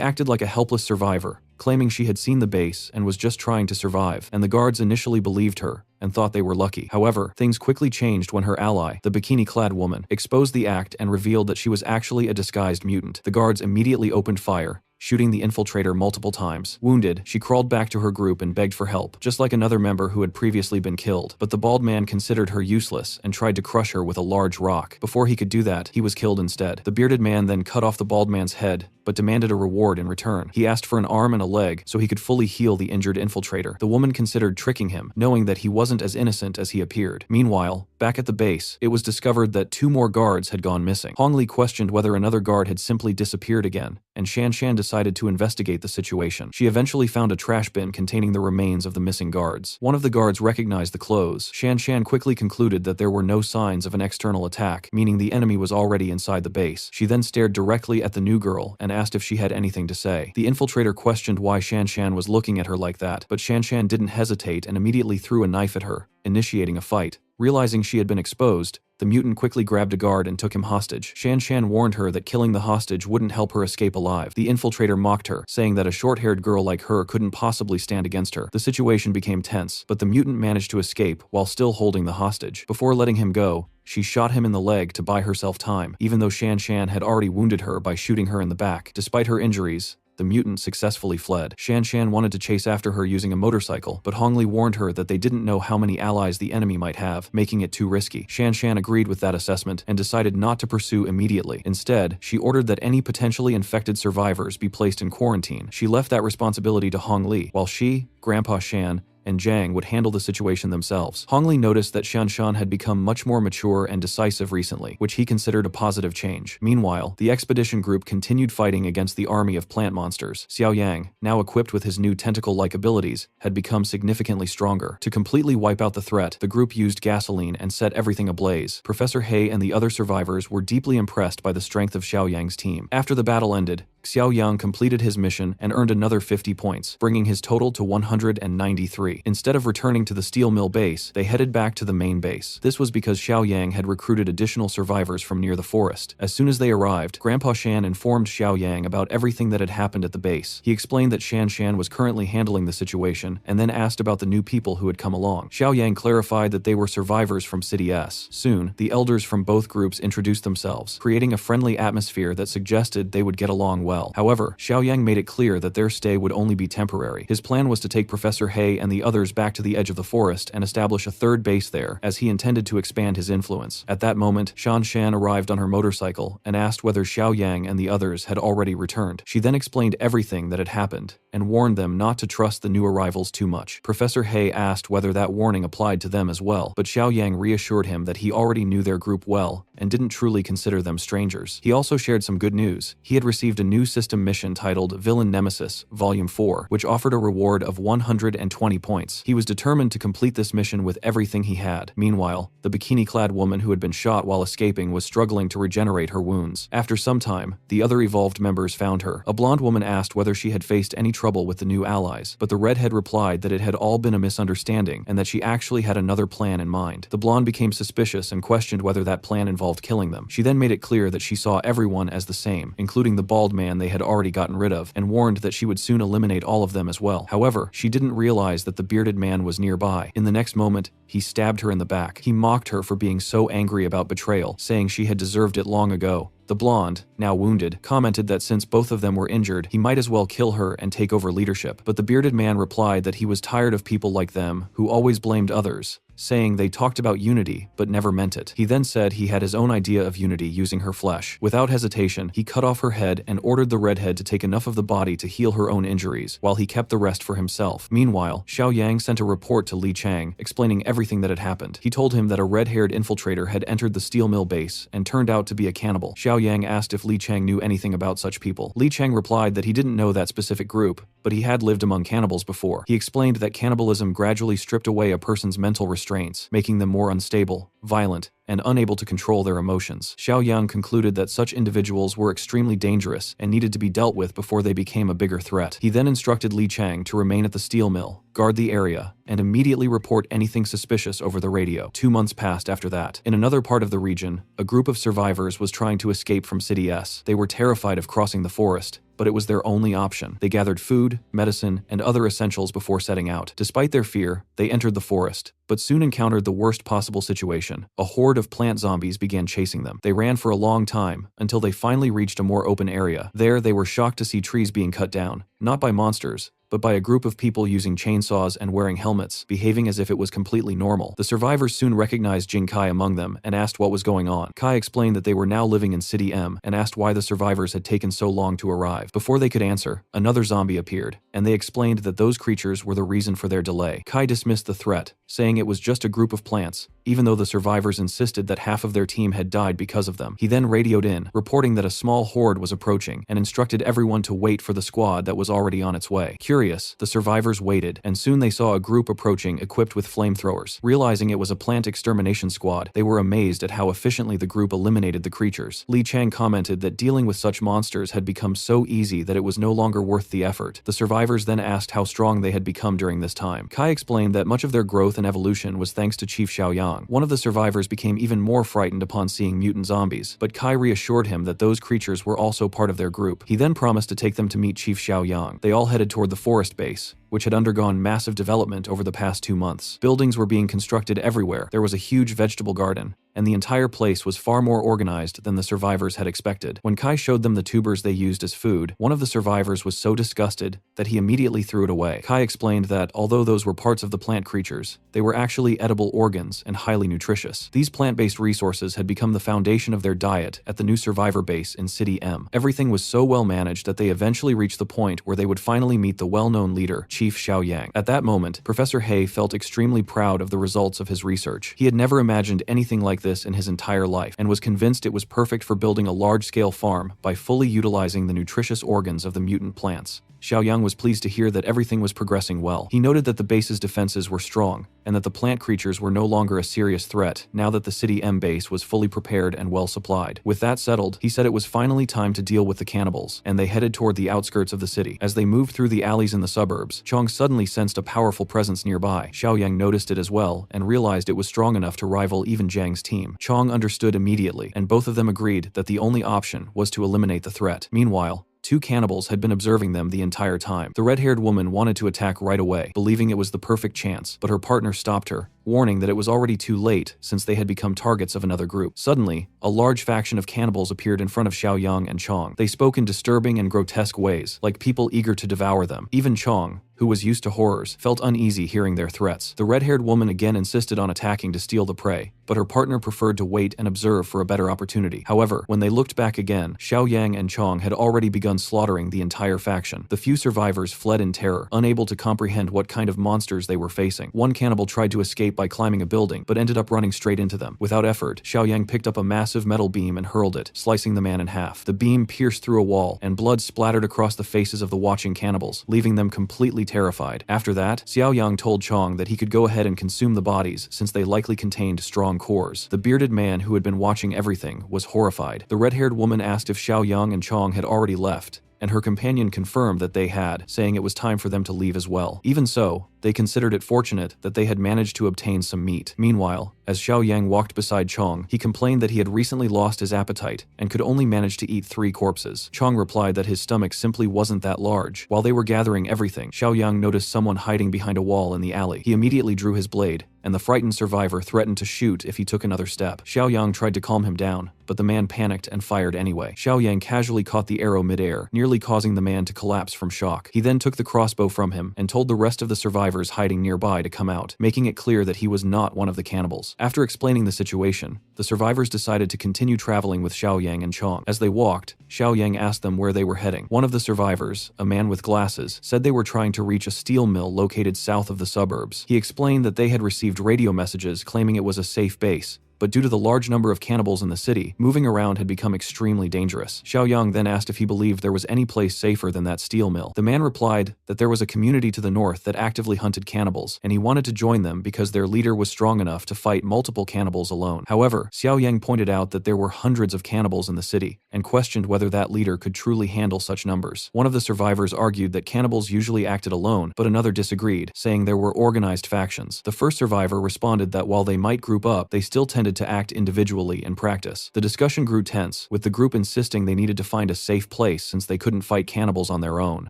acted like a helpless survivor, claiming she had seen the base and was just trying to survive, and the guards initially believed her and thought they were lucky. However, things quickly changed when her ally, the bikini-clad woman, exposed the act and revealed that she was actually a disguised mutant. The guards immediately opened fire, shooting the infiltrator multiple times. Wounded, she crawled back to her group and begged for help, just like another member who had previously been killed. But the bald man considered her useless and tried to crush her with a large rock. Before he could do that, he was killed instead. The bearded man then cut off the bald man's head, but demanded a reward in return. He asked for an arm and a leg so he could fully heal the injured infiltrator. The woman considered tricking him, knowing that he wasn't as innocent as he appeared. Meanwhile, back at the base, it was discovered that 2 more guards had gone missing. Hong Li questioned whether another guard had simply disappeared again, and Shan Shan decided to investigate the situation. She eventually found a trash bin containing the remains of the missing guards. One of the guards recognized the clothes. Shan Shan quickly concluded that there were no signs of an external attack, meaning the enemy was already inside the base. She then stared directly at the new girl and asked if she had anything to say. The infiltrator questioned why Shan Shan was looking at her like that, but Shan Shan didn't hesitate and immediately threw a knife at her, initiating a fight. Realizing she had been exposed, the mutant quickly grabbed a guard and took him hostage. Shan Shan warned her that killing the hostage wouldn't help her escape alive. The infiltrator mocked her, saying that a short-haired girl like her couldn't possibly stand against her. The situation became tense, but the mutant managed to escape while still holding the hostage. Before letting him go, she shot him in the leg to buy herself time, even though Shan Shan had already wounded her by shooting her in the back. Despite her injuries, the mutant successfully fled. Shan Shan wanted to chase after her using a motorcycle, but Hong Li warned her that they didn't know how many allies the enemy might have, making it too risky. Shan Shan agreed with that assessment and decided not to pursue immediately. Instead, she ordered that any potentially infected survivors be placed in quarantine. She left that responsibility to Hong Li, while she, Grandpa Shan, and Zhang would handle the situation themselves. Hong Li noticed that Shan Shan had become much more mature and decisive recently, which he considered a positive change. Meanwhile, the expedition group continued fighting against the army of plant monsters. Xiao Yang, now equipped with his new tentacle-like abilities, had become significantly stronger. To completely wipe out the threat, the group used gasoline and set everything ablaze. Professor He and the other survivors were deeply impressed by the strength of Xiao Yang's team. After the battle ended, Xiao Yang completed his mission and earned another 50 points, bringing his total to 193. Instead of returning to the steel mill base, they headed back to the main base. This was because Xiao Yang had recruited additional survivors from near the forest. As soon as they arrived, Grandpa Shan informed Xiao Yang about everything that had happened at the base. He explained that Shan Shan was currently handling the situation, and then asked about the new people who had come along. Xiao Yang clarified that they were survivors from City S. Soon, the elders from both groups introduced themselves, creating a friendly atmosphere that suggested they would get along well. However, Xiao Yang made it clear that their stay would only be temporary. His plan was to take Professor He and the others back to the edge of the forest and establish a third base there, as he intended to expand his influence. At that moment, Shan Shan arrived on her motorcycle and asked whether Xiao Yang and the others had already returned. She then explained everything that had happened and warned them not to trust the new arrivals too much. Professor He asked whether that warning applied to them as well, but Xiao Yang reassured him that he already knew their group well and didn't truly consider them strangers. He also shared some good news. He had received a new system mission titled Villain Nemesis, Volume 4, which offered a reward of 120 points. He was determined to complete this mission with everything he had. Meanwhile, the bikini-clad woman who had been shot while escaping was struggling to regenerate her wounds. After some time, the other evolved members found her. A blonde woman asked whether she had faced any trouble with the new allies, but the redhead replied that it had all been a misunderstanding and that she actually had another plan in mind. The blonde became suspicious and questioned whether that plan involved killing them. She then made it clear that she saw everyone as the same, including the bald man they had already gotten rid of, and warned that she would soon eliminate all of them as well. However, she didn't realize that the bearded man was nearby. In the next moment, he stabbed her in the back. He mocked her for being so angry about betrayal, saying she had deserved it long ago. The blonde, now wounded, commented that since both of them were injured, he might as well kill her and take over leadership. But the bearded man replied that he was tired of people like them, who always blamed others, saying they talked about unity but never meant it. He then said he had his own idea of unity using her flesh. Without hesitation, he cut off her head and ordered the redhead to take enough of the body to heal her own injuries, while he kept the rest for himself. Meanwhile, Xiao Yang sent a report to Li Chang, explaining everything that had happened. He told him that a red-haired infiltrator had entered the steel mill base and turned out to be a cannibal. Xiao Yang asked if Li Chang knew anything about such people. Li Chang replied that he didn't know that specific group, but he had lived among cannibals before. He explained that cannibalism gradually stripped away a person's mental restraints, making them more unstable, violent, and unable to control their emotions. Xiao Yang concluded that such individuals were extremely dangerous and needed to be dealt with before they became a bigger threat. He then instructed Li Chang to remain at the steel mill, guard the area, and immediately report anything suspicious over the radio. 2 months passed after that. In another part of the region, a group of survivors was trying to escape from City S. They were terrified of crossing the forest, but it was their only option. They gathered food, medicine, and other essentials before setting out. Despite their fear, they entered the forest, but soon encountered the worst possible situation. A horde of plant zombies began chasing them. They ran for a long time, until they finally reached a more open area. There, they were shocked to see trees being cut down, not by monsters, but by a group of people using chainsaws and wearing helmets, behaving as if it was completely normal. The survivors soon recognized Jing Kai among them and asked what was going on. Kai explained that they were now living in City M and asked why the survivors had taken so long to arrive. Before they could answer, another zombie appeared, and they explained that those creatures were the reason for their delay. Kai dismissed the threat, saying it was just a group of plants, even though the survivors insisted that half of their team had died because of them. He then radioed in, reporting that a small horde was approaching, and instructed everyone to wait for the squad that was already on its way. Curious, the survivors waited, and soon they saw a group approaching equipped with flamethrowers. Realizing it was a plant extermination squad, they were amazed at how efficiently the group eliminated the creatures. Li Chang commented that dealing with such monsters had become so easy that it was no longer worth the effort. The survivors then asked how strong they had become during this time. Kai explained that much of their growth and evolution was thanks to Chief Xiaoyang. One of the survivors became even more frightened upon seeing mutant zombies, but Kai reassured him that those creatures were also part of their group. He then promised to take them to meet Chief Xiaoyang. They all headed toward the forest base, which had undergone massive development over the past 2 months. Buildings were being constructed everywhere. There was a huge vegetable garden, and the entire place was far more organized than the survivors had expected. When Kai showed them the tubers they used as food, one of the survivors was so disgusted that he immediately threw it away. Kai explained that although those were parts of the plant creatures, they were actually edible organs and highly nutritious. These plant-based resources had become the foundation of their diet at the new survivor base in City M. Everything was so well managed that they eventually reached the point where they would finally meet the well-known leader, Chief Xiaoyang. At that moment, Professor He felt extremely proud of the results of his research. He had never imagined anything like this in his entire life, and was convinced it was perfect for building a large-scale farm by fully utilizing the nutritious organs of the mutant plants. Xiaoyang was pleased to hear that everything was progressing well. He noted that the base's defenses were strong, and that the plant creatures were no longer a serious threat now that the City M base was fully prepared and well supplied. With that settled, he said it was finally time to deal with the cannibals, and they headed toward the outskirts of the city. As they moved through the alleys in the suburbs, Chong suddenly sensed a powerful presence nearby. Xiaoyang noticed it as well, and realized it was strong enough to rival even Zhang's team. Chong understood immediately, and both of them agreed that the only option was to eliminate the threat. Meanwhile, 2 cannibals had been observing them the entire time. The red-haired woman wanted to attack right away, believing it was the perfect chance, but her partner stopped her, warning that it was already too late since they had become targets of another group. Suddenly, a large faction of cannibals appeared in front of Xiaoyang and Chong. They spoke in disturbing and grotesque ways, like people eager to devour them. Even Chong, who was used to horrors, felt uneasy hearing their threats. The red-haired woman again insisted on attacking to steal the prey, but her partner preferred to wait and observe for a better opportunity. However, when they looked back again, Xiaoyang and Chong had already begun slaughtering the entire faction. The few survivors fled in terror, unable to comprehend what kind of monsters they were facing. One cannibal tried to escape by climbing a building, but ended up running straight into them. Without effort, Xiaoyang picked up a massive metal beam and hurled it, slicing the man in half. The beam pierced through a wall, and blood splattered across the faces of the watching cannibals, leaving them completely terrified. After that, Xiaoyang told Chong that he could go ahead and consume the bodies since they likely contained strong cores. The bearded man who had been watching everything was horrified. The red-haired woman asked if Xiaoyang and Chong had already left, and her companion confirmed that they had, saying it was time for them to leave as well. Even so, they considered it fortunate that they had managed to obtain some meat. Meanwhile, as Xiaoyang walked beside Chong, he complained that he had recently lost his appetite and could only manage to eat 3 corpses. Chong replied that his stomach simply wasn't that large. While they were gathering everything, Xiaoyang noticed someone hiding behind a wall in the alley. He immediately drew his blade, and the frightened survivor threatened to shoot if he took another step. Xiaoyang tried to calm him down, but the man panicked and fired anyway. Xiaoyang casually caught the arrow mid-air, nearly causing the man to collapse from shock. He then took the crossbow from him and told the rest of the survivors hiding nearby to come out, making it clear that he was not one of the cannibals. After explaining the situation, the survivors decided to continue traveling with Xiaoyang and Chong. As they walked, Xiaoyang asked them where they were heading. One of the survivors, a man with glasses, said they were trying to reach a steel mill located south of the suburbs. He explained that they had received radio messages claiming it was a safe base, but due to the large number of cannibals in the city, moving around had become extremely dangerous. Xiaoyang then asked if he believed there was any place safer than that steel mill. The man replied that there was a community to the north that actively hunted cannibals, and he wanted to join them because their leader was strong enough to fight multiple cannibals alone. However, Xiaoyang pointed out that there were hundreds of cannibals in the city, and questioned whether that leader could truly handle such numbers. One of the survivors argued that cannibals usually acted alone, but another disagreed, saying there were organized factions. The first survivor responded that while they might group up, they still tended to act individually in practice. The discussion grew tense, with the group insisting they needed to find a safe place since they couldn't fight cannibals on their own.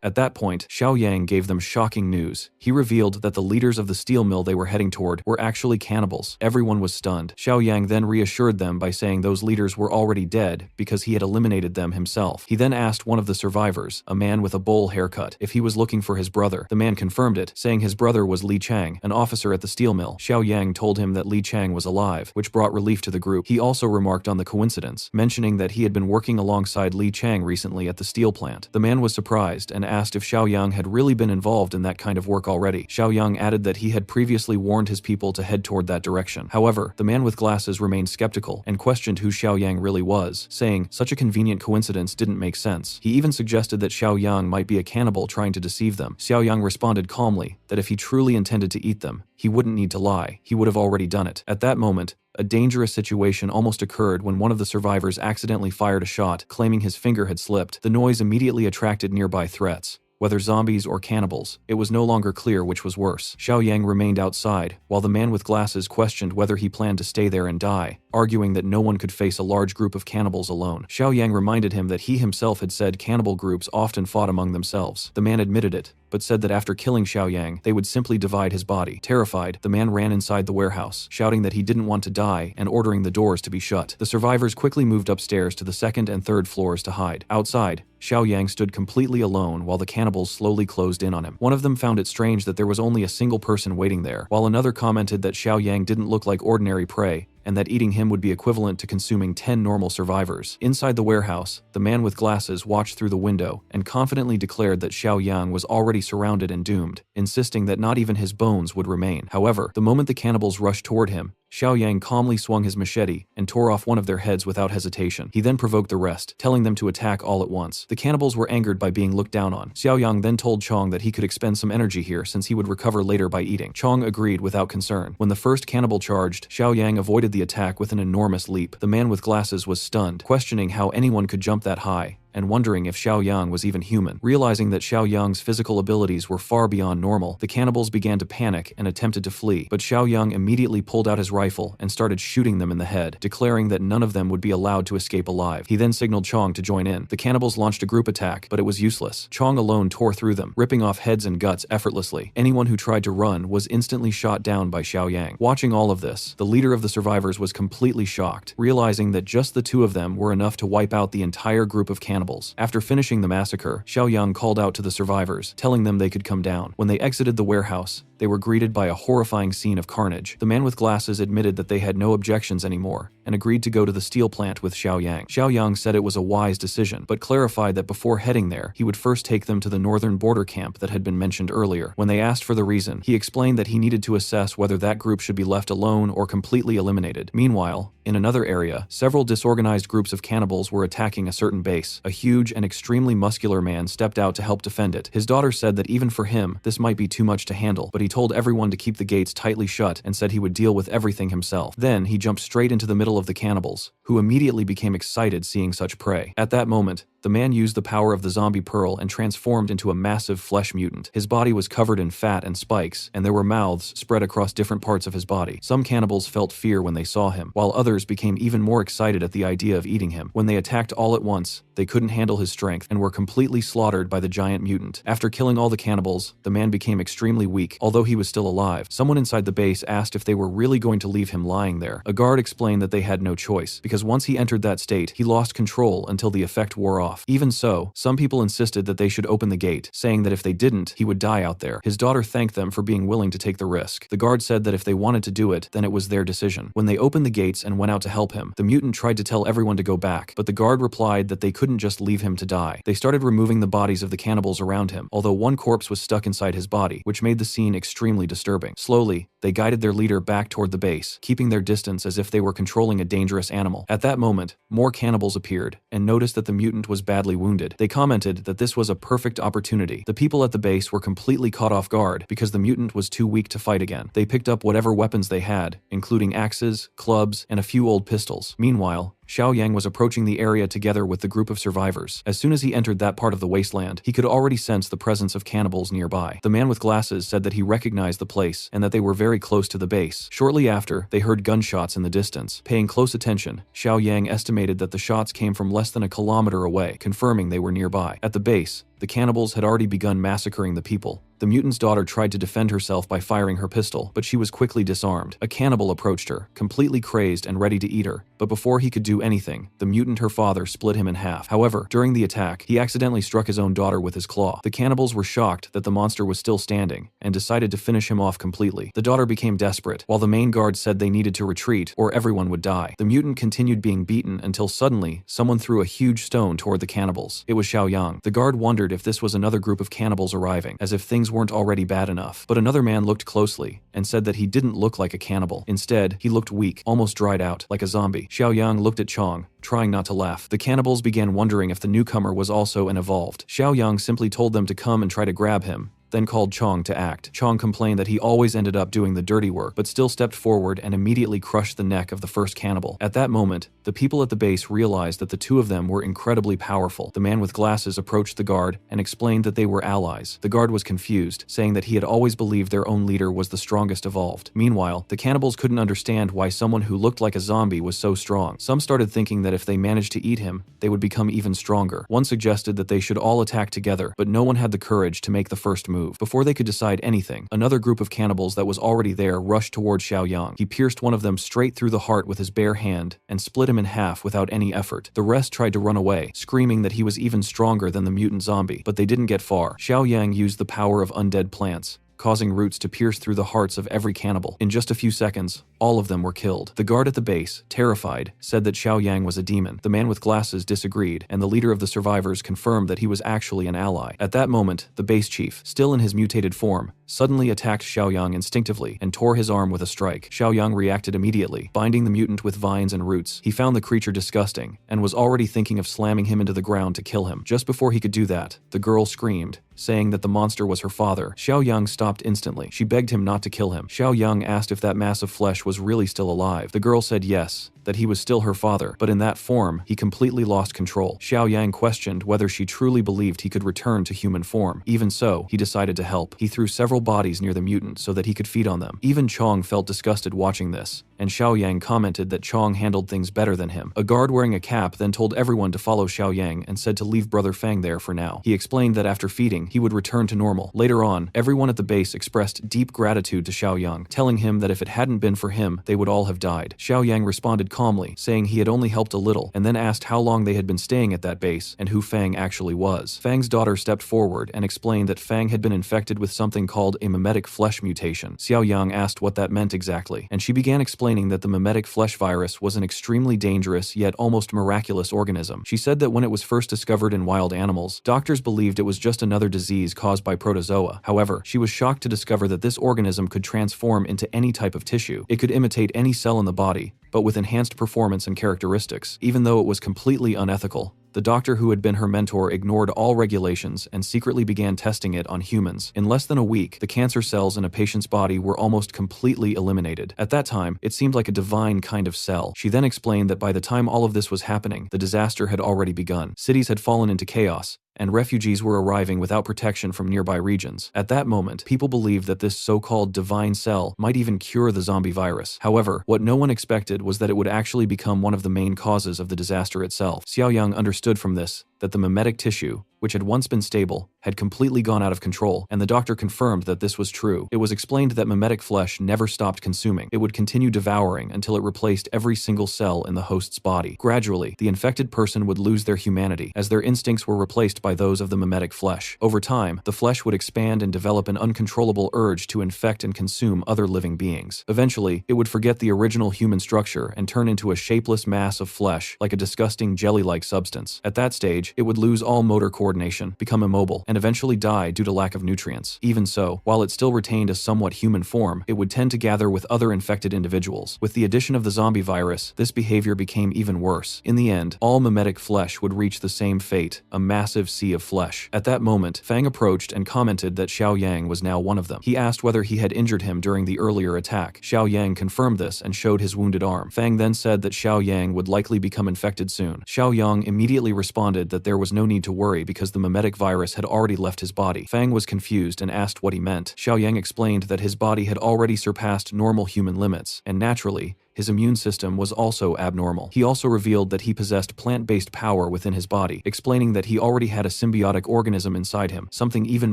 At that point, Xiaoyang gave them shocking news. He revealed that the leaders of the steel mill they were heading toward were actually cannibals. Everyone was stunned. Xiaoyang then reassured them by saying those leaders were already dead because he had eliminated them himself. He then asked one of the survivors, a man with a bowl haircut, if he was looking for his brother. The man confirmed it, saying his brother was Li Chang, an officer at the steel mill. Xiaoyang told him that Li Chang was alive, which brought relief to the group. He also remarked on the coincidence, mentioning that he had been working alongside Li Chang recently at the steel plant. The man was surprised and asked if Xiaoyang had really been involved in that kind of work already. Xiaoyang added that he had previously warned his people to head toward that direction. However, the man with glasses remained skeptical and questioned who Xiaoyang really was, saying such a convenient coincidence didn't make sense. He even suggested that Xiaoyang might be a cannibal trying to deceive them. Xiaoyang responded calmly that if he truly intended to eat them, he wouldn't need to lie. He would have already done it. At that moment, a dangerous situation almost occurred when one of the survivors accidentally fired a shot, claiming his finger had slipped. The noise immediately attracted nearby threats. Whether zombies or cannibals, it was no longer clear which was worse. Xiaoyang remained outside, while the man with glasses questioned whether he planned to stay there and die, arguing that no one could face a large group of cannibals alone. Xiaoyang reminded him that he himself had said cannibal groups often fought among themselves. The man admitted it, but said that after killing Xiaoyang, they would simply divide his body. Terrified, the man ran inside the warehouse, shouting that he didn't want to die and ordering the doors to be shut. The survivors quickly moved upstairs to the second and third floors to hide. Outside, Xiaoyang stood completely alone while the cannibals slowly closed in on him. One of them found it strange that there was only a single person waiting there, while another commented that Xiaoyang didn't look like ordinary prey, and that eating him would be equivalent to consuming 10 normal survivors. Inside the warehouse, the man with glasses watched through the window and confidently declared that Xiaoyang was already surrounded and doomed, insisting that not even his bones would remain. However, the moment the cannibals rushed toward him, Xiaoyang calmly swung his machete and tore off one of their heads without hesitation. He then provoked the rest, telling them to attack all at once. The cannibals were angered by being looked down on. Xiaoyang then told Chong that he could expend some energy here since he would recover later by eating. Chong agreed without concern. When the first cannibal charged, Xiaoyang avoided the attack with an enormous leap. The man with glasses was stunned, questioning how anyone could jump that high, and wondering if Xiaoyang was even human. Realizing that Xiaoyang's physical abilities were far beyond normal, the cannibals began to panic and attempted to flee, but Xiaoyang immediately pulled out his rifle and started shooting them in the head, declaring that none of them would be allowed to escape alive. He then signaled Chong to join in. The cannibals launched a group attack, but it was useless. Chong alone tore through them, ripping off heads and guts effortlessly. Anyone who tried to run was instantly shot down by Xiaoyang. Watching all of this, the leader of the survivors was completely shocked, realizing that just the two of them were enough to wipe out the entire group of cannibals. cannibals. After finishing the massacre, Xiao Yang called out to the survivors, telling them they could come down. When they exited the warehouse, they were greeted by a horrifying scene of carnage. The man with glasses admitted that they had no objections anymore and agreed to go to the steel plant with Xiao Yang. Xiao Yang said it was a wise decision, but clarified that before heading there, he would first take them to the northern border camp that had been mentioned earlier. When they asked for the reason, he explained that he needed to assess whether that group should be left alone or completely eliminated. Meanwhile, in another area, several disorganized groups of cannibals were attacking a certain base. A huge and extremely muscular man stepped out to help defend it. His daughter said that even for him, this might be too much to handle, but he told everyone to keep the gates tightly shut and said he would deal with everything himself. Then he jumped straight into the middle of the cannibals, who immediately became excited seeing such prey. At that moment, the man used the power of the zombie pearl and transformed into a massive flesh mutant. His body was covered in fat and spikes, and there were mouths spread across different parts of his body. Some cannibals felt fear when they saw him, while others became even more excited at the idea of eating him. When they attacked all at once, they couldn't handle his strength and were completely slaughtered by the giant mutant. After killing all the cannibals, the man became extremely weak, although he was still alive. Someone inside the base asked if they were really going to leave him lying there. A guard explained that they had no choice, because once he entered that state, he lost control until the effect wore off. Even so, some people insisted that they should open the gate, saying that if they didn't, he would die out there. His daughter thanked them for being willing to take the risk. The guard said that if they wanted to do it, then it was their decision. When they opened the gates and went out to help him, the mutant tried to tell everyone to go back, but the guard replied that they couldn't just leave him to die. They started removing the bodies of the cannibals around him, although one corpse was stuck inside his body, which made the scene extremely disturbing. Slowly, they guided their leader back toward the base, keeping their distance as if they were controlling a dangerous animal. At that moment, more cannibals appeared and noticed that the mutant was badly wounded. They commented that this was a perfect opportunity. The people at the base were completely caught off guard because the mutant was too weak to fight again. They picked up whatever weapons they had, including axes, clubs, and a few old pistols. Meanwhile, Xiao Yang was approaching the area together with the group of survivors. As soon as he entered that part of the wasteland, he could already sense the presence of cannibals nearby. The man with glasses said that he recognized the place and that they were very close to the base. Shortly after, they heard gunshots in the distance. Paying close attention, Xiao Yang estimated that the shots came from less than a kilometer away, confirming they were nearby. At the base, the cannibals had already begun massacring the people. The mutant's daughter tried to defend herself by firing her pistol, but she was quickly disarmed. A cannibal approached her, completely crazed and ready to eat her. But before he could do anything, the mutant, her father, split him in half. However, during the attack, he accidentally struck his own daughter with his claw. The cannibals were shocked that the monster was still standing and decided to finish him off completely. The daughter became desperate, while the main guard said they needed to retreat or everyone would die. The mutant continued being beaten until suddenly, someone threw a huge stone toward the cannibals. It was Xiao Yang. The guard wondered if this was another group of cannibals arriving, as if things weren't already bad enough. But another man looked closely and said that he didn't look like a cannibal. Instead, he looked weak, almost dried out, like a zombie. Xiao Yang looked at Chong, trying not to laugh. The cannibals began wondering if the newcomer was also an evolved. Xiao Yang simply told them to come and try to grab him, then called Chong to act. Chong complained that he always ended up doing the dirty work, but still stepped forward and immediately crushed the neck of the first cannibal. At that moment, the people at the base realized that the two of them were incredibly powerful. The man with glasses approached the guard and explained that they were allies. The guard was confused, saying that he had always believed their own leader was the strongest evolved. Meanwhile, the cannibals couldn't understand why someone who looked like a zombie was so strong. Some started thinking that if they managed to eat him, they would become even stronger. One suggested that they should all attack together, but no one had the courage to make the first move. Before they could decide anything, another group of cannibals that was already there rushed toward Xiao Yang. He pierced one of them straight through the heart with his bare hand and split him in half without any effort. The rest tried to run away, screaming that he was even stronger than the mutant zombie, but they didn't get far. Xiao Yang used the power of undead plants, causing roots to pierce through the hearts of every cannibal. In just a few seconds, all of them were killed. The guard at the base, terrified, said that Xiao Yang was a demon. The man with glasses disagreed, and the leader of the survivors confirmed that he was actually an ally. At that moment, the base chief, still in his mutated form, suddenly attacked Xiao Yang instinctively and tore his arm with a strike. Xiao Yang reacted immediately, binding the mutant with vines and roots. He found the creature disgusting and was already thinking of slamming him into the ground to kill him. Just before he could do that, the girl screamed, saying that the monster was her father. Xiao Yang stopped instantly. She begged him not to kill him. Xiao Yang asked if that mass of flesh was really still alive. The girl said yes, that he was still her father, but in that form, he completely lost control. Xiao Yang questioned whether she truly believed he could return to human form. Even so, he decided to help. He threw several bodies near the mutant so that he could feed on them. Even Chong felt disgusted watching this, and Xiao Yang commented that Chong handled things better than him. A guard wearing a cap then told everyone to follow Xiao Yang and said to leave Brother Fang there for now. He explained that after feeding, he would return to normal. Later on, everyone at the base expressed deep gratitude to Xiao Yang, telling him that if it hadn't been for him, they would all have died. Xiao Yang responded calmly, saying he had only helped a little, and then asked how long they had been staying at that base and who Fang actually was. Fang's daughter stepped forward and explained that Fang had been infected with something called a mimetic flesh mutation. Xiao Yang asked what that meant exactly, and she began explaining that the mimetic flesh virus was an extremely dangerous yet almost miraculous organism. She said that when it was first discovered in wild animals, doctors believed it was just another disease caused by protozoa. However, she was shocked to discover that this organism could transform into any type of tissue. It could imitate any cell in the body, but with enhanced performance and characteristics. Even though it was completely unethical, the doctor who had been her mentor ignored all regulations and secretly began testing it on humans. In less than a week, the cancer cells in a patient's body were almost completely eliminated. At that time, it seemed like a divine kind of cell. She then explained that by the time all of this was happening, the disaster had already begun. Cities had fallen into chaos, and refugees were arriving without protection from nearby regions. At that moment, people believed that this so-called divine cell might even cure the zombie virus. However, what no one expected was that it would actually become one of the main causes of the disaster itself. Xiao Yang understood from this that the mimetic tissue, which had once been stable, had completely gone out of control, and the doctor confirmed that this was true. It was explained that mimetic flesh never stopped consuming. It would continue devouring until it replaced every single cell in the host's body. Gradually, the infected person would lose their humanity, as their instincts were replaced by those of the mimetic flesh. Over time, the flesh would expand and develop an uncontrollable urge to infect and consume other living beings. Eventually, it would forget the original human structure and turn into a shapeless mass of flesh, like a disgusting jelly-like substance. At that stage, it would lose all motor coordination, become immobile, and eventually die due to lack of nutrients. Even so, while it still retained a somewhat human form, it would tend to gather with other infected individuals. With the addition of the zombie virus, this behavior became even worse. In the end, all mimetic flesh would reach the same fate, a massive sea of flesh. At that moment, Fang approached and commented that Xiao Yang was now one of them. He asked whether he had injured him during the earlier attack. Xiao Yang confirmed this and showed his wounded arm. Fang then said that Xiao Yang would likely become infected soon. Xiao Yang immediately responded that there was no need to worry because the mimetic virus had already left his body. Fang was confused and asked what he meant. Xiao Yang explained that his body had already surpassed normal human limits, and naturally, his immune system was also abnormal. He also revealed that he possessed plant-based power within his body, explaining that he already had a symbiotic organism inside him, something even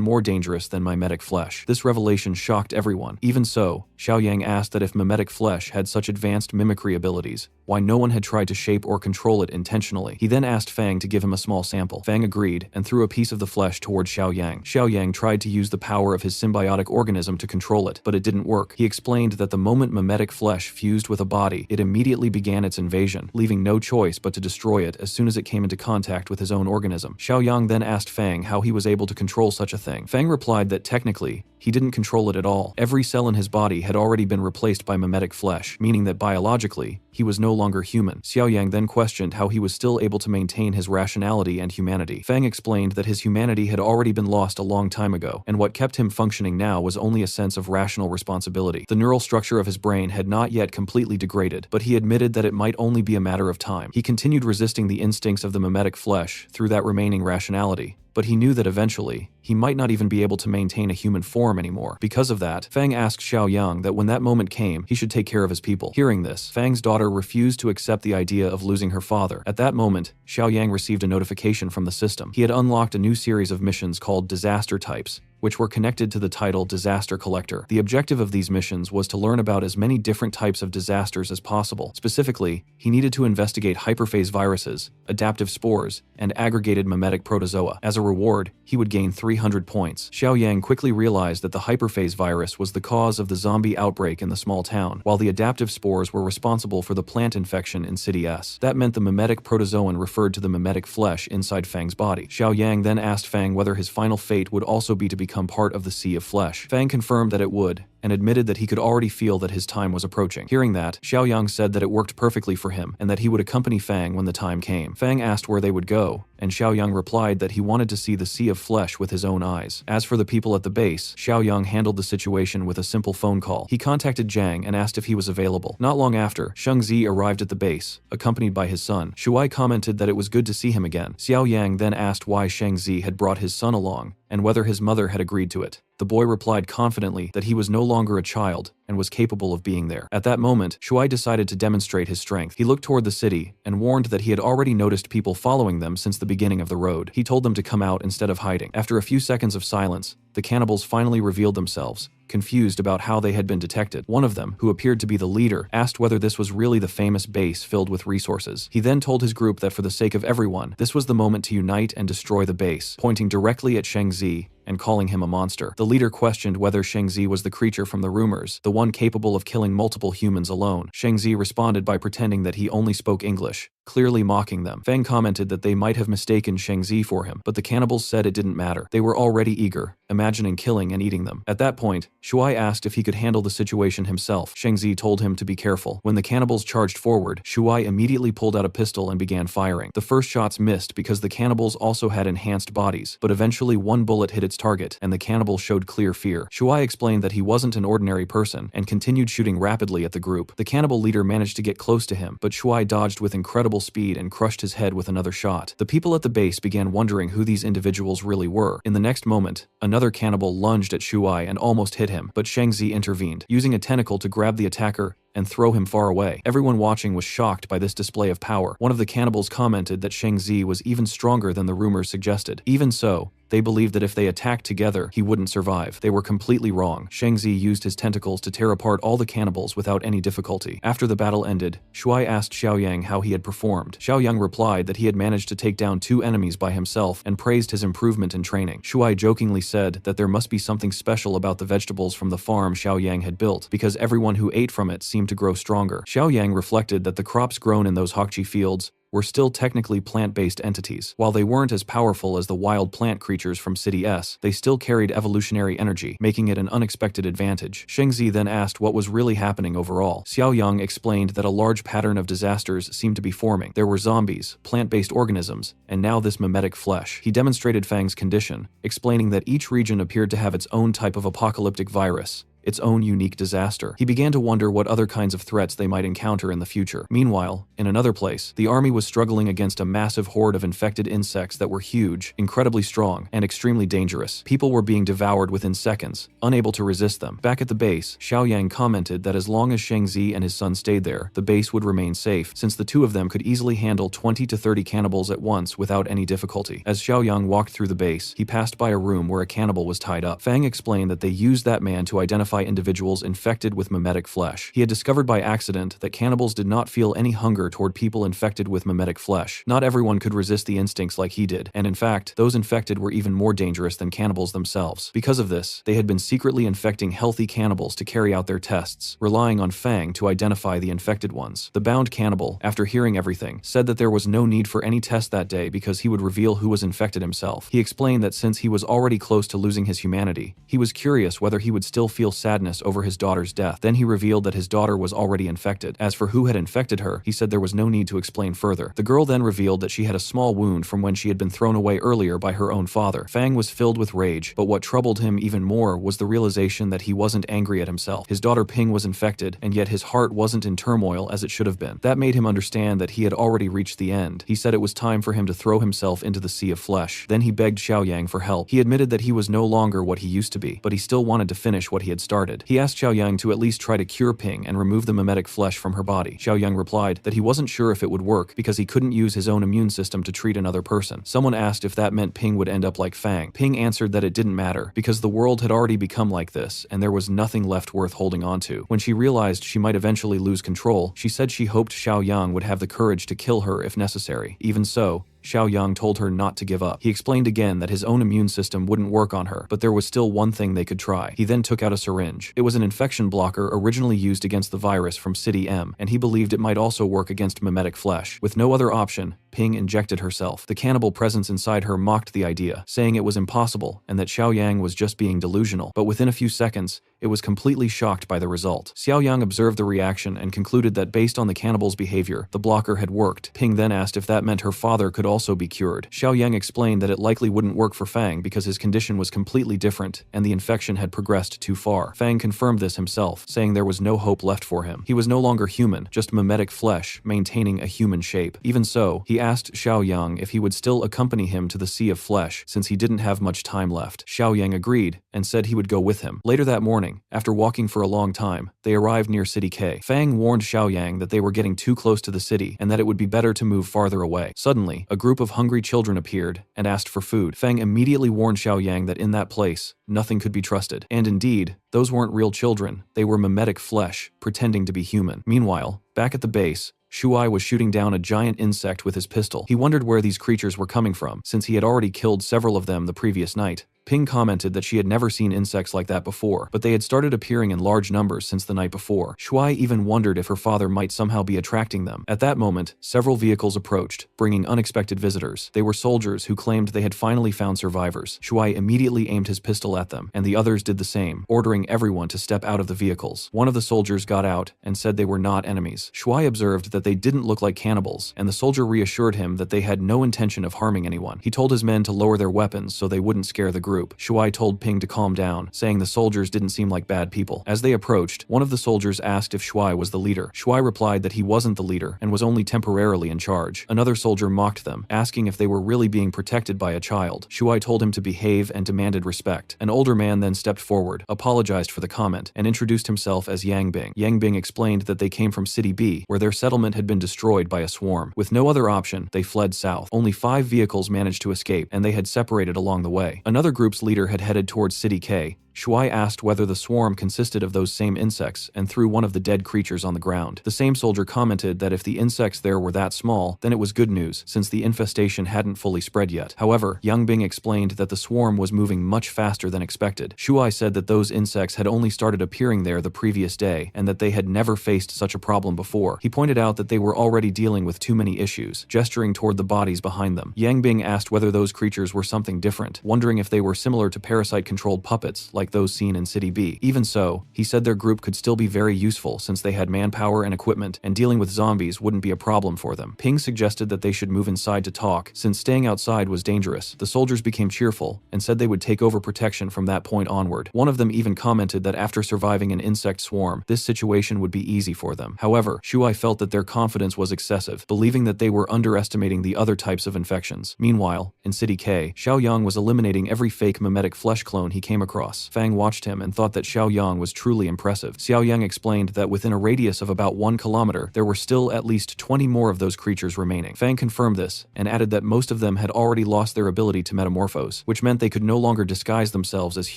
more dangerous than mimetic flesh. This revelation shocked everyone. Even so, Xiao Yang asked that if mimetic flesh had such advanced mimicry abilities, why no one had tried to shape or control it intentionally. He then asked Fang to give him a small sample. Fang agreed and threw a piece of the flesh toward Xiao Yang. Xiao Yang tried to use the power of his symbiotic organism to control it, but it didn't work. He explained that the moment mimetic flesh fused with a body, it immediately began its invasion, leaving no choice but to destroy it as soon as it came into contact with his own organism. Xiao Yang then asked Fang how he was able to control such a thing. Fang replied that technically, he didn't control it at all. Every cell in his body had already been replaced by mimetic flesh, meaning that biologically, he was no longer human. Xiao Yang then questioned how he was still able to maintain his rationality and humanity. Fang explained that his humanity had already been lost a long time ago, and what kept him functioning now was only a sense of rational responsibility. The neural structure of his brain had not yet completely degraded, but he admitted that it might only be a matter of time. He continued resisting the instincts of the mimetic flesh through that remaining rationality, but he knew that eventually, he might not even be able to maintain a human form anymore. Because of that, Fang asked Xiao Yang that when that moment came, he should take care of his people. Hearing this, Fang's daughter refused to accept the idea of losing her father. At that moment, Xiao Yang received a notification from the system. He had unlocked a new series of missions called Disaster Types, which were connected to the title Disaster Collector. The objective of these missions was to learn about as many different types of disasters as possible. Specifically, he needed to investigate hyperphase viruses, adaptive spores, and aggregated mimetic protozoa. As a reward, he would gain 300 points. Xiao Yang quickly realized that the hyperphase virus was the cause of the zombie outbreak in the small town, while the adaptive spores were responsible for the plant infection in City S. That meant the mimetic protozoan referred to the mimetic flesh inside Fang's body. Xiao Yang then asked Fang whether his final fate would also be to become part of the Sea of Flesh. Fang confirmed that it would, and admitted that he could already feel that his time was approaching. Hearing that, Xiao Yang said that it worked perfectly for him, and that he would accompany Fang when the time came. Fang asked where they would go, and Xiao Yang replied that he wanted to see the Sea of Flesh with his own eyes. As for the people at the base, Xiao Yang handled the situation with a simple phone call. He contacted Zhang and asked if he was available. Not long after, Sheng Zi arrived at the base, accompanied by his son. Shuai commented that it was good to see him again. Xiao Yang then asked why Sheng Zi had brought his son along, and whether his mother had agreed to it. The boy replied confidently that he was no longer a child and was capable of being there. At that moment, Shuai decided to demonstrate his strength. He looked toward the city and warned that he had already noticed people following them since the beginning of the road. He told them to come out instead of hiding. After a few seconds of silence, the cannibals finally revealed themselves, confused about how they had been detected. One of them, who appeared to be the leader, asked whether this was really the famous base filled with resources. He then told his group that for the sake of everyone, this was the moment to unite and destroy the base, pointing directly at Shang Zi and calling him a monster. The leader questioned whether Shang Zi was the creature from the rumors, the one capable of killing multiple humans alone. Shang Zi responded by pretending that he only spoke English, clearly mocking them. Fang commented that they might have mistaken Shang Zi for him, but the cannibals said it didn't matter. They were already eager, imagining killing and eating them. At that point, Shuai asked if he could handle the situation himself. Shang Zi told him to be careful. When the cannibals charged forward, Shuai immediately pulled out a pistol and began firing. The first shots missed because the cannibals also had enhanced bodies, but eventually one bullet hit its target, and the cannibal showed clear fear. Shuai explained that he wasn't an ordinary person, and continued shooting rapidly at the group. The cannibal leader managed to get close to him, but Shuai dodged with incredible speed and crushed his head with another shot. The people at the base began wondering who these individuals really were. In the next moment, another cannibal lunged at Shuai and almost hit him, but Shang Zi intervened, using a tentacle to grab the attacker and throw him far away. Everyone watching was shocked by this display of power. One of the cannibals commented that Shang Zi was even stronger than the rumors suggested. Even so, they believed that if they attacked together, he wouldn't survive. They were completely wrong. Shang Zi used his tentacles to tear apart all the cannibals without any difficulty. After the battle ended, Shuai asked Xiaoyang how he had performed. Xiaoyang replied that he had managed to take down 2 enemies by himself and praised his improvement in training. Shuai jokingly said that there must be something special about the vegetables from the farm Xiaoyang had built, because everyone who ate from it seemed to grow stronger. Xiaoyang reflected that the crops grown in those Hokchi fields were still technically plant-based entities. While they weren't as powerful as the wild plant creatures from City S, they still carried evolutionary energy, making it an unexpected advantage. Shang Zi then asked what was really happening overall. Xiaoyang explained that a large pattern of disasters seemed to be forming. There were zombies, plant-based organisms, and now this mimetic flesh. He demonstrated Fang's condition, explaining that each region appeared to have its own type of apocalyptic virus, its own unique disaster. He began to wonder what other kinds of threats they might encounter in the future. Meanwhile, in another place, the army was struggling against a massive horde of infected insects that were huge, incredibly strong, and extremely dangerous. People were being devoured within seconds, unable to resist them. Back at the base, Xiaoyang commented that as long as Shang Zi and his son stayed there, the base would remain safe, since the two of them could easily handle 20 to 30 cannibals at once without any difficulty. As Xiaoyang walked through the base, he passed by a room where a cannibal was tied up. Fang explained that they used that man to identify individuals infected with mimetic flesh. He had discovered by accident that cannibals did not feel any hunger toward people infected with mimetic flesh. Not everyone could resist the instincts like he did, and in fact, those infected were even more dangerous than cannibals themselves. Because of this, they had been secretly infecting healthy cannibals to carry out their tests, relying on Fang to identify the infected ones. The bound cannibal, after hearing everything, said that there was no need for any test that day because he would reveal who was infected himself. He explained that since he was already close to losing his humanity, he was curious whether he would still feel sadness over his daughter's death. Then he revealed that his daughter was already infected. As for who had infected her, he said there was no need to explain further. The girl then revealed that she had a small wound from when she had been thrown away earlier by her own father. Fang was filled with rage, but what troubled him even more was the realization that he wasn't angry at himself. His daughter Ping was infected, and yet his heart wasn't in turmoil as it should have been. That made him understand that he had already reached the end. He said it was time for him to throw himself into the sea of flesh. Then he begged Xiaoyang for help. He admitted that he was no longer what he used to be, but he still wanted to finish what he had started. He asked Xiaoyang to at least try to cure Ping and remove the mimetic flesh from her body. Xiaoyang replied that he wasn't sure if it would work because he couldn't use his own immune system to treat another person. Someone asked if that meant Ping would end up like Fang. Ping answered that it didn't matter because the world had already become like this and there was nothing left worth holding on to. When she realized she might eventually lose control, she said she hoped Xiaoyang would have the courage to kill her if necessary. Even so, Xiaoyang told her not to give up. He explained again that his own immune system wouldn't work on her, but there was still one thing they could try. He then took out a syringe. It was an infection blocker originally used against the virus from City M, and he believed it might also work against mimetic flesh. With no other option, Ping injected herself. The cannibal presence inside her mocked the idea, saying it was impossible and that Xiaoyang was just being delusional. But within a few seconds, it was completely shocked by the result. Xiaoyang observed the reaction and concluded that based on the cannibal's behavior, the blocker had worked. Ping then asked if that meant her father could also be cured. Xiaoyang explained that it likely wouldn't work for Fang because his condition was completely different and the infection had progressed too far. Fang confirmed this himself, saying there was no hope left for him. He was no longer human, just mimetic flesh, maintaining a human shape. Even so, he asked Xiaoyang if he would still accompany him to the Sea of Flesh since he didn't have much time left. Xiaoyang agreed and said he would go with him. Later that morning, after walking for a long time, they arrived near City K. Fang warned Xiaoyang that they were getting too close to the city and that it would be better to move farther away. Suddenly, a group of hungry children appeared and asked for food. Fang immediately warned Xiaoyang that in that place, nothing could be trusted. And indeed, those weren't real children, they were mimetic flesh, pretending to be human. Meanwhile, back at the base, Shuai was shooting down a giant insect with his pistol. He wondered where these creatures were coming from, since he had already killed several of them the previous night. Ping commented that she had never seen insects like that before, but they had started appearing in large numbers since the night before. Shuai even wondered if her father might somehow be attracting them. At that moment, several vehicles approached, bringing unexpected visitors. They were soldiers who claimed they had finally found survivors. Shuai immediately aimed his pistol at them, and the others did the same, ordering everyone to step out of the vehicles. One of the soldiers got out and said they were not enemies. Shuai observed that they didn't look like cannibals, and the soldier reassured him that they had no intention of harming anyone. He told his men to lower their weapons so they wouldn't scare the group. Shuai told Ping to calm down, saying the soldiers didn't seem like bad people. As they approached, one of the soldiers asked if Shuai was the leader. Shuai replied that he wasn't the leader and was only temporarily in charge. Another soldier mocked them, asking if they were really being protected by a child. Shuai told him to behave and demanded respect. An older man then stepped forward, apologized for the comment, and introduced himself as Yang Bing. Yang Bing explained that they came from City B, where their settlement had been destroyed by a swarm. With no other option, they fled south. Only 5 vehicles managed to escape, and they had separated along the way. Another group's leader had headed towards City K. Shuai asked whether the swarm consisted of those same insects and threw one of the dead creatures on the ground. The same soldier commented that if the insects there were that small, then it was good news, since the infestation hadn't fully spread yet. However, Yang Bing explained that the swarm was moving much faster than expected. Shuai said that those insects had only started appearing there the previous day and that they had never faced such a problem before. He pointed out that they were already dealing with too many issues, gesturing toward the bodies behind them. Yang Bing asked whether those creatures were something different, wondering if they were similar to parasite-controlled puppets like those seen in City B. Even so, he said their group could still be very useful since they had manpower and equipment, and dealing with zombies wouldn't be a problem for them. Ping suggested that they should move inside to talk, since staying outside was dangerous. The soldiers became cheerful, and said they would take over protection from that point onward. One of them even commented that after surviving an insect swarm, this situation would be easy for them. However, Shuai felt that their confidence was excessive, believing that they were underestimating the other types of infections. Meanwhile, in City K, Xiaoyang was eliminating every fake mimetic flesh clone he came across. Fang watched him and thought that Xiaoyang was truly impressive. Xiaoyang explained that within a radius of about 1 kilometer, there were still at least 20 more of those creatures remaining. Fang confirmed this, and added that most of them had already lost their ability to metamorphose, which meant they could no longer disguise themselves as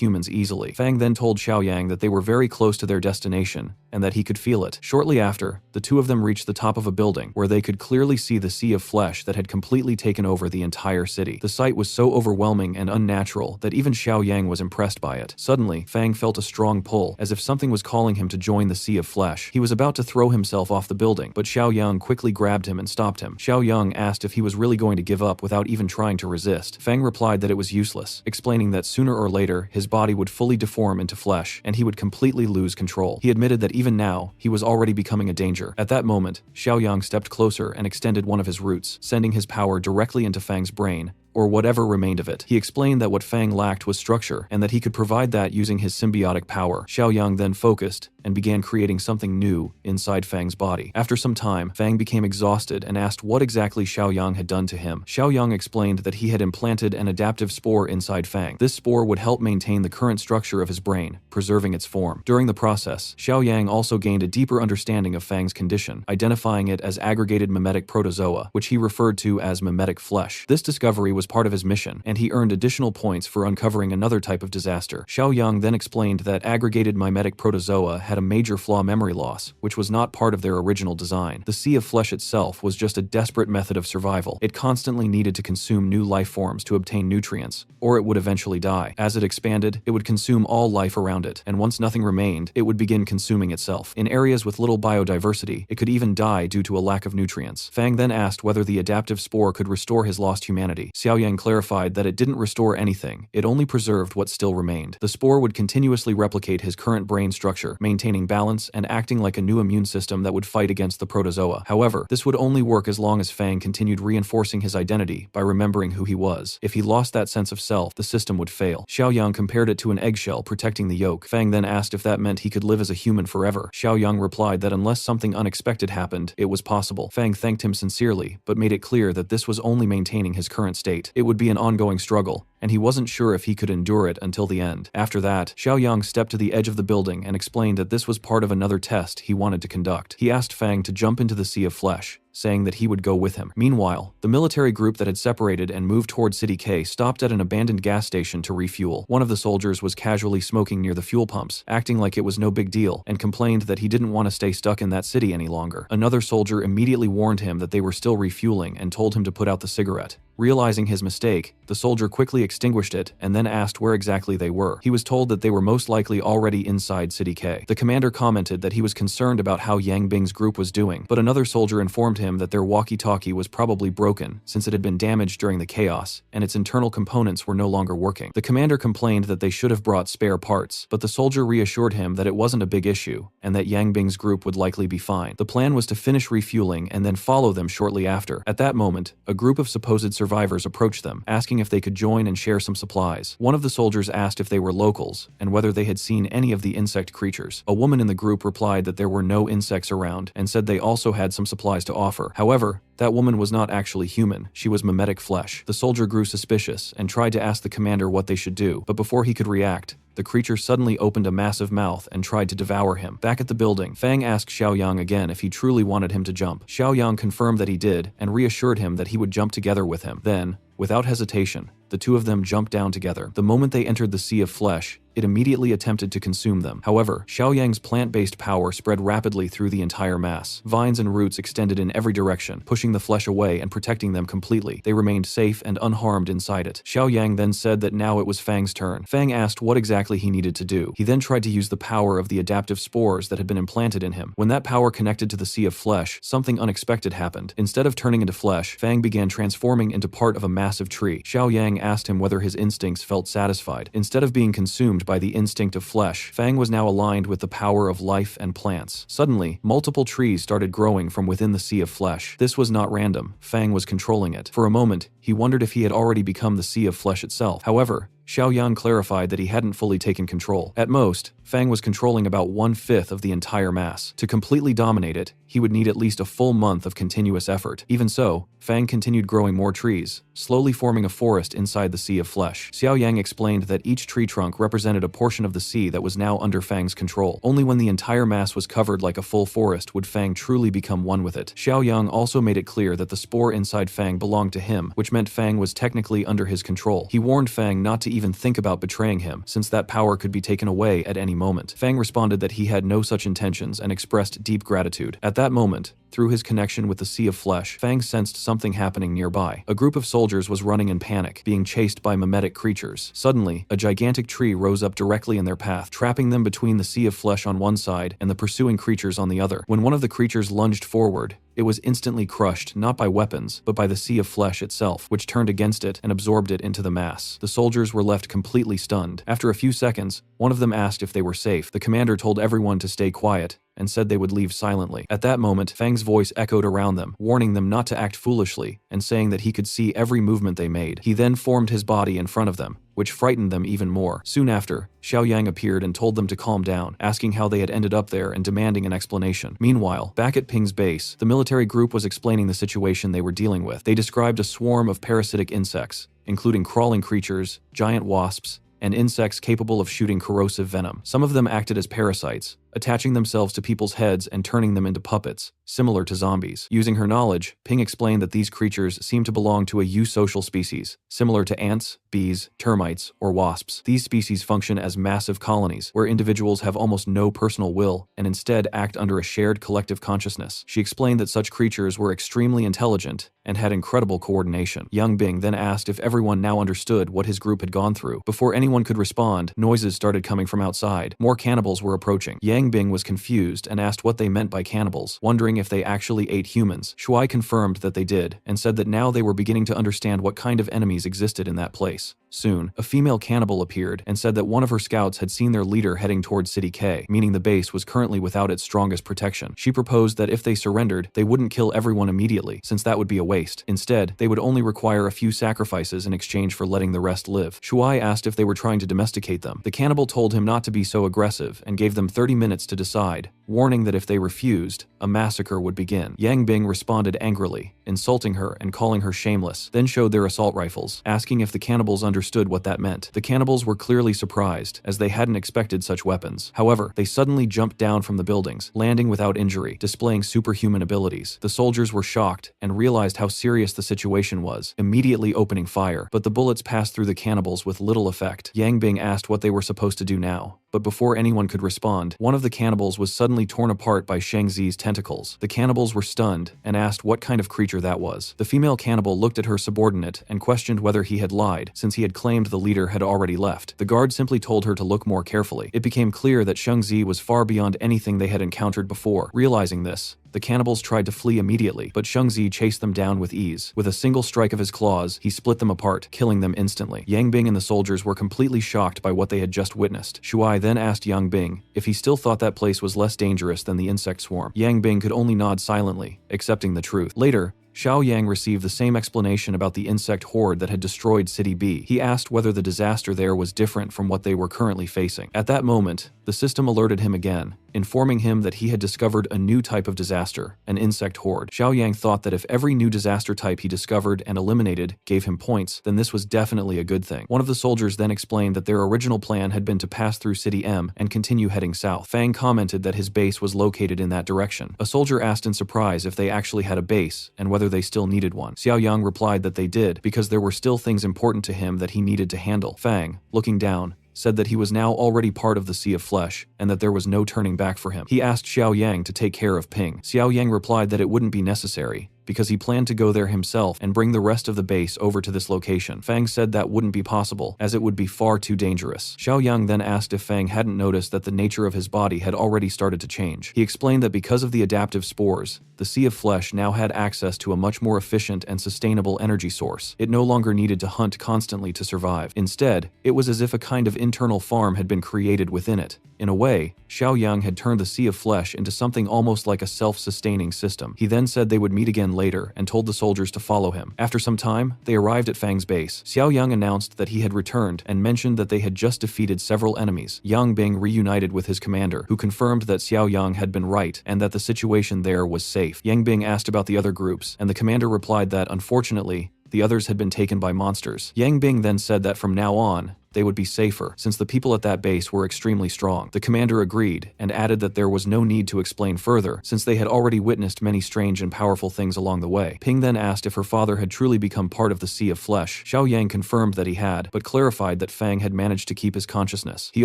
humans easily. Fang then told Xiaoyang that they were very close to their destination, and that he could feel it. Shortly after, the two of them reached the top of a building, where they could clearly see the sea of flesh that had completely taken over the entire city. The sight was so overwhelming and unnatural that even Xiaoyang was impressed by it. Suddenly, Fang felt a strong pull, as if something was calling him to join the sea of flesh. He was about to throw himself off the building, but Xiaoyang quickly grabbed him and stopped him. Xiaoyang asked if he was really going to give up without even trying to resist. Fang replied that it was useless, explaining that sooner or later, his body would fully deform into flesh, and he would completely lose control. He admitted that even now, he was already becoming a danger. At that moment, Xiaoyang stepped closer and extended one of his roots, sending his power directly into Fang's brain, or whatever remained of it. He explained that what Fang lacked was structure, and that he could provide that using his symbiotic power. Xiaoyang then focused and began creating something new inside Fang's body. After some time, Fang became exhausted and asked what exactly Xiaoyang had done to him. Xiaoyang explained that he had implanted an adaptive spore inside Fang. This spore would help maintain the current structure of his brain, preserving its form. During the process, Xiaoyang also gained a deeper understanding of Fang's condition, identifying it as aggregated mimetic protozoa, which he referred to as mimetic flesh. This discovery was part of his mission, and he earned additional points for uncovering another type of disaster. Xiaoyang then explained that aggregated mimetic protozoa had a major flaw: memory loss, which was not part of their original design. The sea of flesh itself was just a desperate method of survival. It constantly needed to consume new life forms to obtain nutrients, or it would eventually die. As it expanded, it would consume all life around it, and once nothing remained, it would begin consuming itself. In areas with little biodiversity, it could even die due to a lack of nutrients. Fang then asked whether the adaptive spore could restore his lost humanity. Xiaoyang clarified that it didn't restore anything, it only preserved what still remained. The spore would continuously replicate his current brain structure, maintaining maintaining balance and acting like a new immune system that would fight against the protozoa. However, this would only work as long as Fang continued reinforcing his identity by remembering who he was. If he lost that sense of self, the system would fail. Xiaoyang compared it to an eggshell protecting the yolk. Fang then asked if that meant he could live as a human forever. Xiaoyang replied that unless something unexpected happened, it was possible. Fang thanked him sincerely, but made it clear that this was only maintaining his current state. It would be an ongoing struggle, and he wasn't sure if he could endure it until the end. After that, Xiaoyang stepped to the edge of the building and explained that this was part of another test he wanted to conduct. He asked Fang to jump into the sea of flesh, saying that he would go with him. Meanwhile, the military group that had separated and moved toward City K stopped at an abandoned gas station to refuel. One of the soldiers was casually smoking near the fuel pumps, acting like it was no big deal, and complained that he didn't want to stay stuck in that city any longer. Another soldier immediately warned him that they were still refueling and told him to put out the cigarette. Realizing his mistake, the soldier quickly extinguished it and then asked where exactly they were. He was told that they were most likely already inside City K. The commander commented that he was concerned about how Yang Bing's group was doing, but another soldier informed him that their walkie-talkie was probably broken since it had been damaged during the chaos, and its internal components were no longer working. The commander complained that they should have brought spare parts, but the soldier reassured him that it wasn't a big issue, and that Yang Bing's group would likely be fine. The plan was to finish refueling and then follow them shortly after. At that moment, a group of supposed survivors approached them, asking if they could join and share some supplies. One of the soldiers asked if they were locals, and whether they had seen any of the insect creatures. A woman in the group replied that there were no insects around, and said they also had some supplies to offer. However, that woman was not actually human, she was mimetic flesh. The soldier grew suspicious, and tried to ask the commander what they should do, but before he could react, the creature suddenly opened a massive mouth and tried to devour him. Back at the building, Fang asked Xiaoyang again if he truly wanted him to jump. Xiaoyang confirmed that he did, and reassured him that he would jump together with him. Then, without hesitation, the two of them jumped down together. The moment they entered the sea of flesh, it immediately attempted to consume them. However, Xiaoyang's plant-based power spread rapidly through the entire mass. Vines and roots extended in every direction, pushing the flesh away and protecting them completely. They remained safe and unharmed inside it. Xiaoyang then said that now it was Fang's turn. Fang asked what exactly he needed to do. He then tried to use the power of the adaptive spores that had been implanted in him. When that power connected to the sea of flesh, something unexpected happened. Instead of turning into flesh, Fang began transforming into part of a massive tree. Xiaoyang asked him whether his instincts felt satisfied. Instead of being consumed by the instinct of flesh, Fang was now aligned with the power of life and plants. Suddenly, multiple trees started growing from within the sea of flesh. This was not random. Fang was controlling it. For a moment, he wondered if he had already become the sea of flesh itself. However, Xiaoyang clarified that he hadn't fully taken control. At most, Fang was controlling about 1/5 of the entire mass. To completely dominate it, he would need at least a full month of continuous effort. Even so, Fang continued growing more trees, slowly forming a forest inside the sea of flesh. Xiaoyang explained that each tree trunk represented a portion of the sea that was now under Fang's control. Only when the entire mass was covered like a full forest would Fang truly become one with it. Xiaoyang also made it clear that the spore inside Fang belonged to him, which meant Fang was technically under his control. He warned Fang not to even think about betraying him, since that power could be taken away at any moment. Fang responded that he had no such intentions and expressed deep gratitude. At that moment, through his connection with the sea of flesh, Fang sensed something happening nearby. A group of soldiers was running in panic, being chased by mimetic creatures. Suddenly, a gigantic tree rose up directly in their path, trapping them between the sea of flesh on one side and the pursuing creatures on the other. When one of the creatures lunged forward, it was instantly crushed, not by weapons, but by the sea of flesh itself, which turned against it and absorbed it into the mass. The soldiers were left completely stunned. After a few seconds, one of them asked if they were safe. The commander told everyone to stay quiet and said they would leave silently. At that moment, Fang's voice echoed around them, warning them not to act foolishly and saying that he could see every movement they made. He then formed his body in front of them, which frightened them even more. Soon after, Xiaoyang appeared and told them to calm down, asking how they had ended up there and demanding an explanation. Meanwhile, back at Ping's base, the military group was explaining the situation they were dealing with. They described a swarm of parasitic insects, including crawling creatures, giant wasps, and insects capable of shooting corrosive venom. Some of them acted as parasites, attaching themselves to people's heads and turning them into puppets, similar to zombies. Using her knowledge, Ping explained that these creatures seem to belong to a eusocial species, similar to ants, bees, termites, or wasps. These species function as massive colonies, where individuals have almost no personal will and instead act under a shared collective consciousness. She explained that such creatures were extremely intelligent and had incredible coordination. Yang Bing then asked if everyone now understood what his group had gone through. Before anyone could respond, noises started coming from outside. More cannibals were approaching. Yang Bing was confused and asked what they meant by cannibals, wondering if they actually ate humans. Shuai confirmed that they did, and said that now they were beginning to understand what kind of enemies existed in that place. Soon, a female cannibal appeared and said that one of her scouts had seen their leader heading towards City K, meaning the base was currently without its strongest protection. She proposed that if they surrendered, they wouldn't kill everyone immediately, since that would be a waste. Instead, they would only require a few sacrifices in exchange for letting the rest live. Shuai asked if they were trying to domesticate them. The cannibal told him not to be so aggressive and gave them 30 minutes to decide, warning that if they refused, a massacre would begin. Yang Bing responded angrily, insulting her and calling her shameless, then showed their assault rifles, asking if the cannibals understood what that meant. The cannibals were clearly surprised, as they hadn't expected such weapons. However, they suddenly jumped down from the buildings, landing without injury, displaying superhuman abilities. The soldiers were shocked and realized how serious the situation was, immediately opening fire, but the bullets passed through the cannibals with little effect. Yang Bing asked what they were supposed to do now, but before anyone could respond, one of the cannibals was suddenly torn apart by Shang Zi's tentacles. The cannibals were stunned and asked what kind of creature that was. The female cannibal looked at her subordinate and questioned whether he had lied, since he had claimed the leader had already left. The guard simply told her to look more carefully. It became clear that Shang Zi was far beyond anything they had encountered before. Realizing this, the cannibals tried to flee immediately, but Shang Zi chased them down with ease. With a single strike of his claws, he split them apart, killing them instantly. Yang Bing and the soldiers were completely shocked by what they had just witnessed. Shuai then asked Yang Bing if he still thought that place was less dangerous than the insect swarm. Yang Bing could only nod silently, accepting the truth. Later, Xiao Yang received the same explanation about the insect horde that had destroyed City B. He asked whether the disaster there was different from what they were currently facing. At that moment, the system alerted him again, informing him that he had discovered a new type of disaster, an insect horde. Xiao Yang thought that if every new disaster type he discovered and eliminated gave him points, then this was definitely a good thing. One of the soldiers then explained that their original plan had been to pass through City M and continue heading south. Fang commented that his base was located in that direction. A soldier asked in surprise if they actually had a base and whether they still needed one. Xiao Yang replied that they did, because there were still things important to him that he needed to handle. Fang, looking down, said that he was now already part of the Sea of Flesh, and that there was no turning back for him. He asked Xiao Yang to take care of Ping. Xiao Yang replied that it wouldn't be necessary, because he planned to go there himself and bring the rest of the base over to this location. Fang said that wouldn't be possible, as it would be far too dangerous. Xiao Yang then asked if Fang hadn't noticed that the nature of his body had already started to change. He explained that because of the adaptive spores, the Sea of Flesh now had access to a much more efficient and sustainable energy source. It no longer needed to hunt constantly to survive. Instead, it was as if a kind of internal farm had been created within it. In a way, Xiao Yang had turned the Sea of Flesh into something almost like a self-sustaining system. He then said they would meet again later and told the soldiers to follow him. After some time, they arrived at Fang's base. Xiao Yang announced that he had returned and mentioned that they had just defeated several enemies. Yang Bing reunited with his commander, who confirmed that Xiao Yang had been right and that the situation there was safe. Yang Bing asked about the other groups, and the commander replied that, unfortunately, the others had been taken by monsters. Yang Bing then said that from now on, they would be safer, since the people at that base were extremely strong. The commander agreed, and added that there was no need to explain further, since they had already witnessed many strange and powerful things along the way. Ping then asked if her father had truly become part of the Sea of Flesh. Xiao Yang confirmed that he had, but clarified that Fang had managed to keep his consciousness. He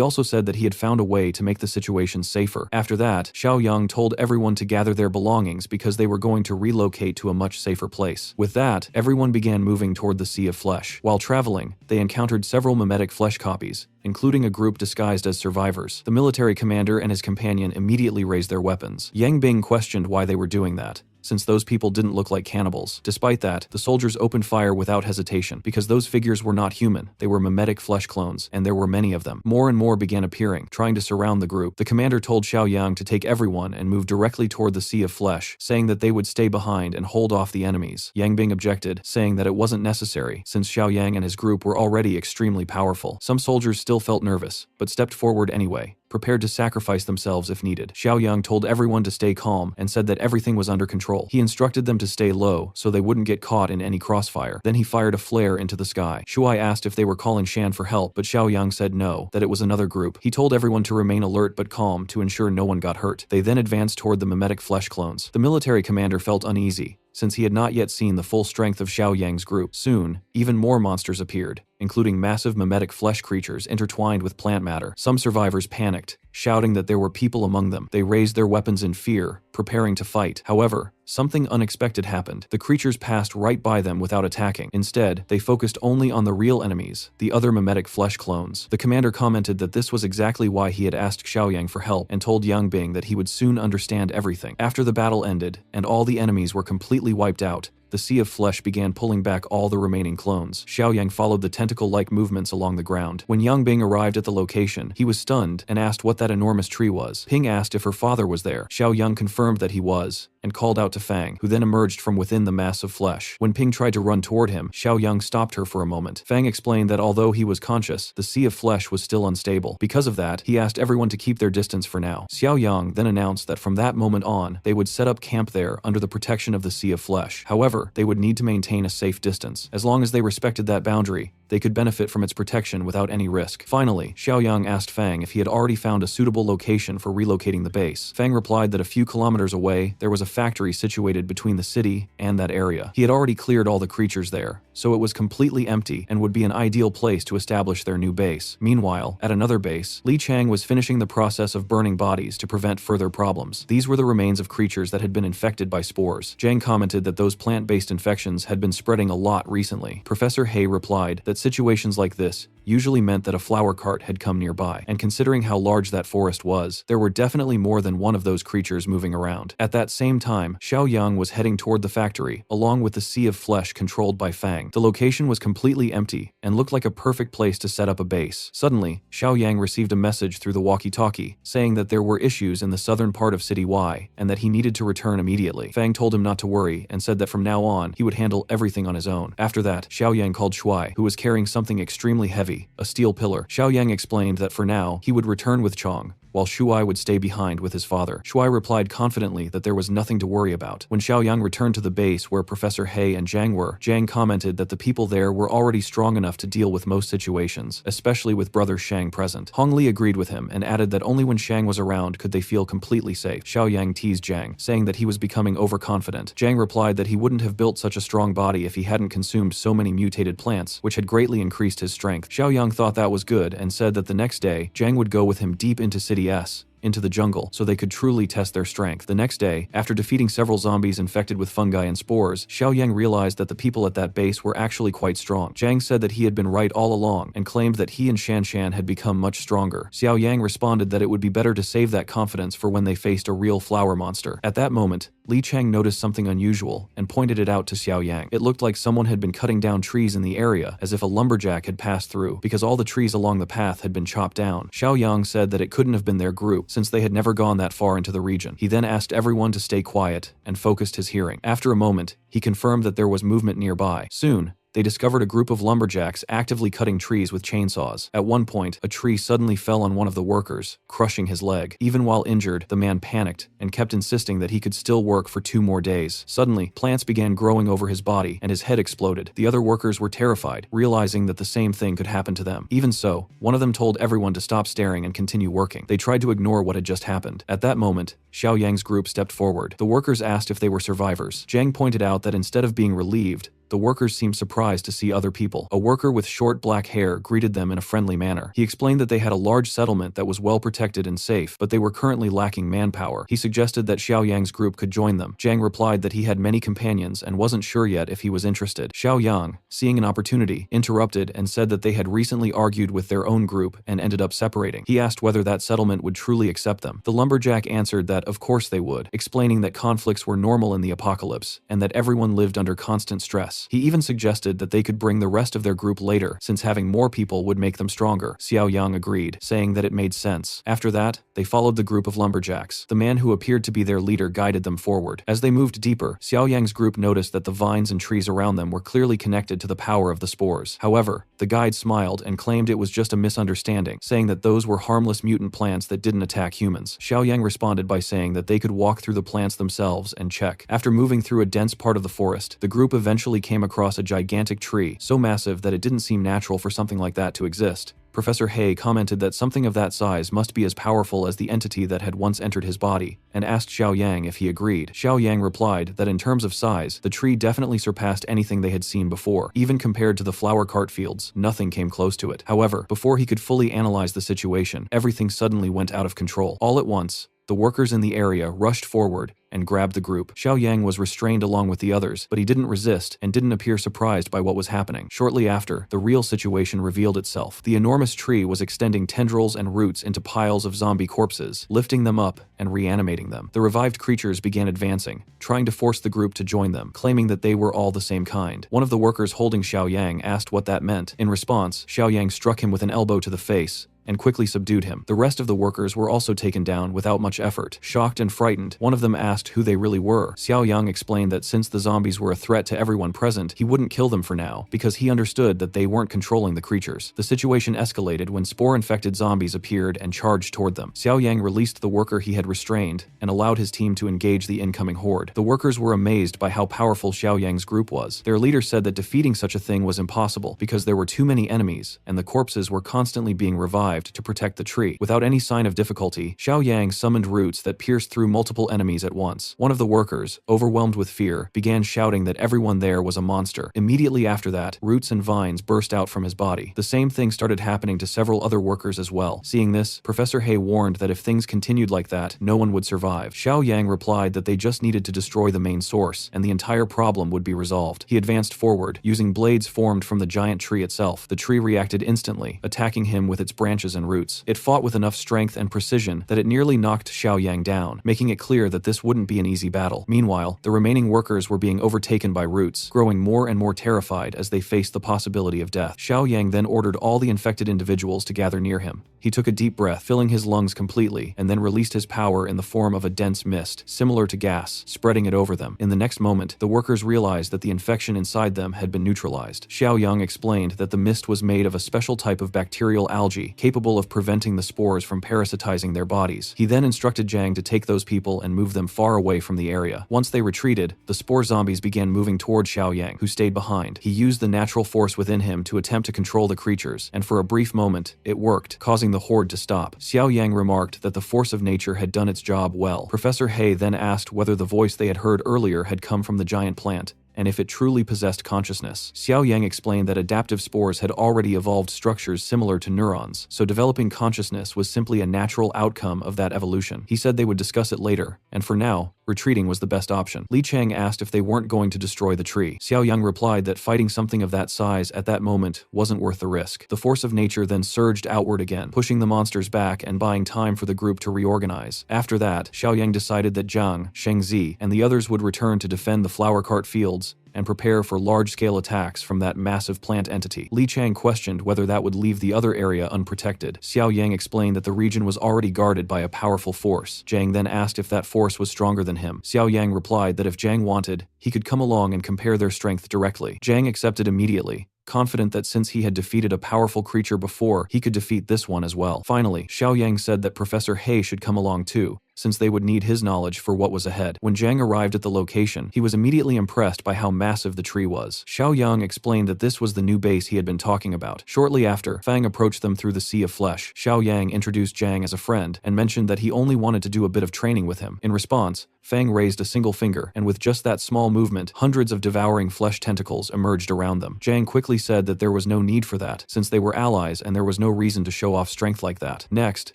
also said that he had found a way to make the situation safer. After that, Xiao Yang told everyone to gather their belongings because they were going to relocate to a much safer place. With that, everyone began moving toward the Sea of Flesh. While traveling, they encountered several mimetic flesh copies, including a group disguised as survivors. The military commander and his companion immediately raised their weapons. Yang Bing questioned why they were doing that, since those people didn't look like cannibals. Despite that, the soldiers opened fire without hesitation, because those figures were not human, they were mimetic flesh clones, and there were many of them. More and more began appearing, trying to surround the group. The commander told Xiao Yang to take everyone and move directly toward the Sea of Flesh, saying that they would stay behind and hold off the enemies. Yang Bing objected, saying that it wasn't necessary, since Xiao Yang and his group were already extremely powerful. Some soldiers still felt nervous, but stepped forward anyway, prepared to sacrifice themselves if needed. Xiao Yang told everyone to stay calm and said that everything was under control. He instructed them to stay low so they wouldn't get caught in any crossfire. Then he fired a flare into the sky. Shuai asked if they were calling Shan for help, but Xiao Yang said no, that it was another group. He told everyone to remain alert but calm to ensure no one got hurt. They then advanced toward the mimetic flesh clones. The military commander felt uneasy, since he had not yet seen the full strength of Xiao Yang's group. Soon, even more monsters appeared, including massive mimetic flesh creatures intertwined with plant matter. Some survivors panicked, shouting that there were people among them. They raised their weapons in fear, preparing to fight. However, something unexpected happened. The creatures passed right by them without attacking. Instead, they focused only on the real enemies, the other mimetic flesh clones. The commander commented that this was exactly why he had asked Xiao Yang for help and told Yang Bing that he would soon understand everything. After the battle ended, and all the enemies were completely wiped out, the sea of flesh began pulling back all the remaining clones. Xiaoyang followed the tentacle-like movements along the ground. When Yang Bing arrived at the location, he was stunned and asked what that enormous tree was. Ping asked if her father was there. Xiaoyang confirmed that he was, and called out to Fang, who then emerged from within the mass of flesh. When Ping tried to run toward him, Xiaoyang stopped her for a moment. Fang explained that although he was conscious, the sea of flesh was still unstable. Because of that, he asked everyone to keep their distance for now. Xiaoyang then announced that from that moment on, they would set up camp there under the protection of the sea of flesh. However, they would need to maintain a safe distance. As long as they respected that boundary, they could benefit from its protection without any risk. Finally, Xiaoyang asked Fang if he had already found a suitable location for relocating the base. Fang replied that a few kilometers away, there was a factory situated between the city and that area. He had already cleared all the creatures there, so it was completely empty and would be an ideal place to establish their new base. Meanwhile, at another base, Li Chang was finishing the process of burning bodies to prevent further problems. These were the remains of creatures that had been infected by spores. Zhang commented that those plant-based infections had been spreading a lot recently. Professor He replied that situations like this usually meant that a flower cart had come nearby, and considering how large that forest was, there were definitely more than one of those creatures moving around. At that same time, Xiaoyang was heading toward the factory, along with the sea of flesh controlled by Fang. The location was completely empty, and looked like a perfect place to set up a base. Suddenly, Xiaoyang received a message through the walkie-talkie, saying that there were issues in the southern part of City Y, and that he needed to return immediately. Fang told him not to worry, and said that from now on, he would handle everything on his own. After that, Xiaoyang called Shuai, who was carrying something extremely heavy, a steel pillar. Xiaoyang explained that for now, he would return with Chong, while Shuai would stay behind with his father. Shuai replied confidently that there was nothing to worry about. When Xiaoyang returned to the base where Professor He and Zhang were, Zhang commented that the people there were already strong enough to deal with most situations, especially with brother Shang present. Hong Li agreed with him and added that only when Shang was around could they feel completely safe. Xiaoyang teased Zhang, saying that he was becoming overconfident. Zhang replied that he wouldn't have built such a strong body if he hadn't consumed so many mutated plants, which had greatly increased his strength. Xiaoyang thought that was good and said that the next day, Zhang would go with him deep into City S, into the jungle, so they could truly test their strength. The next day, after defeating several zombies infected with fungi and spores, Xiaoyang realized that the people at that base were actually quite strong. Zhang said that he had been right all along, and claimed that he and Shanshan had become much stronger. Xiaoyang responded that it would be better to save that confidence for when they faced a real flower monster. At that moment, Li Chang noticed something unusual, and pointed it out to Xiaoyang. It looked like someone had been cutting down trees in the area, as if a lumberjack had passed through, because all the trees along the path had been chopped down. Xiaoyang said that it couldn't have been their group, since they had never gone that far into the region. He then asked everyone to stay quiet, and focused his hearing. After a moment, he confirmed that there was movement nearby. Soon, they discovered a group of lumberjacks actively cutting trees with chainsaws. At one point, a tree suddenly fell on one of the workers, crushing his leg. Even while injured, the man panicked and kept insisting that he could still work for 2 more days. Suddenly, plants began growing over his body and his head exploded. The other workers were terrified, realizing that the same thing could happen to them. Even so, one of them told everyone to stop staring and continue working. They tried to ignore what had just happened. At that moment, Xiaoyang's group stepped forward. The workers asked if they were survivors. Zhang pointed out that instead of being relieved, the workers seemed surprised to see other people. A worker with short black hair greeted them in a friendly manner. He explained that they had a large settlement that was well protected and safe, but they were currently lacking manpower. He suggested that Xiaoyang's group could join them. Zhang replied that he had many companions and wasn't sure yet if he was interested. Xiaoyang, seeing an opportunity, interrupted and said that they had recently argued with their own group and ended up separating. He asked whether that settlement would truly accept them. The lumberjack answered that of course they would, explaining that conflicts were normal in the apocalypse and that everyone lived under constant stress. He even suggested that they could bring the rest of their group later, since having more people would make them stronger. Xiaoyang agreed, saying that it made sense. After that, they followed the group of lumberjacks. The man who appeared to be their leader guided them forward. As they moved deeper, Xiaoyang's group noticed that the vines and trees around them were clearly connected to the power of the spores. However, the guide smiled and claimed it was just a misunderstanding, saying that those were harmless mutant plants that didn't attack humans. Xiaoyang responded by saying that they could walk through the plants themselves and check. After moving through a dense part of the forest, the group eventually came across a gigantic tree, so massive that it didn't seem natural for something like that to exist. Professor He commented that something of that size must be as powerful as the entity that had once entered his body, and asked Xiaoyang if he agreed. Xiaoyang replied that in terms of size, the tree definitely surpassed anything they had seen before. Even compared to the flower cart fields, nothing came close to it. However, before he could fully analyze the situation, everything suddenly went out of control. All at once, The workers in the area rushed forward and grabbed the group. Xiaoyang was restrained along with the others, but he didn't resist and didn't appear surprised by what was happening. Shortly after, the real situation revealed itself. The enormous tree was extending tendrils and roots into piles of zombie corpses, lifting them up and reanimating them. The revived creatures began advancing, trying to force the group to join them, claiming that they were all the same kind. One of the workers holding Xiaoyang asked what that meant. In response, Xiaoyang struck him with an elbow to the face and quickly subdued him. The rest of the workers were also taken down without much effort. Shocked and frightened, one of them asked who they really were. Xiaoyang explained that since the zombies were a threat to everyone present, he wouldn't kill them for now, because he understood that they weren't controlling the creatures. The situation escalated when spore-infected zombies appeared and charged toward them. Xiaoyang released the worker he had restrained and allowed his team to engage the incoming horde. The workers were amazed by how powerful Xiaoyang's group was. Their leader said that defeating such a thing was impossible because there were too many enemies and the corpses were constantly being revived to protect the tree. Without any sign of difficulty, Xiaoyang summoned roots that pierced through multiple enemies at once. One of the workers, overwhelmed with fear, began shouting that everyone there was a monster. Immediately after that, roots and vines burst out from his body. The same thing started happening to several other workers as well. Seeing this, Professor He warned that if things continued like that, no one would survive. Xiaoyang replied that they just needed to destroy the main source, and the entire problem would be resolved. He advanced forward, using blades formed from the giant tree itself. The tree reacted instantly, attacking him with its branches and roots. It fought with enough strength and precision that it nearly knocked Xiaoyang down, making it clear that this wouldn't be an easy battle. Meanwhile, the remaining workers were being overtaken by roots, growing more and more terrified as they faced the possibility of death. Xiaoyang then ordered all the infected individuals to gather near him. He took a deep breath, filling his lungs completely, and then released his power in the form of a dense mist, similar to gas, spreading it over them. In the next moment, the workers realized that the infection inside them had been neutralized. Xiaoyang explained that the mist was made of a special type of bacterial algae, capable of preventing the spores from parasitizing their bodies. He then instructed Zhang to take those people and move them far away from the area. Once they retreated, the spore zombies began moving toward Xiaoyang, who stayed behind. He used the natural force within him to attempt to control the creatures, and for a brief moment, it worked, causing the horde to stop. Xiaoyang remarked that the force of nature had done its job well. Professor He then asked whether the voice they had heard earlier had come from the giant plant, and if it truly possessed consciousness. Xiaoyang explained that adaptive spores had already evolved structures similar to neurons, so developing consciousness was simply a natural outcome of that evolution. He said they would discuss it later, and for now, retreating was the best option. Li Chang asked if they weren't going to destroy the tree. Xiaoyang replied that fighting something of that size at that moment wasn't worth the risk. The force of nature then surged outward again, pushing the monsters back and buying time for the group to reorganize. After that, Xiaoyang decided that Zhang, Shengzi, and the others would return to defend the flower cart fields and prepare for large-scale attacks from that massive plant entity. Li Chang questioned whether that would leave the other area unprotected. Xiaoyang explained that the region was already guarded by a powerful force. Zhang then asked if that force was stronger than him. Xiaoyang replied that if Zhang wanted, he could come along and compare their strength directly. Zhang accepted immediately, confident that since he had defeated a powerful creature before, he could defeat this one as well. Finally, Xiaoyang said that Professor He should come along too, since they would need his knowledge for what was ahead. When Zhang arrived at the location, he was immediately impressed by how massive the tree was. Xiaoyang explained that this was the new base he had been talking about. Shortly after, Fang approached them through the sea of flesh. Xiaoyang introduced Zhang as a friend and mentioned that he only wanted to do a bit of training with him. In response, Fang raised a single finger, and with just that small movement, hundreds of devouring flesh tentacles emerged around them. Zhang quickly said that there was no need for that, since they were allies and there was no reason to show off strength like that. Next,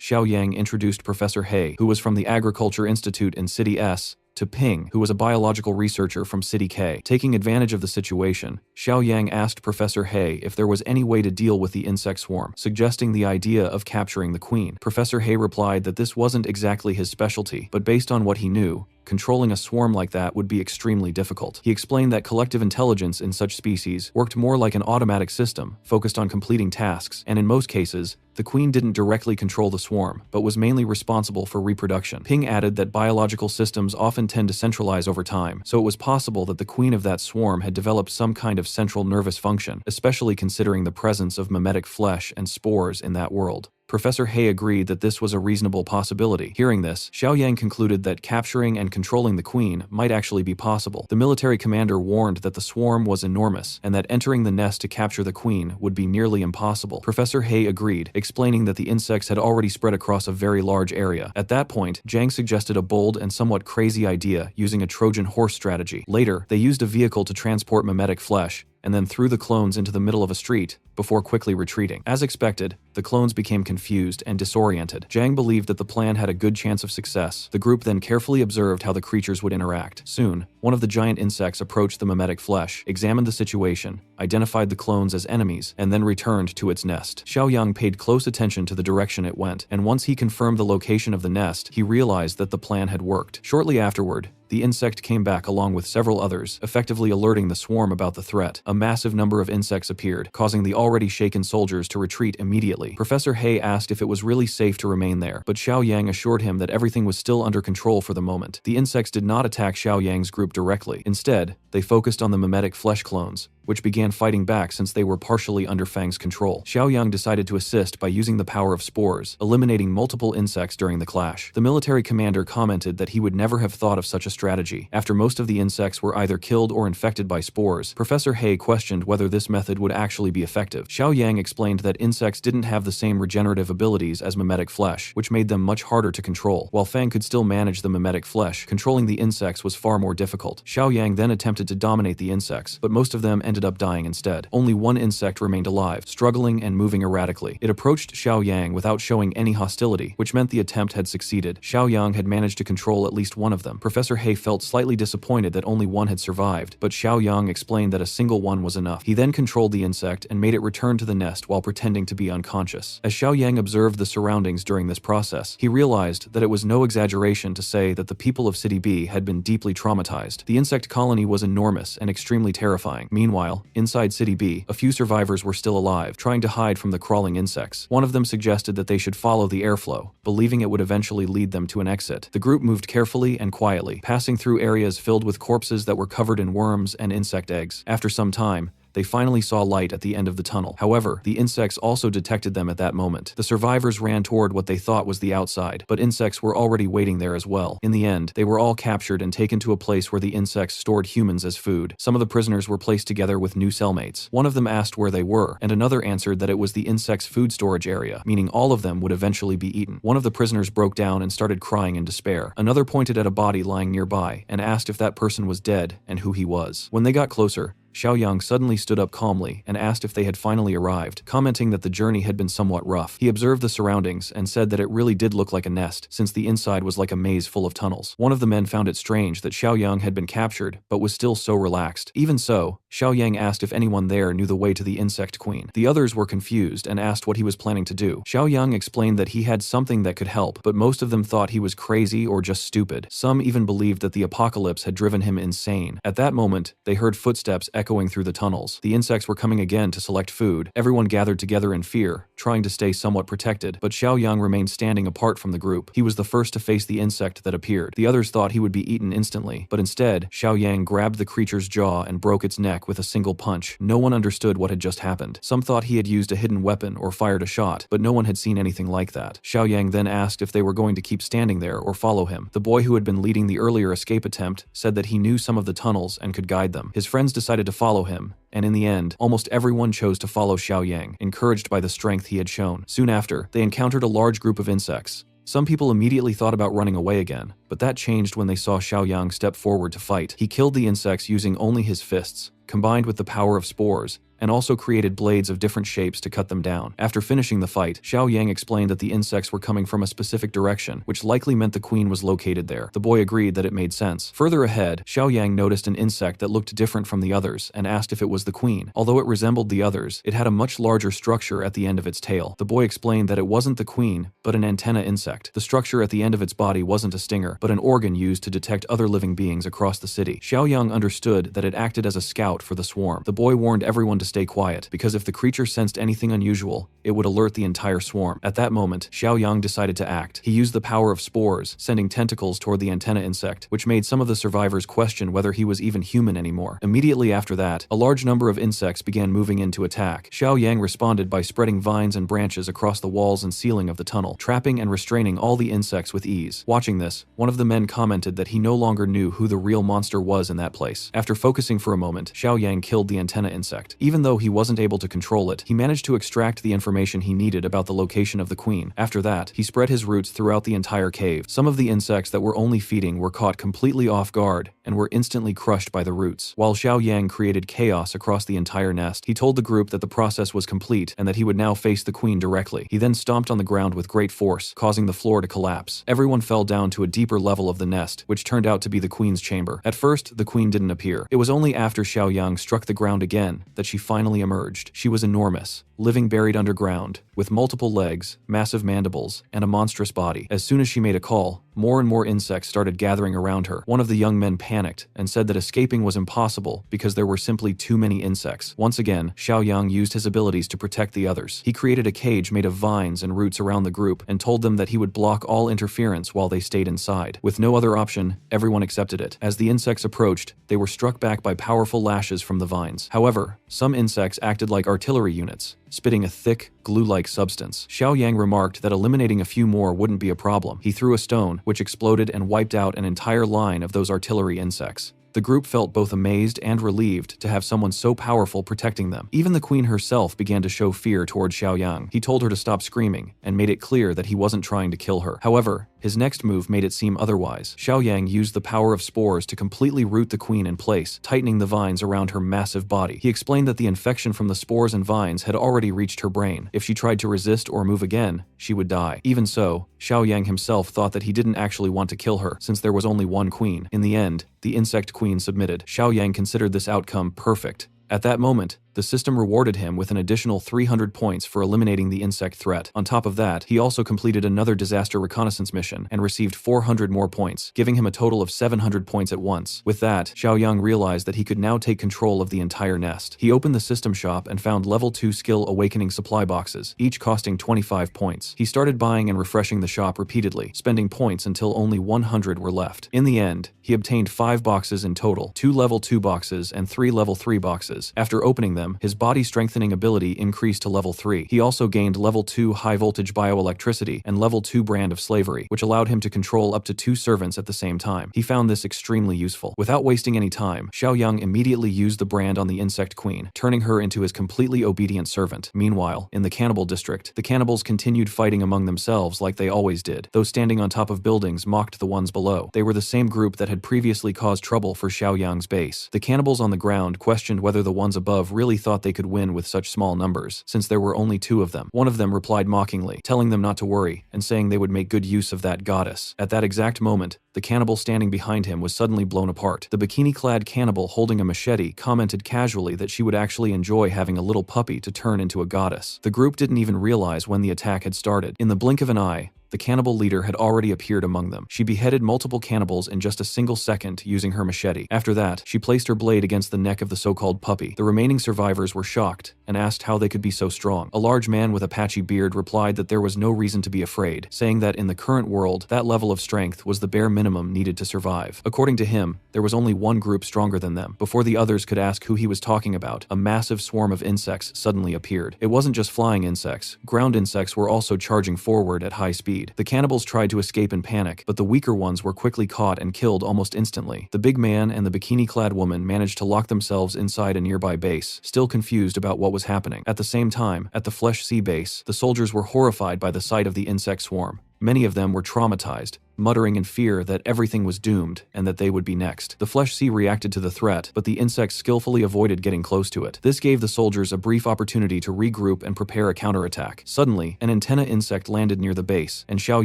Xiaoyang introduced Professor He, who was from the Agriculture Institute in City S, to Ping, who was a biological researcher from City K. Taking advantage of the situation, Xiaoyang asked Professor He if there was any way to deal with the insect swarm, suggesting the idea of capturing the queen. Professor He replied that this wasn't exactly his specialty, but based on what he knew, controlling a swarm like that would be extremely difficult. He explained that collective intelligence in such species worked more like an automatic system, focused on completing tasks, and in most cases, the queen didn't directly control the swarm, but was mainly responsible for reproduction. Ping added that biological systems often tend to centralize over time, so it was possible that the queen of that swarm had developed some kind of central nervous function, especially considering the presence of mimetic flesh and spores in that world. Professor He agreed that this was a reasonable possibility. Hearing this, Xiaoyang concluded that capturing and controlling the queen might actually be possible. The military commander warned that the swarm was enormous, and that entering the nest to capture the queen would be nearly impossible. Professor He agreed, explaining that the insects had already spread across a very large area. At that point, Zhang suggested a bold and somewhat crazy idea using a Trojan horse strategy. Later, they used a vehicle to transport mimetic flesh, and then threw the clones into the middle of a street, before quickly retreating. As expected, The clones became confused and disoriented. Zhang believed that the plan had a good chance of success. The group then carefully observed how the creatures would interact. Soon, one of the giant insects approached the mimetic flesh, examined the situation, identified the clones as enemies, and then returned to its nest. Xiaoyang paid close attention to the direction it went, and once he confirmed the location of the nest, he realized that the plan had worked. Shortly afterward, the insect came back along with several others, effectively alerting the swarm about the threat. A massive number of insects appeared, causing the already shaken soldiers to retreat immediately. Professor He asked if it was really safe to remain there, but Xiaoyang assured him that everything was still under control for the moment. The insects did not attack Xiaoyang's group directly. Instead, they focused on the mimetic flesh clones, which began fighting back since they were partially under Fang's control. Xiaoyang decided to assist by using the power of spores, eliminating multiple insects during the clash. The military commander commented that he would never have thought of such a strategy. After most of the insects were either killed or infected by spores, Professor He questioned whether this method would actually be effective. Xiaoyang explained that insects didn't have the same regenerative abilities as mimetic flesh, which made them much harder to control. While Fang could still manage the mimetic flesh, controlling the insects was far more difficult. Xiaoyang then attempted to dominate the insects, but most of them ended up dying instead. Only one insect remained alive, struggling and moving erratically. It approached Xiaoyang without showing any hostility, which meant the attempt had succeeded. Xiaoyang had managed to control at least one of them. Professor He felt slightly disappointed that only one had survived, but Xiaoyang explained that a single one was enough. He then controlled the insect and made it return to the nest while pretending to be unconscious. As Xiaoyang observed the surroundings during this process, he realized that it was no exaggeration to say that the people of City B had been deeply traumatized. The insect colony was enormous and extremely terrifying. Meanwhile, inside City B, a few survivors were still alive, trying to hide from the crawling insects. One of them suggested that they should follow the airflow, believing it would eventually lead them to an exit. The group moved carefully and quietly, passing through areas filled with corpses that were covered in worms and insect eggs. After some time, they finally saw light at the end of the tunnel. However, the insects also detected them at that moment. The survivors ran toward what they thought was the outside, but insects were already waiting there as well. In the end, they were all captured and taken to a place where the insects stored humans as food. Some of the prisoners were placed together with new cellmates. One of them asked where they were, and another answered that it was the insects' food storage area, meaning all of them would eventually be eaten. One of the prisoners broke down and started crying in despair. Another pointed at a body lying nearby and asked if that person was dead and who he was. When they got closer, Xiaoyang suddenly stood up calmly and asked if they had finally arrived, commenting that the journey had been somewhat rough. He observed the surroundings and said that it really did look like a nest, since the inside was like a maze full of tunnels. One of the men found it strange that Xiaoyang had been captured, but was still so relaxed. Even so, Xiaoyang asked if anyone there knew the way to the insect queen. The others were confused and asked what he was planning to do. Xiaoyang explained that he had something that could help, but most of them thought he was crazy or just stupid. Some even believed that the apocalypse had driven him insane. At that moment, they heard footsteps echoing through the tunnels. The insects were coming again to select food. Everyone gathered together in fear, trying to stay somewhat protected, but Xiaoyang remained standing apart from the group. He was the first to face the insect that appeared. The others thought he would be eaten instantly, but instead, Xiaoyang grabbed the creature's jaw and broke its neck with a single punch. No one understood what had just happened. Some thought he had used a hidden weapon or fired a shot, but no one had seen anything like that. Xiaoyang then asked if they were going to keep standing there or follow him. The boy who had been leading the earlier escape attempt said that he knew some of the tunnels and could guide them. His friends decided to follow him, and in the end, almost everyone chose to follow Xiaoyang, encouraged by the strength he had shown. Soon after, they encountered a large group of insects. Some people immediately thought about running away again, but that changed when they saw Xiaoyang step forward to fight. He killed the insects using only his fists, combined with the power of spores, and also created blades of different shapes to cut them down. After finishing the fight, Xiaoyang explained that the insects were coming from a specific direction, which likely meant the queen was located there. The boy agreed that it made sense. Further ahead, Xiaoyang noticed an insect that looked different from the others and asked if it was the queen. Although it resembled the others, it had a much larger structure at the end of its tail. The boy explained that it wasn't the queen, but an antenna insect. The structure at the end of its body wasn't a stinger, but an organ used to detect other living beings across the city. Xiaoyang understood that it acted as a scout for the swarm. The boy warned everyone to stay quiet, because if the creature sensed anything unusual, it would alert the entire swarm. At that moment, Xiaoyang decided to act. He used the power of spores, sending tentacles toward the antenna insect, which made some of the survivors question whether he was even human anymore. Immediately after that, a large number of insects began moving in to attack. Xiaoyang responded by spreading vines and branches across the walls and ceiling of the tunnel, trapping and restraining all the insects with ease. Watching this, one of the men commented that he no longer knew who the real monster was in that place. After focusing for a moment, Xiaoyang killed the antenna insect. Even though he wasn't able to control it, he managed to extract the information information he needed about the location of the queen. After that, he spread his roots throughout the entire cave. Some of the insects that were only feeding were caught completely off guard and were instantly crushed by the roots. While Xiao Yang created chaos across the entire nest, he told the group that the process was complete and that he would now face the queen directly. He then stomped on the ground with great force, causing the floor to collapse. Everyone fell down to a deeper level of the nest, which turned out to be the queen's chamber. At first, the queen didn't appear. It was only after Xiao Yang struck the ground again that she finally emerged. She was enormous, living buried underground, with multiple legs, massive mandibles, and a monstrous body. As soon as she made a call, more and more insects started gathering around her. One of the young men panicked and said that escaping was impossible because there were simply too many insects. Once again, Xiao Yang used his abilities to protect the others. He created a cage made of vines and roots around the group and told them that he would block all interference while they stayed inside. With no other option, everyone accepted it. As the insects approached, they were struck back by powerful lashes from the vines. However, some insects acted like artillery units, spitting a thick, glue-like substance. Xiao Yang remarked that eliminating a few more wouldn't be a problem. He threw a stone, which exploded and wiped out an entire line of those artillery insects. The group felt both amazed and relieved to have someone so powerful protecting them. Even the queen herself began to show fear toward Xiao Yang. He told her to stop screaming and made it clear that he wasn't trying to kill her. However, his next move made it seem otherwise. Xiao Yang used the power of spores to completely root the queen in place, tightening the vines around her massive body. He explained that the infection from the spores and vines had already reached her brain. If she tried to resist or move again, she would die. Even so, Xiao Yang himself thought that he didn't actually want to kill her, since there was only one queen. In the end, the insect queen submitted. Xiao Yang considered this outcome perfect. At that moment, the system rewarded him with an additional 300 points for eliminating the insect threat. On top of that, he also completed another disaster reconnaissance mission and received 400 more points, giving him a total of 700 points at once. With that, Xiao Yang realized that he could now take control of the entire nest. He opened the system shop and found level 2 skill awakening supply boxes, each costing 25 points. He started buying and refreshing the shop repeatedly, spending points until only 100 were left. In the end, he obtained 5 boxes in total, 2 level 2 boxes and 3 level 3 boxes. After opening them, his body strengthening ability increased to level 3. He also gained level 2 high voltage bioelectricity and level 2 brand of slavery, which allowed him to control up to 2 servants at the same time. He found this extremely useful. Without wasting any time, Xiao Yang immediately used the brand on the insect queen, turning her into his completely obedient servant. Meanwhile, in the cannibal district, the cannibals continued fighting among themselves like they always did. Those standing on top of buildings mocked the ones below. They were the same group that had previously caused trouble for Xiao Yang's base. The cannibals on the ground questioned whether the ones above really thought they could win with such small numbers, since there were only 2 of them. One of them replied mockingly, telling them not to worry, and saying they would make good use of that goddess. At that exact moment, the cannibal standing behind him was suddenly blown apart. The bikini-clad cannibal holding a machete commented casually that she would actually enjoy having a little puppy to turn into a goddess. The group didn't even realize when the attack had started. In the blink of an eye, the cannibal leader had already appeared among them. She beheaded multiple cannibals in just a single second using her machete. After that, she placed her blade against the neck of the so-called puppy. The remaining survivors were shocked and asked how they could be so strong. A large man with a patchy beard replied that there was no reason to be afraid, saying that in the current world, that level of strength was the bare minimum needed to survive. According to him, there was only one group stronger than them. Before the others could ask who he was talking about, a massive swarm of insects suddenly appeared. It wasn't just flying insects. Ground insects were also charging forward at high speed. The cannibals tried to escape in panic, but the weaker ones were quickly caught and killed almost instantly. The big man and the bikini-clad woman managed to lock themselves inside a nearby base, still confused about what was happening. At the same time, at the Flesh Sea base, the soldiers were horrified by the sight of the insect swarm. Many of them were traumatized, muttering in fear that everything was doomed and that they would be next. The Flesh Sea reacted to the threat, but the insects skillfully avoided getting close to it. This gave the soldiers a brief opportunity to regroup and prepare a counterattack. Suddenly, an antenna insect landed near the base, and Xiao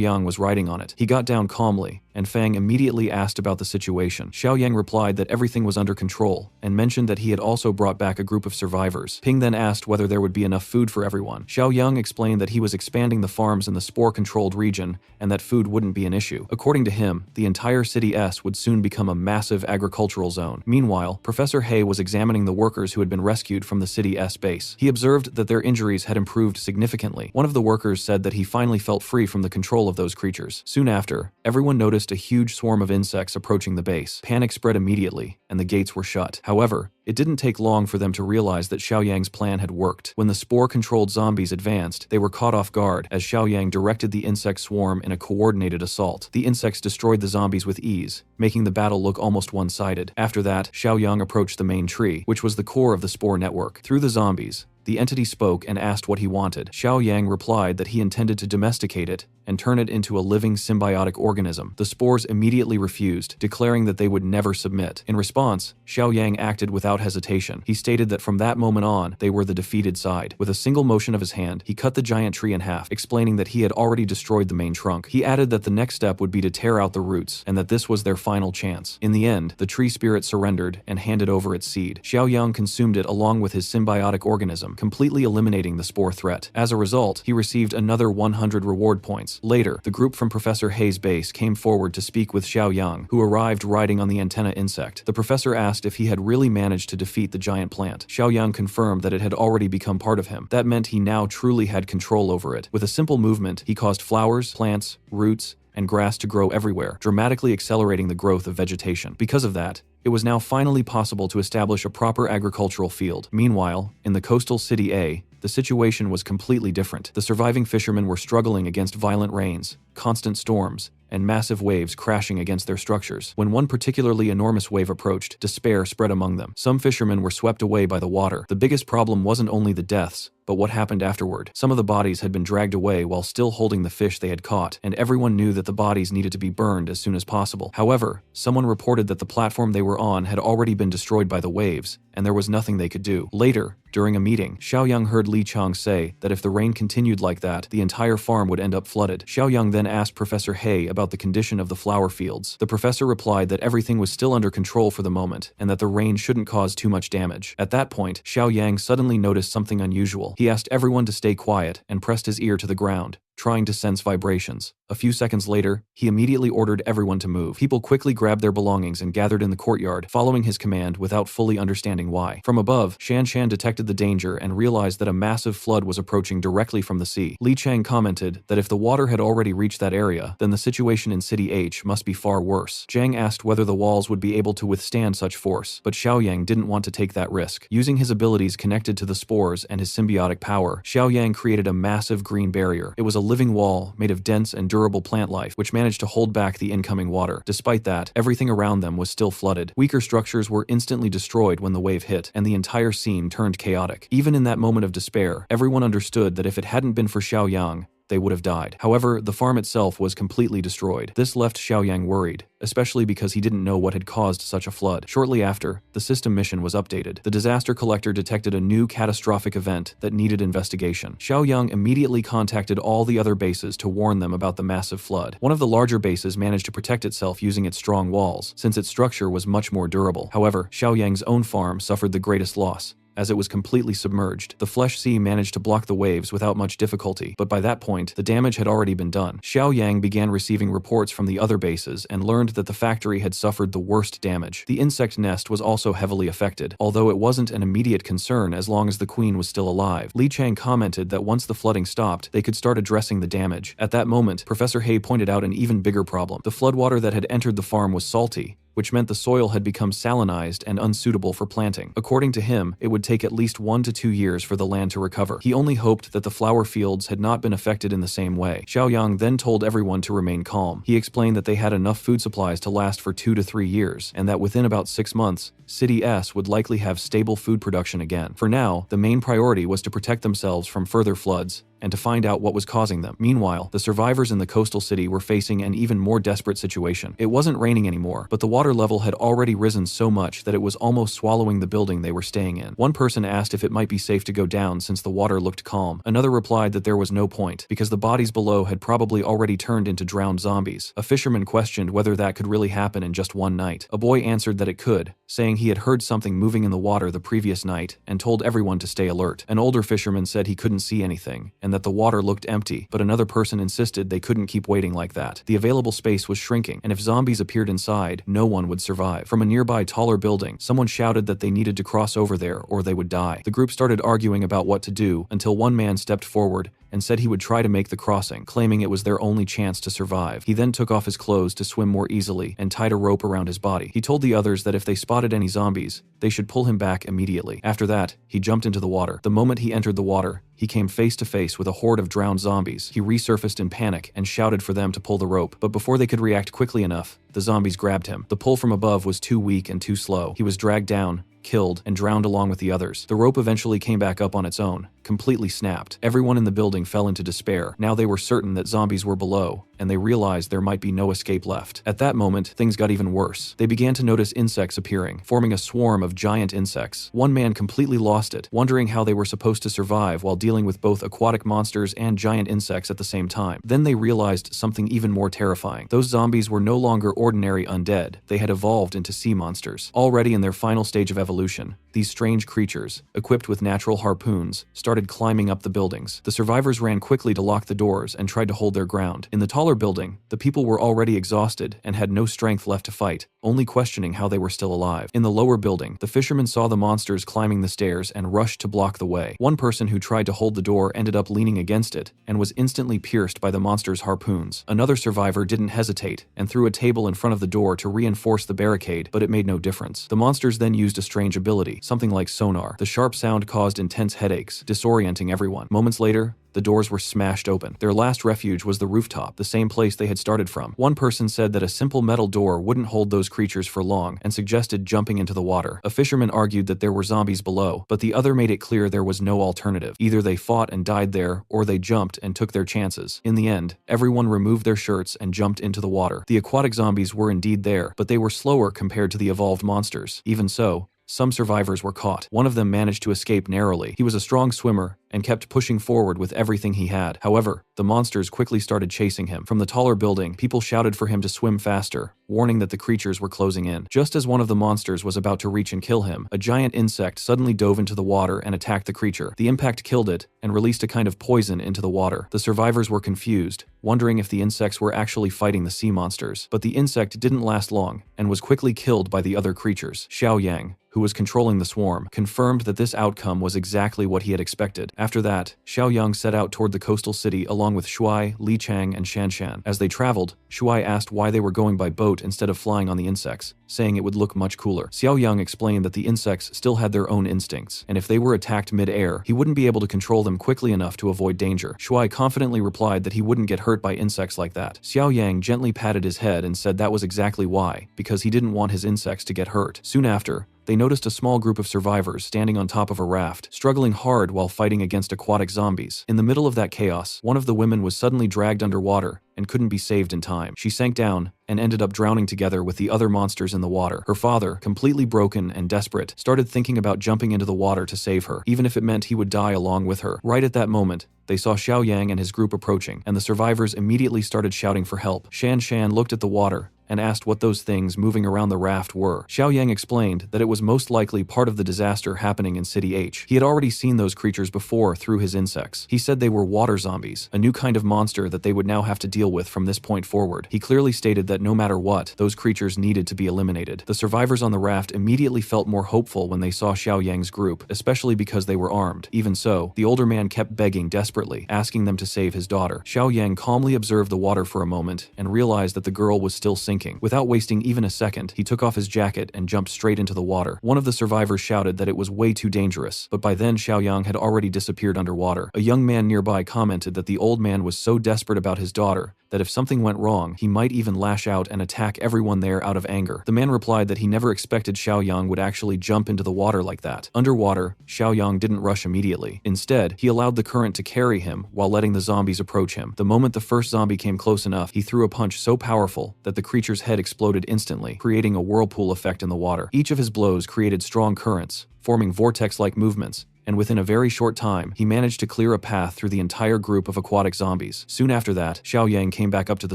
Yang was riding on it. He got down calmly, and Fang immediately asked about the situation. Xiao Yang replied that everything was under control, and mentioned that he had also brought back a group of survivors. Ping then asked whether there would be enough food for everyone. Xiao Yang explained that he was expanding the farms in the spore-controlled region, and that food wouldn't be an issue. According to him, the entire City S would soon become a massive agricultural zone. Meanwhile, Professor Hay was examining the workers who had been rescued from the City S base. He observed that their injuries had improved significantly. One of the workers said that he finally felt free from the control of those creatures. Soon after, everyone noticed a huge swarm of insects approaching the base. Panic spread immediately, and the gates were shut. However, it didn't take long for them to realize that Xiao Yang's plan had worked. When the spore-controlled zombies advanced, they were caught off guard as Xiao Yang directed the insect swarm in a coordinated assault. The insects destroyed the zombies with ease, making the battle look almost one-sided. After that, Xiao Yang approached the main tree, which was the core of the spore network. Through the zombies, The entity spoke and asked what he wanted. Xiao Yang replied that he intended to domesticate it and turn it into a living symbiotic organism. The spores immediately refused, declaring that they would never submit. In response, Xiao Yang acted without hesitation. He stated that from that moment on, they were the defeated side. With a single motion of his hand, he cut the giant tree in half, explaining that he had already destroyed the main trunk. He added that the next step would be to tear out the roots, and that this was their final chance. In the end, the tree spirit surrendered and handed over its seed. Xiao Yang consumed it along with his symbiotic organism, completely eliminating the spore threat. As a result, he received another 100 reward points. Later, the group from Professor Hei's base came forward to speak with Xiao Yang, who arrived riding on the antenna insect. The professor asked if he had really managed to defeat the giant plant. Xiao Yang confirmed that it had already become part of him. That meant he now truly had control over it. With a simple movement, he caused flowers, plants, roots, and grass to grow everywhere, dramatically accelerating the growth of vegetation. Because of that, it was now finally possible to establish a proper agricultural field. Meanwhile, in the coastal city A, the situation was completely different. The surviving fishermen were struggling against violent rains, constant storms, and massive waves crashing against their structures. When one particularly enormous wave approached, despair spread among them. Some fishermen were swept away by the water. The biggest problem wasn't only the deaths, but what happened afterward. Some of the bodies had been dragged away while still holding the fish they had caught, and everyone knew that the bodies needed to be burned as soon as possible. However, someone reported that the platform they were on had already been destroyed by the waves, and there was nothing they could do. Later, during a meeting, Xiao Yang heard Li Chang say that if the rain continued like that, the entire farm would end up flooded. Xiao Yang then asked Professor Hei about the condition of the flower fields. The professor replied that everything was still under control for the moment, and that the rain shouldn't cause too much damage. At that point, Xiao Yang suddenly noticed something unusual. He asked everyone to stay quiet and pressed his ear to the ground, trying to sense vibrations. A few seconds later, he immediately ordered everyone to move. People quickly grabbed their belongings and gathered in the courtyard, following his command without fully understanding why. From above, Shan Shan detected the danger and realized that a massive flood was approaching directly from the sea. Li Chang commented that if the water had already reached that area, then the situation in City H must be far worse. Zhang asked whether the walls would be able to withstand such force, but Xiao Yang didn't want to take that risk. Using his abilities connected to the spores and his symbiotic power, Xiao Yang created a massive green barrier. It was a living wall made of dense and durable plant life, which managed to hold back the incoming water. Despite that, everything around them was still flooded. Weaker structures were instantly destroyed when the wave hit, and the entire scene turned chaotic. Even in that moment of despair, everyone understood that if it hadn't been for Xiao Yang, they would have died. However, the farm itself was completely destroyed. This left Xiao Yang worried, especially because he didn't know what had caused such a flood. Shortly after, the system mission was updated. The disaster collector detected a new catastrophic event that needed investigation. Xiao Yang immediately contacted all the other bases to warn them about the massive flood. One of the larger bases managed to protect itself using its strong walls, since its structure was much more durable. However, Xiao Yang's own farm suffered the greatest loss, as it was completely submerged. The flesh sea managed to block the waves without much difficulty, but by that point, the damage had already been done. Xiao Yang began receiving reports from the other bases and learned that the factory had suffered the worst damage. The insect nest was also heavily affected, although it wasn't an immediate concern as long as the queen was still alive. Li Chang commented that once the flooding stopped, they could start addressing the damage. At that moment, Professor Hei pointed out an even bigger problem. The floodwater that had entered the farm was salty, which meant the soil had become salinized and unsuitable for planting. According to him, it would take at least 1 to 2 years for the land to recover. He only hoped that the flower fields had not been affected in the same way. Xiao Yang then told everyone to remain calm. He explained that they had enough food supplies to last for 2 to 3 years, and that within about 6 months, City S would likely have stable food production again. For now, the main priority was to protect themselves from further floods and to find out what was causing them. Meanwhile, the survivors in the coastal city were facing an even more desperate situation. It wasn't raining anymore, but the water level had already risen so much that it was almost swallowing the building they were staying in. One person asked if it might be safe to go down since the water looked calm. Another replied that there was no point, because the bodies below had probably already turned into drowned zombies. A fisherman questioned whether that could really happen in just one night. A boy answered that it could, saying he had heard something moving in the water the previous night and told everyone to stay alert. An older fisherman said he couldn't see anything, and that the water looked empty, but another person insisted they couldn't keep waiting like that. The available space was shrinking, and if zombies appeared inside, no one would survive. From a nearby taller building, someone shouted that they needed to cross over there or they would die. The group started arguing about what to do until one man stepped forward and said he would try to make the crossing, claiming it was their only chance to survive. He then took off his clothes to swim more easily and tied a rope around his body. He told the others that if they spotted any zombies, they should pull him back immediately. After that, he jumped into the water. The moment he entered the water, he came face to face with a horde of drowned zombies. He resurfaced in panic and shouted for them to pull the rope, but before they could react quickly enough, the zombies grabbed him. The pull from above was too weak and too slow. He was dragged down, killed, and drowned along with the others. The rope eventually came back up on its own, completely snapped. Everyone in the building fell into despair. Now they were certain that zombies were below, and they realized there might be no escape left. At that moment, things got even worse. They began to notice insects appearing, forming a swarm of giant insects. One man completely lost it, wondering how they were supposed to survive while dealing with both aquatic monsters and giant insects at the same time. Then they realized something even more terrifying. Those zombies were no longer ordinary undead. They had evolved into sea monsters. Already in their final stage of evolution, these strange creatures, equipped with natural harpoons, started climbing up the buildings. The survivors ran quickly to lock the doors and tried to hold their ground. In the taller building, the people were already exhausted and had no strength left to fight, only questioning how they were still alive. In the lower building, the fishermen saw the monsters climbing the stairs and rushed to block the way. One person who tried to hold the door ended up leaning against it and was instantly pierced by the monster's harpoons. Another survivor didn't hesitate and threw a table in front of the door to reinforce the barricade, but it made no difference. The monsters then used a strange ability, something like sonar. The sharp sound caused intense headaches, disorienting everyone. Moments later, the doors were smashed open. Their last refuge was the rooftop, the same place they had started from. One person said that a simple metal door wouldn't hold those creatures for long and suggested jumping into the water. A fisherman argued that there were zombies below, but the other made it clear there was no alternative. Either they fought and died there, or they jumped and took their chances. In the end, everyone removed their shirts and jumped into the water. The aquatic zombies were indeed there, but they were slower compared to the evolved monsters. Even so, some survivors were caught. One of them managed to escape narrowly. He was a strong swimmer and kept pushing forward with everything he had. However, the monsters quickly started chasing him. From the taller building, people shouted for him to swim faster, warning that the creatures were closing in. Just as one of the monsters was about to reach and kill him, a giant insect suddenly dove into the water and attacked the creature. The impact killed it and released a kind of poison into the water. The survivors were confused, wondering if the insects were actually fighting the sea monsters. But the insect didn't last long and was quickly killed by the other creatures. Xiao Yang, who was controlling the swarm, confirmed that this outcome was exactly what he had expected. After that, Xiao Yang set out toward the coastal city along with Shuai, Li Chang, and Shan Shan. As they traveled, Shuai asked why they were going by boat instead of flying on the insects, saying it would look much cooler. Xiao Yang explained that the insects still had their own instincts, and if they were attacked mid-air, he wouldn't be able to control them quickly enough to avoid danger. Shuai confidently replied that he wouldn't get hurt by insects like that. Xiao Yang gently patted his head and said that was exactly why, because he didn't want his insects to get hurt. Soon after, they noticed a small group of survivors standing on top of a raft, struggling hard while fighting against aquatic zombies. In the middle of that chaos, one of the women was suddenly dragged underwater and couldn't be saved in time. She sank down and ended up drowning together with the other monsters in the water. Her father, completely broken and desperate, started thinking about jumping into the water to save her, even if it meant he would die along with her. Right at that moment, they saw Xiao Yang and his group approaching, and the survivors immediately started shouting for help. Shan Shan looked at the water and asked what those things moving around the raft were. Xiao Yang explained that it was most likely part of the disaster happening in City H. He had already seen those creatures before through his insects. He said they were water zombies, a new kind of monster that they would now have to deal with from this point forward. He clearly stated that no matter what, those creatures needed to be eliminated. The survivors on the raft immediately felt more hopeful when they saw Xiao Yang's group, especially because they were armed. Even so, the older man kept begging desperately, asking them to save his daughter. Xiao Yang calmly observed the water for a moment and realized that the girl was still sinking. Without wasting even a second, he took off his jacket and jumped straight into the water. One of the survivors shouted that it was way too dangerous, but by then Xiao Yang had already disappeared underwater. A young man nearby commented that the old man was so desperate about his daughter that if something went wrong, he might even lash out and attack everyone there out of anger. The man replied that he never expected Xiao Yang would actually jump into the water like that. Underwater, Xiao Yang didn't rush immediately. Instead, he allowed the current to carry him while letting the zombies approach him. The moment the first zombie came close enough, he threw a punch so powerful that the creature's head exploded instantly, creating a whirlpool effect in the water. Each of his blows created strong currents, forming vortex-like movements, and within a very short time, he managed to clear a path through the entire group of aquatic zombies. Soon after that, Xiao Yang came back up to the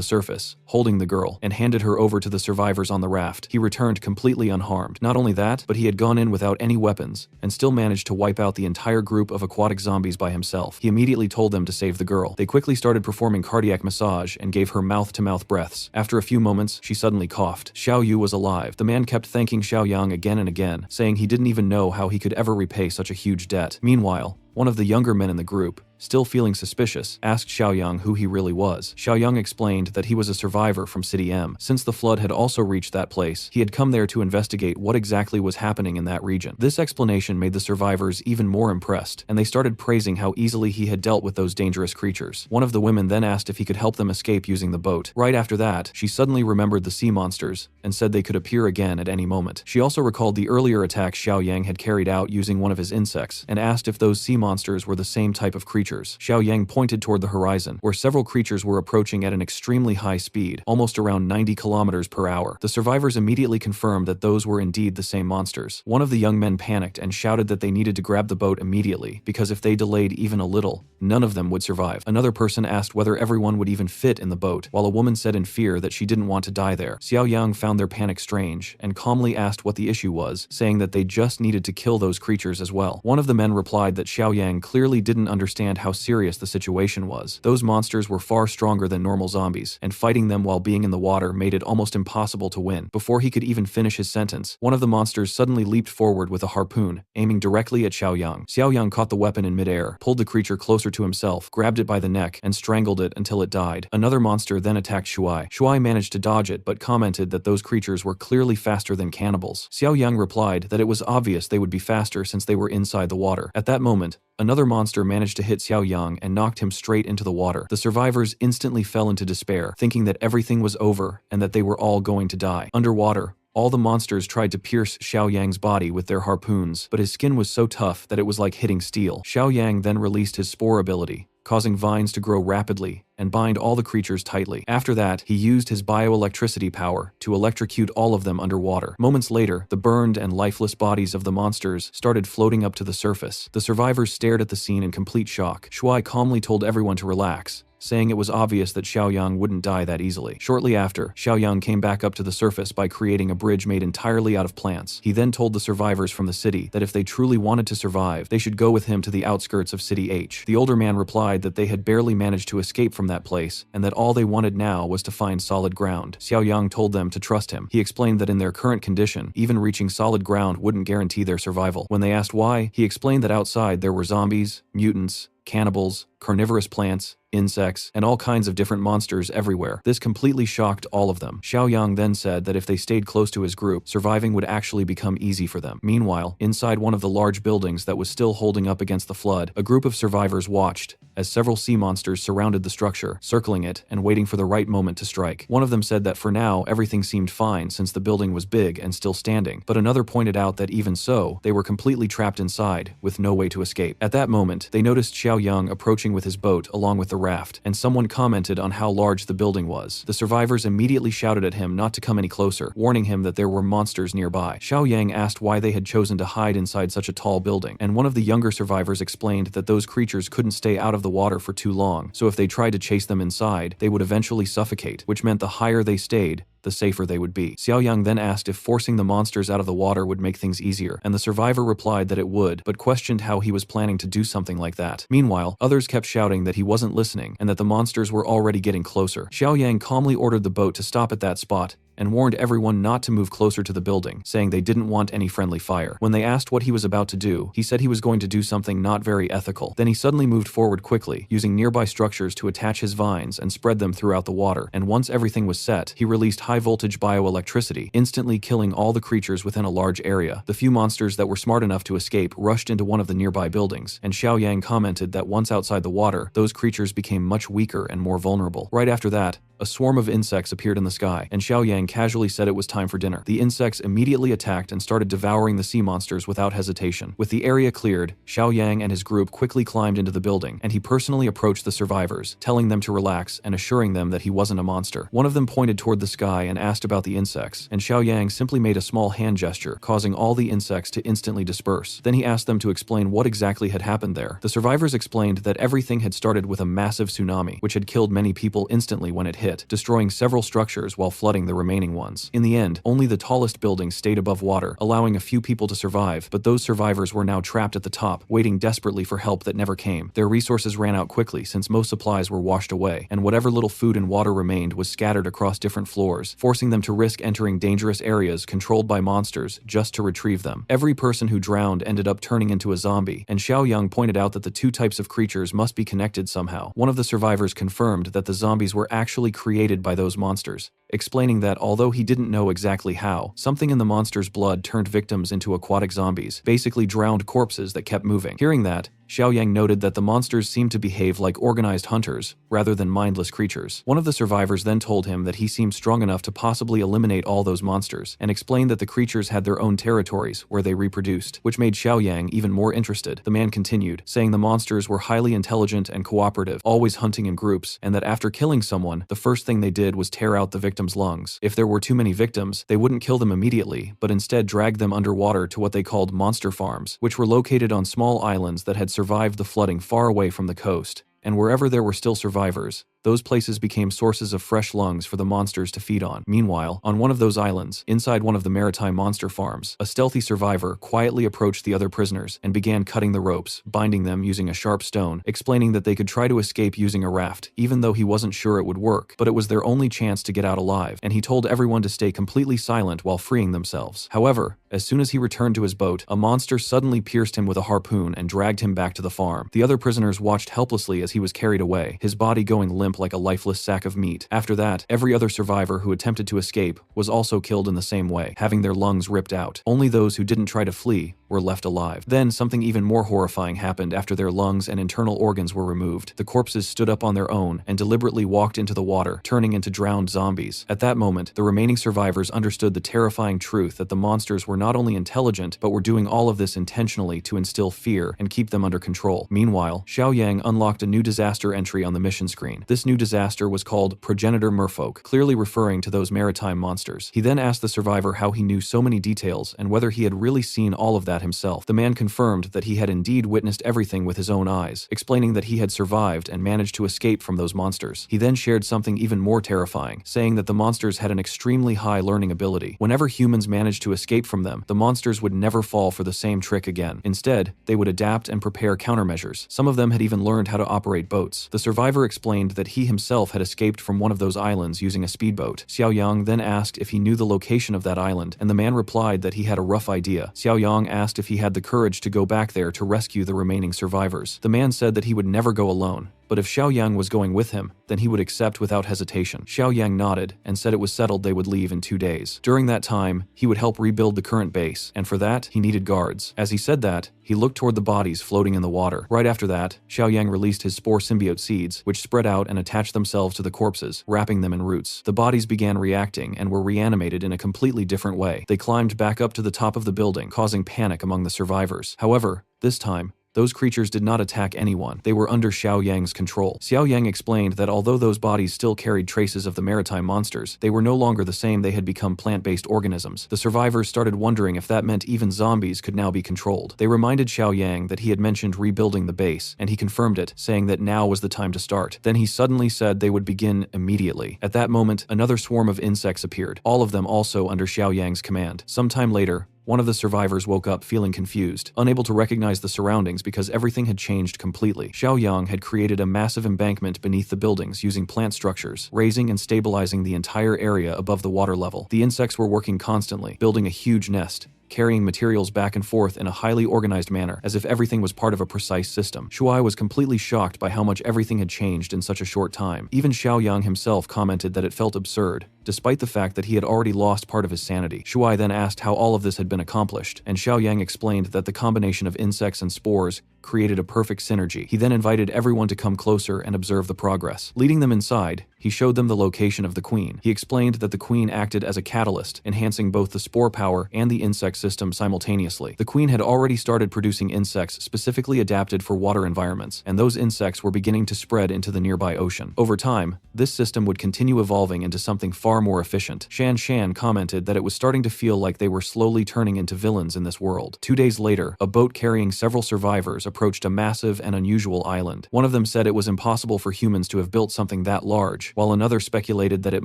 surface, holding the girl, and handed her over to the survivors on the raft. He returned completely unharmed. Not only that, but he had gone in without any weapons, and still managed to wipe out the entire group of aquatic zombies by himself. He immediately told them to save the girl. They quickly started performing cardiac massage and gave her mouth-to-mouth breaths. After a few moments, she suddenly coughed. Xiao Yu was alive. The man kept thanking Xiao Yang again and again, saying he didn't even know how he could ever repay such a huge debt. Meanwhile, one of the younger men in the group, still feeling suspicious, asked Xiaoyang who he really was. Xiaoyang explained that he was a survivor from City M. Since the flood had also reached that place, he had come there to investigate what exactly was happening in that region. This explanation made the survivors even more impressed, and they started praising how easily he had dealt with those dangerous creatures. One of the women then asked if he could help them escape using the boat. Right after that, she suddenly remembered the sea monsters and said they could appear again at any moment. She also recalled the earlier attack Xiaoyang had carried out using one of his insects and asked if those sea monsters were the same type of creatures. Xiaoyang pointed toward the horizon, where several creatures were approaching at an extremely high speed, almost around 90 kilometers per hour. The survivors immediately confirmed that those were indeed the same monsters. One of the young men panicked and shouted that they needed to grab the boat immediately, because if they delayed even a little, none of them would survive. Another person asked whether everyone would even fit in the boat, while a woman said in fear that she didn't want to die there. Xiaoyang found their panic strange and calmly asked what the issue was, saying that they just needed to kill those creatures as well. One of the men replied that Xiaoyang clearly didn't understand how serious the situation was. Those monsters were far stronger than normal zombies, and fighting them while being in the water made it almost impossible to win. Before he could even finish his sentence, one of the monsters suddenly leaped forward with a harpoon, aiming directly at Xiaoyang. Xiaoyang caught the weapon in midair, pulled the creature closer to himself, grabbed it by the neck, and strangled it until it died. Another monster then attacked Shuai. Shuai managed to dodge it but commented that those creatures were clearly faster than cannibals. Xiaoyang replied that it was obvious they would be faster since they were inside the water. At that moment, another monster managed to hit Xiaoyang and knocked him straight into the water. The survivors instantly fell into despair, thinking that everything was over and that they were all going to die. Underwater, all the monsters tried to pierce Xiaoyang's body with their harpoons, but his skin was so tough that it was like hitting steel. Xiaoyang then released his spore ability, causing vines to grow rapidly and bind all the creatures tightly. After that, he used his bioelectricity power to electrocute all of them underwater. Moments later, the burned and lifeless bodies of the monsters started floating up to the surface. The survivors stared at the scene in complete shock. Shuai calmly told everyone to relax, saying it was obvious that Xiaoyang wouldn't die that easily. Shortly after, Xiaoyang came back up to the surface by creating a bridge made entirely out of plants. He then told the survivors from the city that if they truly wanted to survive, they should go with him to the outskirts of City H. The older man replied that they had barely managed to escape from that place, and that all they wanted now was to find solid ground. Xiaoyang told them to trust him. He explained that in their current condition, even reaching solid ground wouldn't guarantee their survival. When they asked why, he explained that outside there were zombies, mutants, cannibals, carnivorous plants, insects, and all kinds of different monsters everywhere. This completely shocked all of them. Xiaoyang then said that if they stayed close to his group, surviving would actually become easy for them. Meanwhile, inside one of the large buildings that was still holding up against the flood, a group of survivors watched as several sea monsters surrounded the structure, circling it and waiting for the right moment to strike. One of them said that for now, everything seemed fine since the building was big and still standing, but another pointed out that even so, they were completely trapped inside, with no way to escape. At that moment, they noticed Xiaoyang approaching with his boat along with the raft, and someone commented on how large the building was. The survivors immediately shouted at him not to come any closer, warning him that there were monsters nearby. Xiaoyang asked why they had chosen to hide inside such a tall building, and one of the younger survivors explained that those creatures couldn't stay out of the water for too long, so if they tried to chase them inside, they would eventually suffocate, which meant the higher they stayed, the safer they would be. Xiaoyang then asked if forcing the monsters out of the water would make things easier, and the survivor replied that it would, but questioned how he was planning to do something like that. Meanwhile, others kept shouting that he wasn't listening and that the monsters were already getting closer. Xiaoyang calmly ordered the boat to stop at that spot and warned everyone not to move closer to the building, saying they didn't want any friendly fire. When they asked what he was about to do, he said he was going to do something not very ethical. Then he suddenly moved forward quickly, using nearby structures to attach his vines and spread them throughout the water, and once everything was set, he released high-voltage bioelectricity, instantly killing all the creatures within a large area. The few monsters that were smart enough to escape rushed into one of the nearby buildings, and Xiaoyang commented that once outside the water, those creatures became much weaker and more vulnerable. Right after that, a swarm of insects appeared in the sky, and Xiaoyang casually said it was time for dinner. The insects immediately attacked and started devouring the sea monsters without hesitation. With the area cleared, Xiaoyang and his group quickly climbed into the building, and he personally approached the survivors, telling them to relax and assuring them that he wasn't a monster. One of them pointed toward the sky and asked about the insects, and Xiaoyang simply made a small hand gesture, causing all the insects to instantly disperse. Then he asked them to explain what exactly had happened there. The survivors explained that everything had started with a massive tsunami, which had killed many people instantly when it hit, destroying several structures while flooding the remaining remaining ones. In the end, only the tallest buildings stayed above water, allowing a few people to survive, but those survivors were now trapped at the top, waiting desperately for help that never came. Their resources ran out quickly since most supplies were washed away, and whatever little food and water remained was scattered across different floors, forcing them to risk entering dangerous areas controlled by monsters just to retrieve them. Every person who drowned ended up turning into a zombie, and Xiaoyang pointed out that the two types of creatures must be connected somehow. One of the survivors confirmed that the zombies were actually created by those monsters, explaining that although he didn't know exactly how, something in the monster's blood turned victims into aquatic zombies, basically drowned corpses that kept moving. Hearing that, Xiaoyang noted that the monsters seemed to behave like organized hunters, rather than mindless creatures. One of the survivors then told him that he seemed strong enough to possibly eliminate all those monsters, and explained that the creatures had their own territories where they reproduced, which made Xiaoyang even more interested. The man continued, saying the monsters were highly intelligent and cooperative, always hunting in groups, and that after killing someone, the first thing they did was tear out the victim's lungs. If there were too many victims, they wouldn't kill them immediately, but instead drag them underwater to what they called monster farms, which were located on small islands that had survived the flooding far away from the coast. And wherever there were still survivors, those places became sources of fresh lungs for the monsters to feed on. Meanwhile, on one of those islands, inside one of the maritime monster farms, a stealthy survivor quietly approached the other prisoners and began cutting the ropes, binding them using a sharp stone, explaining that they could try to escape using a raft, even though he wasn't sure it would work, but it was their only chance to get out alive, and he told everyone to stay completely silent while freeing themselves. However, as soon as he returned to his boat, a monster suddenly pierced him with a harpoon and dragged him back to the farm. The other prisoners watched helplessly as he was carried away, his body going limp like a lifeless sack of meat. After that, every other survivor who attempted to escape was also killed in the same way, having their lungs ripped out. Only those who didn't try to flee were left alive. Then something even more horrifying happened after their lungs and internal organs were removed. The corpses stood up on their own and deliberately walked into the water, turning into drowned zombies. At that moment, the remaining survivors understood the terrifying truth that the monsters were not only intelligent, but were doing all of this intentionally to instill fear and keep them under control. Meanwhile, Xiaoyang unlocked a new disaster entry on the mission screen. This new disaster was called Progenitor Merfolk, clearly referring to those maritime monsters. He then asked the survivor how he knew so many details and whether he had really seen all of that himself. The man confirmed that he had indeed witnessed everything with his own eyes, explaining that he had survived and managed to escape from those monsters. He then shared something even more terrifying, saying that the monsters had an extremely high learning ability. Whenever humans managed to escape from them, the monsters would never fall for the same trick again. Instead, they would adapt and prepare countermeasures. Some of them had even learned how to operate boats. The survivor explained that he himself had escaped from one of those islands using a speedboat. Xiaoyang then asked if he knew the location of that island, and the man replied that he had a rough idea. Xiaoyang asked if he had the courage to go back there to rescue the remaining survivors. The man said that he would never go alone, but if Xiaoyang was going with him, then he would accept without hesitation. Xiaoyang nodded and said it was settled they would leave in 2 days. During that time, he would help rebuild the current base, and for that, he needed guards. As he said that, he looked toward the bodies floating in the water. Right after that, Xiaoyang released his spore symbiote seeds, which spread out and attached themselves to the corpses, wrapping them in roots. The bodies began reacting and were reanimated in a completely different way. They climbed back up to the top of the building, causing panic among the survivors. However, this time, those creatures did not attack anyone. They were under Xiaoyang's control. Xiaoyang explained that although those bodies still carried traces of the maritime monsters, they were no longer the same. They had become plant-based organisms. The survivors started wondering if that meant even zombies could now be controlled. They reminded Xiaoyang that he had mentioned rebuilding the base, and he confirmed it, saying that now was the time to start. Then he suddenly said they would begin immediately. At that moment, another swarm of insects appeared, all of them also under Xiaoyang's command. Sometime later, one of the survivors woke up feeling confused, unable to recognize the surroundings because everything had changed completely. Xiaoyang had created a massive embankment beneath the buildings using plant structures, raising and stabilizing the entire area above the water level. The insects were working constantly, building a huge nest, carrying materials back and forth in a highly organized manner, as if everything was part of a precise system. Shuai was completely shocked by how much everything had changed in such a short time. Even Xiaoyang himself commented that it felt absurd, despite the fact that he had already lost part of his sanity. Shuai then asked how all of this had been accomplished, and Xiaoyang explained that the combination of insects and spores created a perfect synergy. He then invited everyone to come closer and observe the progress. Leading them inside, he showed them the location of the queen. He explained that the queen acted as a catalyst, enhancing both the spore power and the insect system simultaneously. The queen had already started producing insects specifically adapted for water environments, and those insects were beginning to spread into the nearby ocean. Over time, this system would continue evolving into something far far more efficient. Shan Shan commented that it was starting to feel like they were slowly turning into villains in this world. 2 days later, a boat carrying several survivors approached a massive and unusual island. One of them said it was impossible for humans to have built something that large, while another speculated that it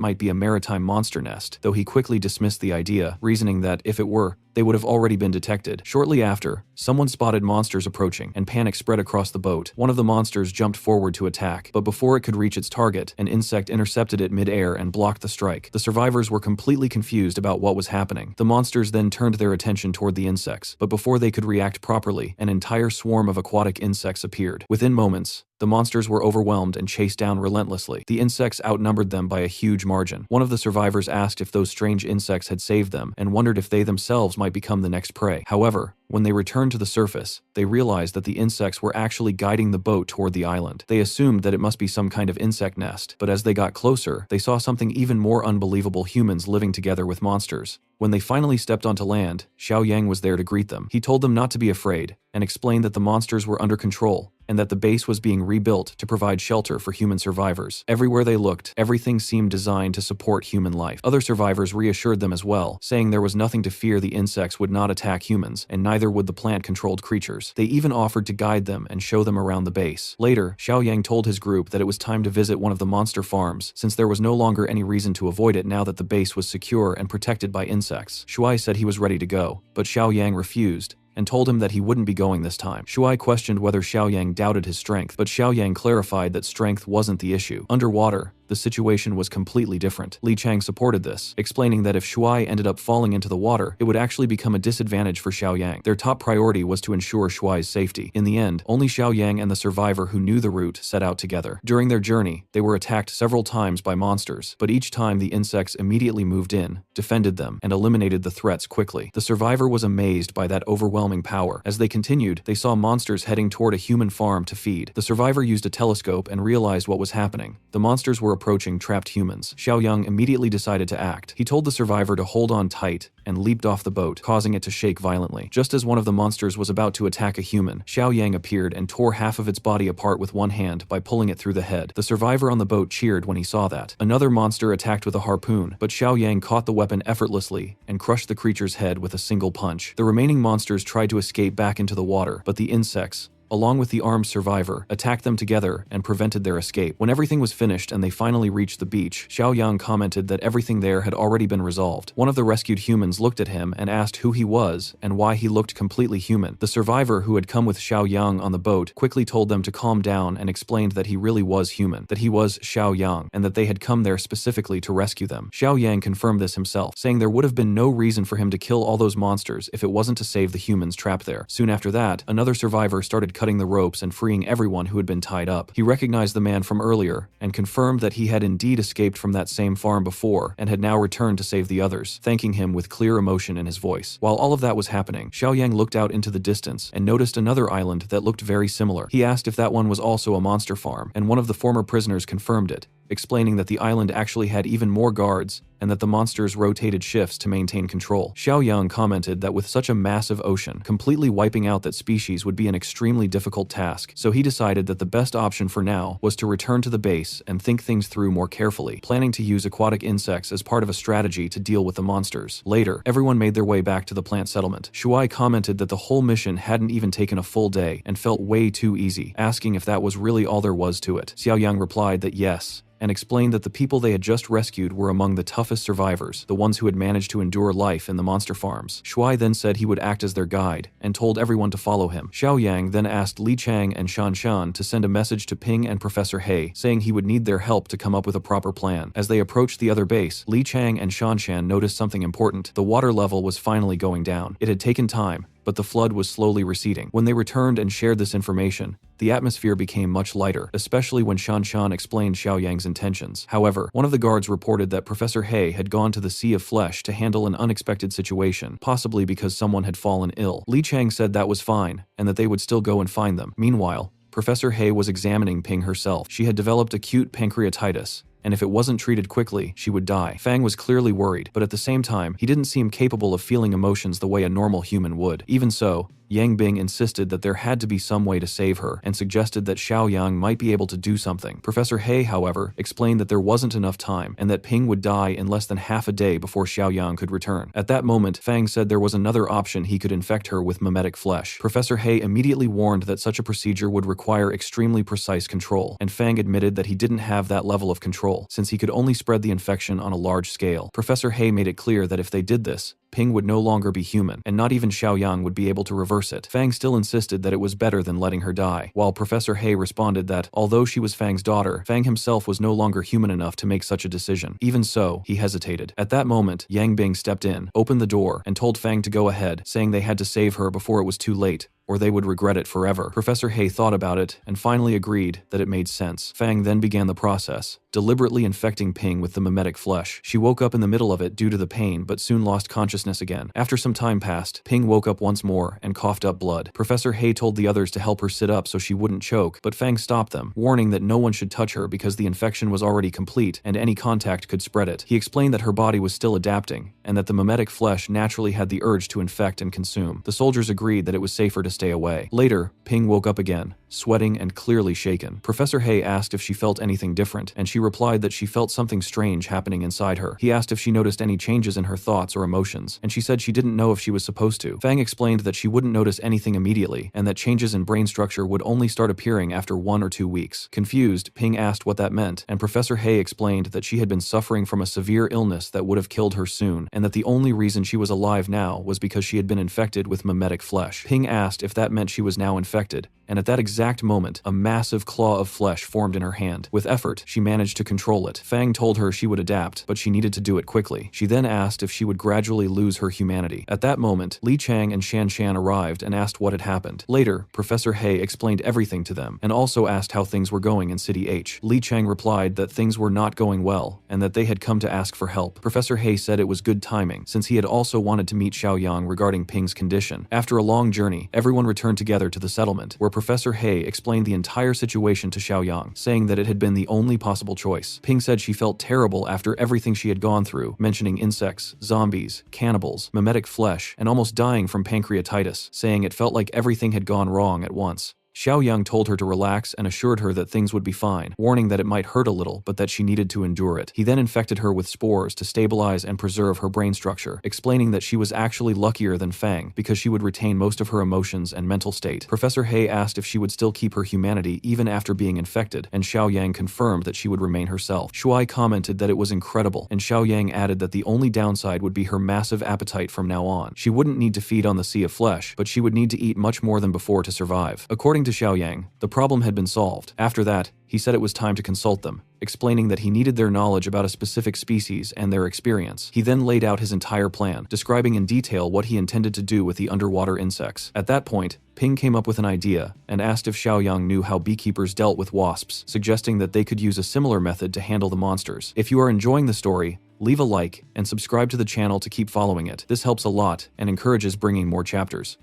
might be a maritime monster nest, though he quickly dismissed the idea, reasoning that, if it were, they would have already been detected. Shortly after, someone spotted monsters approaching, and panic spread across the boat. One of the monsters jumped forward to attack, but before it could reach its target, an insect intercepted it mid-air and blocked the strike. The survivors were completely confused about what was happening. The monsters then turned their attention toward the insects, but before they could react properly, an entire swarm of aquatic insects appeared. Within moments, the monsters were overwhelmed and chased down relentlessly. The insects outnumbered them by a huge margin. One of the survivors asked if those strange insects had saved them and wondered if they themselves might become the next prey. However, when they returned to the surface, they realized that the insects were actually guiding the boat toward the island. They assumed that it must be some kind of insect nest, but as they got closer, they saw something even more unbelievable: humans living together with monsters. When they finally stepped onto land, Xiao Yang was there to greet them. He told them not to be afraid and explained that the monsters were under control and that the base was being rebuilt to provide shelter for human survivors. Everywhere they looked, everything seemed designed to support human life. Other survivors reassured them as well, saying there was nothing to fear. The insects would not attack humans, and neither would the plant-controlled creatures. They even offered to guide them and show them around the base. Later, Xiao Yang told his group that it was time to visit one of the monster farms, since there was no longer any reason to avoid it now that the base was secure and protected by insects. Shuai said he was ready to go, but Xiao Yang refused and told him that he wouldn't be going this time. Shuai questioned whether Xiao Yang doubted his strength, but Xiao Yang clarified that strength wasn't the issue. Underwater, the situation was completely different. Li Chang supported this, explaining that if Shuai ended up falling into the water, it would actually become a disadvantage for Xiao Yang. Their top priority was to ensure Shuai's safety. In the end, only Xiao Yang and the survivor who knew the route set out together. During their journey, they were attacked several times by monsters, but each time the insects immediately moved in, defended them, and eliminated the threats quickly. The survivor was amazed by that overwhelming power. As they continued, they saw monsters heading toward a human farm to feed. The survivor used a telescope and realized what was happening. The monsters were approaching trapped humans. Xiao Yang immediately decided to act. He told the survivor to hold on tight and leaped off the boat, causing it to shake violently. Just as one of the monsters was about to attack a human, Xiao Yang appeared and tore half of its body apart with one hand by pulling it through the head. The survivor on the boat cheered when he saw that. Another monster attacked with a harpoon, but Xiao Yang caught the weapon effortlessly and crushed the creature's head with a single punch. The remaining monsters tried to escape back into the water, but the insects, along with the armed survivor, attacked them together and prevented their escape. When everything was finished and they finally reached the beach, Xiao Yang commented that everything there had already been resolved. One of the rescued humans looked at him and asked who he was and why he looked completely human. The survivor, who had come with Xiao Yang on the boat, quickly told them to calm down and explained that he really was human, that he was Xiao Yang, and that they had come there specifically to rescue them. Xiao Yang confirmed this himself, saying there would have been no reason for him to kill all those monsters if it wasn't to save the humans trapped there. Soon after that, another survivor started cutting the ropes and freeing everyone who had been tied up. He recognized the man from earlier and confirmed that he had indeed escaped from that same farm before and had now returned to save the others, thanking him with clear emotion in his voice. While all of that was happening, Xiao Yang looked out into the distance and noticed another island that looked very similar. He asked if that one was also a monster farm, and one of the former prisoners confirmed it, explaining that the island actually had even more guards and that the monsters rotated shifts to maintain control. Xiao Yang commented that with such a massive ocean, completely wiping out that species would be an extremely difficult task, so he decided that the best option for now was to return to the base and think things through more carefully, planning to use aquatic insects as part of a strategy to deal with the monsters. Later, everyone made their way back to the plant settlement. Shuai commented that the whole mission hadn't even taken a full day and felt way too easy, asking if that was really all there was to it. Xiao Yang replied that yes, and explained that the people they had just rescued were among the toughest survivors, the ones who had managed to endure life in the monster farms. Shuai then said he would act as their guide, and told everyone to follow him. Xiao Yang then asked Li Chang and Shan Shan to send a message to Ping and Professor He, saying he would need their help to come up with a proper plan. As they approached the other base, Li Chang and Shan Shan noticed something important. The water level was finally going down. It had taken time, but the flood was slowly receding. When they returned and shared this information, the atmosphere became much lighter, especially when Shan Shan explained Xiao Yang's intentions. However, one of the guards reported that Professor He had gone to the Sea of Flesh to handle an unexpected situation, possibly because someone had fallen ill. Li Chang said that was fine, and that they would still go and find them. Meanwhile, Professor He was examining Ping herself. She had developed acute pancreatitis, and if it wasn't treated quickly, she would die. Fang was clearly worried, but at the same time, he didn't seem capable of feeling emotions the way a normal human would. Even so, Yang Bing insisted that there had to be some way to save her and suggested that Xiaoyang might be able to do something. Professor He, however, explained that there wasn't enough time and that Ping would die in less than half a day before Xiaoyang could return. At that moment, Fang said there was another option: he could infect her with mimetic flesh. Professor He immediately warned that such a procedure would require extremely precise control, and Fang admitted that he didn't have that level of control, since he could only spread the infection on a large scale. Professor He made it clear that if they did this, Ping would no longer be human, and not even Xiaoyang would be able to reverse it. Fang still insisted that it was better than letting her die, while Professor He responded that, although she was Fang's daughter, Fang himself was no longer human enough to make such a decision. Even so, he hesitated. At that moment, Yang Bing stepped in, opened the door, and told Fang to go ahead, saying they had to save her before it was too late, or they would regret it forever. Professor He thought about it and finally agreed that it made sense. Fang then began the process, deliberately infecting Ping with the mimetic flesh. She woke up in the middle of it due to the pain, but soon lost consciousness again. After some time passed, Ping woke up once more and coughed up blood. Professor He told the others to help her sit up so she wouldn't choke, but Fang stopped them, warning that no one should touch her because the infection was already complete and any contact could spread it. He explained that her body was still adapting and that the mimetic flesh naturally had the urge to infect and consume. The soldiers agreed that it was safer to stay away. Later, Ping woke up again, sweating and clearly shaken. Professor He asked if she felt anything different, and she replied that she felt something strange happening inside her. He asked if she noticed any changes in her thoughts or emotions, and she said she didn't know if she was supposed to. Fang explained that she wouldn't notice anything immediately, and that changes in brain structure would only start appearing after 1 or 2 weeks. Confused, Ping asked what that meant, and Professor He explained that she had been suffering from a severe illness that would have killed her soon, and that the only reason she was alive now was because she had been infected with mimetic flesh. Ping asked if that meant she was now infected, and at that exact moment, a massive claw of flesh formed in her hand. With effort, she managed to control it. Fang told her she would adapt, but she needed to do it quickly. She then asked if she would gradually lose her humanity. At that moment, Li Chang and Shan Shan arrived and asked what had happened. Later, Professor He explained everything to them, and also asked how things were going in City H. Li Chang replied that things were not going well, and that they had come to ask for help. Professor He said it was good timing, since he had also wanted to meet Xiaoyang regarding Ping's condition. After a long journey, everyone returned together to the settlement, where Professor He explained the entire situation to Xiaoyang, saying that it had been the only possible choice. Ping said she felt terrible after everything she had gone through, mentioning insects, zombies, cannibals, mimetic flesh, and almost dying from pancreatitis, saying it felt like everything had gone wrong at once. Xiaoyang told her to relax and assured her that things would be fine, warning that it might hurt a little but that she needed to endure it. He then infected her with spores to stabilize and preserve her brain structure, explaining that she was actually luckier than Fang because she would retain most of her emotions and mental state. Professor He asked if she would still keep her humanity even after being infected, and Xiaoyang confirmed that she would remain herself. Shuai commented that it was incredible, and Xiaoyang added that the only downside would be her massive appetite from now on. She wouldn't need to feed on the sea of flesh, but she would need to eat much more than before to survive. According to Xiaoyang, the problem had been solved. After that, he said it was time to consult them, explaining that he needed their knowledge about a specific species and their experience. He then laid out his entire plan, describing in detail what he intended to do with the underwater insects. At that point, Ping came up with an idea and asked if Xiaoyang knew how beekeepers dealt with wasps, suggesting that they could use a similar method to handle the monsters. If you are enjoying the story, leave a like and subscribe to the channel to keep following it. This helps a lot and encourages bringing more chapters.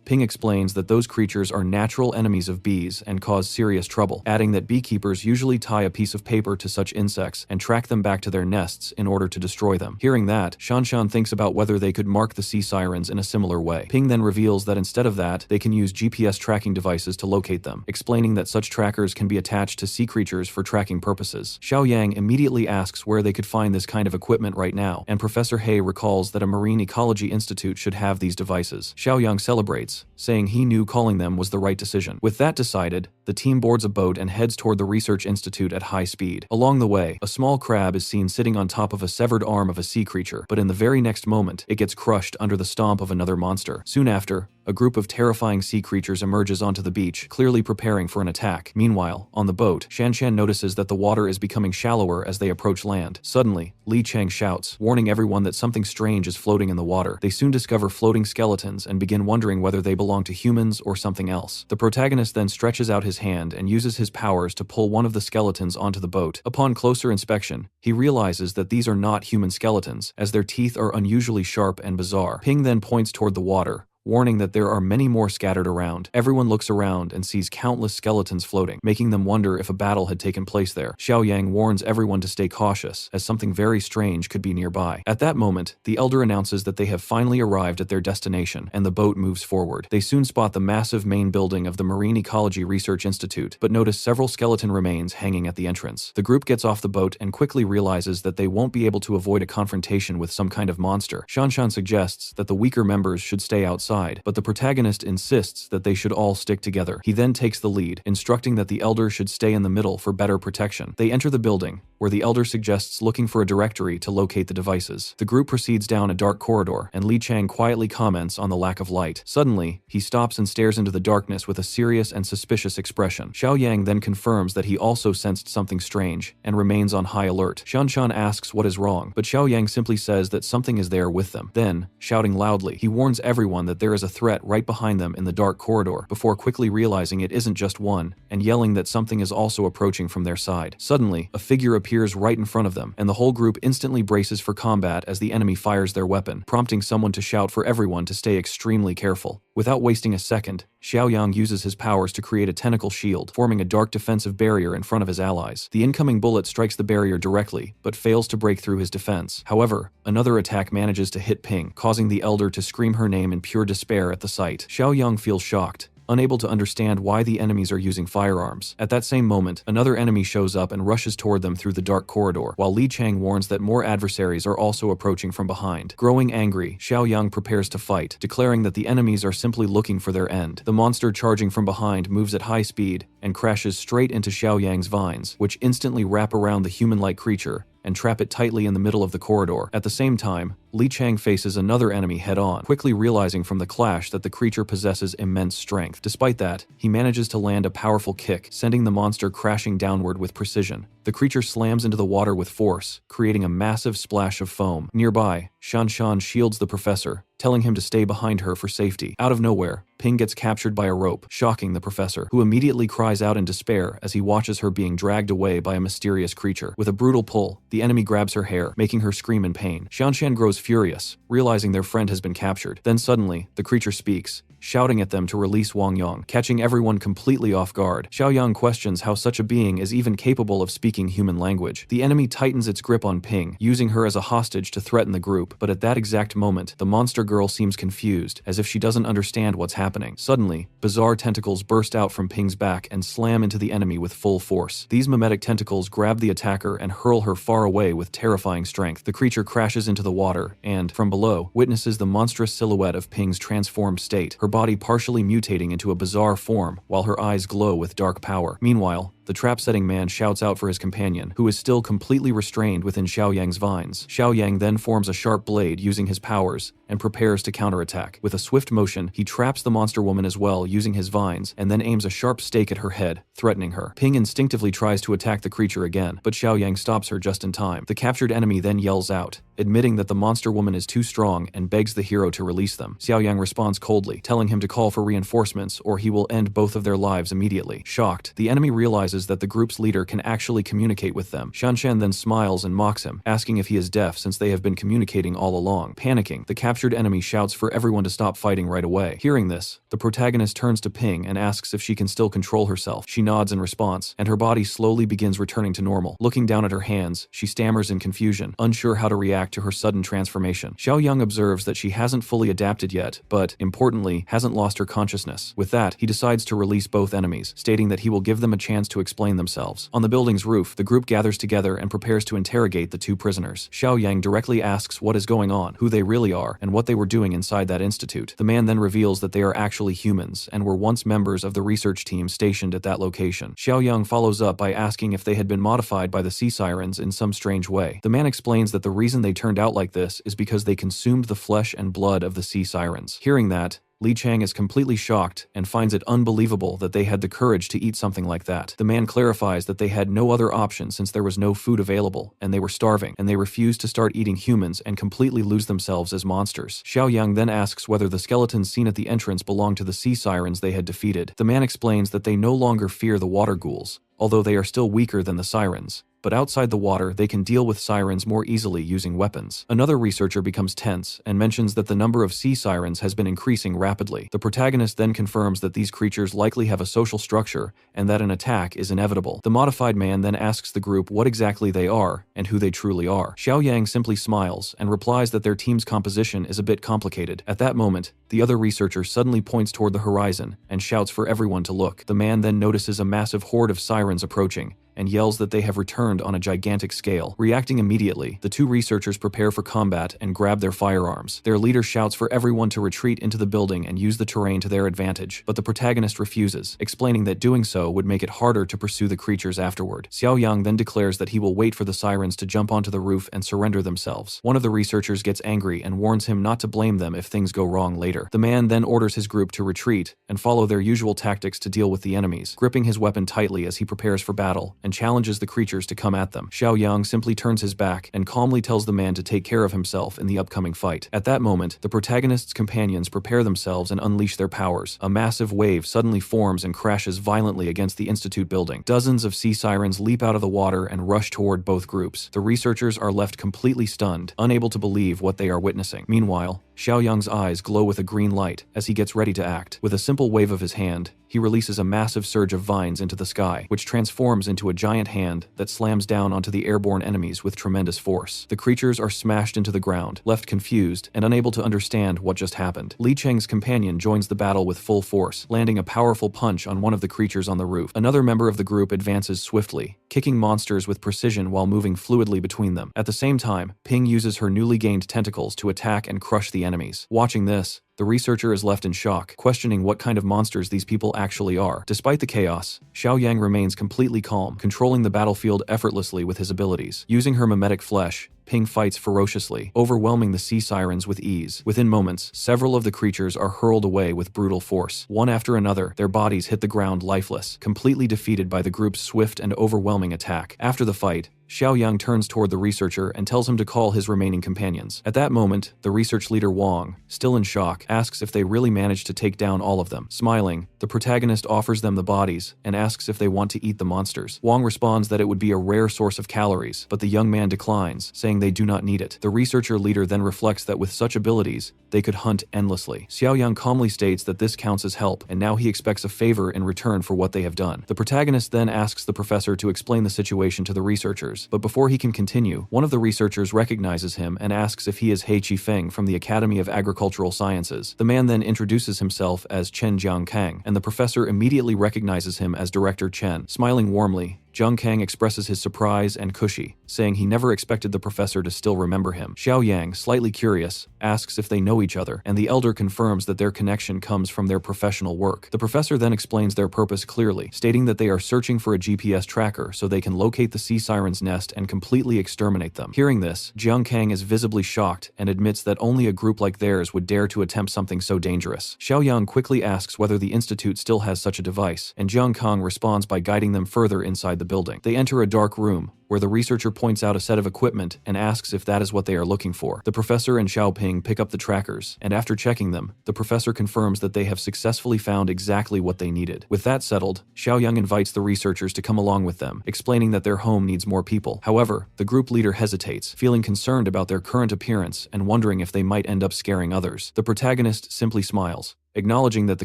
Ping explains that those creatures are natural enemies of bees and cause serious trouble, adding that beekeepers usually tie a piece of paper to such insects and track them back to their nests in order to destroy them. Hearing that, Shanshan thinks about whether they could mark the sea sirens in a similar way. Ping then reveals that instead of that, they can use GPS tracking devices to locate them, explaining that such trackers can be attached to sea creatures for tracking purposes. Xiaoyang immediately asks where they could find this kind of equipment right now, and Professor He recalls that a marine ecology institute should have these devices. Xiaoyang celebrates, saying he knew calling them was the right decision. With that decided, the team boards a boat and heads toward the research institute at high speed. Along the way, a small crab is seen sitting on top of a severed arm of a sea creature, but in the very next moment, it gets crushed under the stomp of another monster. Soon after, a group of terrifying sea creatures emerges onto the beach, clearly preparing for an attack. Meanwhile, on the boat, Shan Shan notices that the water is becoming shallower as they approach land. Suddenly, Li Chang shouts, warning everyone that something strange is floating in the water. They soon discover floating skeletons and begin wondering whether they belong to humans or something else. The protagonist then stretches out his hand and uses his powers to pull one of the skeletons onto the boat. Upon closer inspection, he realizes that these are not human skeletons, as their teeth are unusually sharp and bizarre. Ping then points toward the water, warning that there are many more scattered around. Everyone looks around and sees countless skeletons floating, making them wonder if a battle had taken place there. Xiao Yang warns everyone to stay cautious, as something very strange could be nearby. At that moment, the elder announces that they have finally arrived at their destination, and the boat moves forward. They soon spot the massive main building of the Marine Ecology Research Institute, but notice several skeleton remains hanging at the entrance. The group gets off the boat and quickly realizes that they won't be able to avoid a confrontation with some kind of monster. Shanshan suggests that the weaker members should stay outside, but the protagonist insists that they should all stick together. He then takes the lead, instructing that the elder should stay in the middle for better protection. They enter the building, where the elder suggests looking for a directory to locate the devices. The group proceeds down a dark corridor, and Li Chang quietly comments on the lack of light. Suddenly, he stops and stares into the darkness with a serious and suspicious expression. Xiao Yang then confirms that he also sensed something strange, and remains on high alert. Shanshan asks what is wrong, but Xiao Yang simply says that something is there with them. Then, shouting loudly, he warns everyone that there is a threat right behind them in the dark corridor, before quickly realizing it isn't just one, and yelling that something is also approaching from their side. Suddenly, a figure appears right in front of them, and the whole group instantly braces for combat as the enemy fires their weapon, prompting someone to shout for everyone to stay extremely careful. Without wasting a second, Xiao Yang uses his powers to create a tentacle shield, forming a dark defensive barrier in front of his allies. The incoming bullet strikes the barrier directly, but fails to break through his defense. However, another attack manages to hit Ping, causing the elder to scream her name in pure despair at the sight. Xiao Yang feels shocked, unable to understand why the enemies are using firearms. At that same moment, another enemy shows up and rushes toward them through the dark corridor, while Li Chang warns that more adversaries are also approaching from behind. Growing angry, Xiao Yang prepares to fight, declaring that the enemies are simply looking for their end. The monster charging from behind moves at high speed and crashes straight into Xiao Yang's vines, which instantly wrap around the human-like creature and trap it tightly in the middle of the corridor. At the same time, Li Chang faces another enemy head-on, quickly realizing from the clash that the creature possesses immense strength. Despite that, he manages to land a powerful kick, sending the monster crashing downward with precision. The creature slams into the water with force, creating a massive splash of foam. Nearby, Shanshan shields the professor, telling him to stay behind her for safety. Out of nowhere, Ping gets captured by a rope, shocking the professor, who immediately cries out in despair as he watches her being dragged away by a mysterious creature. With a brutal pull, the enemy grabs her hair, making her scream in pain. Shanshan grows furious, realizing their friend has been captured. Then suddenly, the creature speaks, shouting at them to release Wang Yang, catching everyone completely off guard. Xiao Yang questions how such a being is even capable of speaking human language. The enemy tightens its grip on Ping, using her as a hostage to threaten the group, but at that exact moment, the monster girl seems confused, as if she doesn't understand what's happening. Suddenly, bizarre tentacles burst out from Ping's back and slam into the enemy with full force. These mimetic tentacles grab the attacker and hurl her far away with terrifying strength. The creature crashes into the water and, from below, witnesses the monstrous silhouette of Ping's transformed state, her body partially mutating into a bizarre form, while her eyes glow with dark power. Meanwhile, the trap-setting man shouts out for his companion, who is still completely restrained within Xiao Yang's vines. Xiao Yang then forms a sharp blade using his powers and prepares to counterattack. With a swift motion, he traps the monster woman as well using his vines and then aims a sharp stake at her head, threatening her. Ping instinctively tries to attack the creature again, but Xiao Yang stops her just in time. The captured enemy then yells out, admitting that the monster woman is too strong and begs the hero to release them. Xiao Yang responds coldly, telling him to call for reinforcements or he will end both of their lives immediately. Shocked, the enemy realizes that the group's leader can actually communicate with them. Shanshan then smiles and mocks him, asking if he is deaf since they have been communicating all along. Panicking, the captured enemy shouts for everyone to stop fighting right away. Hearing this, the protagonist turns to Ping and asks if she can still control herself. She nods in response, and her body slowly begins returning to normal. Looking down at her hands, she stammers in confusion, unsure how to react to her sudden transformation. Xiao Yang observes that she hasn't fully adapted yet, but, importantly, hasn't lost her consciousness. With that, he decides to release both enemies, stating that he will give them a chance to explain themselves. On the building's roof, the group gathers together and prepares to interrogate the two prisoners. Xiao Yang directly asks what is going on, who they really are, and what they were doing inside that institute. The man then reveals that they are actually humans and were once members of the research team stationed at that location. Xiao Yang follows up by asking if they had been modified by the sea sirens in some strange way. The man explains that the reason they turned out like this is because they consumed the flesh and blood of the sea sirens. Hearing that, Li Chang is completely shocked and finds it unbelievable that they had the courage to eat something like that. The man clarifies that they had no other option since there was no food available, and they were starving, and they refused to start eating humans and completely lose themselves as monsters. Xiao Yang then asks whether the skeletons seen at the entrance belonged to the sea sirens they had defeated. The man explains that they no longer fear the water ghouls, although they are still weaker than the sirens, but outside the water they can deal with sirens more easily using weapons. Another researcher becomes tense and mentions that the number of sea sirens has been increasing rapidly. The protagonist then confirms that these creatures likely have a social structure and that an attack is inevitable. The modified man then asks the group what exactly they are and who they truly are. Xiao Yang simply smiles and replies that their team's composition is a bit complicated. At that moment, the other researcher suddenly points toward the horizon and shouts for everyone to look. The man then notices a massive horde of sirens approaching and yells that they have returned on a gigantic scale. Reacting immediately, the two researchers prepare for combat and grab their firearms. Their leader shouts for everyone to retreat into the building and use the terrain to their advantage, but the protagonist refuses, explaining that doing so would make it harder to pursue the creatures afterward. Xiao Yang then declares that he will wait for the sirens to jump onto the roof and surrender themselves. One of the researchers gets angry and warns him not to blame them if things go wrong later. The man then orders his group to retreat and follow their usual tactics to deal with the enemies, gripping his weapon tightly as he prepares for battle and challenges the creatures to come at them. Xiao Yang simply turns his back and calmly tells the man to take care of himself in the upcoming fight. At that moment, the protagonist's companions prepare themselves and unleash their powers. A massive wave suddenly forms and crashes violently against the Institute building. Dozens of sea sirens leap out of the water and rush toward both groups. The researchers are left completely stunned, unable to believe what they are witnessing. Meanwhile, Xiao Yang's eyes glow with a green light as he gets ready to act. With a simple wave of his hand, he releases a massive surge of vines into the sky, which transforms into a giant hand that slams down onto the airborne enemies with tremendous force. The creatures are smashed into the ground, left confused and unable to understand what just happened. Li Cheng's companion joins the battle with full force, landing a powerful punch on one of the creatures on the roof. Another member of the group advances swiftly, kicking monsters with precision while moving fluidly between them. At the same time, Ping uses her newly gained tentacles to attack and crush the enemies. Watching this, the researcher is left in shock, questioning what kind of monsters these people actually are. Despite the chaos, Xiao Yang remains completely calm, controlling the battlefield effortlessly with his abilities. Using her mimetic flesh, Ping fights ferociously, overwhelming the sea sirens with ease. Within moments, several of the creatures are hurled away with brutal force. One after another, their bodies hit the ground lifeless, completely defeated by the group's swift and overwhelming attack. After the fight, Xiao Yang turns toward the researcher and tells him to call his remaining companions. At that moment, the research leader Wang, still in shock, asks if they really managed to take down all of them. Smiling, the protagonist offers them the bodies and asks if they want to eat the monsters. Wang responds that it would be a rare source of calories, but the young man declines, saying they do not need it. The researcher leader then reflects that with such abilities, they could hunt endlessly. Xiao Yang calmly states that this counts as help, and now he expects a favor in return for what they have done. The protagonist then asks the professor to explain the situation to the researchers, but before he can continue, one of the researchers recognizes him and asks if he is He Qifeng from the Academy of Agricultural Sciences. The man then introduces himself as Chen Jiangkang, and the professor immediately recognizes him as Director Chen. Smiling warmly, Jiang Kang expresses his surprise and cushy, saying he never expected the professor to still remember him. Xiao Yang, slightly curious, asks if they know each other, and the elder confirms that their connection comes from their professional work. The professor then explains their purpose clearly, stating that they are searching for a GPS tracker so they can locate the sea siren's nest and completely exterminate them. Hearing this, Jiang Kang is visibly shocked and admits that only a group like theirs would dare to attempt something so dangerous. Xiao Yang quickly asks whether the institute still has such a device, and Jiang Kang responds by guiding them further inside the building. They enter a dark room, where the researcher points out a set of equipment and asks if that is what they are looking for. The professor and Xiaoping pick up the trackers, and after checking them, the professor confirms that they have successfully found exactly what they needed. With that settled, Xiaoyang invites the researchers to come along with them, explaining that their home needs more people. However, the group leader hesitates, feeling concerned about their current appearance and wondering if they might end up scaring others. The protagonist simply smiles, acknowledging that the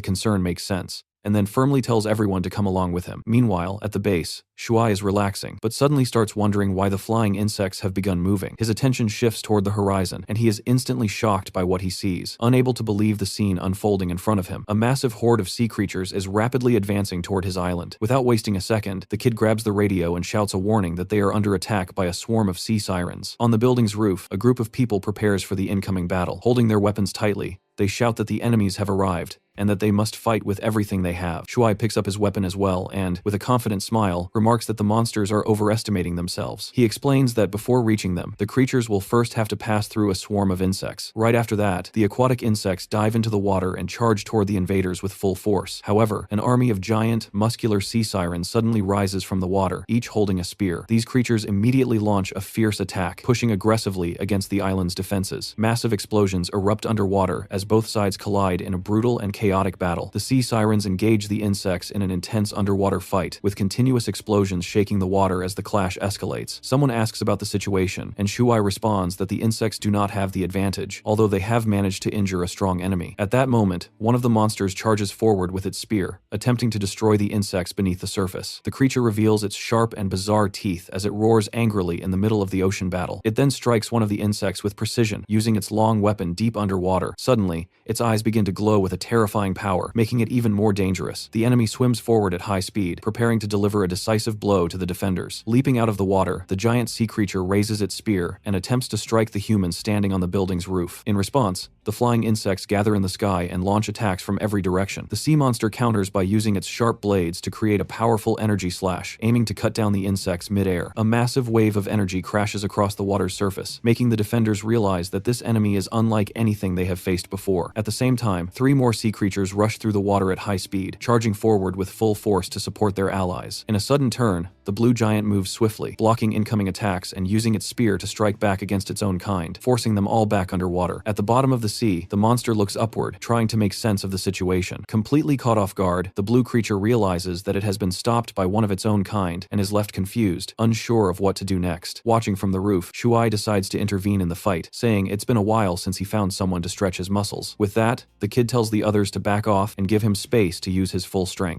concern makes sense, and then firmly tells everyone to come along with him. Meanwhile, at the base, Shuai is relaxing, but suddenly starts wondering why the flying insects have begun moving. His attention shifts toward the horizon, and he is instantly shocked by what he sees, unable to believe the scene unfolding in front of him. A massive horde of sea creatures is rapidly advancing toward his island. Without wasting a second, the kid grabs the radio and shouts a warning that they are under attack by a swarm of sea sirens. On the building's roof, a group of people prepares for the incoming battle. Holding their weapons tightly, they shout that the enemies have arrived, and that they must fight with everything they have. Shuai picks up his weapon as well and, with a confident smile, remarks that the monsters are overestimating themselves. He explains that before reaching them, the creatures will first have to pass through a swarm of insects. Right after that, the aquatic insects dive into the water and charge toward the invaders with full force. However, an army of giant, muscular sea sirens suddenly rises from the water, each holding a spear. These creatures immediately launch a fierce attack, pushing aggressively against the island's defenses. Massive explosions erupt underwater as both sides collide in a brutal and chaotic chaotic battle. The sea sirens engage the insects in an intense underwater fight, with continuous explosions shaking the water as the clash escalates. Someone asks about the situation, and Shuai responds that the insects do not have the advantage, although they have managed to injure a strong enemy. At that moment, one of the monsters charges forward with its spear, attempting to destroy the insects beneath the surface. The creature reveals its sharp and bizarre teeth as it roars angrily in the middle of the ocean battle. It then strikes one of the insects with precision, using its long weapon deep underwater. Suddenly, its eyes begin to glow with a terrifying power, making it even more dangerous. The enemy swims forward at high speed, preparing to deliver a decisive blow to the defenders. Leaping out of the water, the giant sea creature raises its spear and attempts to strike the humans standing on the building's roof. In response, the flying insects gather in the sky and launch attacks from every direction. The sea monster counters by using its sharp blades to create a powerful energy slash, aiming to cut down the insects mid-air. A massive wave of energy crashes across the water's surface, making the defenders realize that this enemy is unlike anything they have faced before. At the same time, 3 more sea creatures rush through the water at high speed, charging forward with full force to support their allies. In a sudden turn, the blue giant moves swiftly, blocking incoming attacks and using its spear to strike back against its own kind, forcing them all back underwater. At the bottom of the sea, the monster looks upward, trying to make sense of the situation. Completely caught off guard, the blue creature realizes that it has been stopped by one of its own kind and is left confused, unsure of what to do next. Watching from the roof, Shuai decides to intervene in the fight, saying it's been a while since he found someone to stretch his muscles. With that, the kid tells the others to back off and give him space to use his full strength.